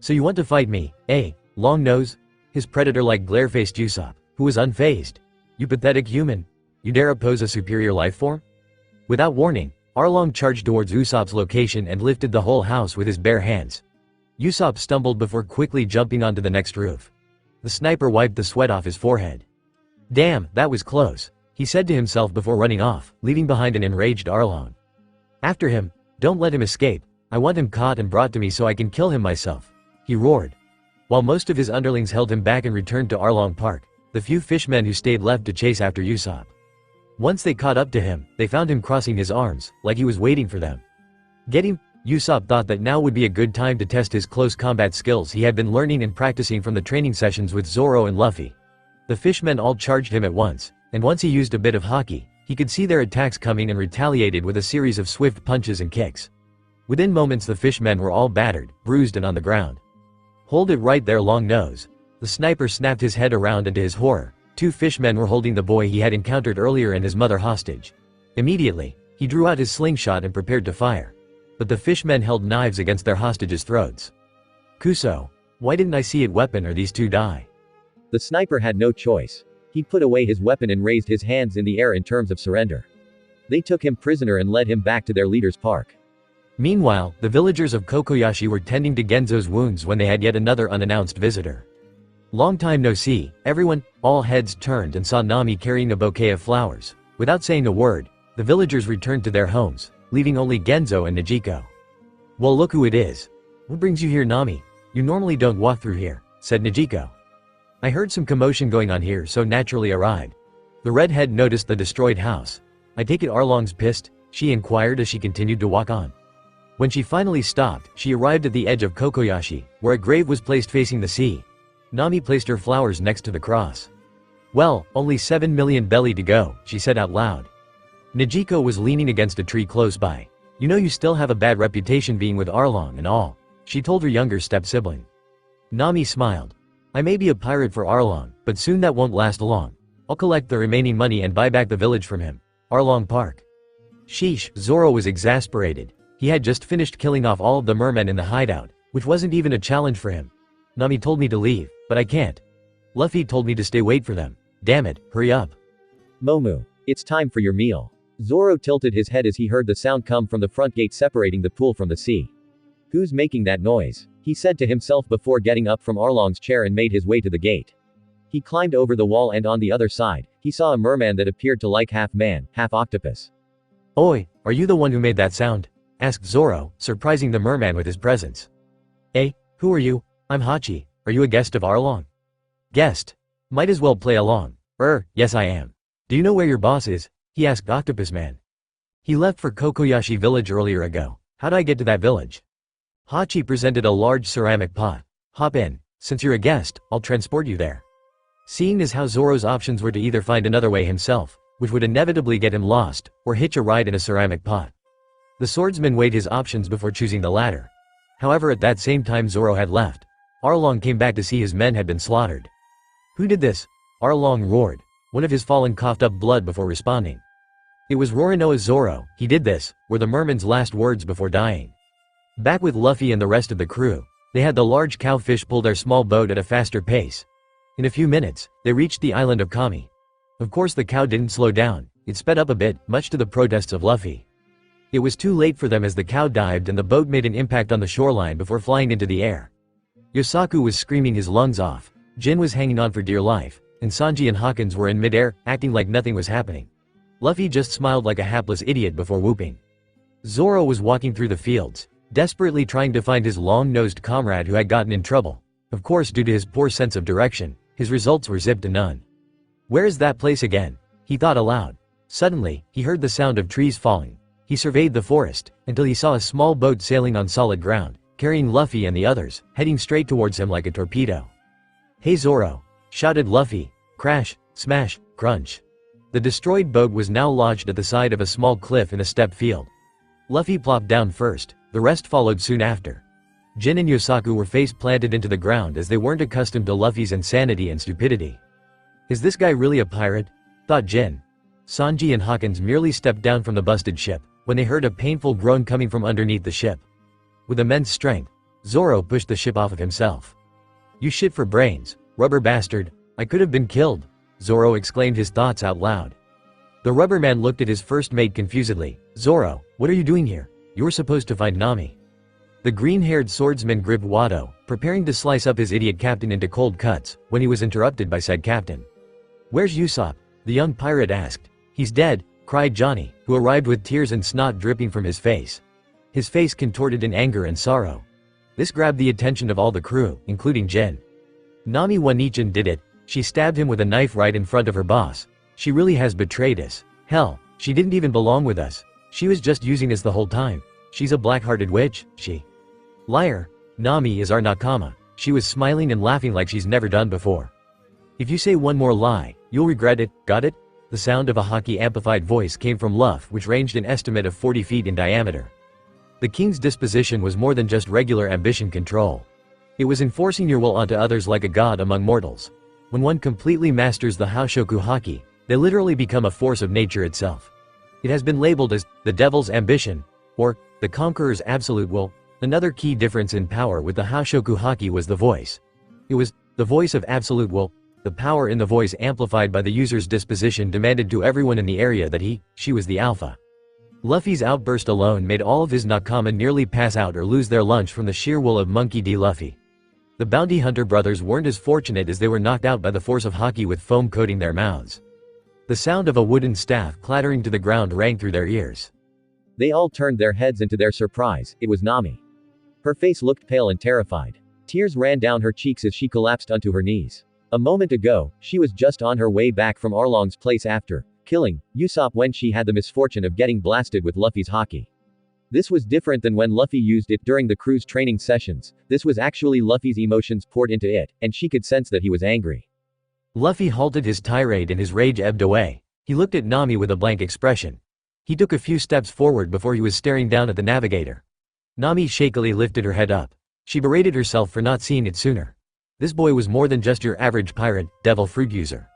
So you want to fight me, eh, long nose? His predator-like glare-faced Usopp, who was unfazed. You pathetic human. You dare oppose a superior life form? Without warning, Arlong charged towards Usopp's location and lifted the whole house with his bare hands. Usopp stumbled before quickly jumping onto the next roof. The sniper wiped the sweat off his forehead. Damn, that was close, he said to himself before running off, leaving behind an enraged Arlong. After him, don't let him escape. I want him caught and brought to me so I can kill him myself, he roared. While most of his underlings held him back and returned to Arlong Park, the few fishmen who stayed left to chase after Usopp. Once they caught up to him, they found him crossing his arms, like he was waiting for them. Get him? Usopp thought that now would be a good time to test his close combat skills he had been learning and practicing from the training sessions with Zoro and Luffy. The fishmen all charged him at once, and once he used a bit of Haki, he could see their attacks coming and retaliated with a series of swift punches and kicks. Within moments the fishmen were all battered, bruised and on the ground. Hold it right there, long nose. The sniper snapped his head around and to his horror, 2 fishmen were holding the boy he had encountered earlier and his mother hostage. Immediately, he drew out his slingshot and prepared to fire. But the fishmen held knives against their hostages' throats. Kuso, why didn't I see it weapon or these 2 die? The sniper had no choice. He put away his weapon and raised his hands in the air in terms of surrender. They took him prisoner and led him back to their leader's park. Meanwhile, the villagers of Kokoyashi were tending to Genzo's wounds when they had yet another unannounced visitor. Long time no see, everyone, all heads turned and saw Nami carrying a bouquet of flowers. Without saying a word, the villagers returned to their homes, leaving only Genzo and Nijiko. Well, look who it is. What brings you here, Nami? You normally don't walk through here, said Nijiko. I heard some commotion going on here, so naturally arrived. The redhead noticed the destroyed house. I take it Arlong's pissed, she inquired as she continued to walk on. When she finally stopped, she arrived at the edge of Kokoyashi, where a grave was placed facing the sea. Nami placed her flowers next to the cross. Well, only 7 million belly to go, she said out loud. Nijiko was leaning against a tree close by. You know you still have a bad reputation being with Arlong and all, she told her younger step-sibling. Nami smiled. I may be a pirate for Arlong, but soon that won't last long. I'll collect the remaining money and buy back the village from him. Arlong Park. Sheesh, Zoro was exasperated. He had just finished killing off all of the mermen in the hideout, which wasn't even a challenge for him. Nami told me to leave, but I can't. Luffy told me to stay wait for them. Damn it, hurry up. Momu. It's time for your meal. Zoro tilted his head as he heard the sound come from the front gate separating the pool from the sea. Who's making that noise? He said to himself before getting up from Arlong's chair and made his way to the gate. He climbed over the wall and on the other side, he saw a merman that appeared to like half man, half octopus. Oi, are you the one who made that sound? Asked Zoro, surprising the merman with his presence. Hey, who are you? I'm Hachi. Are you a guest of Arlong? Guest? Might as well play along. Yes I am. Do you know where your boss is? He asked Octopus Man. He left for Kokoyashi village earlier ago. How'd I get to that village? Hachi presented a large ceramic pot. Hop in. Since you're a guest, I'll transport you there. Seeing as how Zoro's options were to either find another way himself, which would inevitably get him lost, or hitch a ride in a ceramic pot. The swordsman weighed his options before choosing the latter. However, at that same time Zoro had left, Arlong came back to see his men had been slaughtered. Who did this? Arlong roared. One of his fallen coughed up blood before responding. It was Roronoa Zoro. He did this, were the merman's last words before dying. Back with Luffy and the rest of the crew, they had the large cowfish pull their small boat at a faster pace. In a few minutes, they reached the island of Kami. Of course the cow didn't slow down, it sped up a bit, much to the protests of Luffy. It was too late for them as the cow dived and the boat made an impact on the shoreline before flying into the air. Yosaku was screaming his lungs off, Jin was hanging on for dear life, and Sanji and Hawkins were in midair, acting like nothing was happening. Luffy just smiled like a hapless idiot before whooping. Zoro was walking through the fields, desperately trying to find his long-nosed comrade who had gotten in trouble. Of course, due to his poor sense of direction, his results were zip to none. Where is that place again? He thought aloud. Suddenly, he heard the sound of trees falling. He surveyed the forest, until he saw a small boat sailing on solid ground, carrying Luffy and the others, heading straight towards him like a torpedo. Hey Zoro! Shouted Luffy. Crash, smash, crunch. The destroyed boat was now lodged at the side of a small cliff in a steppe field. Luffy plopped down first, the rest followed soon after. Jin and Yosaku were face planted into the ground as they weren't accustomed to Luffy's insanity and stupidity. Is this guy really a pirate? Thought Jin. Sanji and Hawkins merely stepped down from the busted ship, when they heard a painful groan coming from underneath the ship. With immense strength, Zoro pushed the ship off of himself. You shit for brains, rubber bastard, I could have been killed, Zoro exclaimed his thoughts out loud. The rubber man looked at his first mate confusedly. Zoro, what are you doing here? You were supposed to find Nami. The green-haired swordsman gripped Watto, preparing to slice up his idiot captain into cold cuts, when he was interrupted by said captain. Where's Usopp? The young pirate asked. He's dead, cried Johnny, who arrived with tears and snot dripping from his face. His face contorted in anger and sorrow. This grabbed the attention of all the crew, including Jin. Nami One-chan did it. She stabbed him with a knife right in front of her boss. She really has betrayed us. Hell, she didn't even belong with us. She was just using us the whole time. She's a black-hearted witch, she. Liar. Nami is our nakama. She was smiling and laughing like she's never done before. If you say one more lie, you'll regret it, got it? The sound of a Haki amplified voice came from Luff, which ranged an estimate of 40 feet in diameter. The king's disposition was more than just regular ambition control. It was enforcing your will onto others like a god among mortals. When one completely masters the Haoshoku Haki, they literally become a force of nature itself. It has been labeled as the devil's ambition, or the conqueror's absolute will. Another key difference in power with the Haoshoku Haki was the voice. It was the voice of absolute will. The power in the voice amplified by the user's disposition demanded to everyone in the area that she was the alpha. Luffy's outburst alone made all of his nakama nearly pass out or lose their lunch from the sheer will of Monkey D. Luffy. The bounty hunter brothers weren't as fortunate as they were knocked out by the force of Haki with foam coating their mouths. The sound of a wooden staff clattering to the ground rang through their ears. They all turned their heads, and to their surprise, it was Nami. Her face looked pale and terrified. Tears ran down her cheeks as she collapsed onto her knees. A moment ago, she was just on her way back from Arlong's place after killing Usopp when she had the misfortune of getting blasted with Luffy's Haki. This was different than when Luffy used it during the crew's training sessions. This was actually Luffy's emotions poured into it, and she could sense that he was angry. Luffy halted his tirade and his rage ebbed away. He looked at Nami with a blank expression. He took a few steps forward before he was staring down at the navigator. Nami shakily lifted her head up. She berated herself for not seeing it sooner. This boy was more than just your average pirate, devil fruit user.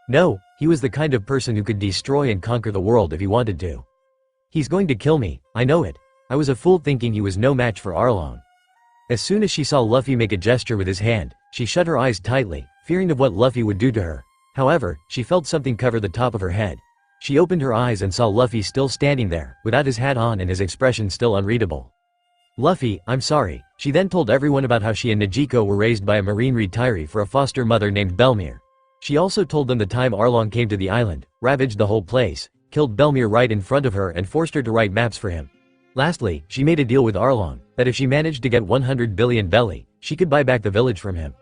No, he was the kind of person who could destroy and conquer the world if he wanted to. He's going to kill me, I know it. I was a fool thinking he was no match for Arlong. As soon as she saw Luffy make a gesture with his hand, she shut her eyes tightly, fearing of what Luffy would do to her. However, she felt something cover the top of her head. She opened her eyes and saw Luffy still standing there, without his hat on and his expression still unreadable. "Luffy, I'm sorry." She then told everyone about how she and Negico were raised by a marine retiree for a foster mother named Belmere. She also told them the time Arlong came to the island, ravaged the whole place, killed Belmere right in front of her and forced her to write maps for him. Lastly, she made a deal with Arlong, that if she managed to get 100 billion belly, she could buy back the village from him.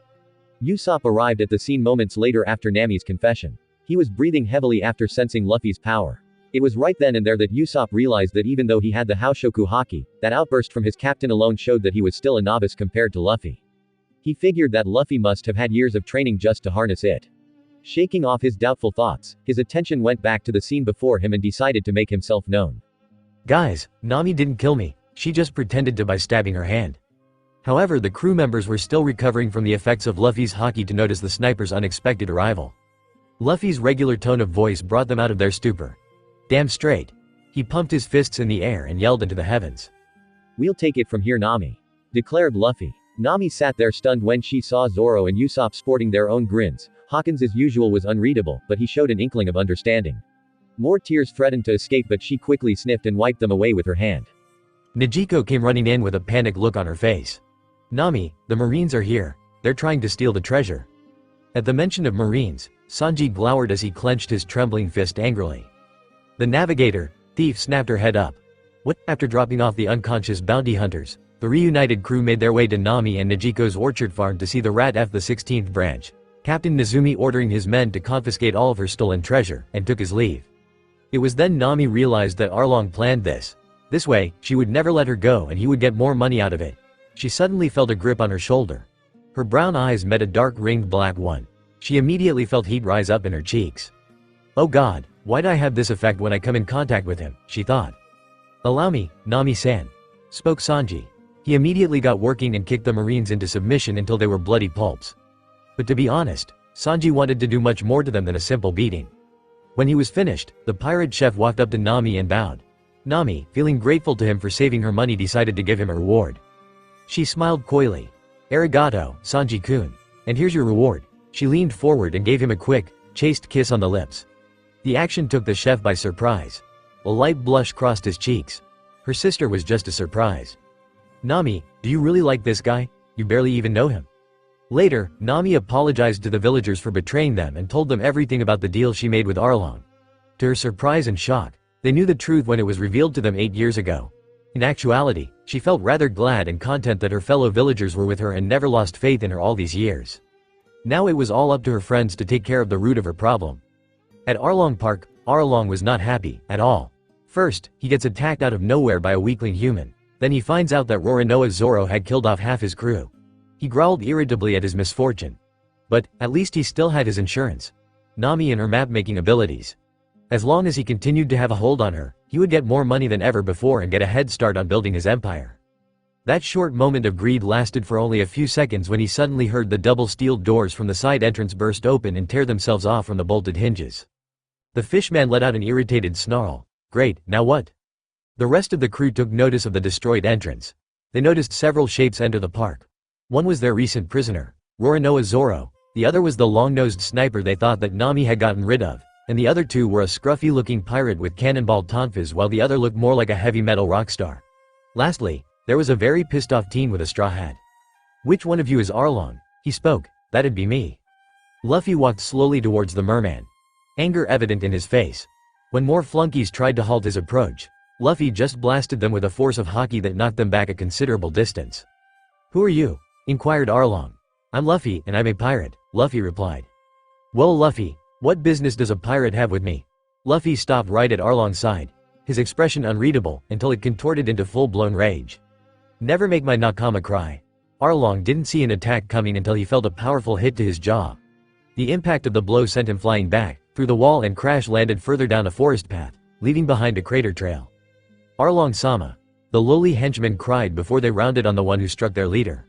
Usopp arrived at the scene moments later after Nami's confession. He was breathing heavily after sensing Luffy's power. It was right then and there that Usopp realized that even though he had the Haoshoku Haki, that outburst from his captain alone showed that he was still a novice compared to Luffy. He figured that Luffy must have had years of training just to harness it. Shaking off his doubtful thoughts, his attention went back to the scene before him and decided to make himself known. "Guys, Nami didn't kill me, she just pretended to by stabbing her hand." However, the crew members were still recovering from the effects of Luffy's Haki to notice the sniper's unexpected arrival. Luffy's regular tone of voice brought them out of their stupor. "Damn straight." He pumped his fists in the air and yelled into the heavens. "We'll take it from here, Nami," declared Luffy. Nami sat there stunned when she saw Zoro and Usopp sporting their own grins. Hawkins as usual was unreadable, but he showed an inkling of understanding. More tears threatened to escape, but she quickly sniffed and wiped them away with her hand. Negico came running in with a panicked look on her face. "Nami, the Marines are here. They're trying to steal the treasure." At the mention of Marines, Sanji glowered as he clenched his trembling fist angrily. The navigator, thief, snapped her head up. "What?" After dropping off the unconscious bounty hunters, the reunited crew made their way to Nami and Negico's orchard farm to see the rat F the 16th branch, Captain Nezumi ordering his men to confiscate all of her stolen treasure, and took his leave. It was then Nami realized that Arlong planned this. This way, she would never let her go and he would get more money out of it. She suddenly felt a grip on her shoulder. Her brown eyes met a dark ringed black one. She immediately felt heat rise up in her cheeks. "Oh God, why'd I have this effect when I come in contact with him?" she thought. "Allow me, Nami-san," spoke Sanji. He immediately got working and kicked the Marines into submission until they were bloody pulps. But to be honest, Sanji wanted to do much more to them than a simple beating. When he was finished, the pirate chef walked up to Nami and bowed. Nami, feeling grateful to him for saving her money, decided to give him a reward. She smiled coyly. "Arigato, Sanji-kun. And here's your reward." She leaned forward and gave him a quick, chaste kiss on the lips. The action took the chef by surprise. A light blush crossed his cheeks. Her sister was just as surprised. "Nami, do you really like this guy? You barely even know him." Later, Nami apologized to the villagers for betraying them and told them everything about the deal she made with Arlong. To her surprise and shock, they knew the truth when it was revealed to them 8 years ago. In actuality, she felt rather glad and content that her fellow villagers were with her and never lost faith in her all these years. Now it was all up to her friends to take care of the root of her problem. At Arlong Park, Arlong was not happy, at all. First, he gets attacked out of nowhere by a weakling human. Then he finds out that Roronoa Zoro had killed off half his crew. He growled irritably at his misfortune. But, at least he still had his insurance. Nami and her map-making abilities. As long as he continued to have a hold on her, he would get more money than ever before and get a head start on building his empire. That short moment of greed lasted for only a few seconds when he suddenly heard the double steel doors from the side entrance burst open and tear themselves off from the bolted hinges. The fishman let out an irritated snarl. "Great, now what?" The rest of the crew took notice of the destroyed entrance. They noticed several shapes enter the park. One was their recent prisoner, Roronoa Zoro. The other was the long-nosed sniper they thought that Nami had gotten rid of, and the other two were a scruffy-looking pirate with cannonball tonfas, while the other looked more like a heavy metal rock star. Lastly, there was a very pissed-off teen with a straw hat. "Which one of you is Arlong?" he spoke. "That'd be me." Luffy walked slowly towards the merman, anger evident in his face. When more flunkies tried to halt his approach, Luffy just blasted them with a force of Haki that knocked them back a considerable distance. "Who are you?" inquired Arlong. "I'm Luffy, and I'm a pirate," Luffy replied. "Well, Luffy, what business does a pirate have with me?" Luffy stopped right at Arlong's side, his expression unreadable until it contorted into full-blown rage. "Never make my Nakama cry." Arlong didn't see an attack coming until he felt a powerful hit to his jaw. The impact of the blow sent him flying back, through the wall, and crash-landed further down a forest path, leaving behind a crater trail. "Arlong-sama," the lowly henchmen cried before they rounded on the one who struck their leader.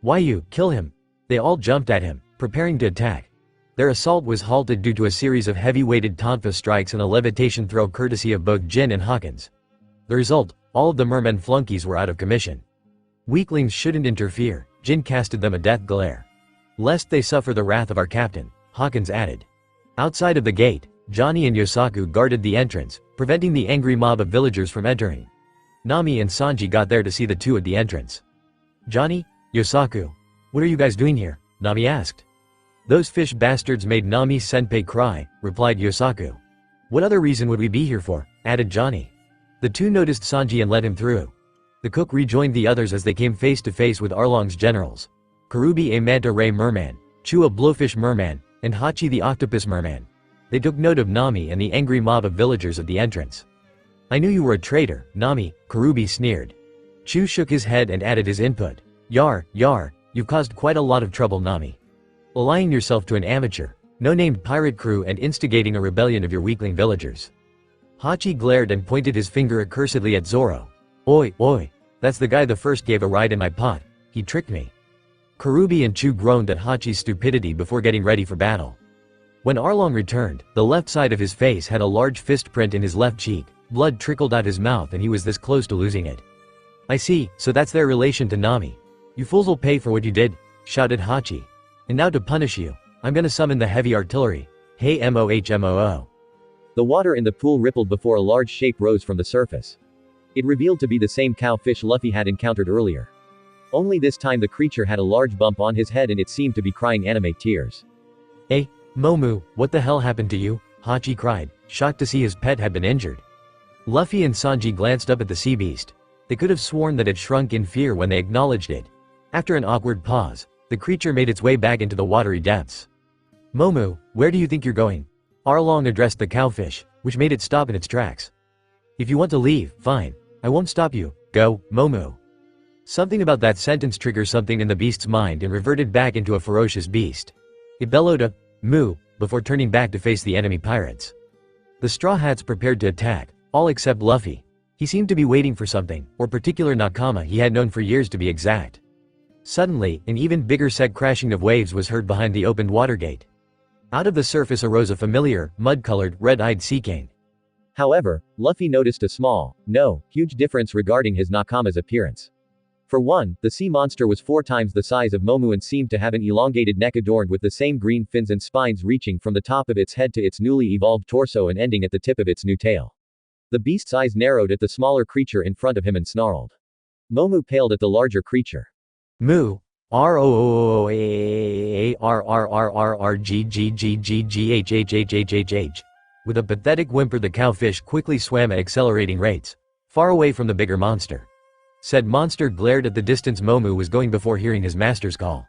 "Why you, kill him!" They all jumped at him, preparing to attack. Their assault was halted due to a series of heavy-weighted tonfa strikes and a levitation throw courtesy of both Jin and Hawkins. The result, all of the mermen flunkies were out of commission. Weaklings shouldn't interfere, Jin casted them a death glare. Lest they suffer the wrath of our captain, Hawkins added. Outside of the gate, Johnny and Yosaku guarded the entrance, preventing the angry mob of villagers from entering. Nami and Sanji got there to see the two at the entrance. Johnny, Yosaku, what are you guys doing here? Nami asked. Those fish bastards made Nami-senpai cry, replied Yosaku. What other reason would we be here for? Added Johnny. The two noticed Sanji and let him through. The cook rejoined the others as they came face to face with Arlong's generals. Karubi a manta ray merman, Chu a blowfish merman, and Hachi the octopus merman. They took note of Nami and the angry mob of villagers at the entrance. I knew you were a traitor, Nami, Karubi sneered. Chu shook his head and added his input. Yar, you've caused quite a lot of trouble, Nami. Allying yourself to an amateur, no-named pirate crew and instigating a rebellion of your weakling villagers. Hachi glared and pointed his finger accursedly at Zoro. Oi, that's the guy that first gave a ride in my pot, he tricked me. Karubi and Chu groaned at Hachi's stupidity before getting ready for battle. When Arlong returned, the left side of his face had a large fist print in his left cheek, blood trickled out his mouth and he was this close to losing it. I see, so that's their relation to Nami. You fools will pay for what you did, shouted Hachi. And now to punish you, I'm gonna summon the heavy artillery. Hey mohmoo. The water in the pool rippled before a large shape rose from the surface. It revealed to be the same cowfish Luffy had encountered earlier. Only this time the creature had a large bump on his head and it seemed to be crying anime tears. Hey, Momu, what the hell happened to you? Hachi cried, shocked to see his pet had been injured. Luffy and Sanji glanced up at the sea beast. They could have sworn that it shrunk in fear when they acknowledged it. After an awkward pause, the creature made its way back into the watery depths. Momu, where do you think you're going? Arlong addressed the cowfish, which made it stop in its tracks. If you want to leave, fine. I won't stop you. Go, Momu. Something about that sentence triggered something in the beast's mind and reverted back into a ferocious beast. It bellowed a moo before turning back to face the enemy pirates. The Straw Hats prepared to attack, all except Luffy. He seemed to be waiting for something, or particular nakama he had known for years to be exact. Suddenly, an even bigger set crashing of waves was heard behind the opened water gate. Out of the surface arose a familiar, mud-colored, red-eyed sea king. However, Luffy noticed a small, no, huge difference regarding his nakama's appearance. For one, the sea monster was 4 times the size of Momu and seemed to have an elongated neck adorned with the same green fins and spines reaching from the top of its head to its newly evolved torso and ending at the tip of its new tail. The beast's eyes narrowed at the smaller creature in front of him and snarled. Momu paled at the larger creature. Moo. R-O-O-O-A-R-R-R-R-G-G-G-G-G-H-H-H-H-H-H. With a pathetic whimper the cowfish quickly swam at accelerating rates, far away from the bigger monster. Said monster glared at the distance Momu was going before hearing his master's call.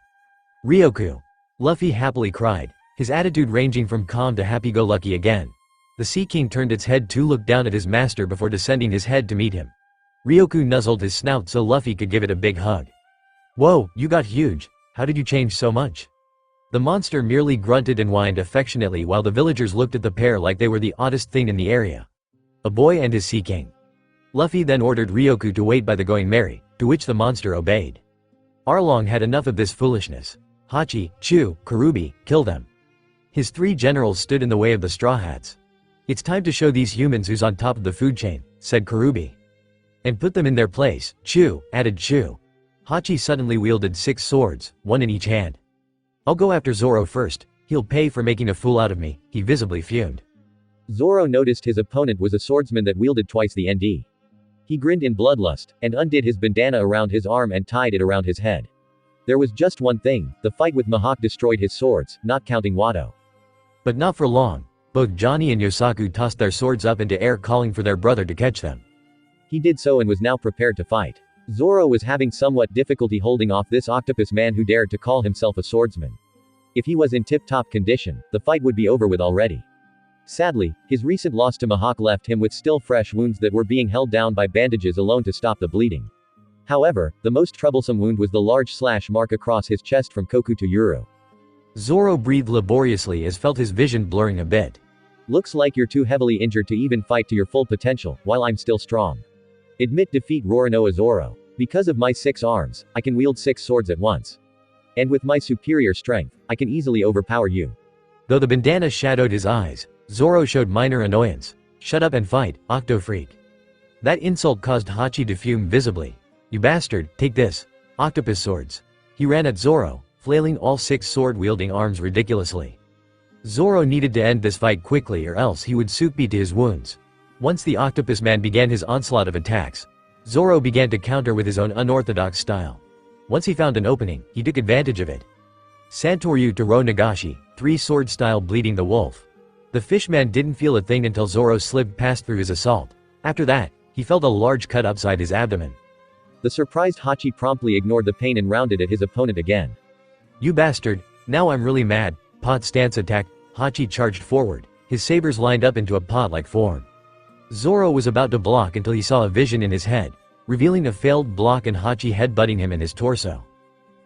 Ryoku. Luffy happily cried, his attitude ranging from calm to happy-go-lucky again. The Sea King turned its head to look down at his master before descending his head to meet him. Ryoku nuzzled his snout so Luffy could give it a big hug. Whoa, you got huge. How did you change so much? The monster merely grunted and whined affectionately while the villagers looked at the pair like they were the oddest thing in the area. A boy and his Sea King. Luffy then ordered Ryoku to wait by the Going Merry, to which the monster obeyed. Arlong had enough of this foolishness. Hachi, Chu, Karubi, kill them. His 3 generals stood in the way of the Straw Hats. It's time to show these humans who's on top of the food chain, said Karubi. And put them in their place, Chu, added Chu. Hachi suddenly wielded 6 swords, 1 in each hand. I'll go after Zoro first, he'll pay for making a fool out of me, he visibly fumed. Zoro noticed his opponent was a swordsman that wielded twice the ND. He grinned in bloodlust, and undid his bandana around his arm and tied it around his head. There was just one thing, the fight with Mihawk destroyed his swords, not counting Watto. But not for long. Both Johnny and Yosaku tossed their swords up into air calling for their brother to catch them. He did so and was now prepared to fight. Zoro was having somewhat difficulty holding off this octopus man who dared to call himself a swordsman. If he was in tip-top condition, the fight would be over with already. Sadly, his recent loss to Mihawk left him with still fresh wounds that were being held down by bandages alone to stop the bleeding. However, the most troublesome wound was the large slash mark across his chest from Koku to Yuru. Zoro breathed laboriously as felt his vision blurring a bit. Looks like you're too heavily injured to even fight to your full potential, while I'm still strong. Admit defeat Roronoa Zoro. Because of my 6 arms, I can wield 6 swords at once. And with my superior strength, I can easily overpower you. Though the bandana shadowed his eyes, Zoro showed minor annoyance. Shut up and fight, Octo Freak. That insult caused Hachi to fume visibly. "You bastard, take this. Octopus swords." He ran at Zoro, flailing all 6 sword-wielding arms ridiculously. Zoro needed to end this fight quickly or else he would succumb to his wounds. Once the octopus man began his onslaught of attacks, Zoro began to counter with his own unorthodox style. Once he found an opening, he took advantage of it. Santoryu to Ro Nagashi, 3-sword style bleeding the wolf. The fishman didn't feel a thing until Zoro slipped past through his assault. After that, he felt a large cut upside his abdomen. The surprised Hachi promptly ignored the pain and rounded at his opponent again. "You bastard, now I'm really mad." Pot stance attack. Hachi charged forward, his sabers lined up into a pot-like form. Zoro was about to block until he saw a vision in his head, revealing a failed block and Hachi headbutting him in his torso.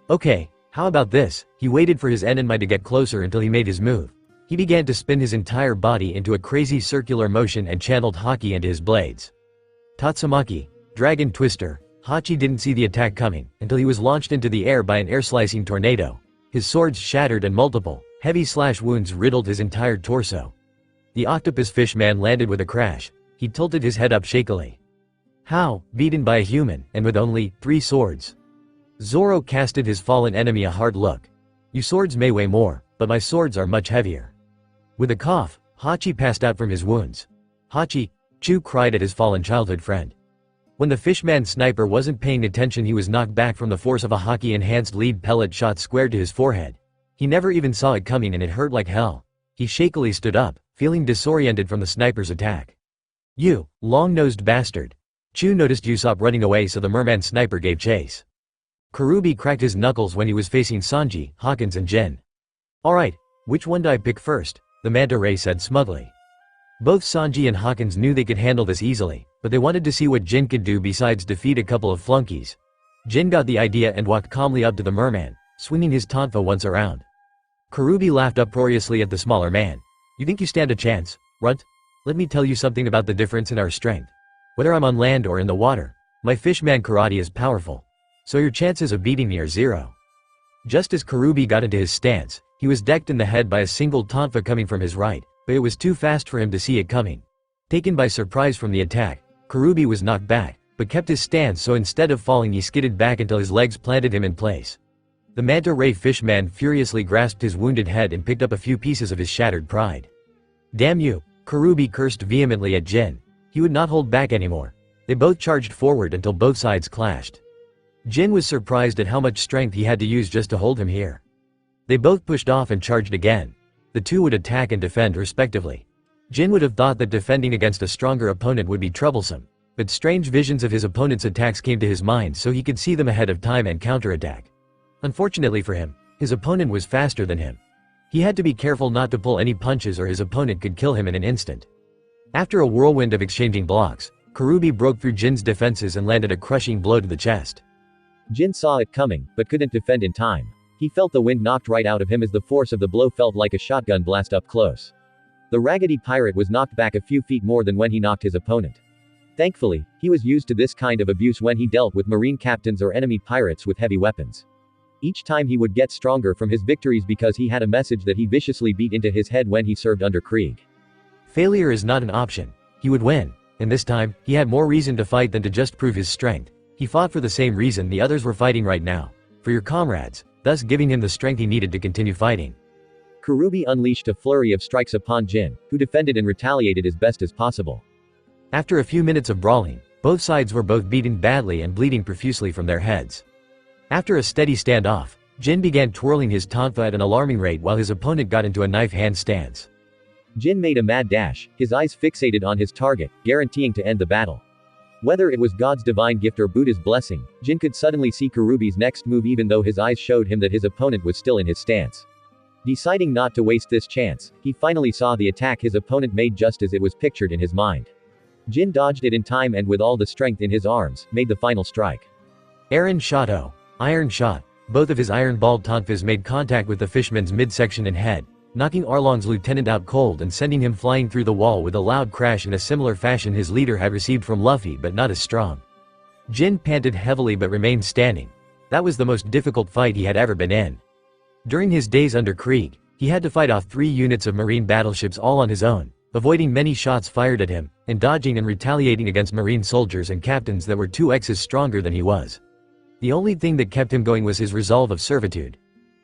Okay, how about this? He waited for his enemy to get closer until he made his move. He began to spin his entire body into a crazy circular motion and channeled Haki into his blades. Tatsumaki, Dragon Twister. Hachi didn't see the attack coming until he was launched into the air by an air-slicing tornado. His swords shattered and multiple, heavy slash wounds riddled his entire torso. The octopus fishman landed with a crash. He tilted his head up shakily. How? Beaten by a human, and with only 3 swords. Zoro casted his fallen enemy a hard look. "You swords may weigh more, but my swords are much heavier." With a cough, Hachi passed out from his wounds. "Hachi!" Chu cried at his fallen childhood friend. When the fishman sniper wasn't paying attention, he was knocked back from the force of a Haki-enhanced lead pellet shot squared to his forehead. He never even saw it coming and it hurt like hell. He shakily stood up, feeling disoriented from the sniper's attack. "You, long-nosed bastard." Chu noticed Usopp running away, so the merman sniper gave chase. Kurubi cracked his knuckles when he was facing Sanji, Hawkins and Jin. "Alright, which one do I pick first?" the manta ray said smugly. Both Sanji and Hawkins knew they could handle this easily, but they wanted to see what Jin could do besides defeat a couple of flunkies. Jin got the idea and walked calmly up to the merman, swinging his tonfa once around. Kurubi laughed uproariously at the smaller man. "You think you stand a chance, runt? Let me tell you something about the difference in our strength. Whether I'm on land or in the water, my fishman karate is powerful. So your chances of beating me are 0. Just as Kurubi got into his stance, he was decked in the head by a single tonfa coming from his right, but it was too fast for him to see it coming. Taken by surprise from the attack, Kurubi was knocked back, but kept his stance, so instead of falling he skidded back until his legs planted him in place. The manta ray fishman furiously grasped his wounded head and picked up a few pieces of his shattered pride. "Damn you!" Kurubi cursed vehemently at Jin. He would not hold back anymore. They both charged forward until both sides clashed. Jin was surprised at how much strength he had to use just to hold him here. They both pushed off and charged again. The two would attack and defend respectively. Jin would have thought that defending against a stronger opponent would be troublesome, but strange visions of his opponent's attacks came to his mind so he could see them ahead of time and counterattack. Unfortunately for him, his opponent was faster than him. He had to be careful not to pull any punches or his opponent could kill him in an instant. After a whirlwind of exchanging blocks, Kurubi broke through Jin's defenses and landed a crushing blow to the chest. Jin saw it coming, but couldn't defend in time. He felt the wind knocked right out of him as the force of the blow felt like a shotgun blast up close. The raggedy pirate was knocked back a few feet more than when he knocked his opponent. Thankfully, he was used to this kind of abuse when he dealt with marine captains or enemy pirates with heavy weapons. Each time he would get stronger from his victories because he had a message that he viciously beat into his head when he served under Krieg. Failure is not an option. He would win. And this time, he had more reason to fight than to just prove his strength. He fought for the same reason the others were fighting right now. For your comrades, thus giving him the strength he needed to continue fighting. Kurubi unleashed a flurry of strikes upon Jin, who defended and retaliated as best as possible. After a few minutes of brawling, both sides were both beaten badly and bleeding profusely from their heads. After a steady standoff, Jin began twirling his tonfa at an alarming rate while his opponent got into a knife hand stance. Jin made a mad dash, his eyes fixated on his target, guaranteeing to end the battle. Whether it was God's divine gift or Buddha's blessing, Jin could suddenly see Kurubi's next move even though his eyes showed him that his opponent was still in his stance. Deciding not to waste this chance, he finally saw the attack his opponent made just as it was pictured in his mind. Jin dodged it in time and with all the strength in his arms, made the final strike. Aaron Shato. Iron shot. Both of his iron-balled tonfas made contact with the fishman's midsection and head, knocking Arlong's lieutenant out cold and sending him flying through the wall with a loud crash in a similar fashion his leader had received from Luffy but not as strong. Jin panted heavily but remained standing. That was the most difficult fight he had ever been in. During his days under Krieg, he had to fight off 3 units of marine battleships all on his own, avoiding many shots fired at him, and dodging and retaliating against marine soldiers and captains that were 2x stronger than he was. The only thing that kept him going was his resolve of servitude.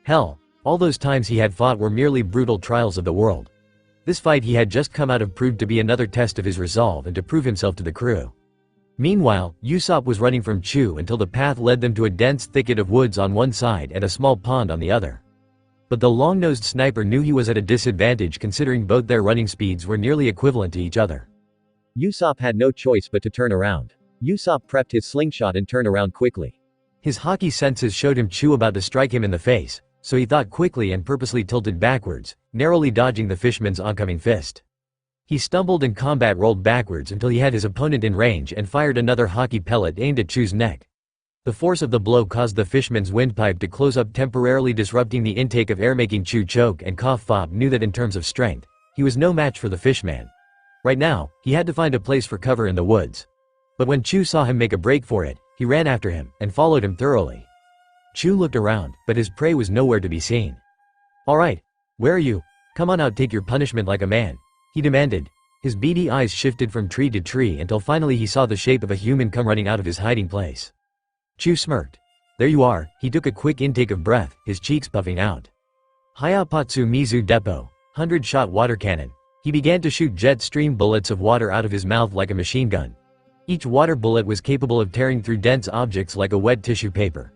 Hell, all those times he had fought were merely brutal trials of the world. This fight he had just come out of proved to be another test of his resolve and to prove himself to the crew. Meanwhile, Usopp was running from Chu until the path led them to a dense thicket of woods on one side and a small pond on the other. But the long-nosed sniper knew he was at a disadvantage considering both their running speeds were nearly equivalent to each other. Usopp had no choice but to turn around. Usopp prepped his slingshot and turned around quickly. His Haki senses showed him Chu about to strike him in the face, so he thought quickly and purposely tilted backwards, narrowly dodging the fisherman's oncoming fist. He stumbled and combat rolled backwards until he had his opponent in range and fired another Haki pellet aimed at Chu's neck. The force of the blow caused the fisherman's windpipe to close up, temporarily disrupting the intake of air, making Chu choke and cough. Fob knew that in terms of strength, he was no match for the fishman. Right now, he had to find a place for cover in the woods. But when Chu saw him make a break for it, he ran after him and followed him thoroughly. Chu looked around, but his prey was nowhere to be seen. "Alright, where are you? Come on out, take your punishment like a man," he demanded. His beady eyes shifted from tree to tree until finally he saw the shape of a human come running out of his hiding place. Chu smirked. "There you are." He took a quick intake of breath, his cheeks puffing out. Hayapatsu Mizu Depot, 100-shot water cannon. He began to shoot jet stream bullets of water out of his mouth like a machine gun. Each water bullet was capable of tearing through dense objects like a wet tissue paper.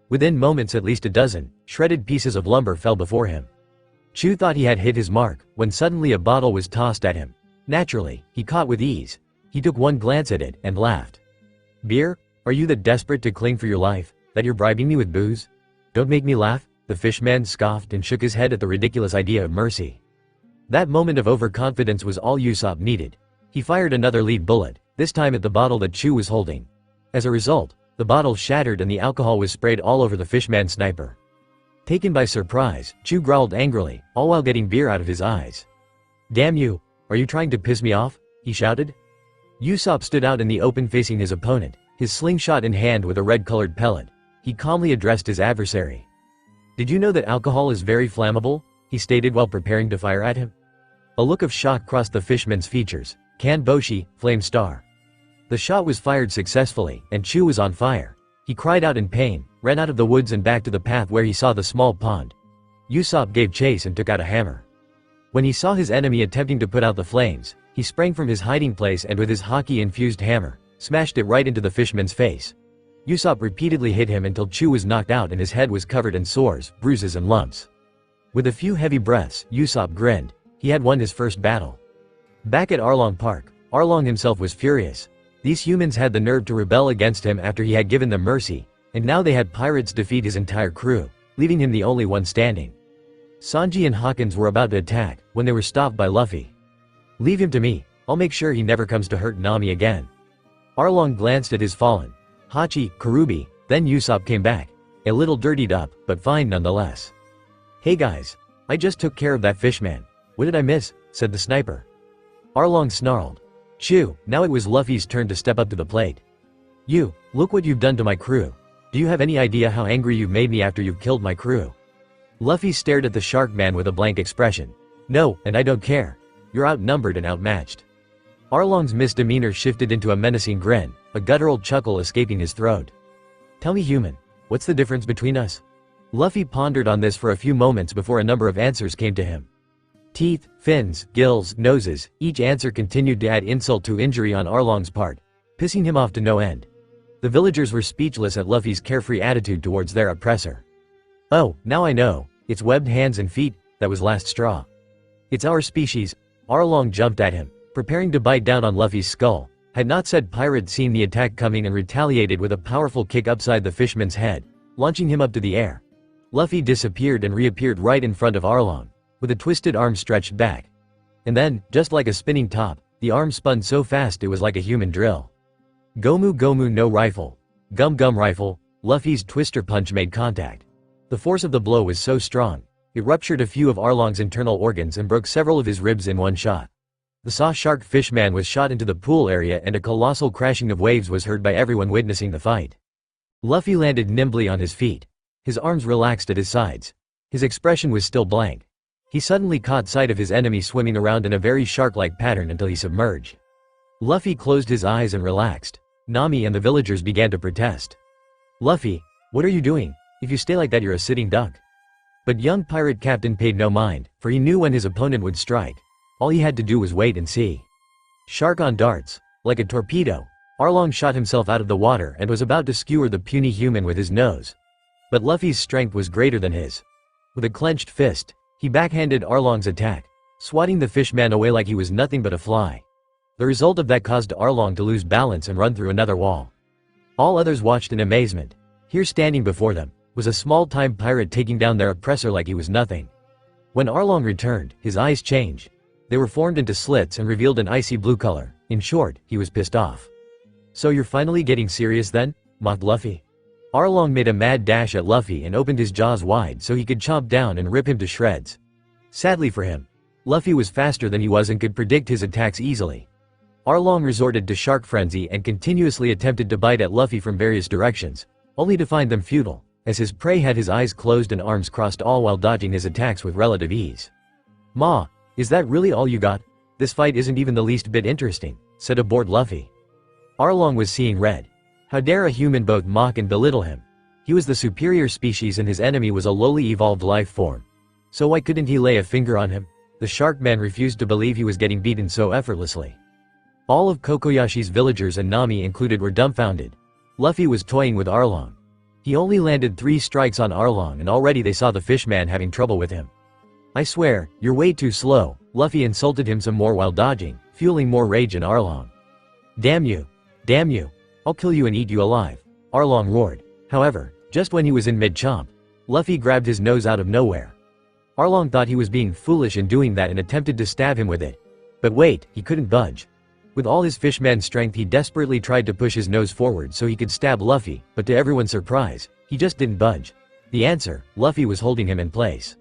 Within moments at least a dozen shredded pieces of lumber fell before him. Chu thought he had hit his mark, when suddenly a bottle was tossed at him. Naturally, he caught with ease. He took one glance at it, and laughed. "Beer? Are you that desperate to cling for your life, that you're bribing me with booze? Don't make me laugh," the fishman scoffed and shook his head at the ridiculous idea of mercy. That moment of overconfidence was all Usopp needed. He fired another lead bullet, this time at the bottle that Chu was holding. As a result, the bottle shattered and the alcohol was sprayed all over the fishman sniper. Taken by surprise, Chu growled angrily, all while getting beer out of his eyes. "Damn you, are you trying to piss me off?" he shouted. Usopp stood out in the open facing his opponent, his slingshot in hand with a red-colored pellet. He calmly addressed his adversary. "Did you know that alcohol is very flammable?" he stated while preparing to fire at him. A look of shock crossed the fishman's features. "Kanboshi, flame star." The shot was fired successfully, and Chu was on fire. He cried out in pain, ran out of the woods and back to the path where he saw the small pond. Usopp gave chase and took out a hammer. When he saw his enemy attempting to put out the flames, he sprang from his hiding place and with his Haki-infused hammer, smashed it right into the fishman's face. Usopp repeatedly hit him until Chu was knocked out and his head was covered in sores, bruises and lumps. With a few heavy breaths, Usopp grinned. He had won his first battle. Back at Arlong Park, Arlong himself was furious. These humans had the nerve to rebel against him after he had given them mercy, and now they had pirates defeat his entire crew, leaving him the only one standing. Sanji and Hawkins were about to attack, when they were stopped by Luffy. "Leave him to me, I'll make sure he never comes to hurt Nami again." Arlong glanced at his fallen Hachi, Karubi, then Usopp came back. A little dirtied up, but fine nonetheless. "Hey guys, I just took care of that fishman. What did I miss?" said the sniper. Arlong snarled. "Chu, now it was Luffy's turn to step up to the plate. You, look what you've done to my crew. Do you have any idea how angry you've made me after you've killed my crew?" Luffy stared at the shark man with a blank expression. "No, and I don't care. You're outnumbered and outmatched." Arlong's misdemeanor shifted into a menacing grin, a guttural chuckle escaping his throat. "Tell me, human, what's the difference between us?" Luffy pondered on this for a few moments before a number of answers came to him. Teeth, fins, gills, noses, each answer continued to add insult to injury on Arlong's part, pissing him off to no end. The villagers were speechless at Luffy's carefree attitude towards their oppressor. "Oh, now I know, it's webbed hands and feet, that was last straw. It's our species." Arlong jumped at him, preparing to bite down on Luffy's skull, had not said pirate seen the attack coming and retaliated with a powerful kick upside the fishman's head, launching him up to the air. Luffy disappeared and reappeared right in front of Arlong, with a twisted arm stretched back. And then, just like a spinning top, the arm spun so fast it was like a human drill. Gomu Gomu no rifle. Gum Gum rifle. Luffy's twister punch made contact. The force of the blow was so strong, it ruptured a few of Arlong's internal organs and broke several of his ribs in one shot. The saw shark fishman was shot into the pool area and a colossal crashing of waves was heard by everyone witnessing the fight. Luffy landed nimbly on his feet. His arms relaxed at his sides. His expression was still blank. He suddenly caught sight of his enemy swimming around in a very shark-like pattern until he submerged. Luffy closed his eyes and relaxed. Nami and the villagers began to protest. "Luffy, what are you doing? If you stay like that you're a sitting duck." But young pirate captain paid no mind, for he knew when his opponent would strike. All he had to do was wait and see. Shark on darts. Like a torpedo, Arlong shot himself out of the water and was about to skewer the puny human with his nose. But Luffy's strength was greater than his. With a clenched fist, he backhanded Arlong's attack, swatting the fishman away like he was nothing but a fly. The result of that caused Arlong to lose balance and run through another wall. All others watched in amazement. Here standing before them was a small-time pirate taking down their oppressor like he was nothing. When Arlong returned, his eyes changed. They were formed into slits and revealed an icy blue color. In short, he was pissed off. "So you're finally getting serious then?" mocked Luffy. Arlong made a mad dash at Luffy and opened his jaws wide so he could chomp down and rip him to shreds. Sadly for him, Luffy was faster than he was and could predict his attacks easily. Arlong resorted to shark frenzy and continuously attempted to bite at Luffy from various directions, only to find them futile, as his prey had his eyes closed and arms crossed, all while dodging his attacks with relative ease. "Ma, is that really all you got? This fight isn't even the least bit interesting," said a bored Luffy. Arlong was seeing red. How dare a human both mock and belittle him? He was the superior species and his enemy was a lowly evolved life form. So why couldn't he lay a finger on him? The shark man refused to believe he was getting beaten so effortlessly. All of Kokoyashi's villagers and Nami included were dumbfounded. Luffy was toying with Arlong. He only landed 3 strikes on Arlong and already they saw the fishman having trouble with him. "I swear, you're way too slow." Luffy insulted him some more while dodging, fueling more rage in Arlong. "Damn you! Damn you! I'll kill you and eat you alive," Arlong roared. However, just when he was in mid-chomp, Luffy grabbed his nose out of nowhere. Arlong thought he was being foolish in doing that and attempted to stab him with it. But wait, he couldn't budge. With all his fishman strength he desperately tried to push his nose forward so he could stab Luffy, but to everyone's surprise, he just didn't budge. The answer, Luffy was holding him in place.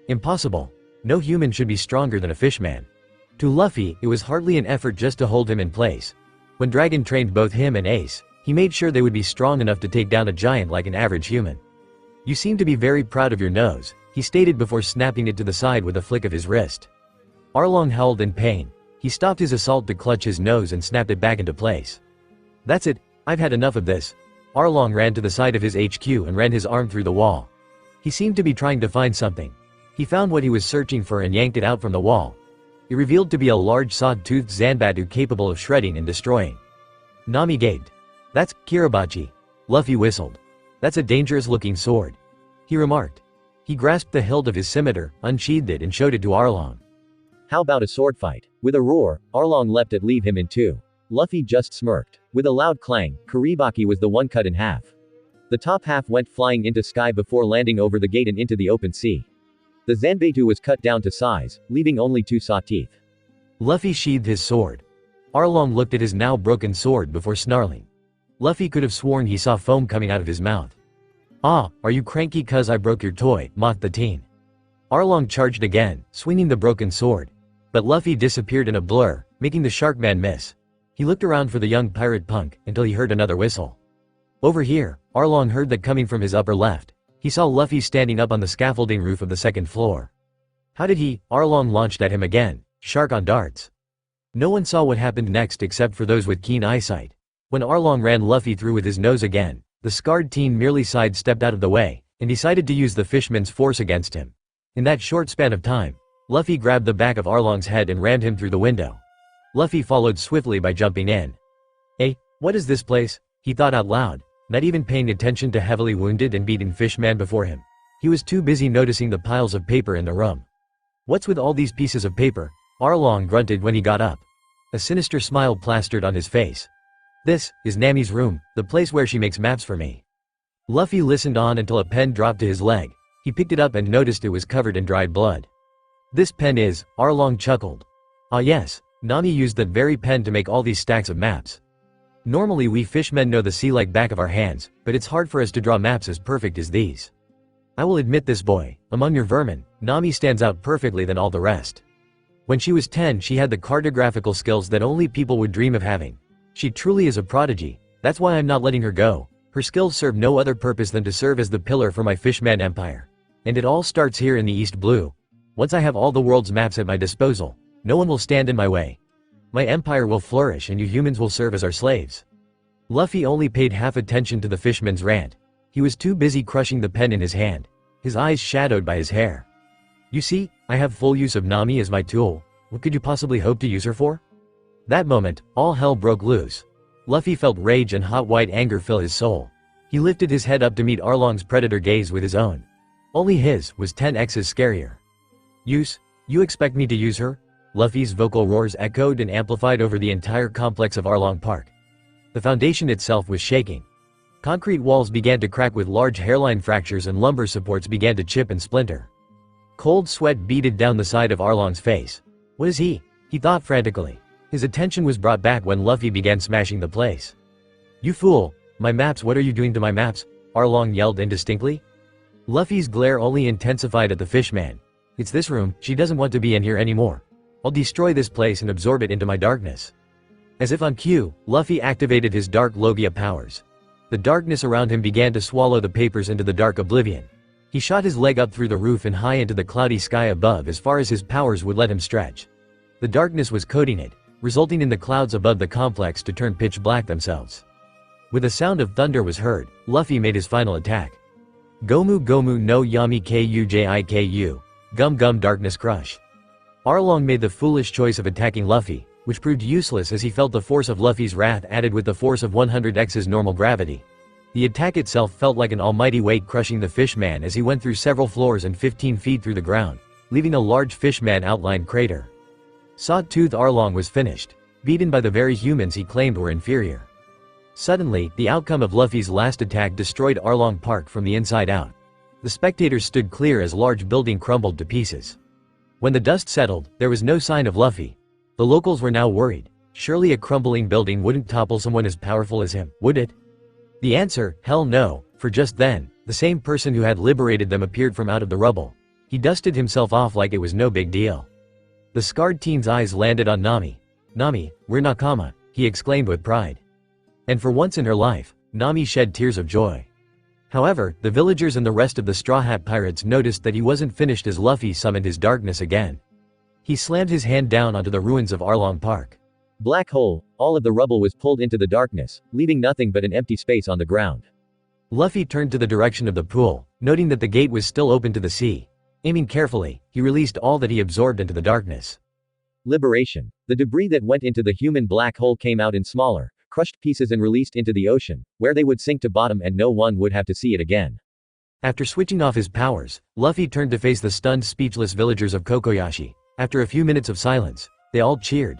Impossible. No human should be stronger than a fishman. To Luffy, it was hardly an effort just to hold him in place. When Dragon trained both him and Ace, he made sure they would be strong enough to take down a giant like an average human. "You seem to be very proud of your nose," he stated before snapping it to the side with a flick of his wrist. Arlong howled in pain. He stopped his assault to clutch his nose and snapped it back into place. "That's it, I've had enough of this." Arlong ran to the side of his HQ and ran his arm through the wall. He seemed to be trying to find something. He found what he was searching for and yanked it out from the wall. It revealed to be a large saw-toothed Zanbatu capable of shredding and destroying. Nami gaped. "That's Kiribachi." Luffy whistled. "That's a dangerous-looking sword," he remarked. He grasped the hilt of his scimitar, unsheathed it and showed it to Arlong. "How about a sword fight?" With a roar, Arlong leapt at leave him in 2. Luffy just smirked. With a loud clang, Kiribaki was the one cut in half. The top half went flying into sky before landing over the gate and into the open sea. The Zanbatu was cut down to size, leaving only 2 saw teeth. Luffy sheathed his sword. Arlong looked at his now broken sword before snarling. Luffy could have sworn he saw foam coming out of his mouth. "Ah, are you cranky 'cause I broke your toy?" mocked the teen. Arlong charged again, swinging the broken sword. But Luffy disappeared in a blur, making the shark man miss. He looked around for the young pirate punk, until he heard another whistle. Over here, Arlong heard that coming from his upper left. He saw Luffy standing up on the scaffolding roof of the 2nd floor. How did he? Arlong launched at him again, shark on darts. No one saw what happened next except for those with keen eyesight. When Arlong ran Luffy through with his nose again, the scarred teen merely sidestepped out of the way, and decided to use the fishman's force against him. In that short span of time, Luffy grabbed the back of Arlong's head and rammed him through the window. Luffy followed swiftly by jumping in. "Hey, what is this place?" he thought out loud, not even paying attention to heavily wounded and beaten fishman before him. He was too busy noticing the piles of paper in the room. "What's with all these pieces of paper?" Arlong grunted when he got up. A sinister smile plastered on his face. "This is Nami's room, the place where she makes maps for me." Luffy listened on until a pen dropped to his leg. He picked it up and noticed it was covered in dried blood. "This pen is," Arlong chuckled. "Ah yes, Nami used that very pen to make all these stacks of maps. Normally we fishmen know the sea like back of our hands, but it's hard for us to draw maps as perfect as these. I will admit this boy, among your vermin, Nami stands out perfectly than all the rest. When she was 10 she had the cartographical skills that only people would dream of having. She truly is a prodigy, that's why I'm not letting her go. Her skills serve no other purpose than to serve as the pillar for my fishman empire. And it all starts here in the East Blue." Once I have all the world's maps at my disposal, no one will stand in my way. My empire will flourish and you humans will serve as our slaves." Luffy only paid half attention to the fishman's rant. He was too busy crushing the pen in his hand, his eyes shadowed by his hair. "You see, I have full use of Nami as my tool. What could you possibly hope to use her for?" That moment, all hell broke loose. Luffy felt rage and hot white anger fill his soul. He lifted his head up to meet Arlong's predator gaze with his own. Only his was 10x's scarier. "Use? You expect me to use her?" Luffy's vocal roars echoed and amplified over the entire complex of Arlong Park. The foundation itself was shaking. Concrete walls began to crack with large hairline fractures and lumber supports began to chip and splinter. Cold sweat beaded down the side of Arlong's face. What is he? He thought frantically. His attention was brought back when Luffy began smashing the place. "You fool! My maps, what are you doing to my maps?" Arlong yelled indistinctly. Luffy's glare only intensified at the fishman. "It's this room, she doesn't want to be in here anymore. I'll destroy this place and absorb it into my darkness." As if on cue, Luffy activated his dark logia powers. The darkness around him began to swallow the papers into the dark oblivion. He shot his leg up through the roof and high into the cloudy sky above as far as his powers would let him stretch. The darkness was coating it, resulting in the clouds above the complex to turn pitch black themselves. With a sound of thunder was heard, Luffy made his final attack. Gomu Gomu no Yami Kujiku, Gum Gum Darkness Crush. Arlong made the foolish choice of attacking Luffy, which proved useless as he felt the force of Luffy's wrath added with the force of 100x's normal gravity. The attack itself felt like an almighty weight crushing the fishman as he went through several floors and 15 feet through the ground, leaving a large fishman outlined crater. Sawtooth Arlong was finished, beaten by the very humans he claimed were inferior. Suddenly, the outcome of Luffy's last attack destroyed Arlong Park from the inside out. The spectators stood clear as large building crumbled to pieces. When the dust settled, there was no sign of Luffy. The locals were now worried. Surely a crumbling building wouldn't topple someone as powerful as him, would it? The answer, hell no, for just then, the same person who had liberated them appeared from out of the rubble. He dusted himself off like it was no big deal. The scarred teen's eyes landed on Nami. "Nami, we're Nakama," he exclaimed with pride. And for once in her life, Nami shed tears of joy. However, the villagers and the rest of the Straw Hat Pirates noticed that he wasn't finished as Luffy summoned his darkness again. He slammed his hand down onto the ruins of Arlong Park. Black hole, all of the rubble was pulled into the darkness, leaving nothing but an empty space on the ground. Luffy turned to the direction of the pool, noting that the gate was still open to the sea. Aiming carefully, he released all that he absorbed into the darkness. Liberation. The debris that went into the human black hole came out in smaller, crushed pieces and released into the ocean, where they would sink to bottom and no one would have to see it again. After switching off his powers, Luffy turned to face the stunned, speechless villagers of Kokoyashi. After a few minutes of silence, they all cheered.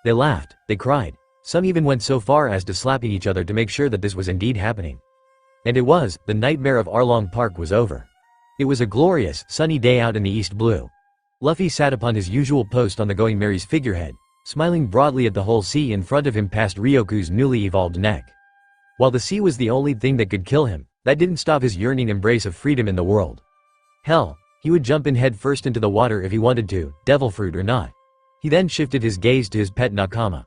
They laughed, they cried. Some even went so far as to slapping each other to make sure that this was indeed happening. And it was, the nightmare of Arlong Park was over. It was a glorious, sunny day out in the east blue. Luffy sat upon his usual post on the Going Merry's figurehead, smiling broadly at the whole sea in front of him past Ryoku's newly evolved neck. While the sea was the only thing that could kill him, that didn't stop his yearning embrace of freedom in the world. Hell, he would jump in head first into the water if he wanted to, devil fruit or not. He then shifted his gaze to his pet Nakama.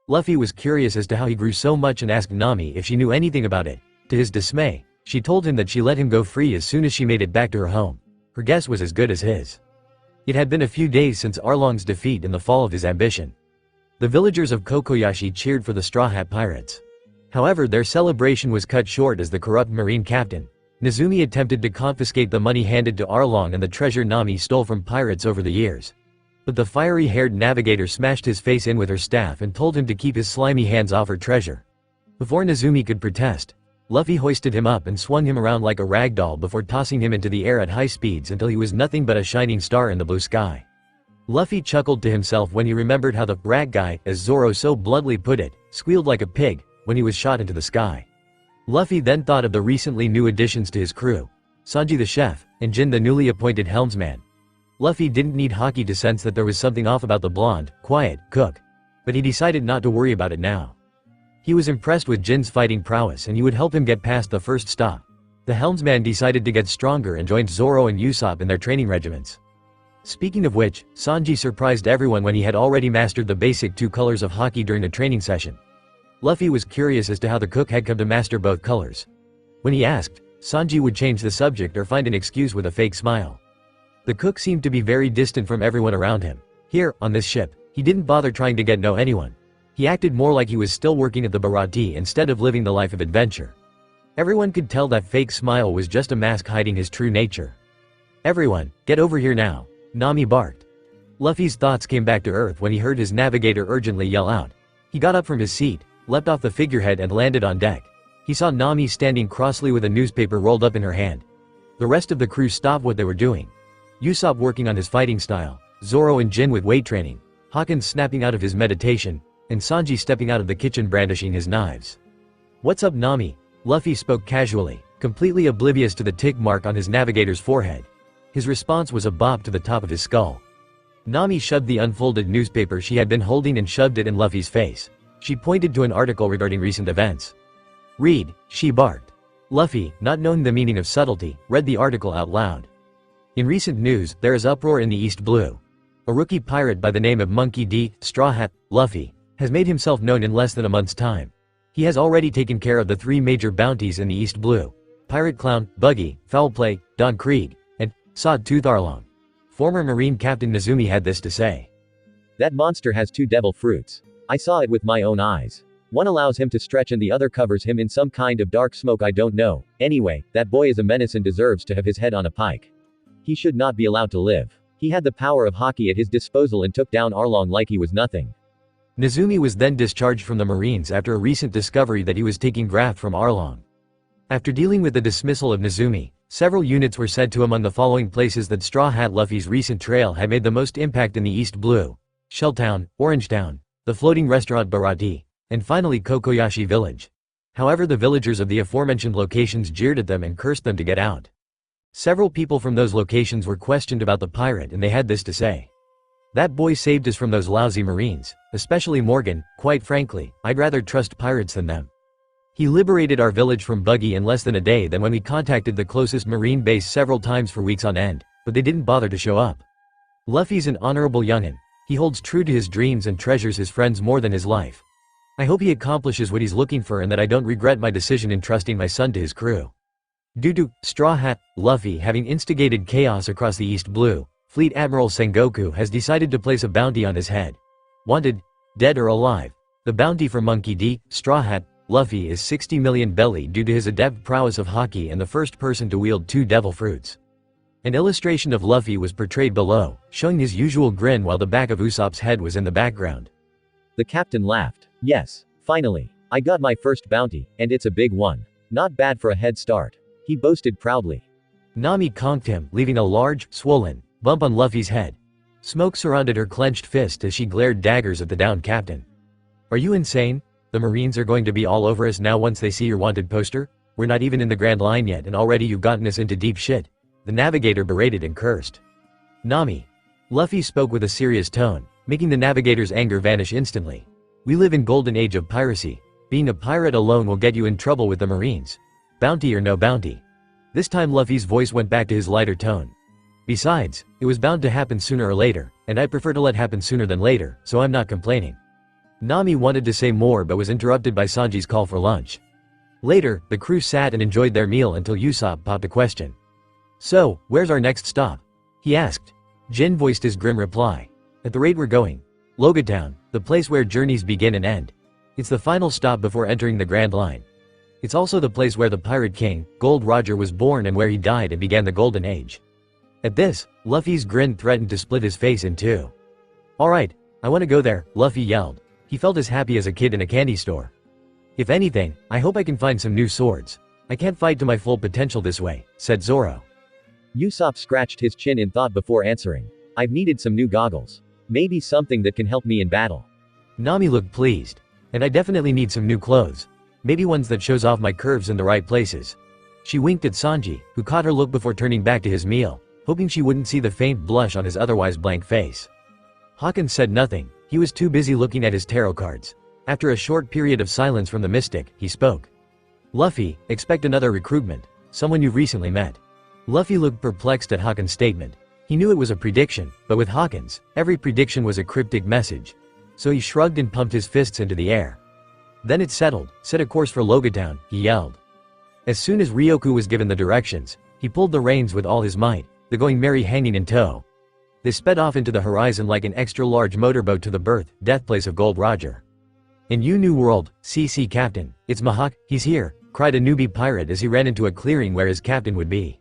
Luffy was curious as to how he grew so much and asked Nami if she knew anything about it. To his dismay, she told him that she let him go free as soon as she made it back to her home. Her guess was as good as his. It had been a few days since Arlong's defeat and the fall of his ambition. The villagers of Kokoyashi cheered for the Straw Hat Pirates. However, their celebration was cut short as the corrupt marine captain, Nezumi, attempted to confiscate the money handed to Arlong and the treasure Nami stole from pirates over the years. But the fiery-haired navigator smashed his face in with her staff and told him to keep his slimy hands off her treasure. Before Nezumi could protest, Luffy hoisted him up and swung him around like a rag doll before tossing him into the air at high speeds until he was nothing but a shining star in the blue sky. Luffy chuckled to himself when he remembered how the rag guy, as Zoro so bluntly put it, squealed like a pig when he was shot into the sky. Luffy then thought of the recently new additions to his crew, Sanji the chef, and Jin the newly appointed helmsman. Luffy didn't need Haki to sense that there was something off about the blonde, quiet, cook. But he decided not to worry about it now. He was impressed with Jin's fighting prowess and he would help him get past the first stop. The helmsman decided to get stronger and joined Zoro and Usopp in their training regiments. Speaking of which, Sanji surprised everyone when he had already mastered the basic 2 colors of Haki during a training session. Luffy was curious as to how the cook had come to master both colors. When he asked, Sanji would change the subject or find an excuse with a fake smile. The cook seemed to be very distant from everyone around him. Here, on this ship, he didn't bother trying to get know anyone. He acted more like he was still working at the Barati instead of living the life of adventure. Everyone could tell that fake smile was just a mask hiding his true nature. "Everyone, get over here now," Nami barked. Luffy's thoughts came back to earth when he heard his navigator urgently yell out. He got up from his seat, leapt off the figurehead and landed on deck. He saw Nami standing crossly with a newspaper rolled up in her hand. The rest of the crew stopped what they were doing. Usopp working on his fighting style, Zoro and Jin with weight training, Hawkins snapping out of his meditation, and Sanji stepping out of the kitchen brandishing his knives. "What's up, Nami?" Luffy spoke casually, completely oblivious to the tick mark on his navigator's forehead. His response was a bop to the top of his skull. Nami shoved the unfolded newspaper she had been holding and shoved it in Luffy's face. She pointed to an article regarding recent events. "Read," she barked. Luffy, not knowing the meaning of subtlety, read the article out loud. In recent news, there is uproar in the East Blue. A rookie pirate by the name of Monkey D. Straw Hat, Luffy, has made himself known in less than a month's time. He has already taken care of the 3 major bounties in the East Blue: Pirate Clown, Buggy, Foul Play, Don Krieg, and Sawtooth Arlong. Former Marine Captain Nezumi had this to say. That monster has 2 devil fruits. I saw it with my own eyes. One allows him to stretch and the other covers him in some kind of dark smoke I don't know. Anyway, that boy is a menace and deserves to have his head on a pike. He should not be allowed to live. He had the power of Haki at his disposal and took down Arlong like he was nothing." Nezumi was then discharged from the Marines after a recent discovery that he was taking graft from Arlong. After dealing with the dismissal of Nezumi, several units were sent to among the following places that Straw Hat Luffy's recent trail had made the most impact in the East Blue: Shelltown, Orangetown, the floating restaurant Barati, and finally Kokoyashi Village. However, the villagers of the aforementioned locations jeered at them and cursed them to get out. Several people from those locations were questioned about the pirate and they had this to say. "That boy saved us from those lousy Marines, especially Morgan. Quite frankly, I'd rather trust pirates than them. He liberated our village from Buggy in less than a day than when we contacted the closest Marine base several times for weeks on end, but they didn't bother to show up. Luffy's an honorable youngin'. He holds true to his dreams and treasures his friends more than his life. I hope he accomplishes what he's looking for and that I don't regret my decision in trusting my son to his crew." Due to Straw Hat Luffy having instigated chaos across the East Blue, Fleet Admiral Sengoku has decided to place a bounty on his head. Wanted, dead or alive. The bounty for Monkey D. Straw Hat Luffy is 60 million belly due to his adept prowess of Haki and the first person to wield 2 devil fruits. An illustration of Luffy was portrayed below, showing his usual grin while the back of Usopp's head was in the background. The captain laughed. "Yes, finally. I got my first bounty, and it's a big one. Not bad for a head start," he boasted proudly. Nami conked him, leaving a large, swollen bump on Luffy's head. Smoke surrounded her clenched fist as she glared daggers at the downed captain. "Are you insane? The Marines are going to be all over us now once they see your wanted poster? We're not even in the Grand Line yet and already you've gotten us into deep shit." The navigator berated and cursed. "Nami." Luffy spoke with a serious tone, making the navigator's anger vanish instantly. "We live in golden age of piracy. Being a pirate alone will get you in trouble with the Marines. Bounty or no bounty." This time Luffy's voice went back to his lighter tone. "Besides, it was bound to happen sooner or later, and I prefer to let happen sooner than later, so I'm not complaining." Nami wanted to say more but was interrupted by Sanji's call for lunch. Later, the crew sat and enjoyed their meal until Usopp popped a question. "So, where's our next stop?" he asked. Jin voiced his grim reply. "At the rate we're going, Loguetown, the place where journeys begin and end. It's the final stop before entering the Grand Line. It's also the place where the Pirate King, Gold Roger, was born and where he died and began the Golden Age." At this, Luffy's grin threatened to split his face in 2. "Alright, I want to go there," Luffy yelled. He felt as happy as a kid in a candy store. "If anything, I hope I can find some new swords. I can't fight to my full potential this way," said Zoro. Usopp scratched his chin in thought before answering. "I've needed some new goggles. Maybe something that can help me in battle." Nami looked pleased. "And I definitely need some new clothes. Maybe ones that shows off my curves in the right places." She winked at Sanji, who caught her look before turning back to his meal, hoping she wouldn't see the faint blush on his otherwise blank face. Hawkins said nothing. He was too busy looking at his tarot cards. After a short period of silence from the mystic, he spoke. "Luffy, expect another recruitment. Someone you've recently met." Luffy looked perplexed at Hawkins' statement. He knew it was a prediction, but with Hawkins, every prediction was a cryptic message. So he shrugged and pumped his fists into the air. Then it settled. "Set a course for Loguetown," he yelled. As soon as Ryoku was given the directions, he pulled the reins with all his might. the Going Merry hanging in tow. They sped off into the horizon like an extra-large motorboat to the death place of Gold Roger. In You New World, CC Captain, it's Mihawk, he's here, cried a newbie pirate as he ran into a clearing where his captain would be.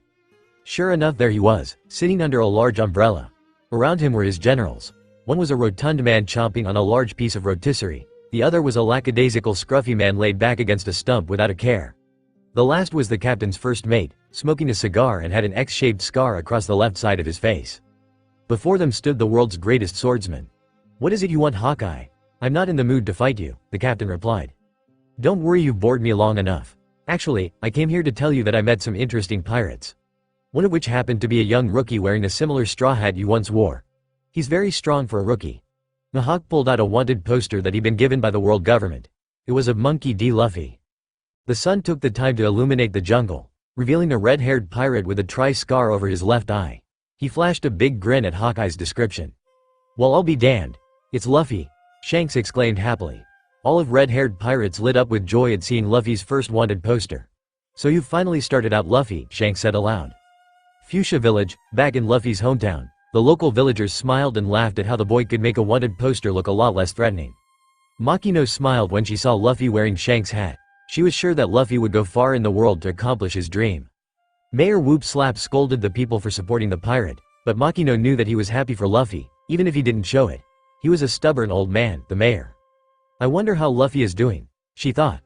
Sure enough, there he was, sitting under a large umbrella. Around him were his generals. One was a rotund man chomping on a large piece of rotisserie. The other was a lackadaisical scruffy man laid back against a stump without a care. The last was the captain's first mate, smoking a cigar and had an X-shaped scar across the left side of his face. Before them stood the world's greatest swordsman. "What is it you want, Hawkeye?" "I'm not in the mood to fight you," the captain replied. "Don't worry, you've bored me long enough. Actually, I came here to tell you that I met some interesting pirates. One of which happened to be a young rookie wearing a similar straw hat you once wore. He's very strong for a rookie." Mihawk pulled out a wanted poster that he'd been given by the world government. It was of Monkey D. Luffy. The sun took the time to illuminate the jungle, revealing a red-haired pirate with a tri-scar over his left eye. He flashed a big grin at Hawkeye's description. "Well, I'll be damned. It's Luffy," Shanks exclaimed happily. All of red-haired pirates lit up with joy at seeing Luffy's first wanted poster. "So you've finally started out, Luffy," Shanks said aloud. Fuchsia Village, back in Luffy's hometown. The local villagers smiled and laughed at how the boy could make a wanted poster look a lot less threatening. Makino smiled when she saw Luffy wearing Shanks' hat. She was sure that Luffy would go far in the world to accomplish his dream. Mayor Whoop Slap scolded the people for supporting the pirate, but Makino knew that he was happy for Luffy, even if he didn't show it. He was a stubborn old man, the mayor. "I wonder how Luffy is doing," she thought.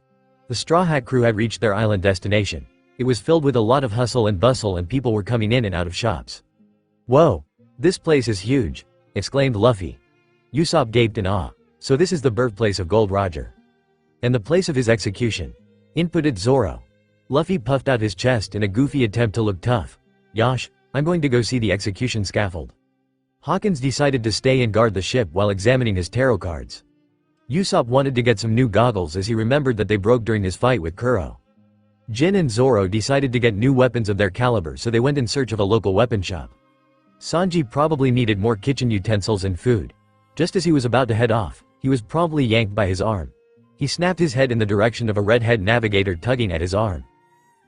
The Straw Hat crew had reached their island destination. It was filled with a lot of hustle and bustle and people were coming in and out of shops. "Whoa! This place is huge!" exclaimed Luffy. Usopp gaped in awe. "So this is the birthplace of Gold Roger. And the place of his execution," inputted Zoro. Luffy puffed out his chest in a goofy attempt to look tough. "Yosh, I'm going to go see the execution scaffold." Hawkins decided to stay and guard the ship while examining his tarot cards. Usopp wanted to get some new goggles as he remembered that they broke during his fight with Curo. Jin and Zoro decided to get new weapons of their caliber, so they went in search of a local weapon shop. Sanji probably needed more kitchen utensils and food. Just as he was about to head off, he was promptly yanked by his arm. He snapped his head in the direction of a redhead navigator tugging at his arm.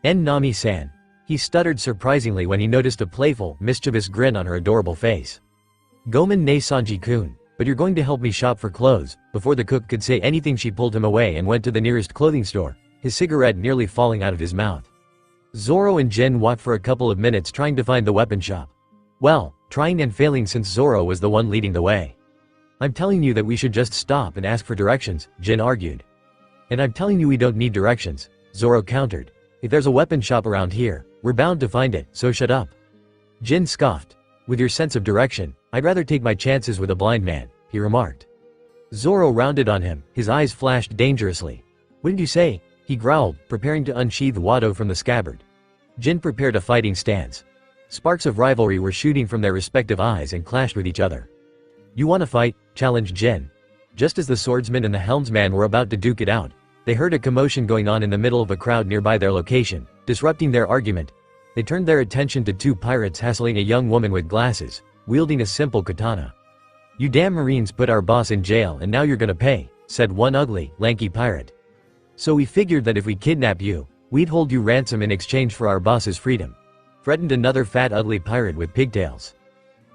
Nami-san. He stuttered surprisingly when he noticed a playful, mischievous grin on her adorable face. "Gomen ne Sanji-kun, but you're going to help me shop for clothes." Before the cook could say anything, she pulled him away and went to the nearest clothing store, his cigarette nearly falling out of his mouth. Zoro and Jin walked for a couple of minutes trying to find the weapon shop. Well, trying and failing since Zoro was the one leading the way. "I'm telling you that we should just stop and ask for directions," Jin argued. "And I'm telling you we don't need directions," Zoro countered. "If there's a weapon shop around here, we're bound to find it, so shut up." Jin scoffed. "With your sense of direction, I'd rather take my chances with a blind man," he remarked. Zoro rounded on him, his eyes flashed dangerously. "What did you say?" he growled, preparing to unsheath Wado from the scabbard. Jin prepared a fighting stance. Sparks of rivalry were shooting from their respective eyes and clashed with each other. "You wanna fight?" challenged Jin. Just as the swordsman and the helmsman were about to duke it out, they heard a commotion going on in the middle of a crowd nearby their location, disrupting their argument. They turned their attention to two pirates hassling a young woman with glasses, wielding a simple katana. "You damn Marines put our boss in jail and now you're gonna pay," said one ugly, lanky pirate. "So we figured that if we kidnap you, we'd hold you ransom in exchange for our boss's freedom," threatened another fat ugly pirate with pigtails.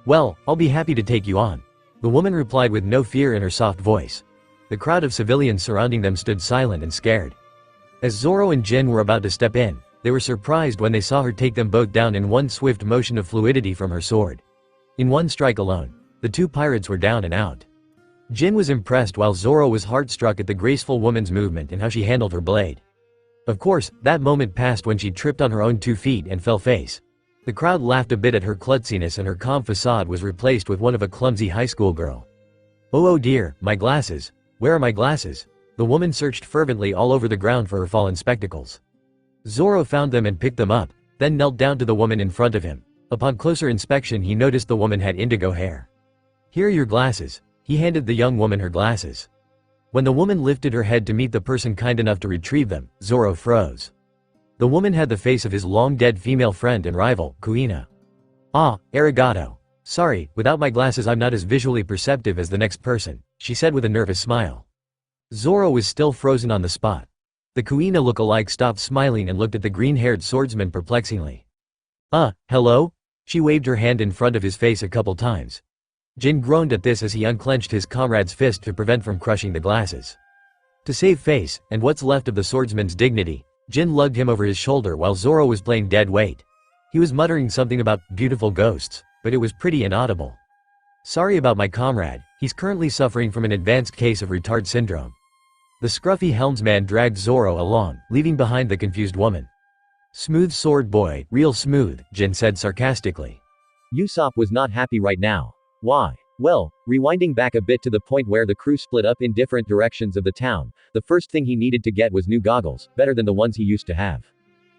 "Well, I'll be happy to take you on," the woman replied with no fear in her soft voice. The crowd of civilians surrounding them stood silent and scared. As Zoro and Jin were about to step in, they were surprised when they saw her take them both down in one swift motion of fluidity from her sword. In one strike alone, the two pirates were down and out. Jin was impressed while Zoro was heart-struck at the graceful woman's movement and how she handled her blade. Of course, that moment passed when she tripped on her own 2 feet and fell face. The crowd laughed a bit at her klutziness and her calm facade was replaced with one of a clumsy high school girl. Oh dear, my glasses. Where are my glasses?" The woman searched fervently all over the ground for her fallen spectacles. Zoro found them and picked them up, then knelt down to the woman in front of him. Upon closer inspection he noticed the woman had indigo hair. "Here are your glasses." He handed the young woman her glasses. When the woman lifted her head to meet the person kind enough to retrieve them, Zoro froze. The woman had the face of his long-dead female friend and rival, Kuina. "Ah, arigato. Sorry, without my glasses I'm not as visually perceptive as the next person," she said with a nervous smile. Zoro was still frozen on the spot. The Kuina look-alike stopped smiling and looked at the green-haired swordsman perplexingly. Hello?" She waved her hand in front of his face a couple times. Jin groaned at this as he unclenched his comrade's fist to prevent from crushing the glasses. To save face, and what's left of the swordsman's dignity, Jin lugged him over his shoulder while Zoro was playing dead weight. He was muttering something about beautiful ghosts, but it was pretty inaudible. Sorry about my comrade, he's currently suffering from an advanced case of retard syndrome. The scruffy helmsman dragged Zoro along, leaving behind the confused woman. Smooth sword boy, real smooth, Jin said sarcastically. Usopp was not happy right now. Why? Well, rewinding back a bit to the point where the crew split up in different directions of the town, the first thing he needed to get was new goggles, better than the ones he used to have.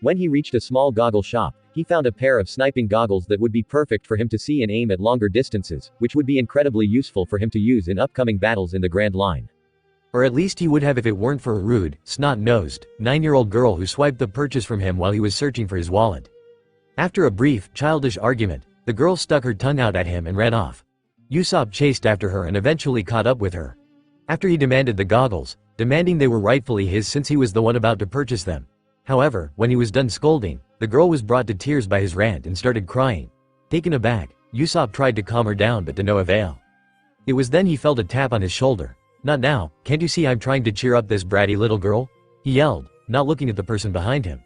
When he reached a small goggle shop, he found a pair of sniping goggles that would be perfect for him to see and aim at longer distances, which would be incredibly useful for him to use in upcoming battles in the Grand Line. Or at least he would have if it weren't for a rude, snot-nosed, 9-year-old girl who swiped the purchase from him while he was searching for his wallet. After a brief, childish argument, the girl stuck her tongue out at him and ran off. Usopp chased after her and eventually caught up with her. After he demanded the goggles, demanding they were rightfully his since he was the one about to purchase them. However, when he was done scolding, the girl was brought to tears by his rant and started crying. Taken aback, Usopp tried to calm her down but to no avail. It was then he felt a tap on his shoulder. Not now, can't you see I'm trying to cheer up this bratty little girl? He yelled, not looking at the person behind him.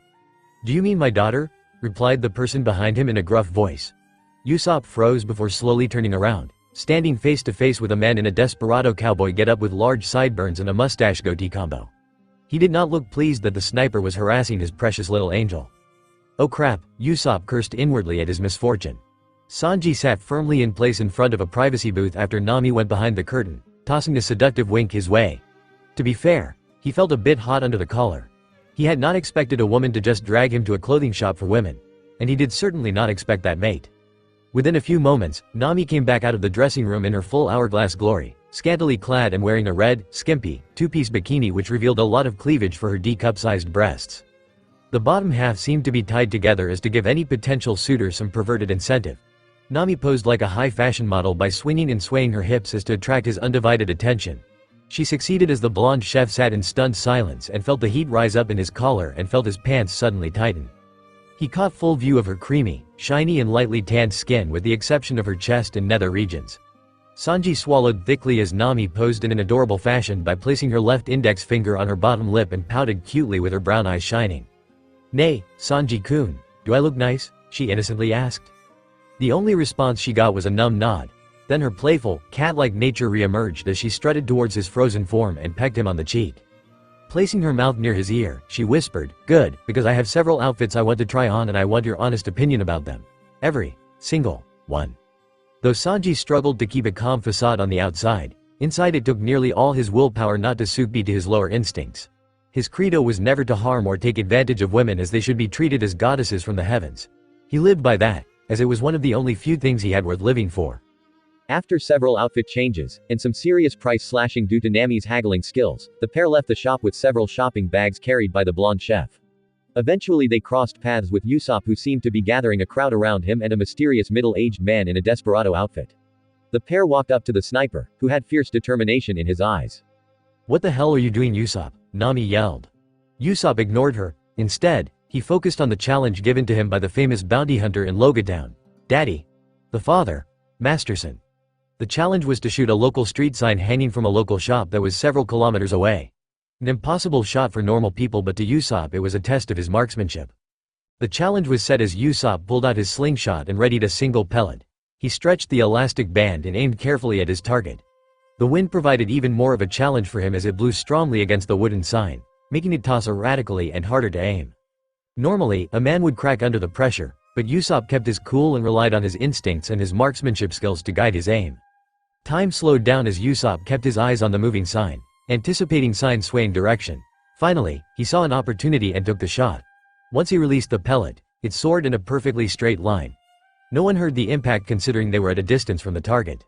Do you mean my daughter? Replied the person behind him in a gruff voice. Usopp froze before slowly turning around, standing face to face with a man in a desperado cowboy getup with large sideburns and a mustache goatee combo. He did not look pleased that the sniper was harassing his precious little angel. Oh crap, Usopp cursed inwardly at his misfortune. Sanji sat firmly in place in front of a privacy booth after Nami went behind the curtain, tossing a seductive wink his way. To be fair, he felt a bit hot under the collar. He had not expected a woman to just drag him to a clothing shop for women, and he did certainly not expect that mate. Within a few moments, Nami came back out of the dressing room in her full hourglass glory, scantily clad and wearing a red, skimpy, two-piece bikini which revealed a lot of cleavage for her D-cup-sized breasts. The bottom half seemed to be tied together as to give any potential suitor some perverted incentive. Nami posed like a high-fashion model by swinging and swaying her hips as to attract his undivided attention. She succeeded as the blonde chef sat in stunned silence and felt the heat rise up in his collar and felt his pants suddenly tighten. He caught full view of her creamy, shiny and lightly tanned skin with the exception of her chest and nether regions. Sanji swallowed thickly as Nami posed in an adorable fashion by placing her left index finger on her bottom lip and pouted cutely with her brown eyes shining. "Nay, Sanji-kun, do I look nice?" she innocently asked. The only response she got was a numb nod. Then her playful, cat-like nature re-emerged as she strutted towards his frozen form and pecked him on the cheek. Placing her mouth near his ear, she whispered, "Good, because I have several outfits I want to try on and I want your honest opinion about them. Every single one." Though Sanji struggled to keep a calm facade on the outside, inside it took nearly all his willpower not to succumb to his lower instincts. His credo was never to harm or take advantage of women as they should be treated as goddesses from the heavens. He lived by that, as it was one of the only few things he had worth living for. After several outfit changes, and some serious price slashing due to Nami's haggling skills, the pair left the shop with several shopping bags carried by the blonde chef. Eventually they crossed paths with Usopp who seemed to be gathering a crowd around him and a mysterious middle-aged man in a desperado outfit. The pair walked up to the sniper, who had fierce determination in his eyes. "What the hell are you doing, Usopp?" Nami yelled. Usopp ignored her. Instead, he focused on the challenge given to him by the famous bounty hunter in Loguetown. Daddy. The father. Masterson. The challenge was to shoot a local street sign hanging from a local shop that was several kilometers away. An impossible shot for normal people, but to Usopp it was a test of his marksmanship. The challenge was set as Usopp pulled out his slingshot and readied a single pellet. He stretched the elastic band and aimed carefully at his target. The wind provided even more of a challenge for him as it blew strongly against the wooden sign, making it toss erratically and harder to aim. Normally, a man would crack under the pressure, but Usopp kept his cool and relied on his instincts and his marksmanship skills to guide his aim. Time slowed down as Usopp kept his eyes on the moving sign, anticipating sign's swaying direction. Finally, he saw an opportunity and took the shot. Once he released the pellet, it soared in a perfectly straight line. No one heard the impact considering they were at a distance from the target.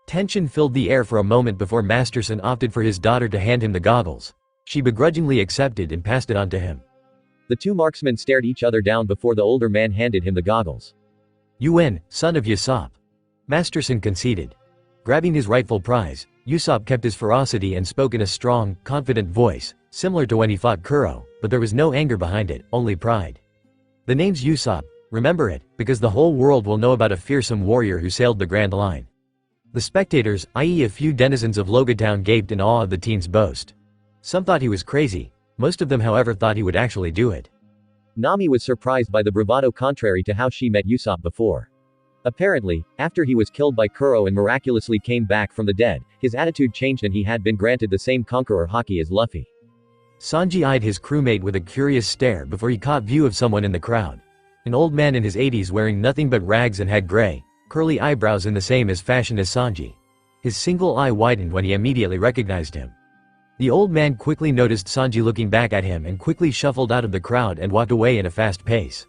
Tension filled the air for a moment before Masterson opted for his daughter to hand him the goggles. She begrudgingly accepted and passed it on to him. The two marksmen stared each other down before the older man handed him the goggles. "You win, son of Usopp," Masterson conceded. Grabbing his rightful prize, Usopp kept his ferocity and spoke in a strong, confident voice, similar to when he fought Curo, but there was no anger behind it, only pride. "The name's Usopp. Remember it, because the whole world will know about a fearsome warrior who sailed the Grand Line." The spectators, i.e. a few denizens of Loguetown, gaped in awe of the teen's boast. Some thought he was crazy. Most of them, however, thought he would actually do it. Nami was surprised by the bravado, contrary to how she met Usopp before. Apparently, after he was killed by Curo and miraculously came back from the dead, his attitude changed and he had been granted the same conqueror Haki as Luffy. Sanji eyed his crewmate with a curious stare before he caught view of someone in the crowd. An old man in his 80s wearing nothing but rags and had gray, curly eyebrows in the same as fashion as Sanji. His single eye widened when he immediately recognized him. The old man quickly noticed Sanji looking back at him and quickly shuffled out of the crowd and walked away in a fast pace.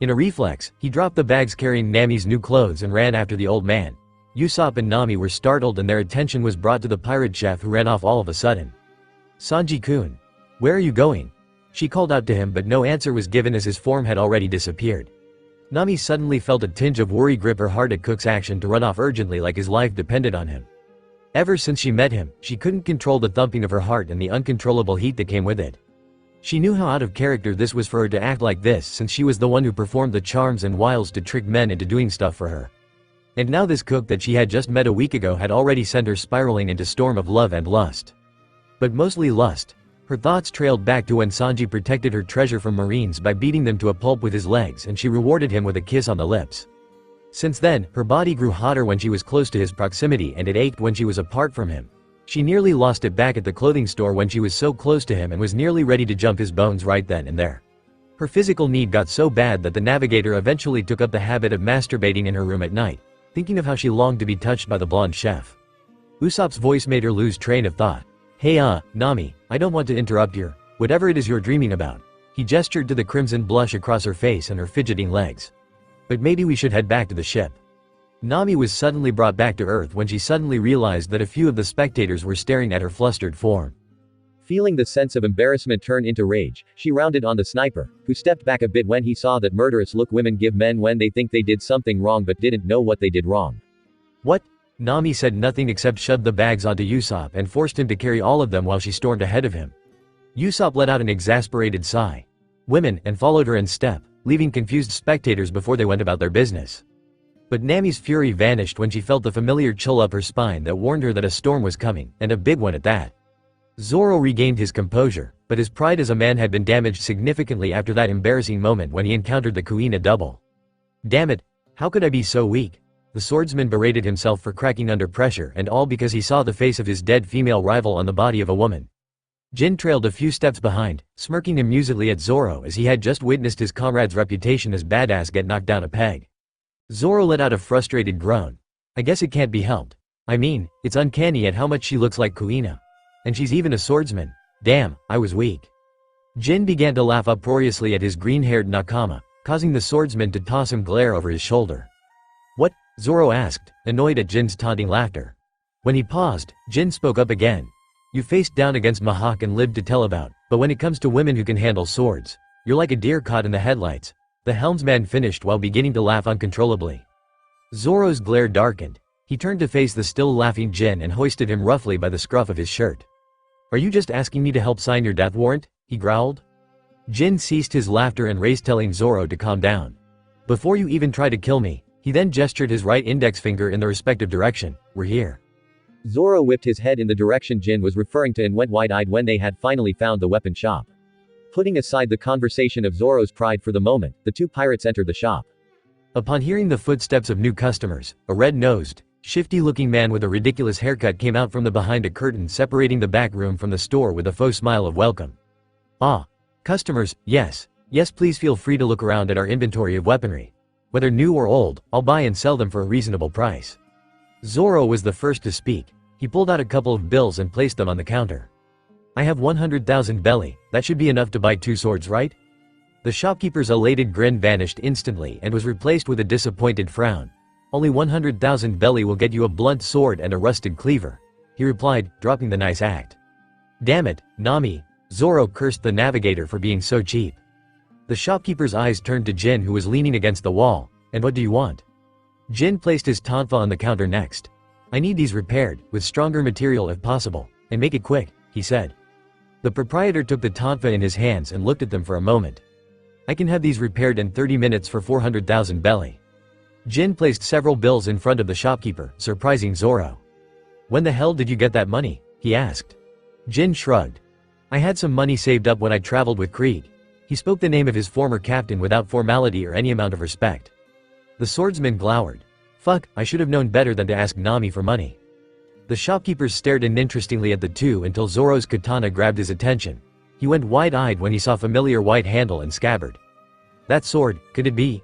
In a reflex, he dropped the bags carrying Nami's new clothes and ran after the old man. Usopp and Nami were startled and their attention was brought to the pirate chef, who ran off all of a sudden. "Sanji-kun, where are you going?" She called out to him, but no answer was given as his form had already disappeared. Nami suddenly felt a tinge of worry grip her heart at Cook's action to run off urgently like his life depended on him. Ever since she met him, she couldn't control the thumping of her heart and the uncontrollable heat that came with it. She knew how out of character this was for her to act like this, since she was the one who performed the charms and wiles to trick men into doing stuff for her. And now this Cook that she had just met a week ago had already sent her spiraling into storm of love and lust. But mostly lust. Her thoughts trailed back to when Sanji protected her treasure from Marines by beating them to a pulp with his legs, and she rewarded him with a kiss on the lips. Since then, her body grew hotter when she was close to his proximity, and it ached when she was apart from him. She nearly lost it back at the clothing store when she was so close to him and was nearly ready to jump his bones right then and there. Her physical need got so bad that the navigator eventually took up the habit of masturbating in her room at night, thinking of how she longed to be touched by the blonde chef. Usopp's voice made her lose train of thought. "Hey Nami, I don't want to interrupt your whatever it is you're dreaming about." He gestured to the crimson blush across her face and her fidgeting legs. "But maybe we should head back to the ship." Nami was suddenly brought back to earth when she suddenly realized that a few of the spectators were staring at her flustered form. Feeling the sense of embarrassment turn into rage, she rounded on the sniper, who stepped back a bit when he saw that murderous look women give men when they think they did something wrong but didn't know what they did wrong. "What?" Nami said nothing except shoved the bags onto Usopp and forced him to carry all of them while she stormed ahead of him. Usopp let out an exasperated sigh. Women, and followed her in step, leaving confused spectators before they went about their business. But Nami's fury vanished when she felt the familiar chill up her spine that warned her that a storm was coming, and a big one at that. Zoro regained his composure, but his pride as a man had been damaged significantly after that embarrassing moment when he encountered the Kuina double. "Damn it, how could I be so weak?" The swordsman berated himself for cracking under pressure, and all because he saw the face of his dead female rival on the body of a woman. Jin trailed a few steps behind, smirking amusedly at Zoro as he had just witnessed his comrade's reputation as badass get knocked down a peg. Zoro let out a frustrated groan. "I guess it can't be helped. I mean, it's uncanny at how much she looks like Kuina. And she's even a swordsman. Damn, I was weak." Jin began to laugh uproariously at his green-haired nakama, causing the swordsman to toss him glare over his shoulder. "What?" Zoro asked, annoyed at Jin's taunting laughter. When he paused, Jin spoke up again. "You faced down against Mihawk and lived to tell about, but when it comes to women who can handle swords, you're like a deer caught in the headlights." The helmsman finished while beginning to laugh uncontrollably. Zoro's glare darkened. He turned to face the still laughing Jin and hoisted him roughly by the scruff of his shirt. "Are you just asking me to help sign your death warrant?" he growled. Jin ceased his laughter and raised, telling Zoro to calm down. "Before you even try to kill me," he then gestured his right index finger in the respective direction. "We're here." Zoro whipped his head in the direction Jin was referring to and went wide-eyed when they had finally found the weapon shop. Putting aside the conversation of Zoro's pride for the moment, the two pirates entered the shop. Upon hearing the footsteps of new customers, a red-nosed, shifty-looking man with a ridiculous haircut came out from behind a curtain separating the back room from the store with a faux smile of welcome. "Ah, customers, yes, please feel free to look around at our inventory of weaponry. Whether new or old, I'll buy and sell them for a reasonable price." Zoro was the first to speak. He pulled out a couple of bills and placed them on the counter. "I have 100,000 belly, that should be enough to buy 2 swords, right?" The shopkeeper's elated grin vanished instantly and was replaced with a disappointed frown. "Only 100,000 belly will get you a blunt sword and a rusted cleaver," he replied, dropping the nice act. "Damn it, Nami," Zoro cursed the navigator for being so cheap. The shopkeeper's eyes turned to Jin, who was leaning against the wall. "And what do you want?" Jin placed his tonfa on the counter next. "I need these repaired, with stronger material if possible, and make it quick," he said. The proprietor took the tonfa in his hands and looked at them for a moment. I can have these repaired in 30 minutes for 400,000 belly. Jin placed several bills in front of the shopkeeper, surprising Zoro. When the hell did you get that money? He asked. Jin shrugged. I had some money saved up when I traveled with Krieg. He spoke the name of his former captain without formality or any amount of respect. The swordsman glowered. Fuck, I should have known better than to ask Nami for money. The shopkeepers stared uninterestingly at the two until Zoro's katana grabbed his attention. He went wide-eyed when he saw familiar white handle and scabbard. That sword, could it be?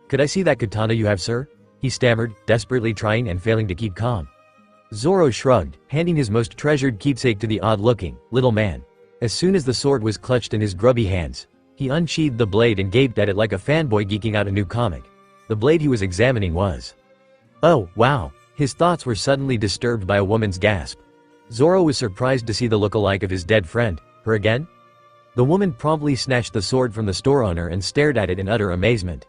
Could I see that katana you have, sir? He stammered, desperately trying and failing to keep calm. Zoro shrugged, handing his most treasured keepsake to the odd-looking, little man. As soon as the sword was clutched in his grubby hands, he unsheathed the blade and gaped at it like a fanboy geeking out a new comic. The blade he was examining was... Oh, wow! His thoughts were suddenly disturbed by a woman's gasp. Zoro was surprised to see the look-alike of his dead friend. Her again? The woman promptly snatched the sword from the store owner and stared at it in utter amazement.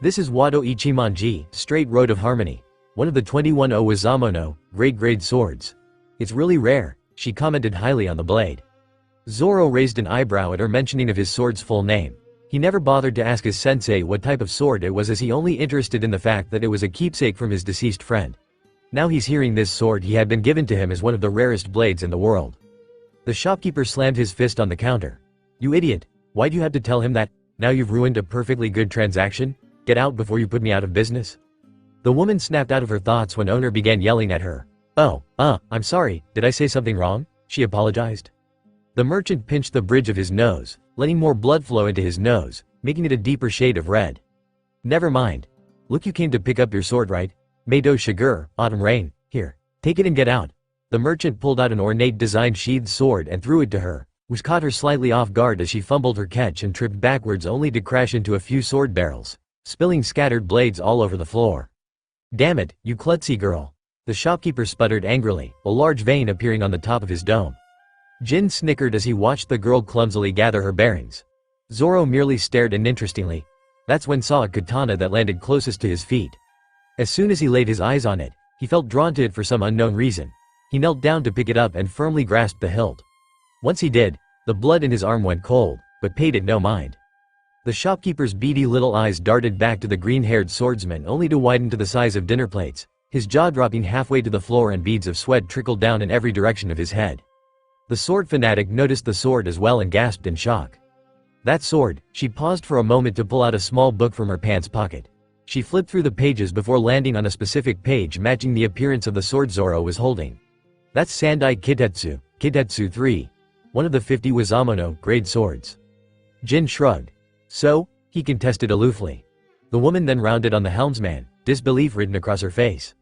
This is Wado Ichimonji, Straight Road of Harmony. One of the 21 Owazamono, grade swords. It's really rare, she commented highly on the blade. Zoro raised an eyebrow at her mentioning of his sword's full name. He never bothered to ask his sensei what type of sword it was, as he only interested in the fact that it was a keepsake from his deceased friend. Now he's hearing this sword he had been given to him as one of the rarest blades in the world. The shopkeeper slammed his fist on the counter. You idiot, why'd you have to tell him that? Now you've ruined a perfectly good transaction? Get out before you put me out of business? The woman snapped out of her thoughts when owner began yelling at her. I'm sorry, did I say something wrong? She apologized. The merchant pinched the bridge of his nose, letting more blood flow into his nose, making it a deeper shade of red. Never mind. Look, you came to pick up your sword, right? Meido Shigur, Autumn Rain, here, take it and get out. The merchant pulled out an ornate designed sheathed sword and threw it to her, which caught her slightly off guard as she fumbled her catch and tripped backwards only to crash into a few sword barrels, spilling scattered blades all over the floor. Damn it, you klutzy girl. The shopkeeper sputtered angrily, a large vein appearing on the top of his dome. Jin snickered as he watched the girl clumsily gather her bearings. Zoro merely stared uninterestingly. That's when saw a katana that landed closest to his feet. As soon as he laid his eyes on it, he felt drawn to it for some unknown reason. He knelt down to pick it up and firmly grasped the hilt. Once he did, the blood in his arm went cold, but paid it no mind. The shopkeeper's beady little eyes darted back to the green-haired swordsman only to widen to the size of dinner plates, his jaw dropping halfway to the floor and beads of sweat trickled down in every direction of his head. The sword fanatic noticed the sword as well and gasped in shock. That sword, she paused for a moment to pull out a small book from her pants pocket. She flipped through the pages before landing on a specific page matching the appearance of the sword Zoro was holding. That's Sandai Kitetsu 3, one of the 50 Wazamono grade swords. Jin shrugged. So? He contested aloofly. The woman then rounded on the helmsman, disbelief written across her face.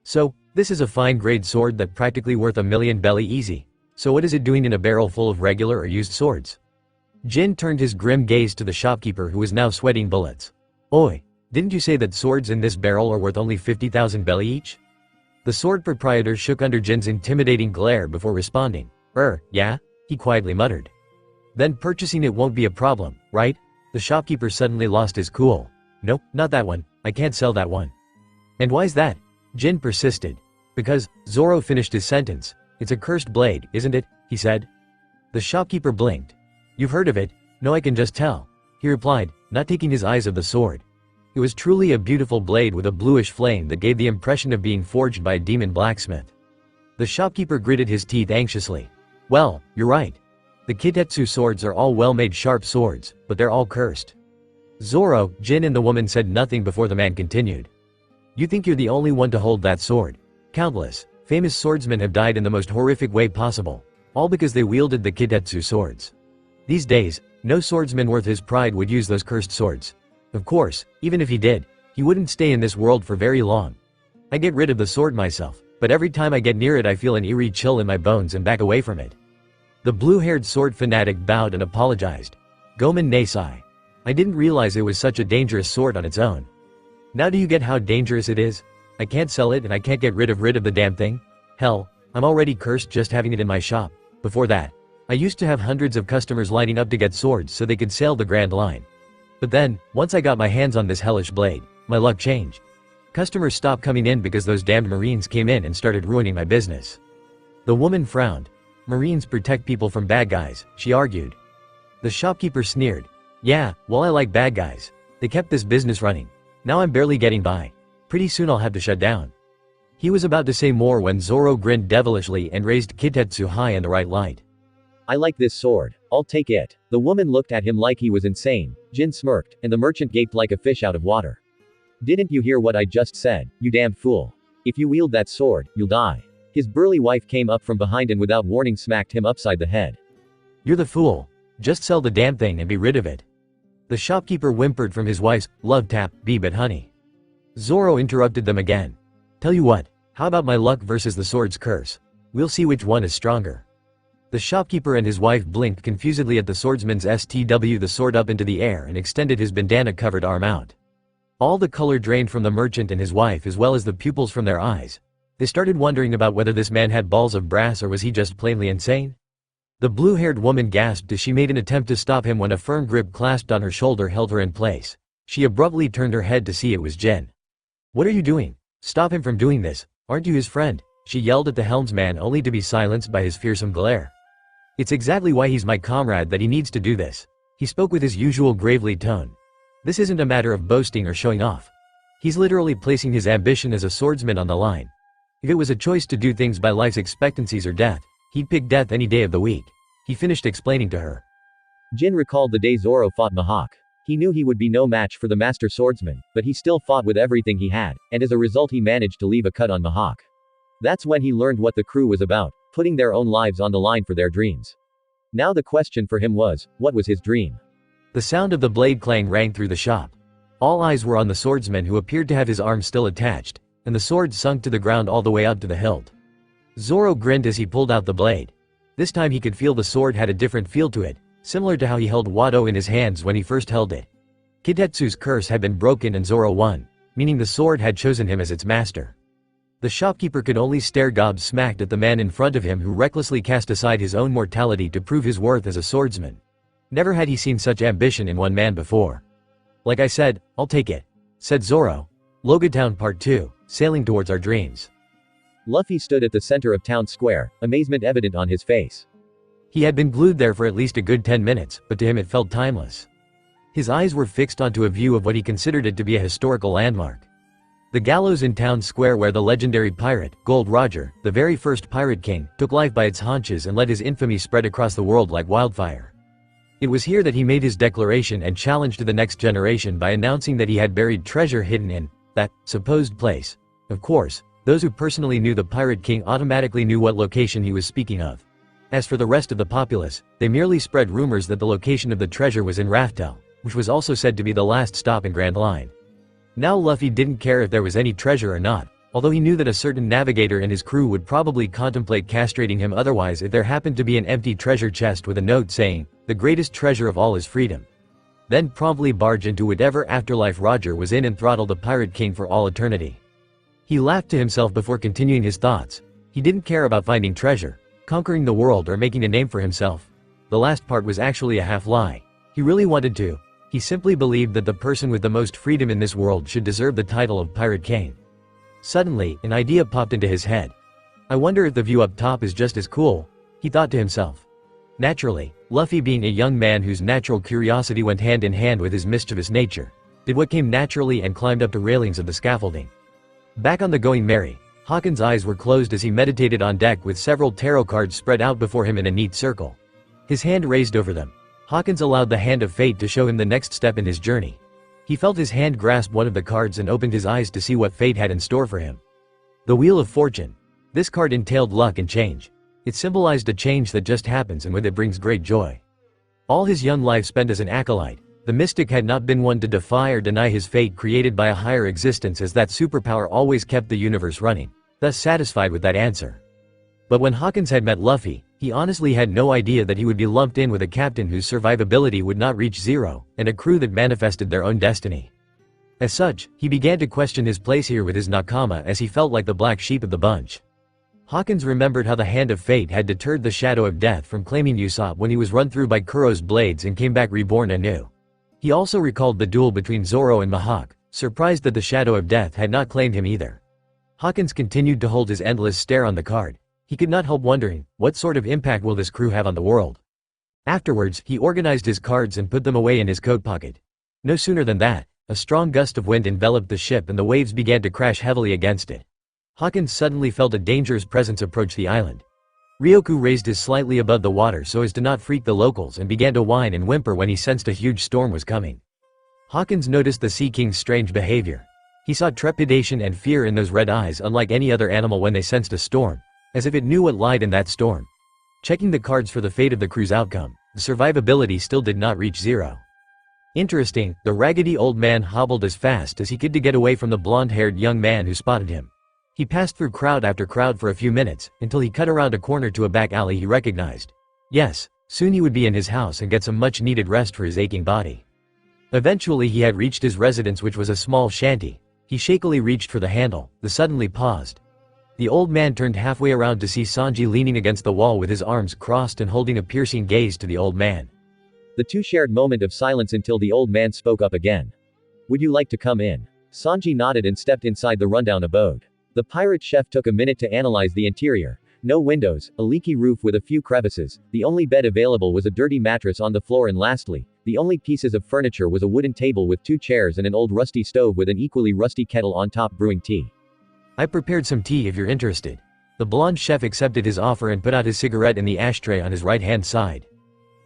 So, this is a fine grade sword that practically worth 1,000,000 belly easy. So what is it doing in a barrel full of regular or used swords? Jin turned his grim gaze to the shopkeeper who was now sweating bullets. Oi, didn't you say that swords in this barrel are worth only 50,000 belly each? The sword proprietor shook under Jin's intimidating glare before responding. Yeah? He quietly muttered. Then purchasing it won't be a problem, right? The shopkeeper suddenly lost his cool. Nope, not that one, I can't sell that one. And why's that? Jin persisted. Because, Zoro finished his sentence. It's a cursed blade, isn't it? He said. The shopkeeper blinked. You've heard of it? No, I can just tell. He replied, not taking his eyes off the sword. It was truly a beautiful blade with a bluish flame that gave the impression of being forged by a demon blacksmith. The shopkeeper gritted his teeth anxiously. Well, you're right. The Kitetsu swords are all well-made sharp swords, but they're all cursed. Zoro, Jin and the woman said nothing before the man continued. You think you're the only one to hold that sword? Countless famous swordsmen have died in the most horrific way possible, all because they wielded the Kitetsu swords. These days, no swordsman worth his pride would use those cursed swords. Of course, even if he did, he wouldn't stay in this world for very long. I get rid of the sword myself, but every time I get near it I feel an eerie chill in my bones and back away from it. The blue-haired sword fanatic bowed and apologized. Gomen Nasai. I didn't realize it was such a dangerous sword on its own. Now do you get how dangerous it is? I can't sell it and I can't get rid of the damn thing. Hell, I'm already cursed just having it in my shop. Before that, I used to have hundreds of customers lining up to get swords so they could sail the Grand Line. But then, once I got my hands on this hellish blade, my luck changed. Customers stopped coming in because those damned Marines came in and started ruining my business. The woman frowned. Marines protect people from bad guys, she argued. The shopkeeper sneered. Yeah, well I like bad guys. They kept this business running. Now I'm barely getting by. Pretty soon I'll have to shut down. He was about to say more when Zoro grinned devilishly and raised Kitetsu high in the right light. I like this sword. I'll take it. The woman looked at him like he was insane. Jin smirked, and the merchant gaped like a fish out of water. Didn't you hear what I just said, you damn fool? If you wield that sword, you'll die. His burly wife came up from behind and without warning smacked him upside the head. You're the fool. Just sell the damn thing and be rid of it. The shopkeeper whimpered from his wife's love tap, "Be but honey." Zoro interrupted them again. Tell you what, how about my luck versus the sword's curse? We'll see which one is stronger. The shopkeeper and his wife blinked confusedly at the swordsman's STW the sword up into the air and extended his bandana-covered arm out. All the color drained from the merchant and his wife as well as the pupils from their eyes. They started wondering about whether this man had balls of brass or was he just plainly insane? The blue-haired woman gasped as she made an attempt to stop him when a firm grip clasped on her shoulder held her in place. She abruptly turned her head to see it was Jin. What are you doing? Stop him from doing this. Aren't you his friend? She yelled at the helmsman only to be silenced by his fearsome glare. It's exactly why he's my comrade that he needs to do this. He spoke with his usual gravely tone. This isn't a matter of boasting or showing off. He's literally placing his ambition as a swordsman on the line. If it was a choice to do things by life's expectancies or death, he'd pick death any day of the week. He finished explaining to her. Jin recalled the day Zoro fought Mihawk. He knew he would be no match for the master swordsman, but he still fought with everything he had, and as a result he managed to leave a cut on Mihawk. That's when he learned what the crew was about, putting their own lives on the line for their dreams. Now the question for him was, what was his dream? The sound of the blade clang rang through the shop. All eyes were on the swordsman who appeared to have his arm still attached, and the sword sunk to the ground all the way up to the hilt. Zoro grinned as he pulled out the blade. This time he could feel the sword had a different feel to it, similar to how he held Wado in his hands when he first held it. Kitetsu's curse had been broken and Zoro won, meaning the sword had chosen him as its master. The shopkeeper could only stare gobsmacked at the man in front of him who recklessly cast aside his own mortality to prove his worth as a swordsman. Never had he seen such ambition in one man before. Like I said, I'll take it, said Zoro. Loguetown Part 2, sailing towards our dreams. Luffy stood at the center of town square, amazement evident on his face. He had been glued there for at least a good 10 minutes, but to him it felt timeless. His eyes were fixed onto a view of what he considered it to be a historical landmark. The gallows in town square where the legendary pirate, Gold Roger, the very first pirate king, took life by its haunches and let his infamy spread across the world like wildfire. It was here that he made his declaration and challenge to the next generation by announcing that he had buried treasure hidden in that supposed place. Of course, those who personally knew the pirate king automatically knew what location he was speaking of. As for the rest of the populace, they merely spread rumors that the location of the treasure was in Raftel, which was also said to be the last stop in Grand Line. Now Luffy didn't care if there was any treasure or not, although he knew that a certain navigator and his crew would probably contemplate castrating him otherwise if there happened to be an empty treasure chest with a note saying, "The greatest treasure of all is freedom." Then promptly barge into whatever afterlife Roger was in and throttle the pirate king for all eternity. He laughed to himself before continuing his thoughts. He didn't care about finding treasure, conquering the world or making a name for himself. The last part was actually a half-lie. He really wanted to. He simply believed that the person with the most freedom in this world should deserve the title of Pirate King. Suddenly, an idea popped into his head. I wonder if the view up top is just as cool, he thought to himself. Naturally, Luffy, being a young man whose natural curiosity went hand in hand with his mischievous nature, did what came naturally and climbed up the railings of the scaffolding. Back on the Going Merry, Hawkins's eyes were closed as he meditated on deck with several tarot cards spread out before him in a neat circle. His hand raised over them. Hawkins allowed the hand of fate to show him the next step in his journey. He felt his hand grasp one of the cards and opened his eyes to see what fate had in store for him. The Wheel of Fortune. This card entailed luck and change. It symbolized a change that just happens and with it brings great joy. All his young life spent as an acolyte, the mystic had not been one to defy or deny his fate created by a higher existence, as that superpower always kept the universe running, thus satisfied with that answer. But when Hawkins had met Luffy, he honestly had no idea that he would be lumped in with a captain whose survivability would not reach zero, and a crew that manifested their own destiny. As such, he began to question his place here with his nakama as he felt like the black sheep of the bunch. Hawkins remembered how the hand of fate had deterred the shadow of death from claiming Usopp when he was run through by Kuro's blades and came back reborn anew. He also recalled the duel between Zoro and Mihawk, surprised that the shadow of death had not claimed him either. Hawkins continued to hold his endless stare on the card. He could not help wondering, what sort of impact will this crew have on the world? Afterwards, he organized his cards and put them away in his coat pocket. No sooner than that, a strong gust of wind enveloped the ship and the waves began to crash heavily against it. Hawkins suddenly felt a dangerous presence approach the island. Ryoku raised his slightly above the water so as to not freak the locals and began to whine and whimper when he sensed a huge storm was coming. Hawkins noticed the Sea King's strange behavior. He saw trepidation and fear in those red eyes unlike any other animal when they sensed a storm, as if it knew what lied in that storm. Checking the cards for the fate of the crew's outcome, the survivability still did not reach 0. Interesting, the raggedy old man hobbled as fast as he could to get away from the blonde-haired young man who spotted him. He passed through crowd after crowd for a few minutes, until he cut around a corner to a back alley he recognized. Yes, soon he would be in his house and get some much-needed rest for his aching body. Eventually he had reached his residence, which was a small shanty. He shakily reached for the handle, then suddenly paused. The old man turned halfway around to see Sanji leaning against the wall with his arms crossed and holding a piercing gaze to the old man. The two shared moment of silence until the old man spoke up again. "Would you like to come in?" Sanji nodded and stepped inside the rundown abode. The pirate chef took a minute to analyze the interior. No windows, a leaky roof with a few crevices, the only bed available was a dirty mattress on the floor, and lastly, the only pieces of furniture was a wooden table with 2 chairs and an old rusty stove with an equally rusty kettle on top brewing tea. "I prepared some tea if you're interested." The blonde chef accepted his offer and put out his cigarette in the ashtray on his right-hand side.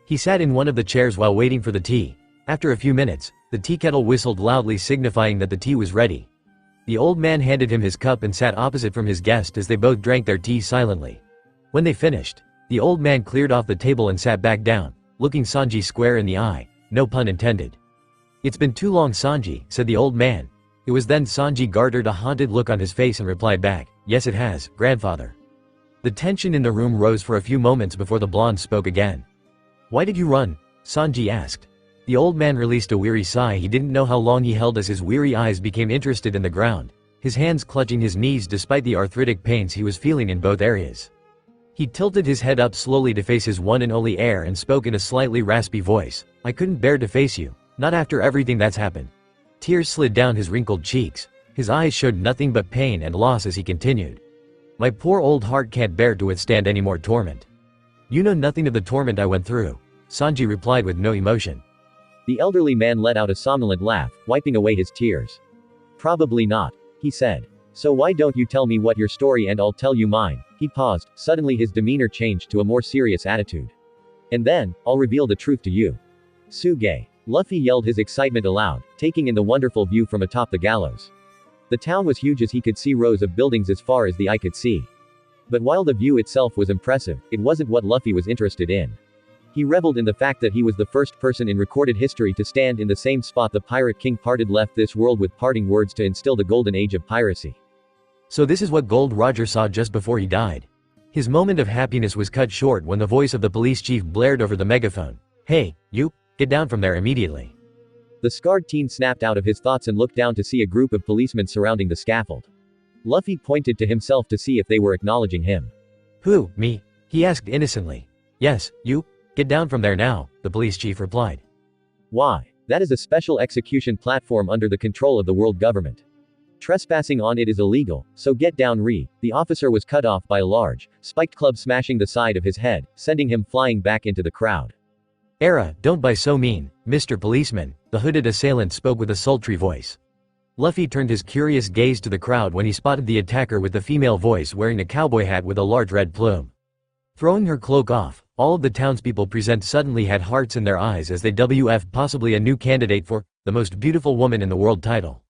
He sat in one of the chairs while waiting for the tea. After a few minutes, the tea kettle whistled loudly, signifying that the tea was ready. The old man handed him his cup and sat opposite from his guest as they both drank their tea silently. When they finished, the old man cleared off the table and sat back down, looking Sanji square in the eye, no pun intended. "It's been too long, Sanji," said the old man. It was then Sanji garnered a haunted look on his face and replied back, "Yes it has, grandfather." The tension in the room rose for a few moments before the blonde spoke again. "Why did you run?" Sanji asked. The old man released a weary sigh. He didn't know how long he held as his weary eyes became interested in the ground, his hands clutching his knees despite the arthritic pains he was feeling in both areas. He tilted his head up slowly to face his one and only heir and spoke in a slightly raspy voice, "I couldn't bear to face you, not after everything that's happened." Tears slid down his wrinkled cheeks. His eyes showed nothing but pain and loss as he continued. "My poor old heart can't bear to withstand any more torment." "You know nothing of the torment I went through," Sanji replied with no emotion. The elderly man let out a somnolent laugh, wiping away his tears. "Probably not," he said. "So why don't you tell me what your story and I'll tell you mine." He paused, suddenly his demeanor changed to a more serious attitude. "And then, I'll reveal the truth to you." "Suge." Luffy yelled his excitement aloud, taking in the wonderful view from atop the gallows. The town was huge as he could see rows of buildings as far as the eye could see. But while the view itself was impressive, it wasn't what Luffy was interested in. He reveled in the fact that he was the first person in recorded history to stand in the same spot the Pirate King parted left this world with parting words to instill the golden age of piracy. So this is what Gold Roger saw just before he died. His moment of happiness was cut short when the voice of the police chief blared over the megaphone. "Hey, you, get down from there immediately." The scarred teen snapped out of his thoughts and looked down to see a group of policemen surrounding the scaffold. Luffy pointed to himself to see if they were acknowledging him. "Who, me?" he asked innocently. "Yes, you. Get down from there now," the police chief replied. "Why? That is a special execution platform under the control of the world government. Trespassing on it is illegal, so get down." The officer was cut off by a large, spiked club smashing the side of his head, sending him flying back into the crowd. "Era, don't be so mean, Mr. Policeman," the hooded assailant spoke with a sultry voice. Luffy turned his curious gaze to the crowd when he spotted the attacker with the female voice wearing a cowboy hat with a large red plume. Throwing her cloak off, all of the townspeople present suddenly had hearts in their eyes as they WF'd possibly a new candidate for the most beautiful woman in the world title.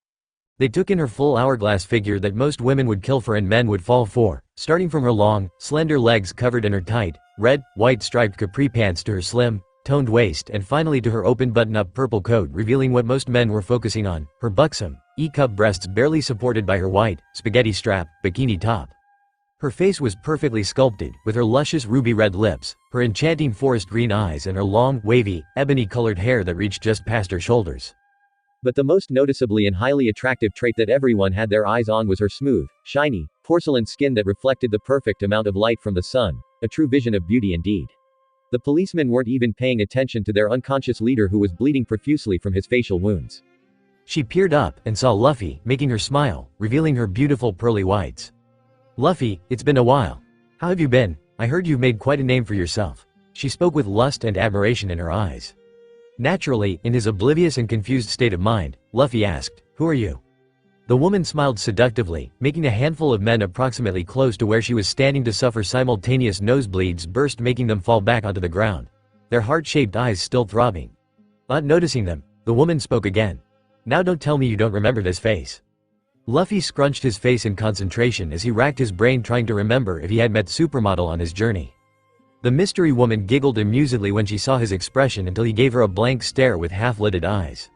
They took in her full hourglass figure that most women would kill for and men would fall for, starting from her long, slender legs covered in her tight, red, white striped capri pants to her slim, toned waist and finally to her open button-up purple coat revealing what most men were focusing on, her buxom, E-cup breasts barely supported by her white, spaghetti strap, bikini top. Her face was perfectly sculpted, with her luscious ruby-red lips, her enchanting forest green eyes and her long, wavy, ebony-colored hair that reached just past her shoulders. But the most noticeably and highly attractive trait that everyone had their eyes on was her smooth, shiny, porcelain skin that reflected the perfect amount of light from the sun, a true vision of beauty indeed. The policemen weren't even paying attention to their unconscious leader who was bleeding profusely from his facial wounds. She peered up and saw Luffy, making her smile, revealing her beautiful pearly whites. "Luffy, it's been a while. How have you been? I heard you've made quite a name for yourself." She spoke with lust and admiration in her eyes. Naturally, in his oblivious and confused state of mind, Luffy asked, "Who are you?" The woman smiled seductively, making a handful of men approximately close to where she was standing to suffer simultaneous nosebleeds burst, making them fall back onto the ground, their heart-shaped eyes still throbbing. Not noticing them, the woman spoke again. "Now don't tell me you don't remember this face." Luffy scrunched his face in concentration as he racked his brain trying to remember if he had met Supermodel on his journey. The mystery woman giggled amusedly when she saw his expression until he gave her a blank stare with half-lidded eyes.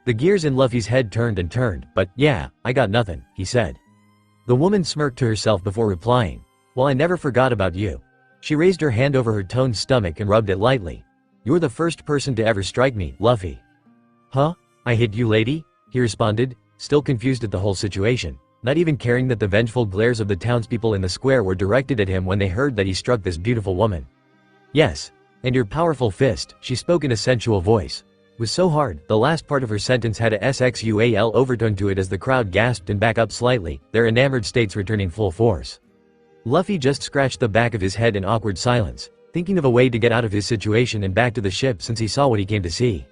The gears in Luffy's head turned and turned, but "Yeah, I got nothing," he said. The woman smirked to herself before replying, "Well, I never forgot about you." She raised her hand over her toned stomach and rubbed it lightly. "You're the first person to ever strike me, Luffy." "Huh? I hit you, lady?" he responded, still confused at the whole situation, not even caring that the vengeful glares of the townspeople in the square were directed at him when they heard that he struck this beautiful woman. "Yes. And your powerful fist," she spoke in a sensual voice, was so hard, the last part of her sentence had a sexual overtone to it as the crowd gasped and back up slightly, their enamored states returning full force. Luffy just scratched the back of his head in awkward silence, thinking of a way to get out of his situation and back to the ship since he saw what he came to see.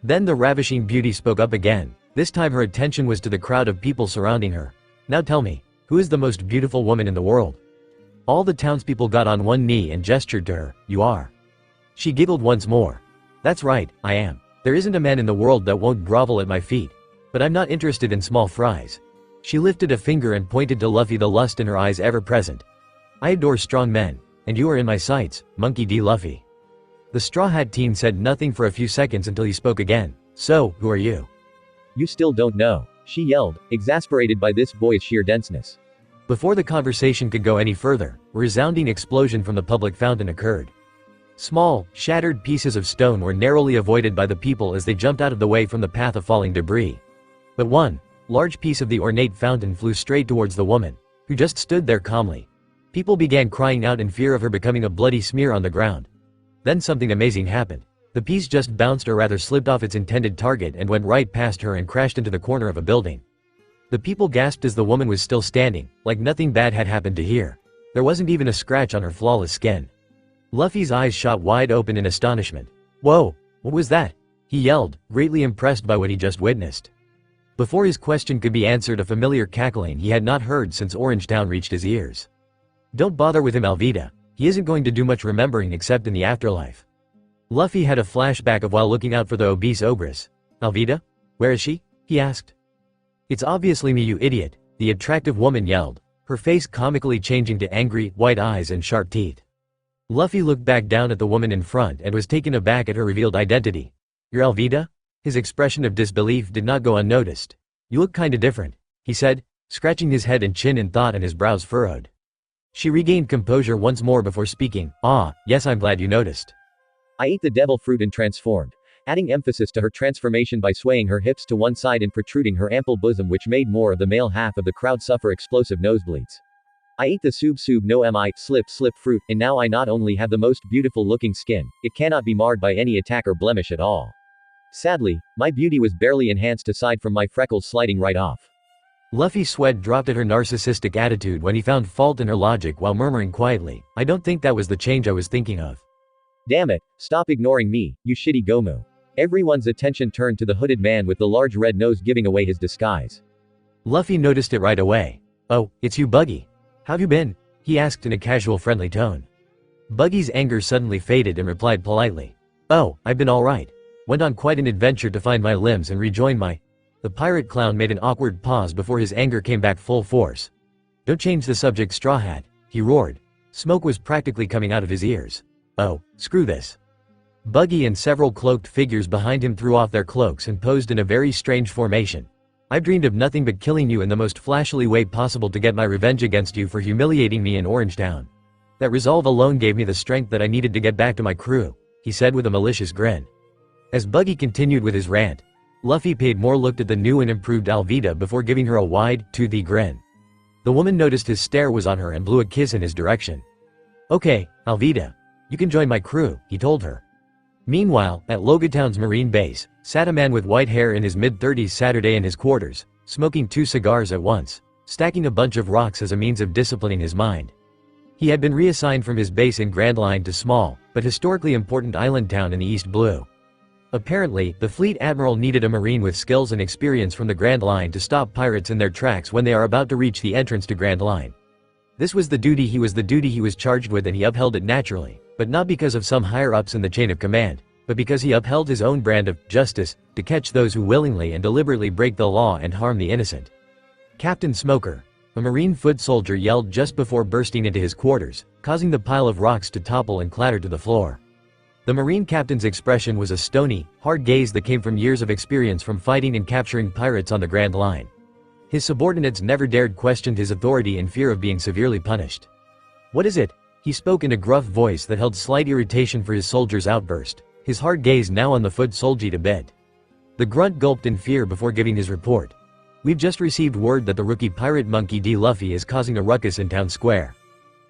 Then the ravishing beauty spoke up again. This time her attention was to the crowd of people surrounding her. "Now tell me, who is the most beautiful woman in the world?" All the townspeople got on one knee and gestured to her. "You are." She giggled once more. "That's right, I am. There isn't a man in the world that won't grovel at my feet. But I'm not interested in small fries." She lifted a finger and pointed to Luffy, the lust in her eyes ever present. "I adore strong men, and you are in my sights, Monkey D. Luffy." The Straw Hat teen said nothing for a few seconds until he spoke again. "So, who are you?" "You still don't know," she yelled, exasperated by this boy's sheer denseness. Before the conversation could go any further, a resounding explosion from the public fountain occurred. Small, shattered pieces of stone were narrowly avoided by the people as they jumped out of the way from the path of falling debris. But one large piece of the ornate fountain flew straight towards the woman, who just stood there calmly. People began crying out in fear of her becoming a bloody smear on the ground. Then something amazing happened. The piece just bounced, or rather slipped off its intended target, and went right past her and crashed into the corner of a building. The people gasped as the woman was still standing, like nothing bad had happened to her. There wasn't even a scratch on her flawless skin. Luffy's eyes shot wide open in astonishment. "Whoa, what was that?" he yelled, greatly impressed by what he just witnessed. Before his question could be answered, a familiar cackling he had not heard since Orangetown reached his ears. "Don't bother with him, Alvida. He isn't going to do much remembering except in the afterlife." Luffy had a flashback of while looking out for the obese ogress. "Alvida? Where is she?" he asked. "It's obviously me, you idiot," the attractive woman yelled, her face comically changing to angry, white eyes and sharp teeth. Luffy looked back down at the woman in front and was taken aback at her revealed identity. "You're Alvida?" His expression of disbelief did not go unnoticed. "You look kinda different," he said, scratching his head and chin in thought and his brows furrowed. She regained composure once more before speaking. "Ah, yes, I'm glad you noticed. I ate the devil fruit and transformed," adding emphasis to her transformation by swaying her hips to one side and protruding her ample bosom, which made more of the male half of the crowd suffer explosive nosebleeds. "I ate the sub no mi slip fruit, and now I not only have the most beautiful looking skin, it cannot be marred by any attack or blemish at all. Sadly, my beauty was barely enhanced aside from my freckles sliding right off." Luffy's sweat dropped at her narcissistic attitude when he found fault in her logic while murmuring quietly, "I don't think that was the change I was thinking of." "Damn it, stop ignoring me, you shitty Gomu." Everyone's attention turned to the hooded man with the large red nose, giving away his disguise. Luffy noticed it right away. "Oh, it's you, Buggy. How've you been?" he asked in a casual, friendly tone. Buggy's anger suddenly faded and replied politely, "Oh, I've been alright. Went on quite an adventure to find my limbs and rejoin my—" The pirate clown made an awkward pause before his anger came back full force. "Don't change the subject, Straw Hat," he roared. Smoke was practically coming out of his ears. "Oh, screw this." Buggy and several cloaked figures behind him threw off their cloaks and posed in a very strange formation. "I've dreamed of nothing but killing you in the most flashily way possible to get my revenge against you for humiliating me in Orangetown. That resolve alone gave me the strength that I needed to get back to my crew," he said with a malicious grin. As Buggy continued with his rant, Luffy paid more look at the new and improved Alvida before giving her a wide, toothy grin. The woman noticed his stare was on her and blew a kiss in his direction. "Okay, Alvida. You can join my crew," he told her. Meanwhile, at Loguetown's marine base, sat a man with white hair in his mid-30s, Saturday in his quarters, smoking 2 cigars at once, stacking a bunch of rocks as a means of disciplining his mind. He had been reassigned from his base in Grand Line to Small, but historically important island town in the East Blue. Apparently, the fleet admiral needed a marine with skills and experience from the Grand Line to stop pirates in their tracks when they are about to reach the entrance to Grand Line. This was the duty he was charged with, and he upheld it naturally, but not because of some higher-ups in the chain of command, but because he upheld his own brand of justice to catch those who willingly and deliberately break the law and harm the innocent. Captain Smoker, a Marine foot soldier, yelled just before bursting into his quarters, causing the pile of rocks to topple and clatter to the floor. The Marine captain's expression was a stony, hard gaze that came from years of experience from fighting and capturing pirates on the Grand Line. His subordinates never dared question his authority in fear of being severely punished. "What is it?" He spoke in a gruff voice that held slight irritation for his soldier's outburst, his hard gaze now on the foot soldier to bed. The grunt gulped in fear before giving his report. "We've just received word that the rookie pirate monkey D. Luffy is causing a ruckus in town square."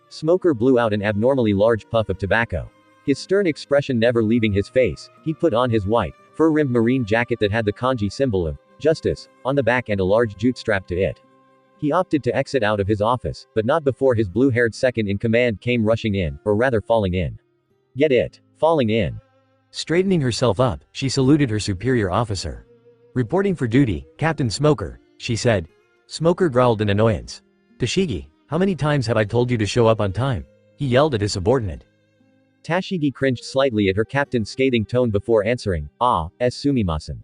Smoker blew out an abnormally large puff of tobacco. His stern expression never leaving his face, he put on his white, fur-rimmed marine jacket that had the kanji symbol of justice on the back and a large jute strapped to it. He opted to exit out of his office, but not before his blue-haired second-in-command came rushing in, or rather falling in. Get it? Falling in. Straightening herself up, she saluted her superior officer. "Reporting for duty, Captain Smoker," she said. Smoker growled in annoyance. "Tashigi, how many times have I told you to show up on time?" he yelled at his subordinate. Tashigi cringed slightly at her captain's scathing tone before answering, sumimasen.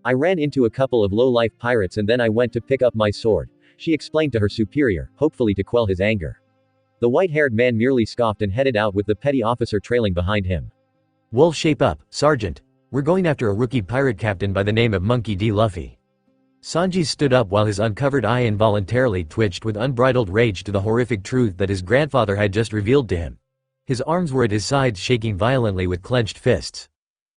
"I ran into a couple of low-life pirates and then I went to pick up my sword," she explained to her superior, hopefully to quell his anger. The white-haired man merely scoffed and headed out with the petty officer trailing behind him. "Well, shape up, Sergeant. We're going after a rookie pirate captain by the name of Monkey D. Luffy." Sanji stood up while his uncovered eye involuntarily twitched with unbridled rage to the horrific truth that his grandfather had just revealed to him. His arms were at his sides, shaking violently with clenched fists.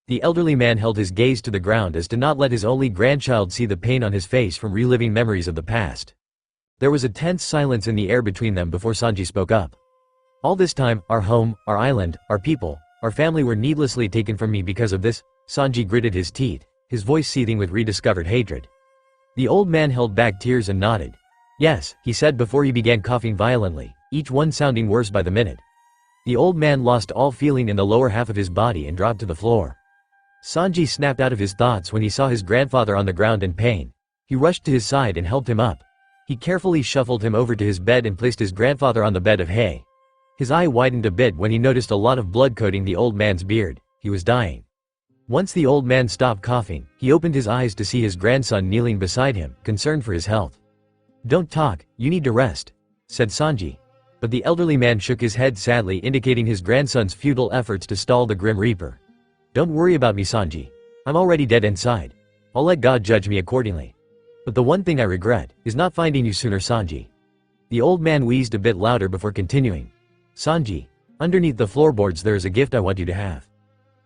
The elderly man held his gaze to the ground as to not let his only grandchild see the pain on his face from reliving memories of the past. There was a tense silence in the air between them before Sanji spoke up. "All this time, our home, our island, our people, our family were needlessly taken from me because of this." Sanji gritted his teeth, his voice seething with rediscovered hatred. The old man held back tears and nodded. "Yes," he said before he began coughing violently, each one sounding worse by the minute. The old man lost all feeling in the lower half of his body and dropped to the floor. Sanji snapped out of his thoughts when he saw his grandfather on the ground in pain. He rushed to his side and helped him up. He carefully shuffled him over to his bed and placed his grandfather on the bed of hay. His eye widened a bit when he noticed a lot of blood coating the old man's beard. He was dying. Once the old man stopped coughing, he opened his eyes to see his grandson kneeling beside him, concerned for his health. "Don't talk, you need to rest," said Sanji. But the elderly man shook his head sadly, indicating his grandson's futile efforts to stall the Grim Reaper. "Don't worry about me, Sanji. I'm already dead inside. I'll let God judge me accordingly. But the one thing I regret is not finding you sooner, Sanji." The old man wheezed a bit louder before continuing. "Sanji, underneath the floorboards there is a gift I want you to have."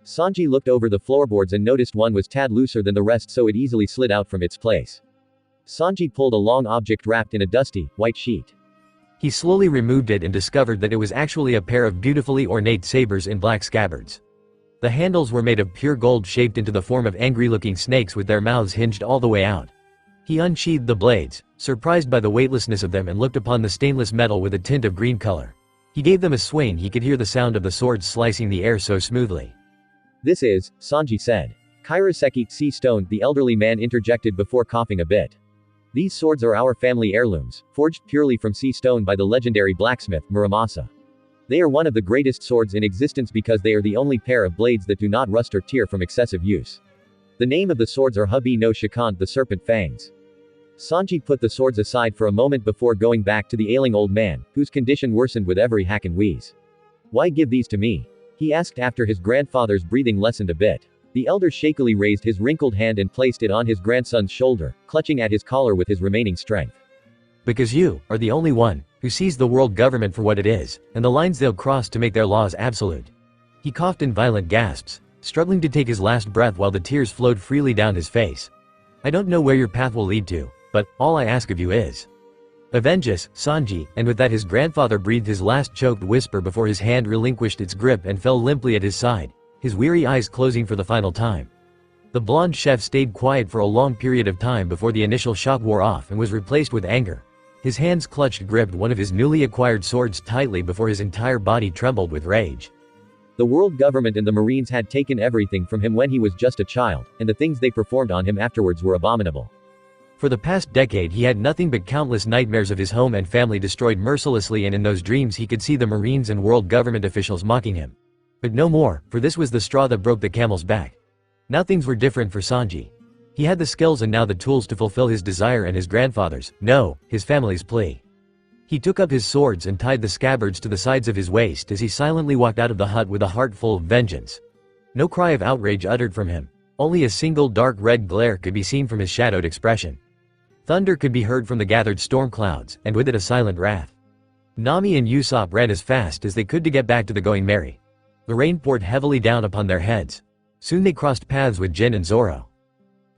Sanji looked over the floorboards and noticed one was tad looser than the rest, so it easily slid out from its place. Sanji pulled a long object wrapped in a dusty, white sheet. He slowly removed it and discovered that it was actually a pair of beautifully ornate sabers in black scabbards. The handles were made of pure gold, shaped into the form of angry-looking snakes with their mouths hinged all the way out. He unsheathed the blades, surprised by the weightlessness of them, and looked upon the stainless metal with a tint of green color. He gave them a swing. He could hear the sound of the swords slicing the air so smoothly. "This is," Sanji said. "Kairaseki sea stone," the elderly man interjected before coughing a bit. "These swords are our family heirlooms, forged purely from sea stone by the legendary blacksmith, Muramasa. They are one of the greatest swords in existence because they are the only pair of blades that do not rust or tear from excessive use. The name of the swords are Hubi no Shikant, the serpent fangs." Sanji put the swords aside for a moment before going back to the ailing old man, whose condition worsened with every hack and wheeze. "Why give these to me?" he asked after his grandfather's breathing lessened a bit. The elder shakily raised his wrinkled hand and placed it on his grandson's shoulder, clutching at his collar with his remaining strength. "Because you are the only one who sees the world government for what it is, and the lines they'll cross to make their laws absolute." He coughed in violent gasps, struggling to take his last breath while the tears flowed freely down his face. "I don't know where your path will lead to, but all I ask of you is avenge us, Sanji," and with that his grandfather breathed his last choked whisper before his hand relinquished its grip and fell limply at his side, his weary eyes closing for the final time. The blonde chef stayed quiet for a long period of time before the initial shock wore off and was replaced with anger. His hands gripped one of his newly acquired swords tightly before his entire body trembled with rage. The world government and the Marines had taken everything from him when he was just a child, and the things they performed on him afterwards were abominable. For the past decade he had nothing but countless nightmares of his home and family destroyed mercilessly, and in those dreams he could see the Marines and world government officials mocking him. But no more, for this was the straw that broke the camel's back. Now things were different for Sanji. He had the skills and now the tools to fulfill his desire and his grandfather's, no, his family's plea. He took up his swords and tied the scabbards to the sides of his waist as he silently walked out of the hut with a heart full of vengeance. No cry of outrage uttered from him. Only a single dark red glare could be seen from his shadowed expression. Thunder could be heard from the gathered storm clouds, and with it a silent wrath. Nami and Usopp ran as fast as they could to get back to the Going Merry. The rain poured heavily down upon their heads. Soon they crossed paths with Jin and Zoro.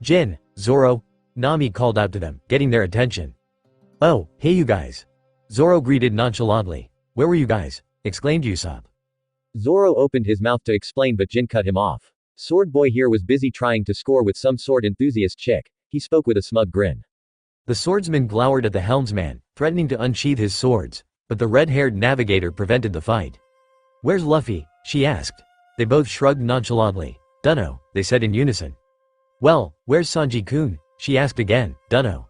"Jin, Zoro," Nami called out to them, getting their attention. "Oh, hey you guys." Zoro greeted nonchalantly. "Where were you guys?" exclaimed Usopp. Zoro opened his mouth to explain, but Jin cut him off. Sword Boy here was busy trying to score with some sword enthusiast chick. He spoke with a smug grin. The swordsman glowered at the helmsman, threatening to unsheath his swords, but the red-haired navigator prevented the fight. "Where's Luffy?" she asked. They both shrugged nonchalantly. "Dunno," they said in unison. "Well, where's Sanji-kun?" she asked again. "Dunno."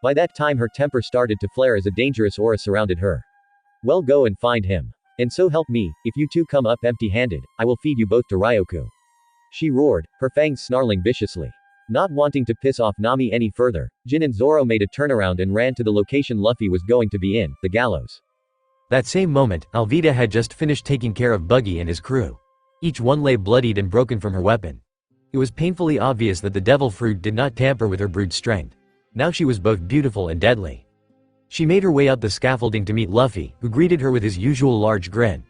By that time her temper started to flare as a dangerous aura surrounded her. "Well, go and find him. And so help me, if you two come up empty-handed, I will feed you both to Ryoku," she roared, her fangs snarling viciously. Not wanting to piss off Nami any further, Jin and Zoro made a turnaround and ran to the location Luffy was going to be in, the gallows. That same moment, Alvida had just finished taking care of Buggy and his crew. Each one lay bloodied and broken from her weapon. It was painfully obvious that the devil fruit did not tamper with her brute strength. Now she was both beautiful and deadly. She made her way up the scaffolding to meet Luffy, who greeted her with his usual large grin.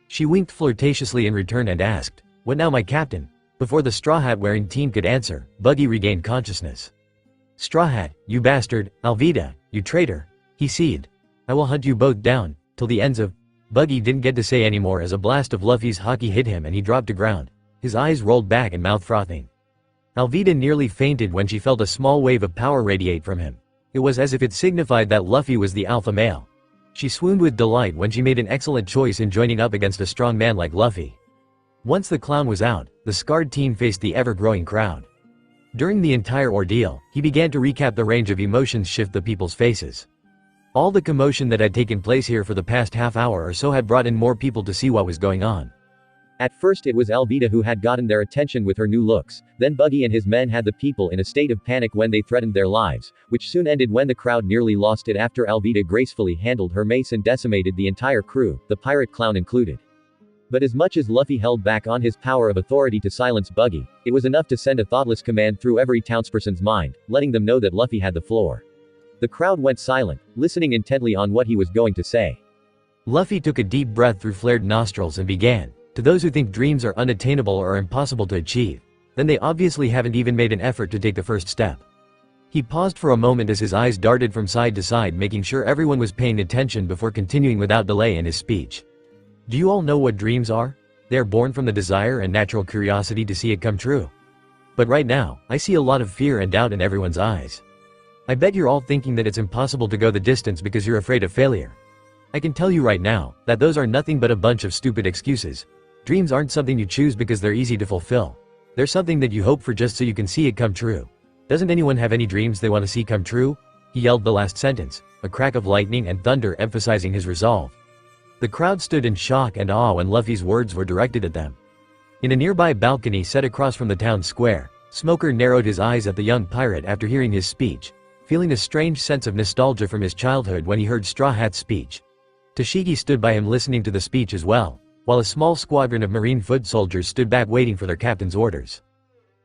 She winked flirtatiously in return and asked, "What now, my captain?" Before the straw hat wearing teen could answer, Buggy regained consciousness. "Straw Hat, you bastard, Alvida, you traitor," he seethed. "I will hunt you both down, till the ends of—" Buggy didn't get to say anymore as a blast of Luffy's Haki hit him and he dropped to ground, his eyes rolled back and mouth frothing. Alvida nearly fainted when she felt a small wave of power radiate from him. It was as if it signified that Luffy was the alpha male. She swooned with delight when she made an excellent choice in joining up against a strong man like Luffy. Once the clown was out, the scarred teen faced the ever-growing crowd. During the entire ordeal, he began to recap the range of emotions shift the people's faces. All the commotion that had taken place here for the past half hour or so had brought in more people to see what was going on. At first it was Alvida who had gotten their attention with her new looks, then Buggy and his men had the people in a state of panic when they threatened their lives, which soon ended when the crowd nearly lost it after Alvida gracefully handled her mace and decimated the entire crew, the pirate clown included. But as much as Luffy held back on his power of authority to silence Buggy, it was enough to send a thoughtless command through every townsperson's mind, letting them know that Luffy had the floor. The crowd went silent, listening intently on what he was going to say. Luffy took a deep breath through flared nostrils and began. "To those who think dreams are unattainable or impossible to achieve, then they obviously haven't even made an effort to take the first step." He paused for a moment as his eyes darted from side to side, making sure everyone was paying attention before continuing without delay in his speech. "Do you all know what dreams are? They are born from the desire and natural curiosity to see it come true. But right now, I see a lot of fear and doubt in everyone's eyes. I bet you're all thinking that it's impossible to go the distance because you're afraid of failure. I can tell you right now, that those are nothing but a bunch of stupid excuses. Dreams aren't something you choose because they're easy to fulfill. They're something that you hope for just so you can see it come true. Doesn't anyone have any dreams they want to see come true?" He yelled the last sentence, a crack of lightning and thunder emphasizing his resolve. The crowd stood in shock and awe when Luffy's words were directed at them. In a nearby balcony set across from the town square, Smoker narrowed his eyes at the young pirate after hearing his speech, feeling a strange sense of nostalgia from his childhood when he heard Straw Hat's speech. Tashigi stood by him listening to the speech as well, while a small squadron of marine foot soldiers stood back waiting for their captain's orders.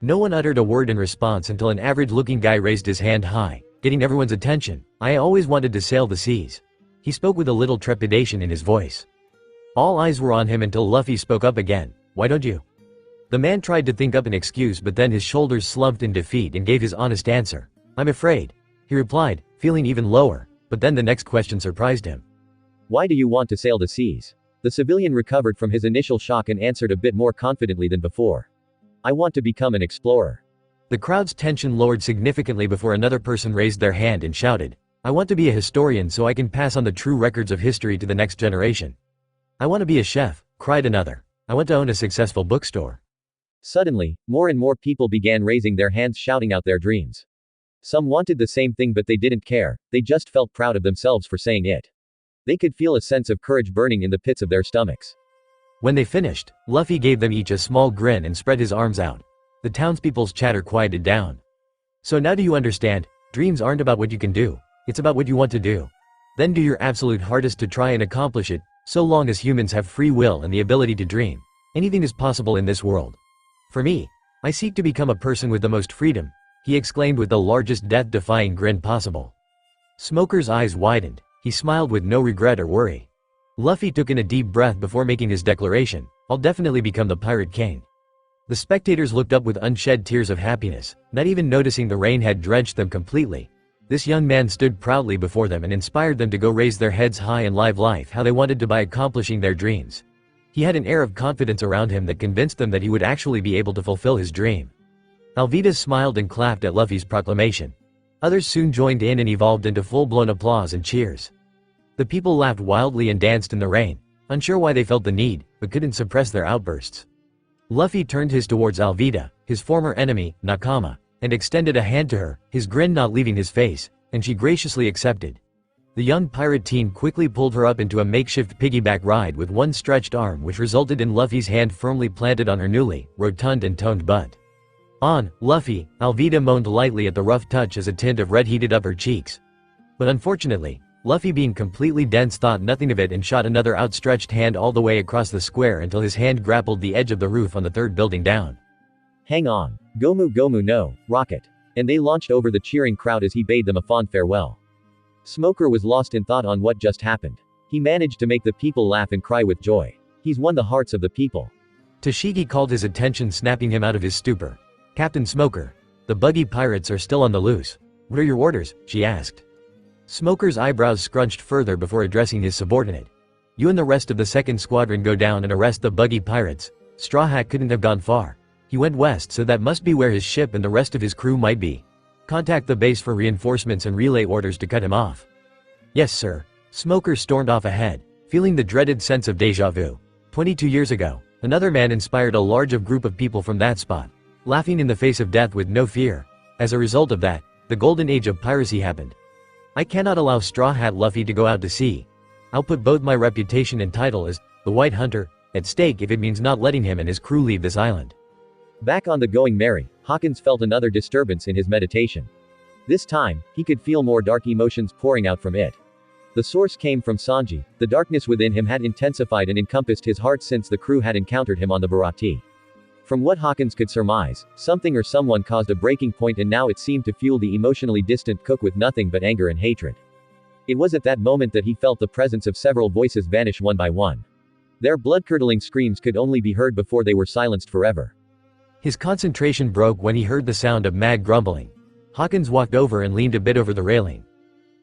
No one uttered a word in response until an average-looking guy raised his hand high, getting everyone's attention. "I always wanted to sail the seas." He spoke with a little trepidation in his voice. All eyes were on him until Luffy spoke up again. "Why don't you?" The man tried to think up an excuse, but then his shoulders slumped in defeat and gave his honest answer. "I'm afraid," he replied, feeling even lower, but then the next question surprised him. "Why do you want to sail the seas?" The civilian recovered from his initial shock and answered a bit more confidently than before. "I want to become an explorer." The crowd's tension lowered significantly before another person raised their hand and shouted, "I want to be a historian so I can pass on the true records of history to the next generation." "I want to be a chef," cried another. I want to own a successful bookstore. Suddenly, more and more people began raising their hands shouting out their dreams. Some wanted the same thing but they didn't care, they just felt proud of themselves for saying it. They could feel a sense of courage burning in the pits of their stomachs. When they finished, Luffy gave them each a small grin and spread his arms out. The townspeople's chatter quieted down. So now do you understand? Dreams aren't about what you can do, it's about what you want to do. Then do your absolute hardest to try and accomplish it. So long as humans have free will and the ability to dream, anything is possible in this world. For me, I seek to become a person with the most freedom, he exclaimed with the largest death-defying grin possible. Smoker's eyes widened, he smiled with no regret or worry. Luffy took in a deep breath before making his declaration, I'll definitely become the Pirate King. The spectators looked up with unshed tears of happiness, not even noticing the rain had drenched them completely. This young man stood proudly before them and inspired them to go raise their heads high and live life how they wanted to by accomplishing their dreams. He had an air of confidence around him that convinced them that he would actually be able to fulfill his dream. Alvida smiled and clapped at Luffy's proclamation. Others soon joined in and evolved into full-blown applause and cheers. The people laughed wildly and danced in the rain, unsure why they felt the need, but couldn't suppress their outbursts. Luffy turned his towards Alvida, his former enemy, Nakama, and extended a hand to her, his grin not leaving his face, and she graciously accepted. The young pirate teen quickly pulled her up into a makeshift piggyback ride with one stretched arm which resulted in Luffy's hand firmly planted on her newly, rotund and toned butt. On, Luffy, Alvida moaned lightly at the rough touch as a tint of red heated up her cheeks. But unfortunately, Luffy being completely dense thought nothing of it and shot another outstretched hand all the way across the square until his hand grappled the edge of the roof on the third building down. Hang on. Gomu Gomu no, rocket. And they launched over the cheering crowd as he bade them a fond farewell. Smoker was lost in thought on what just happened. He managed to make the people laugh and cry with joy. He's won the hearts of the people. Tashigi called his attention, snapping him out of his stupor. Captain Smoker, the buggy pirates are still on the loose. What are your orders? She asked. Smoker's eyebrows scrunched further before addressing his subordinate. You and the rest of the second squadron go down and arrest the buggy pirates. Straw Hat couldn't have gone far. He went west, so that must be where his ship and the rest of his crew might be. Contact the base for reinforcements and relay orders to cut him off. Yes, sir. Smoker stormed off ahead, feeling the dreaded sense of deja vu. 22 years ago, another man inspired a large group of people from that spot, laughing in the face of death with no fear. As a result of that, the golden age of piracy happened. I cannot allow Straw Hat Luffy to go out to sea. I'll put both my reputation and title as the White Hunter at stake if it means not letting him and his crew leave this island. Back on the Going Merry, Hawkins felt another disturbance in his meditation. This time, he could feel more dark emotions pouring out from it. The source came from Sanji. The darkness within him had intensified and encompassed his heart since the crew had encountered him on the Barati. From what Hawkins could surmise, something or someone caused a breaking point and now it seemed to fuel the emotionally distant cook with nothing but anger and hatred. It was at that moment that he felt the presence of several voices vanish one by one. Their blood-curdling screams could only be heard before they were silenced forever. His concentration broke when he heard the sound of mad grumbling. Hawkins walked over and leaned a bit over the railing.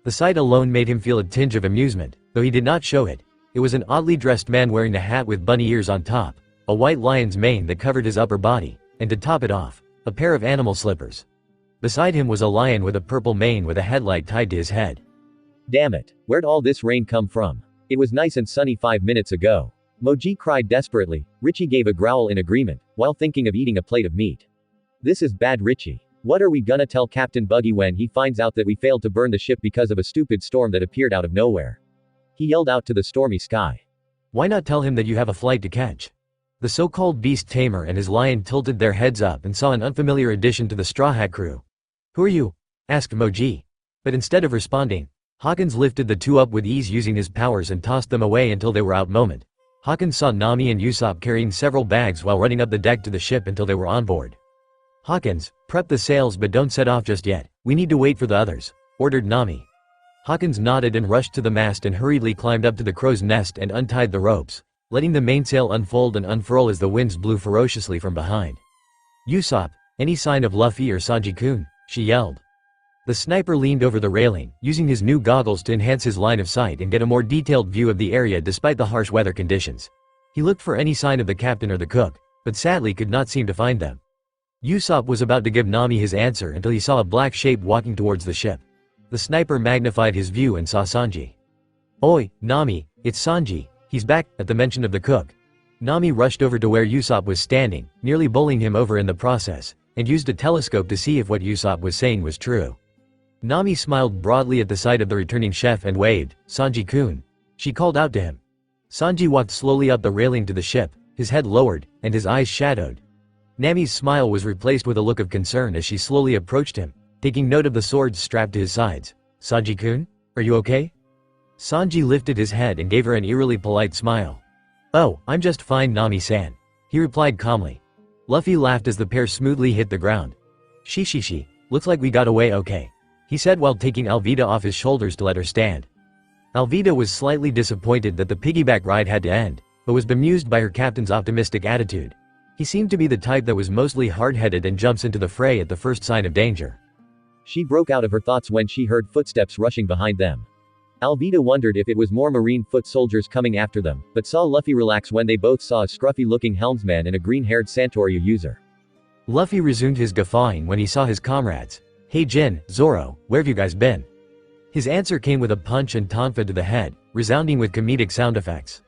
The sight alone made him feel a tinge of amusement, though he did not show it. It was an oddly dressed man wearing a hat with bunny ears on top, a white lion's mane that covered his upper body, and to top it off, a pair of animal slippers. Beside him was a lion with a purple mane with a headlight tied to his head. Damn it, where'd all this rain come from? It was nice and sunny 5 minutes ago. Moji cried desperately. Richie gave a growl in agreement, while thinking of eating a plate of meat. This is bad, Richie. What are we gonna tell Captain Buggy when he finds out that we failed to burn the ship because of a stupid storm that appeared out of nowhere? He yelled out to the stormy sky. Why not tell him that you have a flight to catch? The so-called beast tamer and his lion tilted their heads up and saw an unfamiliar addition to the Straw Hat crew. Who are you? Asked Moji. But instead of responding, Hawkins lifted the two up with ease using his powers and tossed them away until they were out moment. Hawkins saw Nami and Usopp carrying several bags while running up the deck to the ship until they were on board. Hawkins, prep the sails but don't set off just yet. We need to wait for the others, ordered Nami. Hawkins nodded and rushed to the mast and hurriedly climbed up to the crow's nest and untied the ropes, letting the mainsail unfold and unfurl as the winds blew ferociously from behind. Usopp, any sign of Luffy or Sanji-kun? She yelled. The sniper leaned over the railing, using his new goggles to enhance his line of sight and get a more detailed view of the area despite the harsh weather conditions. He looked for any sign of the captain or the cook, but sadly could not seem to find them. Usopp was about to give Nami his answer until he saw a black shape walking towards the ship. The sniper magnified his view and saw Sanji. Oi, Nami, it's Sanji, he's back. At the mention of the cook, Nami rushed over to where Usopp was standing, nearly bowling him over in the process, and used a telescope to see if what Usopp was saying was true. Nami smiled broadly at the sight of the returning chef and waved, "Sanji-kun." She called out to him. Sanji walked slowly up the railing to the ship, his head lowered, and his eyes shadowed. Nami's smile was replaced with a look of concern as she slowly approached him, taking note of the swords strapped to his sides. "Sanji-kun? Are you okay?" Sanji lifted his head and gave her an eerily polite smile. "Oh, I'm just fine, Nami-san," he replied calmly. Luffy laughed as the pair smoothly hit the ground. "Shi, looks like we got away okay," he said while taking Alvida off his shoulders to let her stand. Alvida was slightly disappointed that the piggyback ride had to end, but was bemused by her captain's optimistic attitude. He seemed to be the type that was mostly hard-headed and jumps into the fray at the first sign of danger. She broke out of her thoughts when she heard footsteps rushing behind them. Alvida wondered if it was more marine foot soldiers coming after them, but saw Luffy relax when they both saw a scruffy-looking helmsman and a green-haired Santorio user. Luffy resumed his guffawing when he saw his comrades. "Hey Jin, Zoro, where have you guys been?" His answer came with a punch and tonfa to the head, resounding with comedic sound effects.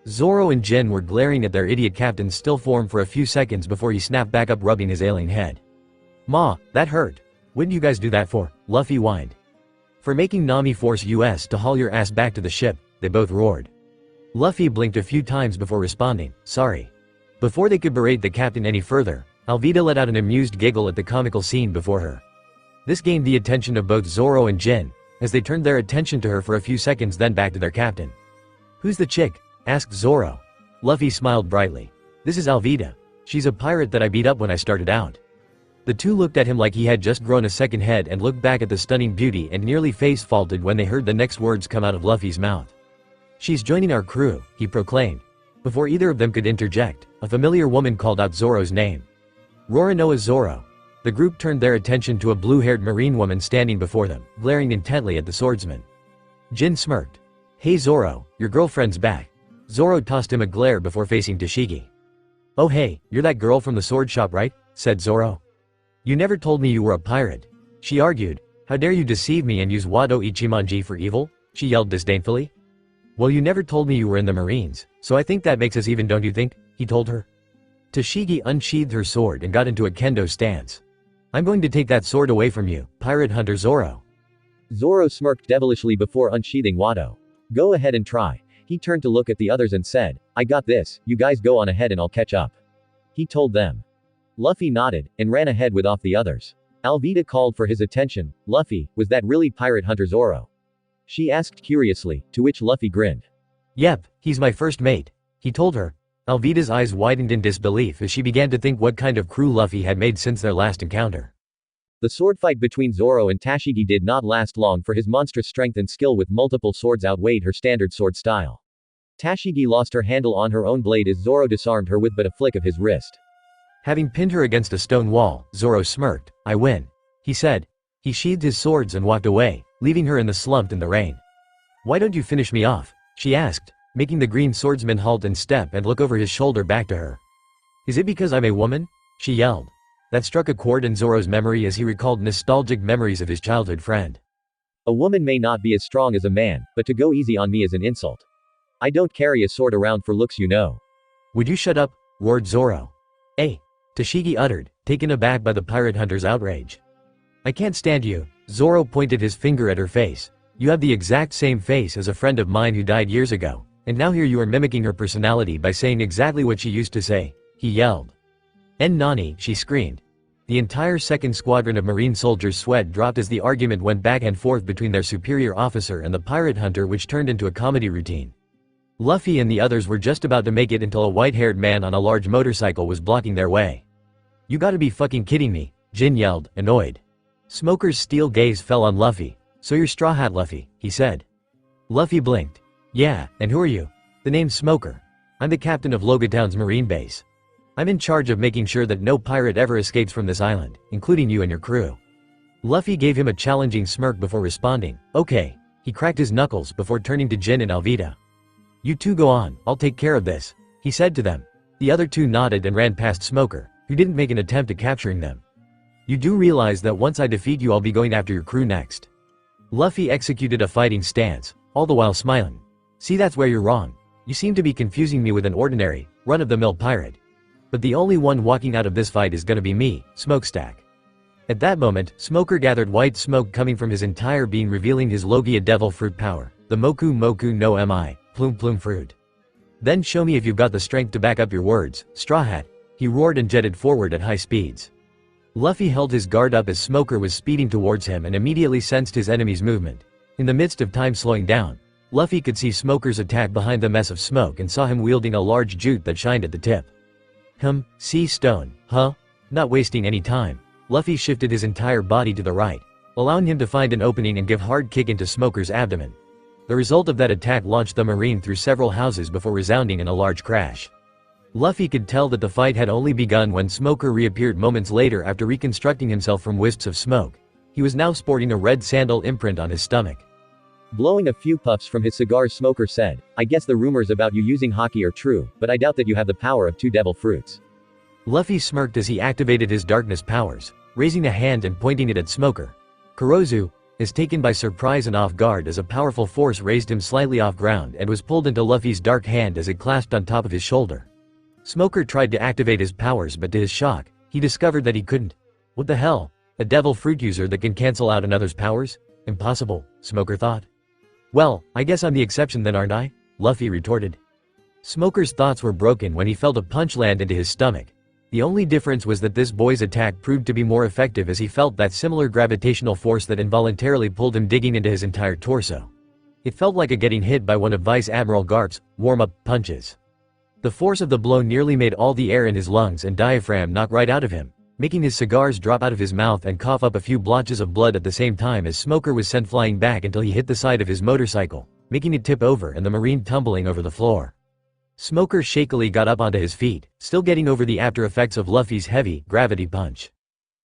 Zoro and Jin were glaring at their idiot captain's still form for a few seconds before he snapped back up, rubbing his ailing head. "Ma, that hurt. What'd you guys do that for?" Luffy whined. "For making Nami force us to haul your ass back to the ship," they both roared. Luffy blinked a few times before responding, "Sorry." Before they could berate the captain any further, Alvida let out an amused giggle at the comical scene before her. This gained the attention of both Zoro and Jin, as they turned their attention to her for a few seconds, then back to their captain. "Who's the chick?" asked Zoro. Luffy smiled brightly. "This is Alvida. She's a pirate that I beat up when I started out." The two looked at him like he had just grown a second head and looked back at the stunning beauty and nearly face-faulted when they heard the next words come out of Luffy's mouth. "She's joining our crew," he proclaimed. Before either of them could interject, a familiar woman called out Zoro's name. "Roronoa Zoro." The group turned their attention to a blue-haired marine woman standing before them, glaring intently at the swordsman. Jin smirked. "Hey Zoro, your girlfriend's back." Zoro tossed him a glare before facing Tashigi. "Oh hey, you're that girl from the sword shop, right?" said Zoro. "You never told me you were a pirate," she argued. "How dare you deceive me and use Wado Ichimonji for evil?" she yelled disdainfully. "Well, you never told me you were in the Marines, so I think that makes us even, don't you think?" he told her. Tashigi unsheathed her sword and got into a kendo stance. "I'm going to take that sword away from you, pirate hunter Zoro." Zoro smirked devilishly before unsheathing Wado. "Go ahead and try." He turned to look at the others and said, "I got this, you guys go on ahead and I'll catch up." He told them. Luffy nodded, and ran ahead with off the others. Alvida called for his attention. "Luffy, was that really pirate hunter Zoro?" she asked curiously, to which Luffy grinned. "Yep, he's my first mate," he told her. Alvida's eyes widened in disbelief as she began to think what kind of crew Luffy had made since their last encounter. The sword fight between Zoro and Tashigi did not last long, for his monstrous strength and skill with multiple swords outweighed her standard sword style. Tashigi lost her handle on her own blade as Zoro disarmed her with but a flick of his wrist. Having pinned her against a stone wall, Zoro smirked. "I win," he said. He sheathed his swords and walked away, leaving her in the slump in the rain. "Why don't you finish me off?" she asked, making the green swordsman halt and step and look over his shoulder back to her. "Is it because I'm a woman?" she yelled. That struck a chord in Zoro's memory as he recalled nostalgic memories of his childhood friend. "A woman may not be as strong as a man, but to go easy on me is an insult. I don't carry a sword around for looks, you know." "Would you shut up?" roared Zoro. "Hey," Tashigi uttered, taken aback by the pirate hunter's outrage. "I can't stand you." Zoro pointed his finger at her face. "You have the exact same face as a friend of mine who died years ago, and now here you are mimicking her personality by saying exactly what she used to say," he yelled. "En Nani," she screamed. The entire second squadron of marine soldiers' sweat dropped as the argument went back and forth between their superior officer and the pirate hunter, which turned into a comedy routine. Luffy and the others were just about to make it until a white-haired man on a large motorcycle was blocking their way. "You gotta be fucking kidding me," Jin yelled, annoyed. Smoker's steel gaze fell on Luffy. "So you're Straw Hat Luffy," he said. Luffy blinked. "Yeah, and who are you?" "The name's Smoker. I'm the captain of Loguetown's marine base. I'm in charge of making sure that no pirate ever escapes from this island, including you and your crew." Luffy gave him a challenging smirk before responding, "Okay." He cracked his knuckles before turning to Jin and Alvida. "You two go on, I'll take care of this," he said to them. The other two nodded and ran past Smoker, who didn't make an attempt at capturing them. "You do realize that once I defeat you I'll be going after your crew next." Luffy executed a fighting stance, all the while smiling. "See, that's where you're wrong. You seem to be confusing me with an ordinary, run-of-the-mill pirate. But the only one walking out of this fight is gonna be me, Smokestack." At that moment, Smoker gathered white smoke coming from his entire being, revealing his Logia devil fruit power, the Moku Moku no Mi, Plume Plume fruit. "Then show me if you've got the strength to back up your words, Straw Hat," he roared and jetted forward at high speeds. Luffy held his guard up as Smoker was speeding towards him and immediately sensed his enemy's movement. In the midst of time slowing down, Luffy could see Smoker's attack behind the mess of smoke and saw him wielding a large jute that shined at the tip. Sea stone, huh? Not wasting any time, Luffy shifted his entire body to the right, allowing him to find an opening and give hard kick into Smoker's abdomen. The result of that attack launched the marine through several houses before resounding in a large crash. Luffy could tell that the fight had only begun when Smoker reappeared moments later after reconstructing himself from wisps of smoke. He was now sporting a red sandal imprint on his stomach. Blowing a few puffs from his cigar, Smoker said, "I guess the rumors about you using Haki are true, but I doubt that you have the power of 2 devil fruits." Luffy smirked as he activated his darkness powers, raising a hand and pointing it at Smoker. Kurozu is taken by surprise and off guard as a powerful force raised him slightly off ground and was pulled into Luffy's dark hand as it clasped on top of his shoulder. Smoker tried to activate his powers, but to his shock, he discovered that he couldn't. What the hell? A devil fruit user that can cancel out another's powers? Impossible, Smoker thought. "Well, I guess I'm the exception then, aren't I?" Luffy retorted. Smoker's thoughts were broken when he felt a punch land into his stomach. The only difference was that this boy's attack proved to be more effective as he felt that similar gravitational force that involuntarily pulled him digging into his entire torso. It felt like a getting hit by one of Vice Admiral Garp's warm-up punches. The force of the blow nearly made all the air in his lungs and diaphragm knock right out of him, making his cigars drop out of his mouth and cough up a few blotches of blood at the same time as Smoker was sent flying back until he hit the side of his motorcycle, making it tip over and the marine tumbling over the floor. Smoker shakily got up onto his feet, still getting over the after effects of Luffy's heavy, gravity punch.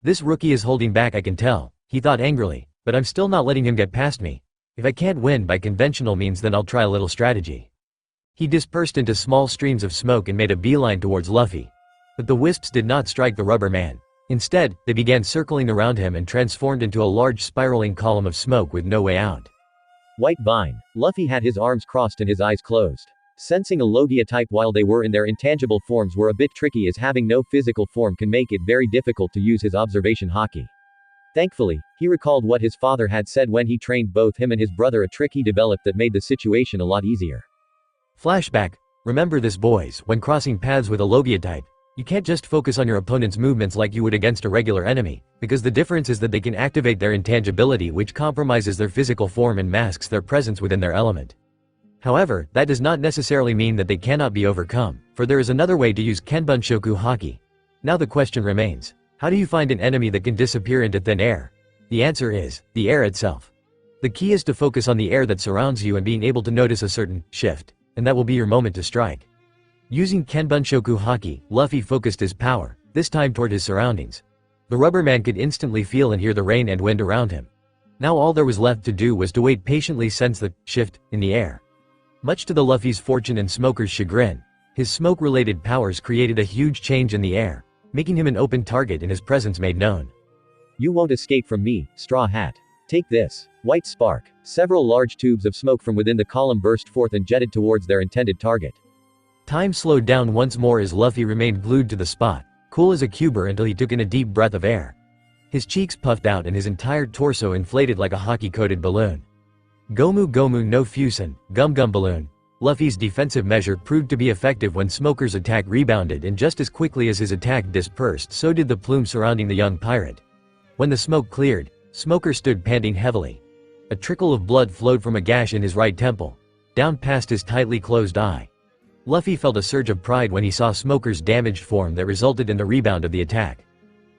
"This rookie is holding back, I can tell," he thought angrily, "but I'm still not letting him get past me. If I can't win by conventional means, then I'll try a little strategy." He dispersed into small streams of smoke and made a beeline towards Luffy. But the wisps did not strike the rubber man. Instead, they began circling around him and transformed into a large spiraling column of smoke with no way out. White Vine. Luffy had his arms crossed and his eyes closed. Sensing a Logia type while they were in their intangible forms were a bit tricky, as having no physical form can make it very difficult to use his observation Haki. Thankfully, he recalled what his father had said when he trained both him and his brother, a trick he developed that made the situation a lot easier. Flashback. Remember this, boys, when crossing paths with a Logia type, you can't just focus on your opponent's movements like you would against a regular enemy, because the difference is that they can activate their intangibility, which compromises their physical form and masks their presence within their element. However, that does not necessarily mean that they cannot be overcome, for there is another way to use Kenbunshoku Haki. Now the question remains, how do you find an enemy that can disappear into thin air? The answer is, the air itself. The key is to focus on the air that surrounds you and being able to notice a certain shift, and that will be your moment to strike. Using Kenbunshoku Haki, Luffy focused his power, this time toward his surroundings. The rubber man could instantly feel and hear the rain and wind around him. Now all there was left to do was to wait patiently, sense the shift in the air. Much to the Luffy's fortune and Smoker's chagrin, his smoke-related powers created a huge change in the air, making him an open target and his presence made known. "You won't escape from me, Straw Hat. Take this." White spark. Several large tubes of smoke from within the column burst forth and jetted towards their intended target. Time slowed down once more as Luffy remained glued to the spot, cool as a cuber until he took in a deep breath of air. His cheeks puffed out and his entire torso inflated like a Haki-coated balloon. Gomu Gomu no Fusen, Gum Gum Balloon. Luffy's defensive measure proved to be effective when Smoker's attack rebounded, and just as quickly as his attack dispersed, so did the plume surrounding the young pirate. When the smoke cleared, Smoker stood panting heavily. A trickle of blood flowed from a gash in his right temple, down past his tightly closed eye. Luffy felt a surge of pride when he saw Smoker's damaged form that resulted in the rebound of the attack.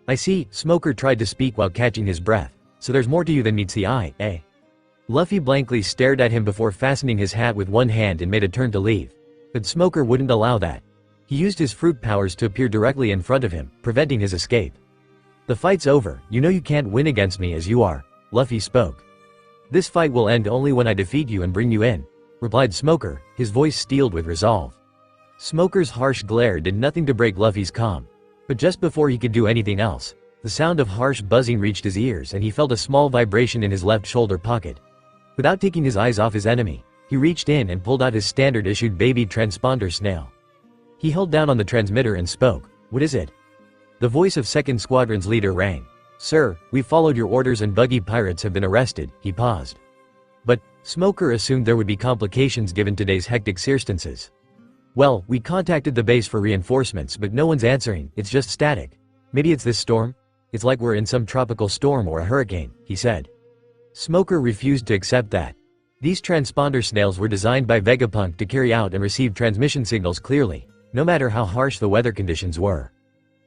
"I see," Smoker tried to speak while catching his breath, "so there's more to you than meets the eye, eh?" Luffy blankly stared at him before fastening his hat with one hand and made a turn to leave. But Smoker wouldn't allow that. He used his fruit powers to appear directly in front of him, preventing his escape. "The fight's over, you know you can't win against me as you are," Luffy spoke. "This fight will end only when I defeat you and bring you in," replied Smoker, his voice steeled with resolve. Smoker's harsh glare did nothing to break Luffy's calm. But just before he could do anything else, the sound of harsh buzzing reached his ears and he felt a small vibration in his left shoulder pocket. Without taking his eyes off his enemy, He reached in and pulled out his standard-issued baby transponder snail. He held down on the transmitter and spoke. "What is it?" The voice of 2nd Squadron's leader rang. "Sir, we followed your orders and buggy pirates have been arrested." He paused. But Smoker assumed there would be complications given today's hectic circumstances. "Well, we contacted the base for reinforcements but no one's answering, it's just static. Maybe it's this storm? It's like we're in some tropical storm or a hurricane," he said. Smoker refused to accept that. These transponder snails were designed by Vegapunk to carry out and receive transmission signals clearly, no matter how harsh the weather conditions were.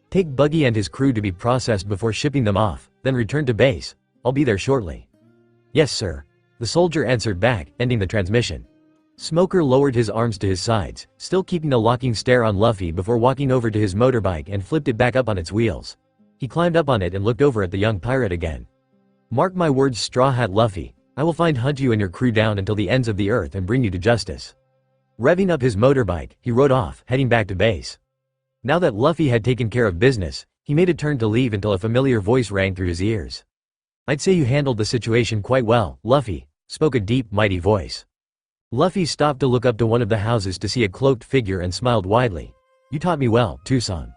"Take Buggy and his crew to be processed before shipping them off, then return to base. I'll be there shortly." "Yes, sir," the soldier answered back, ending the transmission. Smoker lowered his arms to his sides, still keeping a locking stare on Luffy before walking over to his motorbike and flipped it back up on its wheels. He climbed up on it and looked over at the young pirate again. "Mark my words, Straw Hat Luffy, I will hunt you and your crew down until the ends of the earth and bring you to justice." Revving up his motorbike, he rode off, heading back to base. Now that Luffy had taken care of business, he made a turn to leave until a familiar voice rang through his ears. "I'd say you handled the situation quite well, Luffy," spoke a deep, mighty voice. Luffy stopped to look up to one of the houses to see a cloaked figure and smiled widely. "You taught me well, Tucson."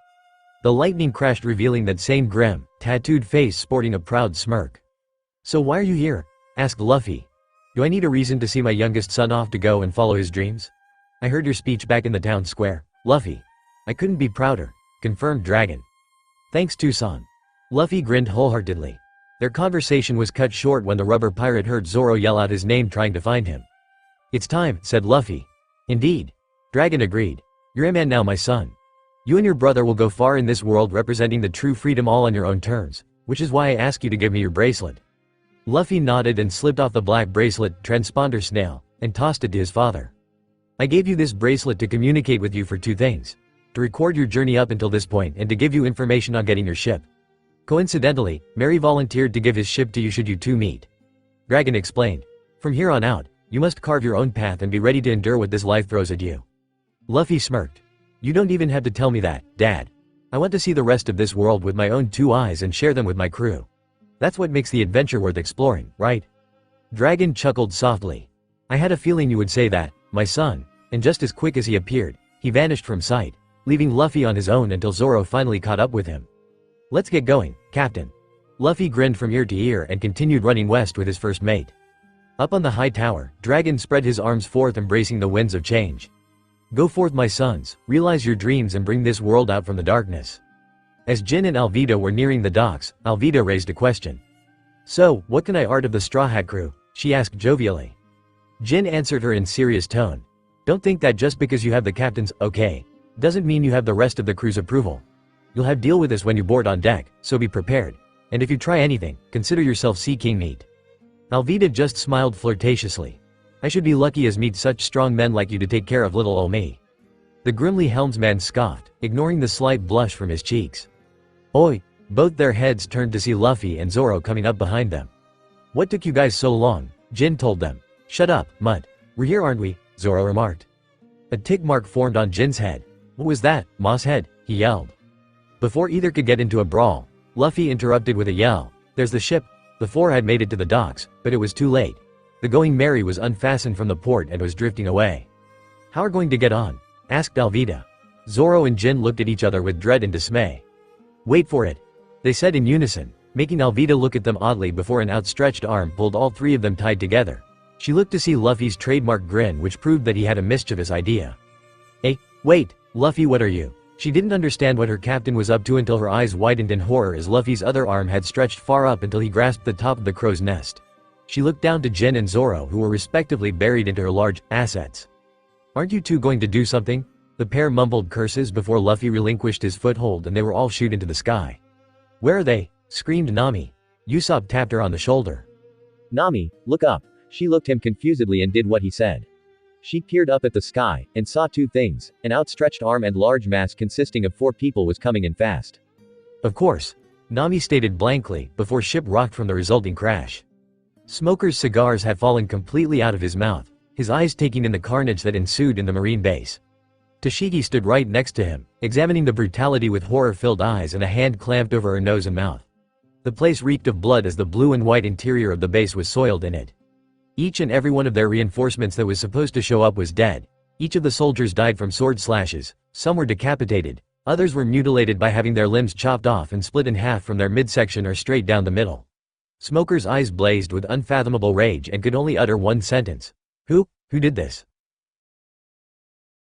The lightning crashed, revealing that same grim, tattooed face sporting a proud smirk. "So why are you here?" asked Luffy. "Do I need a reason to see my youngest son off to go and follow his dreams?" "I heard your speech back in the town square, Luffy. I couldn't be prouder," confirmed Dragon. "Thanks, Tucson." Luffy grinned wholeheartedly. Their conversation was cut short when the rubber pirate heard Zoro yell out his name trying to find him. "It's time," said Luffy. "Indeed." Dragon agreed. "You're a man now, my son. You and your brother will go far in this world representing the true freedom all on your own terms, which is why I ask you to give me your bracelet." Luffy nodded and slipped off the black bracelet, transponder snail, and tossed it to his father. "I gave you this bracelet to communicate with you for two things. To record your journey up until this point and to give you information on getting your ship. Coincidentally, Mary volunteered to give his ship to you should you two meet." Dragon explained. "From here on out, you must carve your own path and be ready to endure what this life throws at you." Luffy smirked. "You don't even have to tell me that, Dad. I want to see the rest of this world with my own two eyes and share them with my crew. That's what makes the adventure worth exploring, right?" Dragon chuckled softly. "I had a feeling you would say that, my son," and just as quick as he appeared, he vanished from sight, leaving Luffy on his own until Zoro finally caught up with him. "Let's get going, Captain." Luffy grinned from ear to ear and continued running west with his first mate. Up on the high tower, Dragon spread his arms forth embracing the winds of change. "Go forth, my sons, realize your dreams and bring this world out from the darkness." As Jin and Alvida were nearing the docks, Alvida raised a question. "So, what can I art of the Straw Hat crew?" she asked jovially. Jin answered her in serious tone. "Don't think that just because you have the captain's okay, doesn't mean you have the rest of the crew's approval. You'll have deal with this when you board on deck, so be prepared. And if you try anything, consider yourself sea king meat." Alvida just smiled flirtatiously. "I should be lucky as meet such strong men like you to take care of little ol' me." The grimly helmsman scoffed, ignoring the slight blush from his cheeks. "Oi!" Both their heads turned to see Luffy and Zoro coming up behind them. "What took you guys so long?" Jin told them. "Shut up, Mud. We're here, aren't we?" Zoro remarked. A tick mark formed on Jin's head. "What was that, Moss Head?" he yelled. Before either could get into a brawl, Luffy interrupted with a yell. "There's the ship." The fore had made it to the docks, but it was too late. The Going Merry was unfastened from the port and was drifting away. "How are we going to get on?" asked Alvida. Zoro and Jin looked at each other with dread and dismay. "Wait for it," they said in unison, making Alvida look at them oddly before an outstretched arm pulled all three of them tied together. She looked to see Luffy's trademark grin, which proved that he had a mischievous idea. "Hey, wait, Luffy, what are you?" She didn't understand what her captain was up to until her eyes widened in horror as Luffy's other arm had stretched far up until he grasped the top of the crow's nest. She looked down to Jin and Zoro, who were respectively buried into her large assets. "Aren't you two going to do something?" The pair mumbled curses before Luffy relinquished his foothold and they were all shooting into the sky. "Where are they?" screamed Nami. Usopp tapped her on the shoulder. "Nami, look up." She looked him confusedly and did what he said. She peered up at the sky, and saw two things, an outstretched arm and large mass consisting of 4 people was coming in fast. "Of course," Nami stated blankly, before ship rocked from the resulting crash. Smoker's cigars had fallen completely out of his mouth, his eyes taking in the carnage that ensued in the marine base. Tashigi stood right next to him, examining the brutality with horror-filled eyes and a hand clamped over her nose and mouth. The place reeked of blood as the blue and white interior of the base was soiled in it. Each and every one of their reinforcements that was supposed to show up was dead. Each of the soldiers died from sword slashes, some were decapitated, others were mutilated by having their limbs chopped off and split in half from their midsection or straight down the middle. Smoker's eyes blazed with unfathomable rage and could only utter one sentence. Who did this?